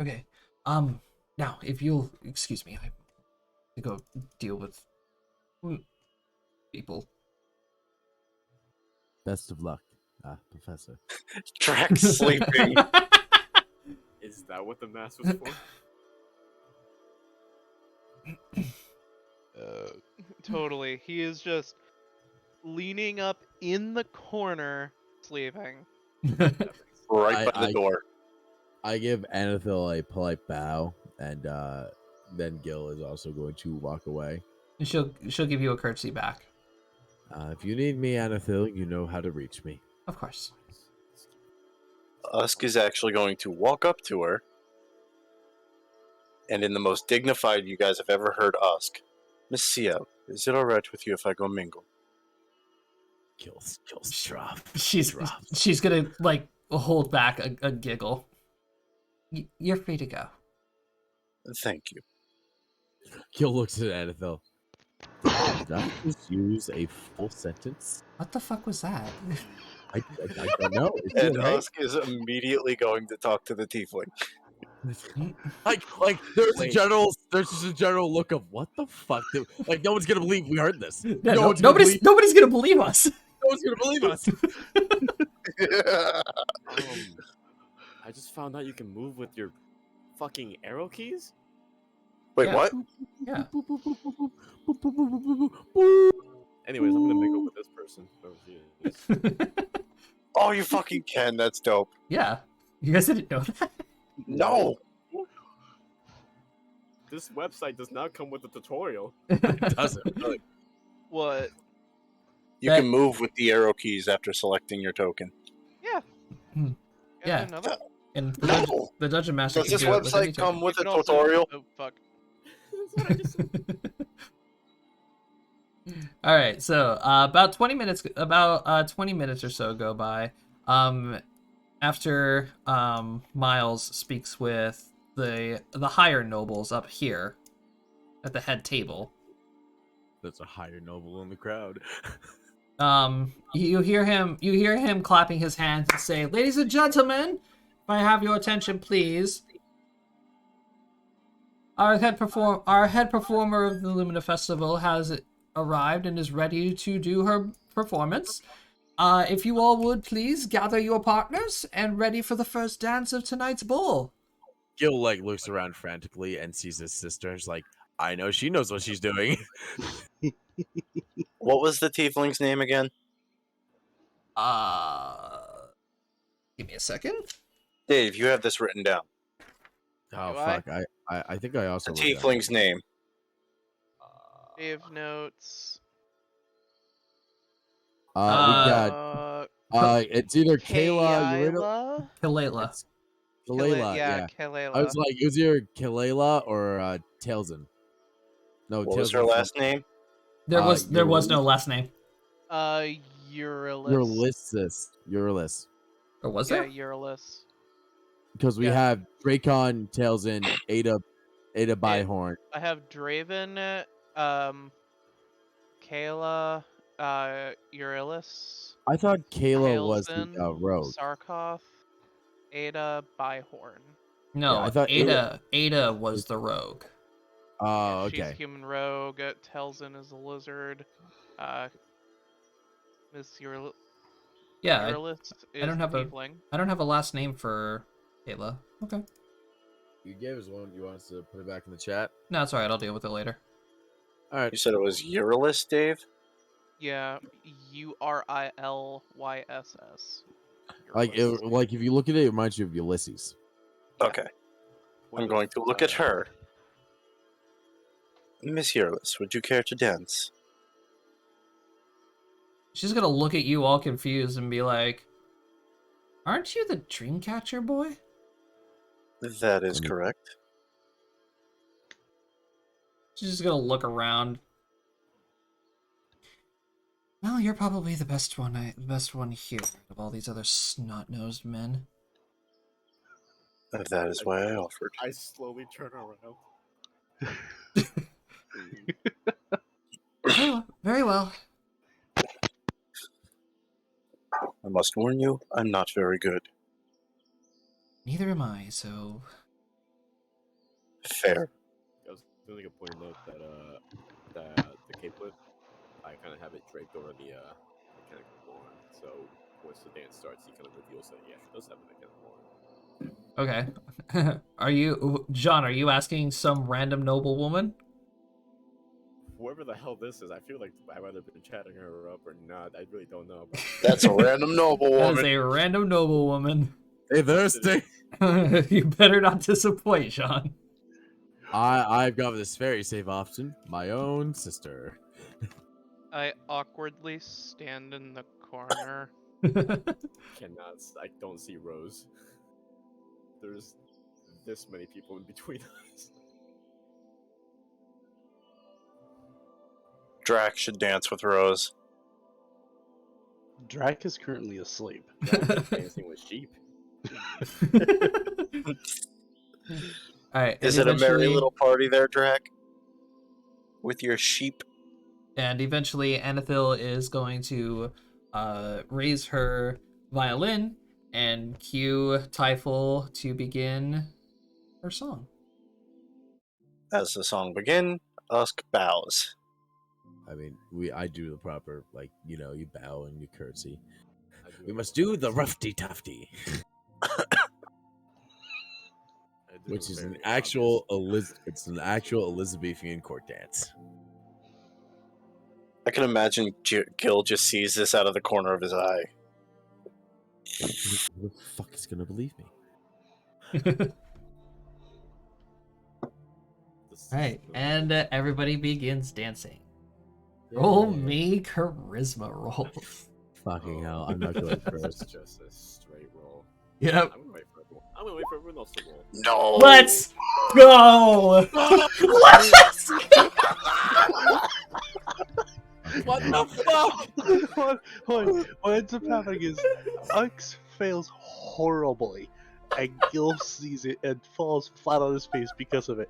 Okay. Now, if you'll excuse me, I have to go deal with people. Best of luck, Professor. Drax sleeping. Is that what the mask was for? Totally. He is just leaning up in the corner, sleeping. Right by the door. I give Anathil a polite bow, and then Gil is also going to walk away. she'll give you a curtsy back. If you need me, Anathil, you know how to reach me. Of course. Usk is actually going to walk up to her, and in the most dignified you guys have ever heard Usk, Miss Ciel, is it alright with you if I go mingle? Gil's drop. She's gonna like hold back a giggle. You're free to go. Thank you. Gil looks at Anathil. Did I just use a full sentence? What the fuck was that? I don't know. Is he And okay? Usk is immediately going to talk to the tiefling. like there's just a general look of what the fuck? Like no one's gonna believe we heard this. Yeah, One's gonna nobody's gonna believe us. No one's gonna believe us. I just found out you can move with your fucking arrow keys? Wait, Yeah. what? Yeah. Anyways, I'm gonna mingle with this person. Oh, jeez. Oh, you fucking can. That's dope. Yeah. You guys didn't know that? No! This website does not come with a tutorial. It doesn't really. What? You can move with the arrow keys after selecting your token. Yeah. Hmm. You guys Yeah. didn't know that? And No! the dungeon master. Does can this do it with any website come token. with You a can also- tutorial? Oh, fuck. That's what I just said. All right, so about 20 minutes or so go by after Miles speaks with the higher nobles up here at the head table. That's a higher noble in the crowd. You hear him clapping his hands and say, "Ladies and gentlemen, if I have your attention, please. Our head performer of the Lumina Festival has arrived and is ready to do her performance. If you all would please gather your partners and ready for the first dance of tonight's ball." Gil like looks around frantically and sees his sister. He's like, I know she knows what she's doing. What was the tiefling's name again? Give me a second. Dave, you have this written down. Oh Do I? fuck! I think I also The wrote down- tiefling's name. Save notes. We got it's either Kayla, Kayla? Kalela. it's Kalela. Yeah, Kalela. I was like, it was either Kalela or Talzin. No, What was her Talzin's last name? There was no Eurylis. last name. Eurylis. Eurylis. Or was Yeah, there? Eurylis. Because we Yeah. have Dracon, Talzin, Ada Byhorn. I have Draven, Kayla, Eurylis, I thought Kayla was the Talzin, rogue. Sarkoth, Ada, Byhorn. No, Yeah, I thought Ada was the rogue. Oh, She's okay. human rogue. Talzin is a lizard. Miss Eurylis Yeah, is don't have a- tiefling. I don't have a last name for Kayla. Okay. You gave us one. You want us to put it back in the chat? No, it's alright, I'll deal with it later. All right. You said it was Eurylis, Dave? Yeah, Urillyss. Like if you look at it, it reminds you of Ulysses. Okay. I'm going to look at her. Miss Eurylis, would you care to dance? She's gonna look at you all confused and be like, "Aren't you the Dreamcatcher boy?" That is correct. She's just gonna look around. Well, you're probably the best one here of all these other snot-nosed men. That is why I offered. I slowly turn around. Very well. I must warn you, I'm not very good. Neither am I, so Fair. I was doing a point note that the capelet, I kind of have it draped over the mechanical wand. So once the dance starts, he kind of reveals that yeah, she does have a mechanical wand. Okay. Are you, John, are you asking some random noble woman? Whoever the hell this is, I feel like I've either been chatting her up or not. I really don't know. But That's a random noble That is woman. a random noble woman. Hey, thirsty. You better not disappoint, John. I've got this very safe option. My own sister. I awkwardly stand in the corner. cannot. I don't see Rose. There's this many people in between us. Drac should dance with Rose. Drac is currently asleep. Dancing with sheep. Alright, Is it a merry little party there, Drac? With your sheep? And eventually, Anethil is going to raise her violin and cue Typhel to begin her song. As the song begins, Usk bows. I mean, I do the proper, like, you know, you bow and you curtsy. I do We it must very do the fast. roughy tufty, I do which it is very an actual Elizabethan court dance. I can imagine Gil just sees this out of the corner of his eye. Who the fuck is gonna believe me? obvious. This is Alright, no- and everybody begins dancing. Roll me charisma rolls. Fucking hell, I'm not going This is first. just a straight roll. Yep. I'm gonna wait for everyone. I'm gonna wait for everyone else to roll. No! Let's go! Let's go! What the fuck? What ends up happening is Ux fails horribly, and Gil sees it and falls flat on his face because of it.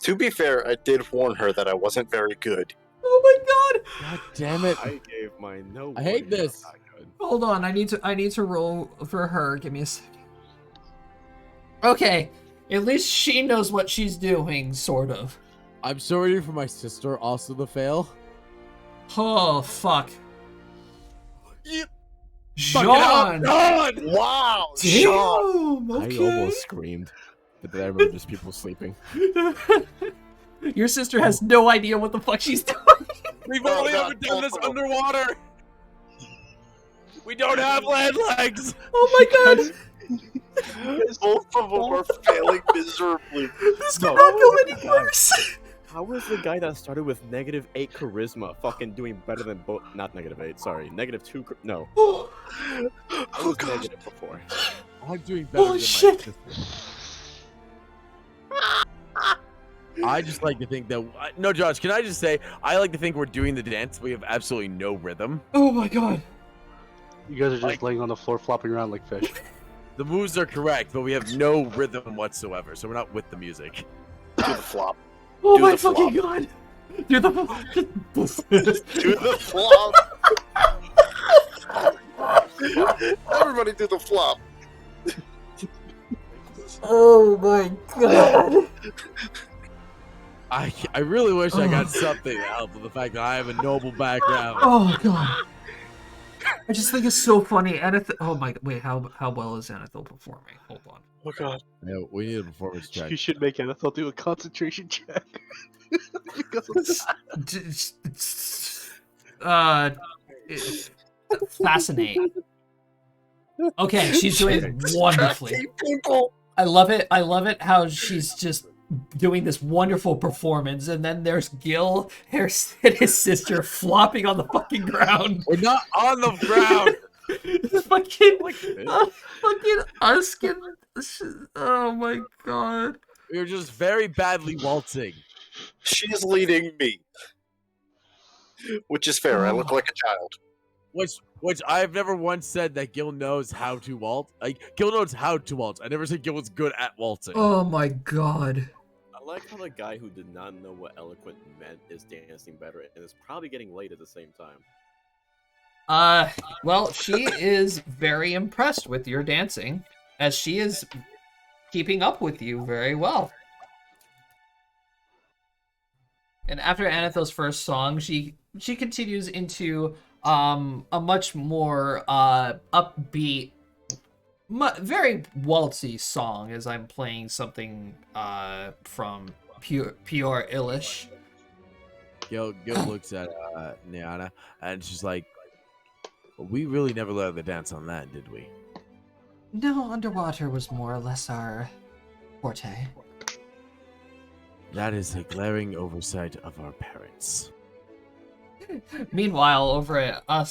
To be fair, I did warn her that I wasn't very good. Oh my god! God damn it! I gave mine no. I hate warning this. about that good. Hold on, I need to roll for her. Give me a second. Okay, at least she knows what she's doing, sort of. I'm sorry for my sister also to fail. Oh fuck. You John! Wow! Sean! Damn! Okay. screamed, but then I remember just people sleeping. Your sister has no idea what the fuck she's doing. We've Oh, only God, ever done this also. underwater. We don't have land legs. Oh my god! Both of them are failing miserably. This No. cannot go any worse. How was the guy that started with -8 charisma fucking doing better than both? Not -8, sorry, -2. No, Oh, I was negative before. I'm doing better Holy than shit. my sister. I just like to think that. No, Josh, can I just say, I like to think we're doing the dance. We have absolutely no rhythm. oh my god. You guys are just Like- laying on the floor flopping around like fish. The moves are correct, but we have no rhythm whatsoever, so we're not with the music. Do the flop. Oh Do my the flop. fucking god. Do the Do the flop. Everybody do the flop. Oh my god. I really wish I got something to help with the fact that I have a noble background. Oh god. I just think it's so funny. Anethil. Oh my. Wait. How well is Anethil performing? Hold on. Oh god. Yeah, we need a performance check. You should make Anethel do a concentration check. Because of that. Fascinate. Okay, she's doing wonderfully. Distracting people. I love it. I love it how she's just doing this wonderful performance, and then there's Gil and his sister flopping on the fucking ground. We're not on the ground. fucking, Like this. fucking Uskin. Oh my god. We were just very badly waltzing. She's leading me. Which is fair. I look like a child. Which I've never once said that Gil knows how to waltz. Like, Gil knows how to waltz. I never said Gil was good at waltzing. Oh my god. I like how the guy who did not know what eloquent meant is dancing better and is probably getting laid at the same time. Well, she is very impressed with your dancing, as she is keeping up with you very well. And after Anathel's first song, she continues into a much more upbeat, very waltzy song as I'm playing something from Pure Illish. Gil looks at Niana and she's like, "We really never learned the dance on that, did we?" No, underwater was more or less our forte. That is a glaring oversight of our parents. Meanwhile, over at I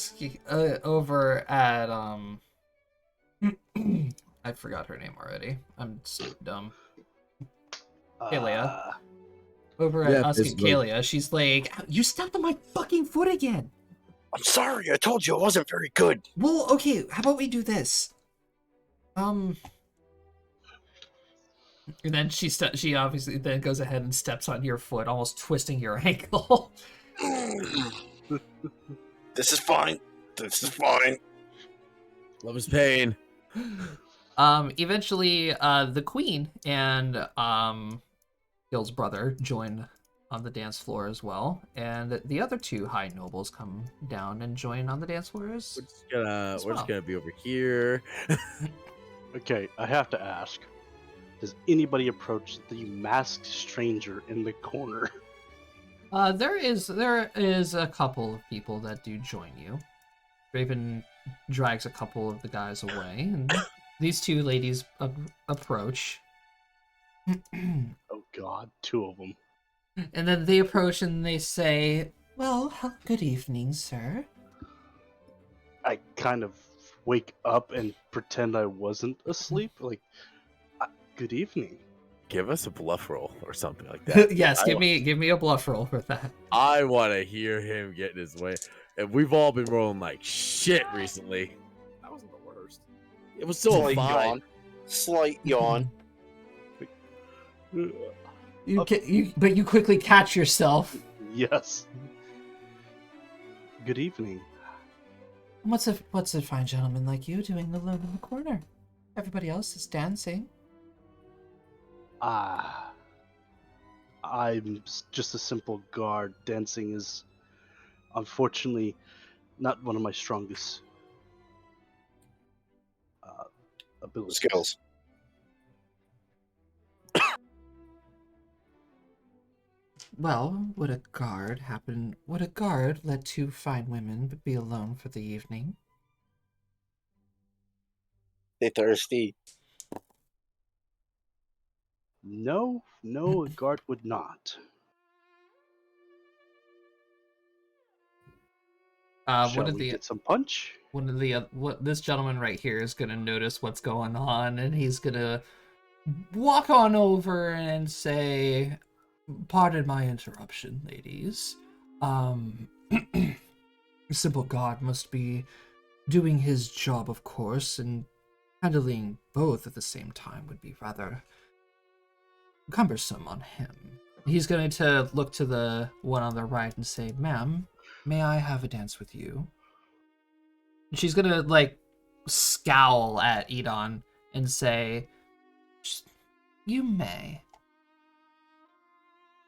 forgot her name already. I'm so dumb. Kalia. Over at Usk and Kalia, she's like, "You stepped on my fucking foot again." I'm sorry, I told you it wasn't very good. Well, okay, how about we do this? And then she obviously then goes ahead and steps on your foot, almost twisting your ankle. This is fine. This is fine. Love is pain. Eventually, the queen and Gil's brother join on the dance floor as well, and the other two high nobles come down and join on the dance floor We're just gonna be over here. Okay, I have to ask. Does anybody approach the masked stranger in the corner? There is a couple of people that do join you. Raven drags a couple of the guys away, and these two ladies approach. Oh god, two of them. And then they approach and they say, "Well, good evening, sir." I kind of wake up and pretend I wasn't asleep. Like, good evening. Give us a bluff roll or something like that. Yes, give me a bluff roll for that. I want to hear him get his way. And we've all been rolling like shit recently. That wasn't the worst. It was still Slight fine. yawn. Slight yawn. But you quickly catch yourself. Yes. Good evening. What's a fine gentleman like you doing alone in the corner? Everybody else is dancing. I'm just a simple guard. Dancing is, unfortunately, not one of my strongest abilities. Skills. Well, would a guard let two fine women be alone for the evening? They thirsty. No, a guard would not. Shall we get some punch? This gentleman right here is gonna notice what's going on, and he's gonna walk on over and say, "Pardon my interruption, ladies. Simple God must be doing his job, of course, and handling both at the same time would be rather cumbersome on him." He's going to look to the one on the right and say, "Ma'am, may I have a dance with you?" And she's going to, like, scowl at Edon and say, "You may."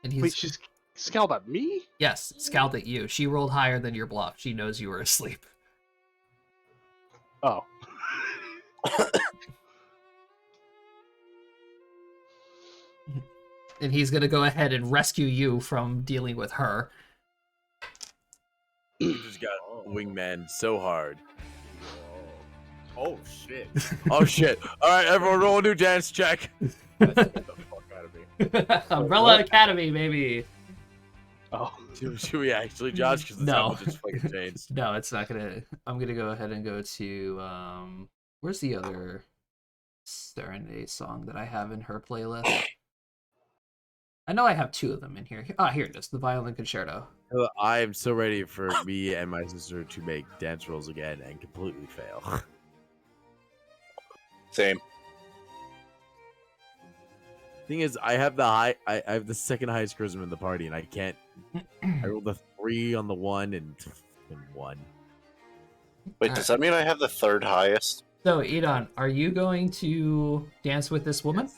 And he's... Wait, she's scowled at me? Yes, scowled at you. She rolled higher than your bluff. She knows you were asleep. Oh. And he's gonna go ahead and rescue you from dealing with her. You just got wingman so hard. Oh shit. Oh shit. Alright, everyone roll a new dance check. That scared the fuck out of me. Umbrella Academy, baby. Oh. Should we actually, Josh? Because the time will just fucking changed. No, it's not gonna. I'm gonna go ahead and go to where's the other Serenade song that I have in her playlist? I know I have two of them in here. Ah, here it is, the Violin Concerto. I am so ready for me and my sister to make dance rolls again and completely fail. Same. Thing is, I have the second highest charisma in the party, and I can't. I rolled a 3 on the 1 and 1. Wait, does that mean I have the third highest? So, Edon, are you going to dance with this woman?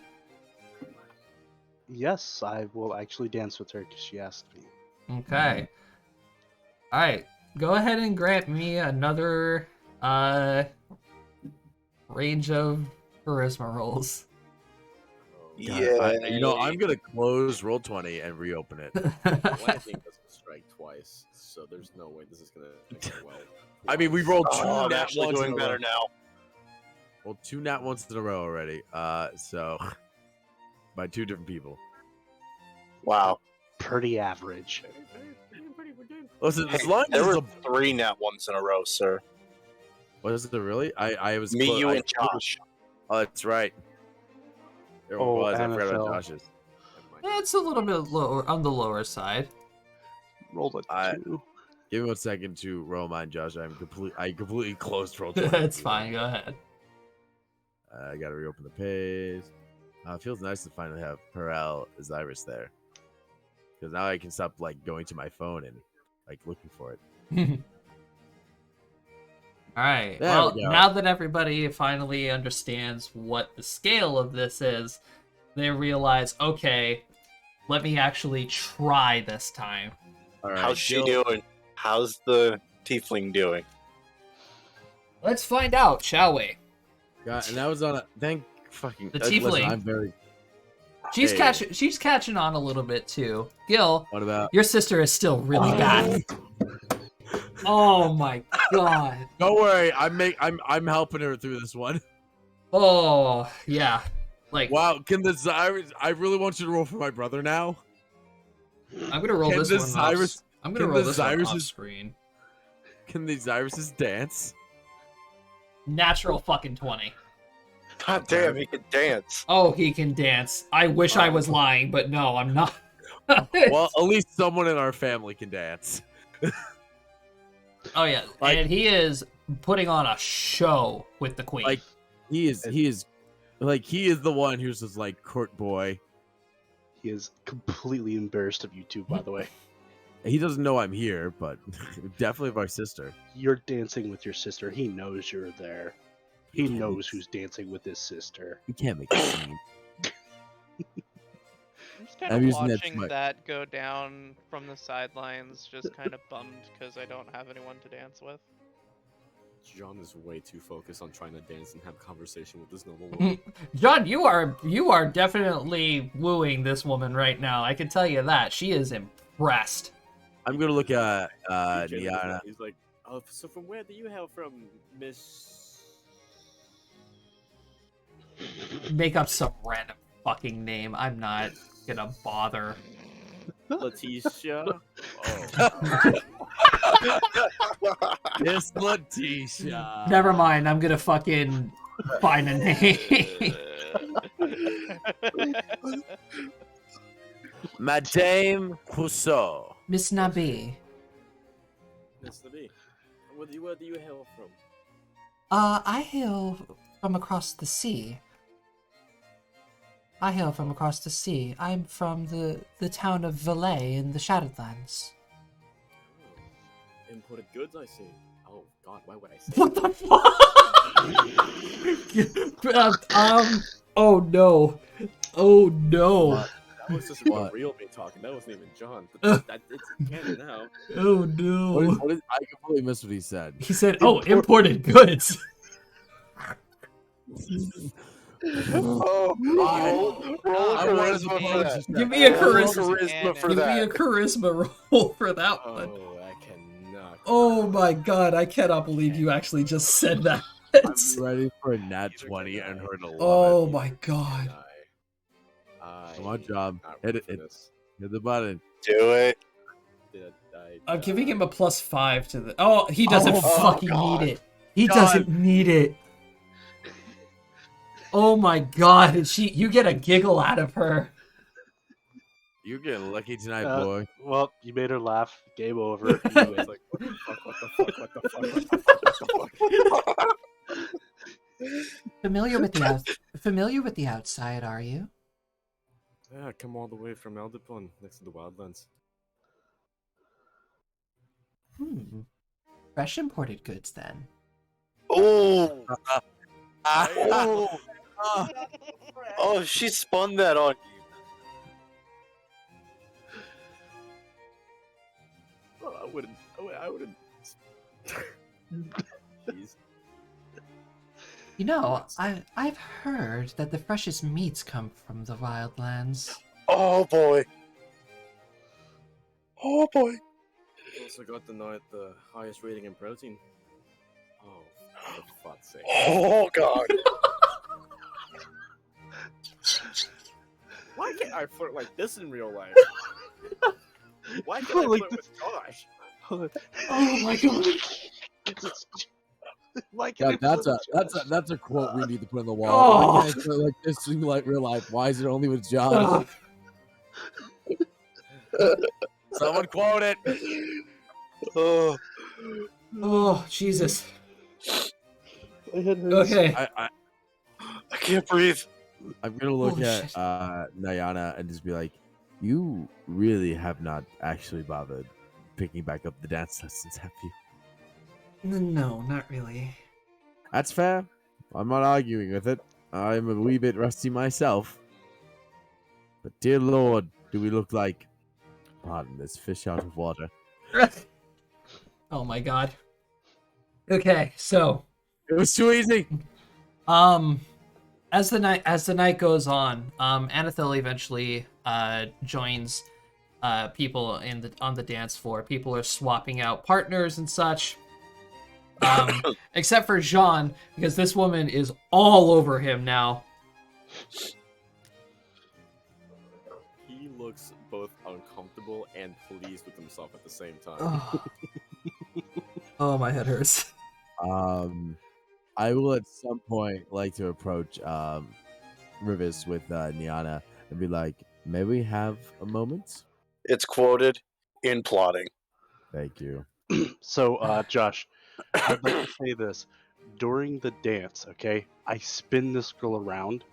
Yes, I will actually dance with her because she asked me. Okay. All right. Go ahead and grant me another range of charisma rolls. God, I'm gonna close roll 20 and reopen it. Lightning doesn't strike twice, so there's no way this is gonna go well. I mean, we rolled two Oh, I'm nat actually ones doing in a better row. now. Well, two nat ones in a row already. So by two different people. Wow. Pretty average. Listen, Hey, as long there as were 3 nat ones in a row, sir. was it really? I was Me, close. you, and Josh. Oh, that's right. There Oh, was. I and forgot Phil. about Josh's. It's a little bit lower on the lower side. Rolled a I- 2. Give me 1 second to roll mine, Josh. I completely closed roll 20. It's fine. Go ahead. I gotta reopen the page. It feels nice to finally have Perel Osiris there, because now I can stop like going to my phone and like looking for it. All right. There Well, we go. now that everybody finally understands what the scale of this is, they realize, okay, let me actually try this time. All right, How's she Gil- doing? How's the tiefling doing? Let's find out, shall we? God, and that was on a thank fucking The listen, tiefling. I'm very. She's Hey. catching on a little bit too. Gil, What about? your sister is still really bad. Oh my god. Don't worry, I'm helping her through this one. Oh yeah. Like Wow, can the Osiris? I really want you to roll for my brother now. I'm gonna roll Can this the one Cyrus- off. I'm gonna can roll the this one Cyrus off is- screen. Can the Osiris dance? Natural fucking 20. God damn, he can dance. Oh, he can dance. I wish I was lying, but no, I'm not. Well, at least someone in our family can dance. Oh yeah, like- and he is putting on a show with the queen. Like he is the one who's just like court boy. He is completely embarrassed of you two, by the way. He doesn't know I'm here, but definitely of our sister. You're dancing with your sister. He knows you're there. He Yeah. knows who's dancing with his sister. You can't make a scene. I'm just kind I'm of using that watching smut. that go down from the sidelines, just kind of bummed because I don't have anyone to dance with. John is way too focused on trying to dance and have conversation with this noble woman. John, you are definitely wooing this woman right now. I can tell you that. She is impressed. I'm gonna look at Jalen is Niana. like- He's like, oh, so from where do you hail from, Miss? Make up some random fucking name. I'm not gonna bother. Letitia? Oh, Miss Letitia. Never mind. I'm gonna fucking find a name. Madame Rousseau. Miss Nabi. Miss Nabi. Where do you hail from? I hail from across the sea. I'm from the town of Valais in the Shadowlands. Oh, imported goods, I see. Oh God, why would I say What that? the fuck? Oh no. Oh no. That was just What? real me talking. That wasn't even John. But it's canon now. Oh no. What is, I completely missed what he said. He said, "Oh, imported goods." Oh, roll I a wanted charisma to for that. Give me a Roll charisma. charisma for Give me a that. charisma roll for that one. Oh, I cannot. Oh my god, I cannot believe you actually just said that. I'm ready for a nat 20 and her to love Oh it. my god. Come on, Job. not Hit ready it. for Hit, this. hit the button. Do it. I'm giving him a +5 to the. Oh, he doesn't Oh, fucking God. need it. He God. doesn't need it. Oh my god, and you get a giggle out of her. You're getting lucky tonight, Uh, boy. Well, you made her laugh. Game over. I was like, what the fuck, what the fuck, what the fuck, what the fuck, what the fuck? Familiar with the outside, are you? Yeah, I come all the way from Eldipon, next to the Wildlands. Fresh imported goods then. Oh, Oh, oh, she spun that on you. I wouldn't. I wouldn't. Jeez. You know, Nuts. I've heard that the freshest meats come from the wildlands. Oh boy. Oh boy. Also got denied the highest rating in protein. Oh, for fuck's sake. Oh god. Why can't I flirt like this in real life? Why can't I Flirt like flirt with Josh? Oh my god. Why Yeah, can't I that's a quote we need to put on the wall. Oh. Why can't I feel like this in like real life? Why is it only with Josh? Someone quote it. Oh, Oh, Jesus. My head hurts. Okay. I I can't breathe. I'm gonna look Holy at shit. Nyana and just be like, you really have not actually bothered picking back up the dance lessons, have you? No, not really. That's fair. I'm not arguing with it. I'm a wee bit rusty myself. But dear Lord, do we look like, pardon this, fish out of water. Oh my god. Okay, so It was too easy. as the night goes on, Anathel eventually joins people on the dance floor. People are swapping out partners and such. Except for Jean, because this woman is all over him now. He looks both uncomfortable and pleased with himself at the same time. Oh, oh my head hurts. I will at some point like to approach Rivers with Niana and be like, may we have a moment? It's quoted in plotting. Thank you. So, Josh, I'd like to say this. During the dance, okay, I spin this girl around.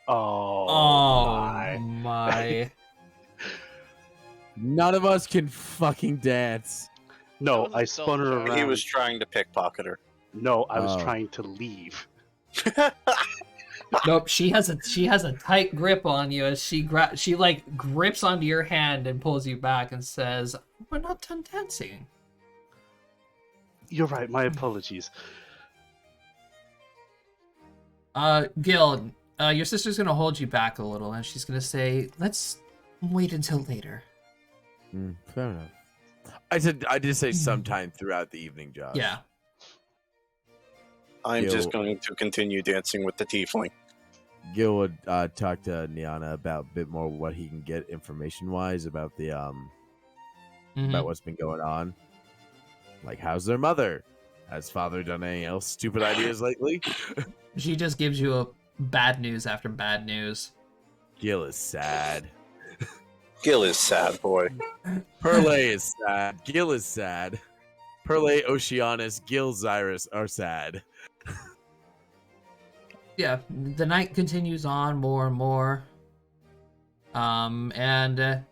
Oh, Oh my. my. None of us can fucking dance. No, That was a I spun her stealth check. around. He was trying to pickpocket her. No, I was Oh. trying to leave. Nope, she has a tight grip on you as she like grips onto your hand and pulls you back and says, "We're not done dancing." You're right, my apologies. Gil, your sister's gonna hold you back a little, and she's gonna say, "Let's wait until later." Fair enough. I did say sometime throughout the evening, Josh. Yeah. I'm just Gil- going to continue dancing with the tiefling. Gil would talk to Niana about a bit more what he can get information wise about the Mhm. about what's been going on. Like, how's their mother? Has father done any else stupid ideas lately? She just gives you a bad news after bad news. Gil is sad. Gil is sad, boy. Perle is sad. Gil is sad. Perle, Oceanus, Gil, Zyrus are sad. Yeah, the night continues on more and more. And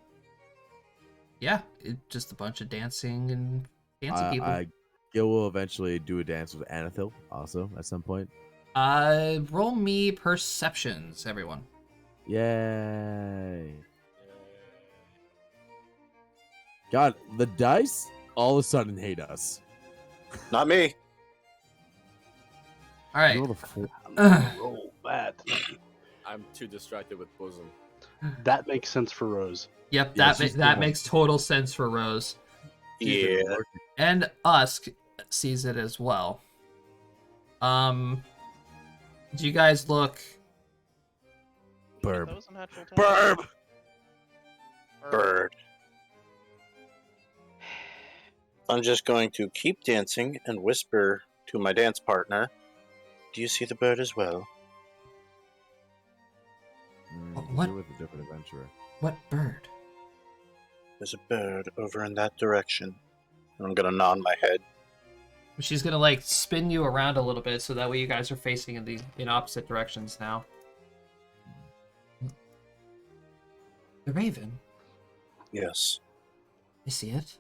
yeah, just a bunch of dancing and fancy people. Gil will eventually do a dance with Anathil also at some point. Roll me perceptions, everyone. Yay. God, the dice all of a sudden hate us. Not me. All right. You rolled a four. Roll that. I'm too distracted with bosom. That makes sense for Rose. Yep, Yeah, that she's that the makes total sense for Rose, Yeah. and Usk sees it as well. Do you guys look? Burb. That was a natural 10. Burb! Bird. I'm just going to keep dancing and whisper to my dance partner, "Do you see the bird as well?" What? You're with a different adventurer. What bird? There's a bird over in that direction. And I'm gonna nod my head. She's gonna like spin you around a little bit so that way you guys are facing in opposite directions now. The raven. Yes, I see it.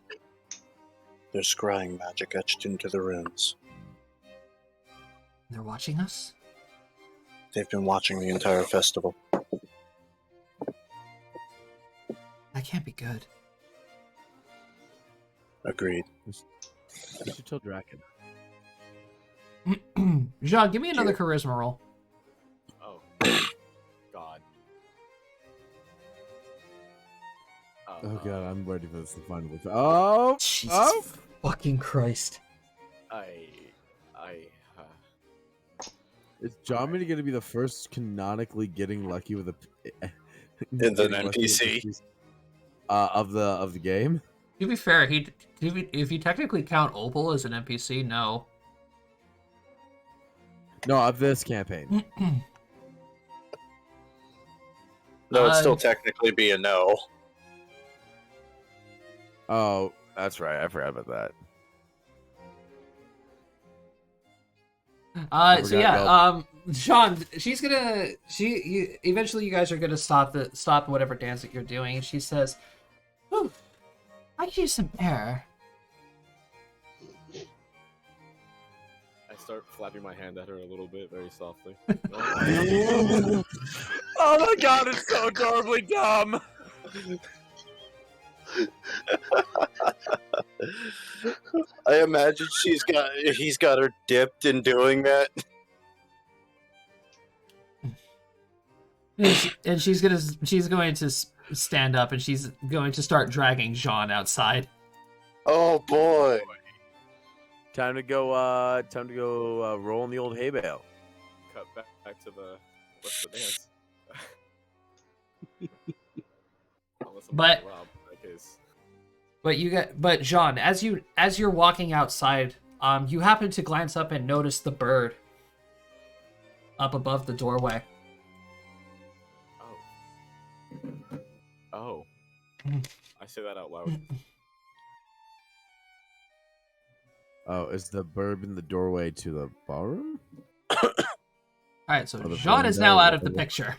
there's scrying magic etched into the runes. They're watching us. They've been watching the entire festival. That can't be good. Agreed. You should tell Draken. Jean, give me another Yeah. charisma roll. Oh, God. Oh god, I'm ready for this to finally. Oh, Jesus oh! fucking Christ. I, Is John going to be the first canonically getting lucky with a In an getting lucky with NPC? NPCs, of the game? To be fair, if you technically count Opal as an NPC, no. No, of this campaign. No, it'd still Uh, technically be a no. Oh, that's right. I forgot about that. So forgot yeah, y'all- Sean, eventually you guys are gonna stop whatever dance that you're doing, and she says, "Ooh, I could use some air." I start flapping my hand at her a little bit, very softly. Oh my god, it's so adorably dumb! I imagine he's got her dipped in doing that. And she's going to stand up, and she's going to start dragging Jean outside. Oh boy. Time to go roll in the old hay bale. Cut back to the rest of the dance. Unless I'm But- Rob, in that case. But Jean, as you're walking outside, you happen to glance up and notice the bird up above the doorway. Oh. I say that out loud. Oh, is the bird in the doorway to the ballroom? All right, so Oh, the Jean is phone now down, out of the okay. picture.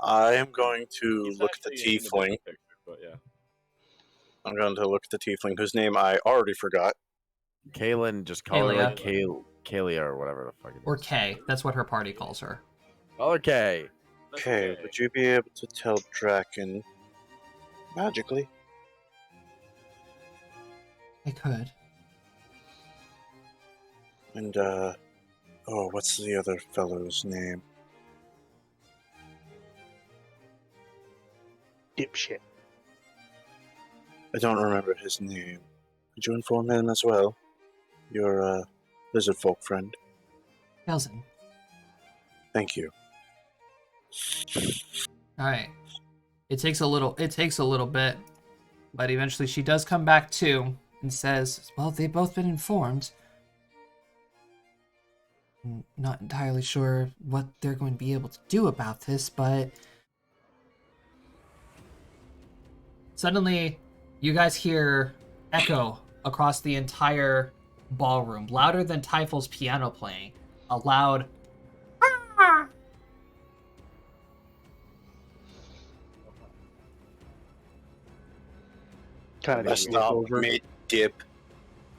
I am going to He's look at the actually in tiefling. different picture, but yeah. I'm going to look at the tiefling, whose name I already forgot. Kaylin, just call her like Kalia. Kalia or whatever the fuck it is. Or Kay. That's what her party calls her. Call her Kay. That's Okay, would you be able to tell Draken magically? I could. And, what's the other fellow's name? Dipshit. I don't remember his name. Could you inform him as well? Your, lizard folk friend. Kelson. Thank you. All right. It takes a little bit, but eventually she does come back to and says, "Well, they've both been informed. I'm not entirely sure what they're going to be able to do about this, but suddenly you guys hear echo across the entire ballroom, louder than Typho's piano playing. A loud Kind I of stop mid-dip.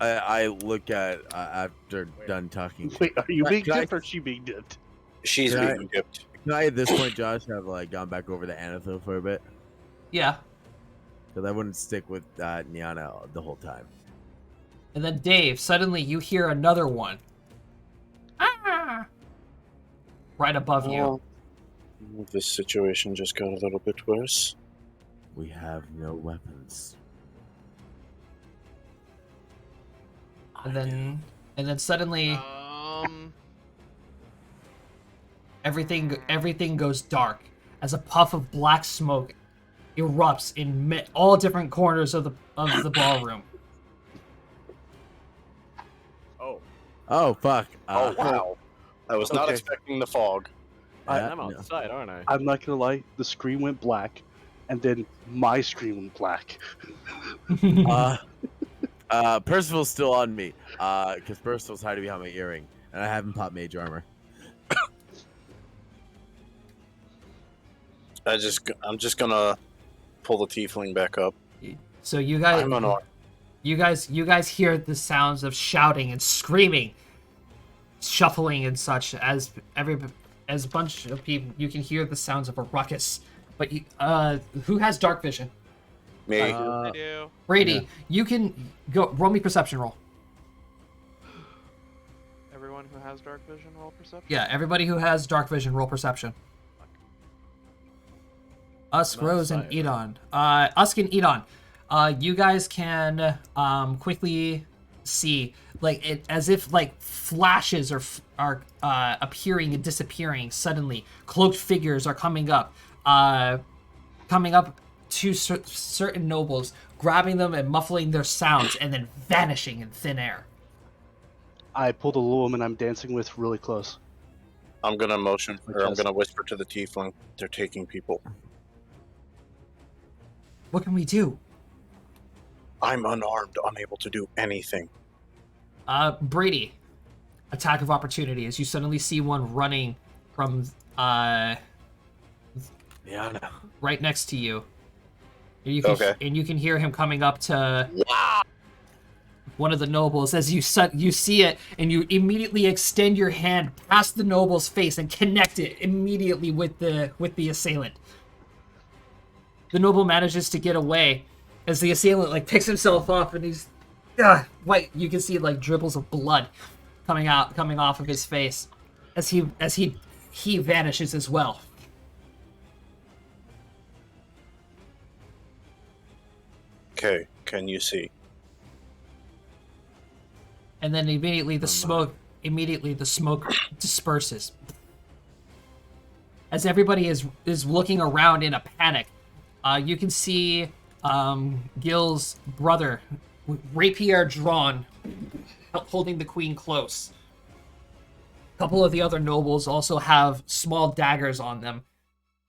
I look at after done talking. Wait, are you being Can I- dipped or she being dipped? She's Can I- being dipped. Can I, at this point, Josh, have gone back over to Anatho for a bit? yeah. Because I wouldn't stick with Niana the whole time. And then Dave, suddenly you hear another one. Ah! Right above you. Oh, this situation just got a little bit worse. We have no weapons. And then suddenly everything goes dark as a puff of black smoke erupts in all different corners of the ballroom. Oh fuck! Oh, wow. I was not Okay. expecting the fog. yeah, I'm no. outside, aren't I? I'm not gonna lie, the screen went black, and then my screen went black. Percival's still on me. Because Percival's hiding behind my earring, and I haven't popped mage armor. I'm just gonna pull the tiefling back up. So you guys I'm gonna. you guys hear the sounds of shouting and screaming, shuffling and such as a bunch of people. You can hear the sounds of a ruckus. But who has dark vision? Me. I do. Brady, Yeah. you can go roll me perception roll. Everyone who has dark vision, roll perception. Yeah, everybody who has dark vision, roll perception. Usk, Not Rose, and sight, Edon. Usk and Edon, you guys can quickly see as if flashes are appearing and disappearing suddenly. Cloaked figures are coming up to certain nobles, grabbing them and muffling their sounds, and then vanishing in thin air. I pull the little woman I'm dancing with really close. I'm gonna motion, or I'm Yes. gonna whisper to the tiefling. They're taking people. What can we do? I'm unarmed, unable to do anything. Brady, attack of opportunity as you suddenly see one running from Yeah, no. right next to you. And you can Okay. and you can hear him coming up to one of the nobles as you see it, and you immediately extend your hand past the noble's face and connect it immediately with the assailant. The noble manages to get away as the assailant picks himself up, and he's white. You can see dribbles of blood coming off of his face as he vanishes as well. Okay, can you see? And then immediately the smoke disperses as everybody is looking around in a panic. You can see Gil's brother, rapier drawn, holding the queen close. A couple of the other nobles also have small daggers on them,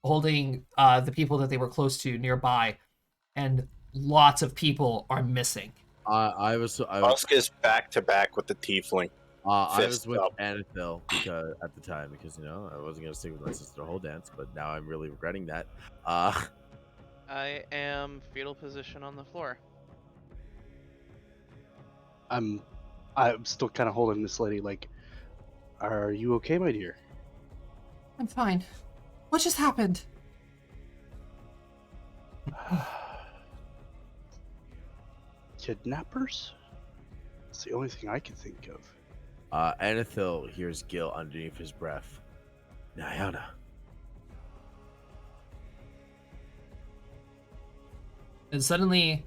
holding the people that they were close to nearby, and lots of people are missing. I was Usk is back to back with the tiefling. I was Fist with up. Anethil because at the time because I wasn't gonna stick with my sister the whole dance, but now I'm really regretting that. I am fetal position on the floor. I'm still kind of holding this lady. Are you okay, my dear? I'm fine. What just happened? Kidnappers? It's the only thing I can think of. Anethil hears Gil underneath his breath. Nyana. And suddenly,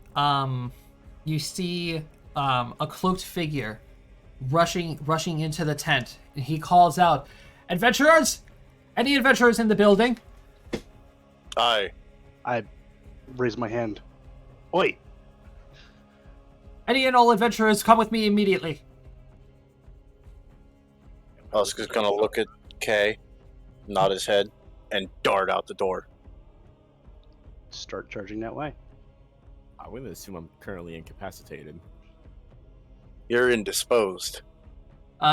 you see a cloaked figure rushing into the tent. And he calls out, "Adventurers! Any adventurers in the building?" Aye. I raise my hand. Oi! "Any and all adventurers, come with me immediately." Usk is gonna look at Kay, nod his head, and dart out the door. Start charging that way. I'm gonna assume I'm currently incapacitated. You're indisposed.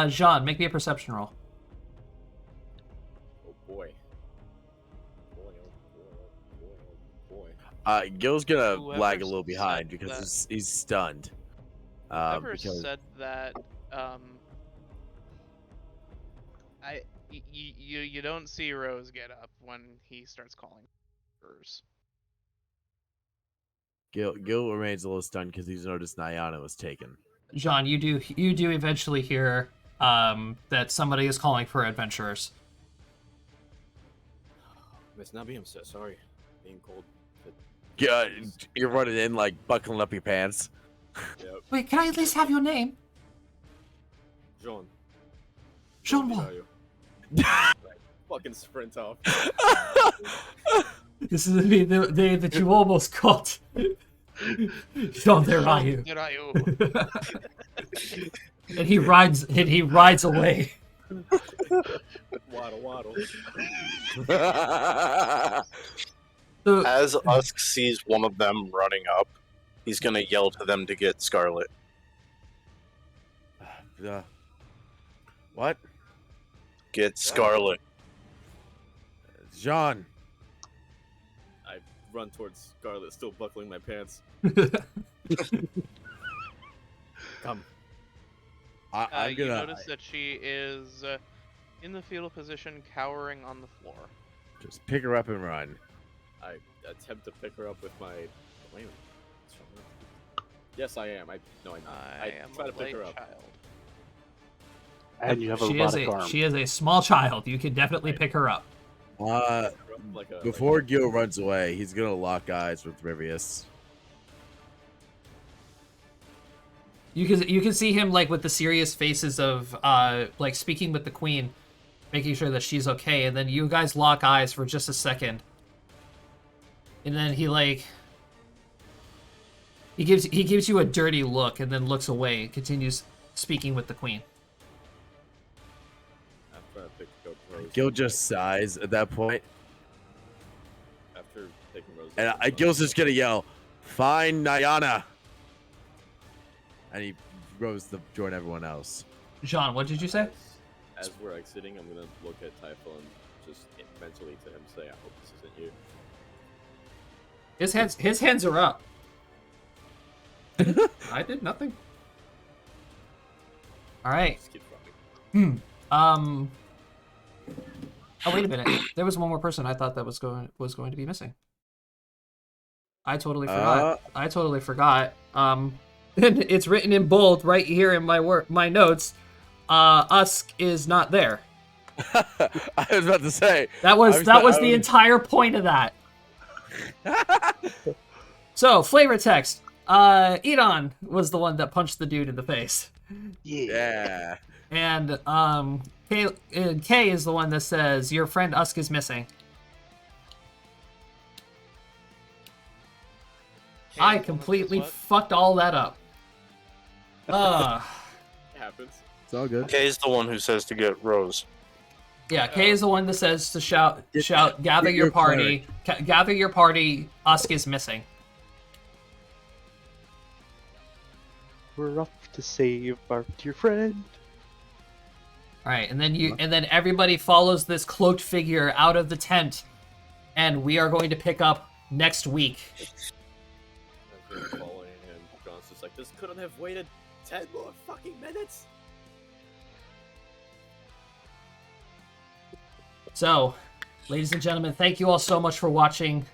Jean, make me a perception roll. Oh boy. Boy, oh boy, oh boy, oh boy. Gil's gonna Whoever line a little said behind because he's stunned. Whoever Because said that, you don't see Rose get up when he starts calling hers. Gil remains a little stunned because he's noticed Nyana was taken. Jean, you do eventually hear that somebody is calling for adventurers. Miss Nabi, I'm so sorry. Being cold. Yeah, you're running in buckling up your pants. Yep. Wait, can I at least have your name? Jean. Jean Who what? are you? Fucking sprint off. This is the day that you almost caught. Jean, there are you. Did I? And he rides away. Waddle. So, As Usk sees one of them running up, he's gonna yell to them to get Scarlet. What? Get Scarlet. Jean. I run towards Scarlet, still buckling my pants. Come. I'm You gonna notice that she is in the fetal position, cowering on the floor. just pick her up and run. I attempt to pick her up with my. Wait a minute. Yes, I am. I am try a to pick late her up. child. And you have a She is robotic a arm. she is a small child. You can definitely pick her up. Before Gil runs away, he's gonna lock eyes with Rivius. You can see him like with the serious faces of like speaking with the queen, making sure that she's okay, and then you guys lock eyes for just a second. And then he gives you a dirty look and then looks away and continues speaking with the queen. After I pick up Rose. Gil just sighs at that point, After taking Rose. and Gil's just gonna yell, "Find Nyana!" And he goes to join everyone else. John, what did you say? As we're exiting, I'm gonna look at Typhon and just mentally to him say, "I hope this isn't you." His hands are up. I did nothing. All right. Just keep running. Oh, wait a minute. There was one more person I thought that was going to be missing. I totally forgot. I totally forgot. It's written in bold right here in my notes. Usk is not there. I was about to say That was the entire point of that. So, flavor text. Edon was the one that punched the dude in the face. Yeah. And K is the one that says your friend Usk is missing. I completely fucked all that up. It happens. It's all good. Kay's the one who says to get Rose. Yeah, K is the one that says to shout, gather get your your party, gather your party, Usk is missing. We're off to save our dear friend. All right, and then everybody follows this cloaked figure out of the tent, and we are going to pick up next week. I've been following him. John's just like, this couldn't have waited 10 more fucking minutes. So, ladies and gentlemen, thank you all so much for watching.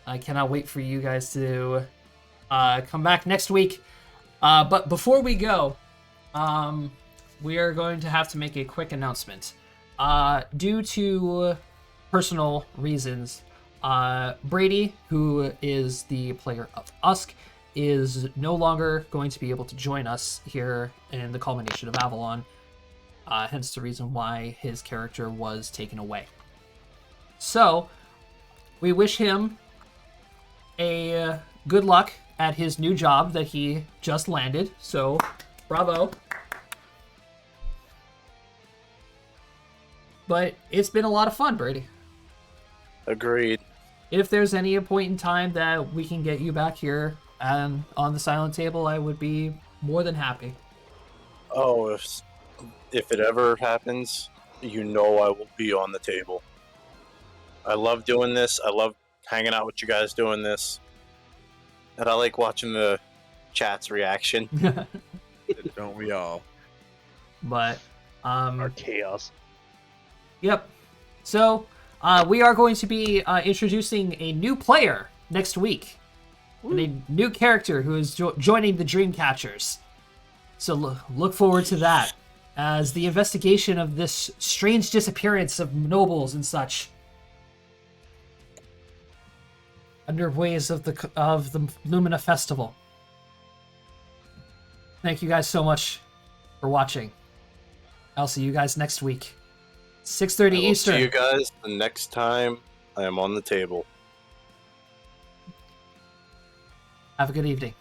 I cannot wait for you guys to come back next week. But before we go, we are going to have to make a quick announcement. Due to personal reasons, Brady, who is the player of Usk, is no longer going to be able to join us here in the Culmination of Avalon. Hence the reason why his character was taken away. So, we wish him a good luck at his new job that he just landed. So, bravo. But it's been a lot of fun, Brady. Agreed. If there's any point in time that we can get you back here and on the silent table, I would be more than happy. Oh, if it ever happens, you know I will be on the table. I love doing this. I love hanging out with you guys doing this. And I like watching the chat's reaction. Don't we all? But, Our chaos. yep. So, we are going to be introducing a new player next week. And a new character who is joining the Dreamcatchers. So look forward to that. As the investigation of this strange disappearance of nobles and such underways of the Lumina Festival. Thank you guys so much for watching. I'll see you guys next week. 6:30 I will Eastern. see you guys the next time I am on the table. Have a good evening.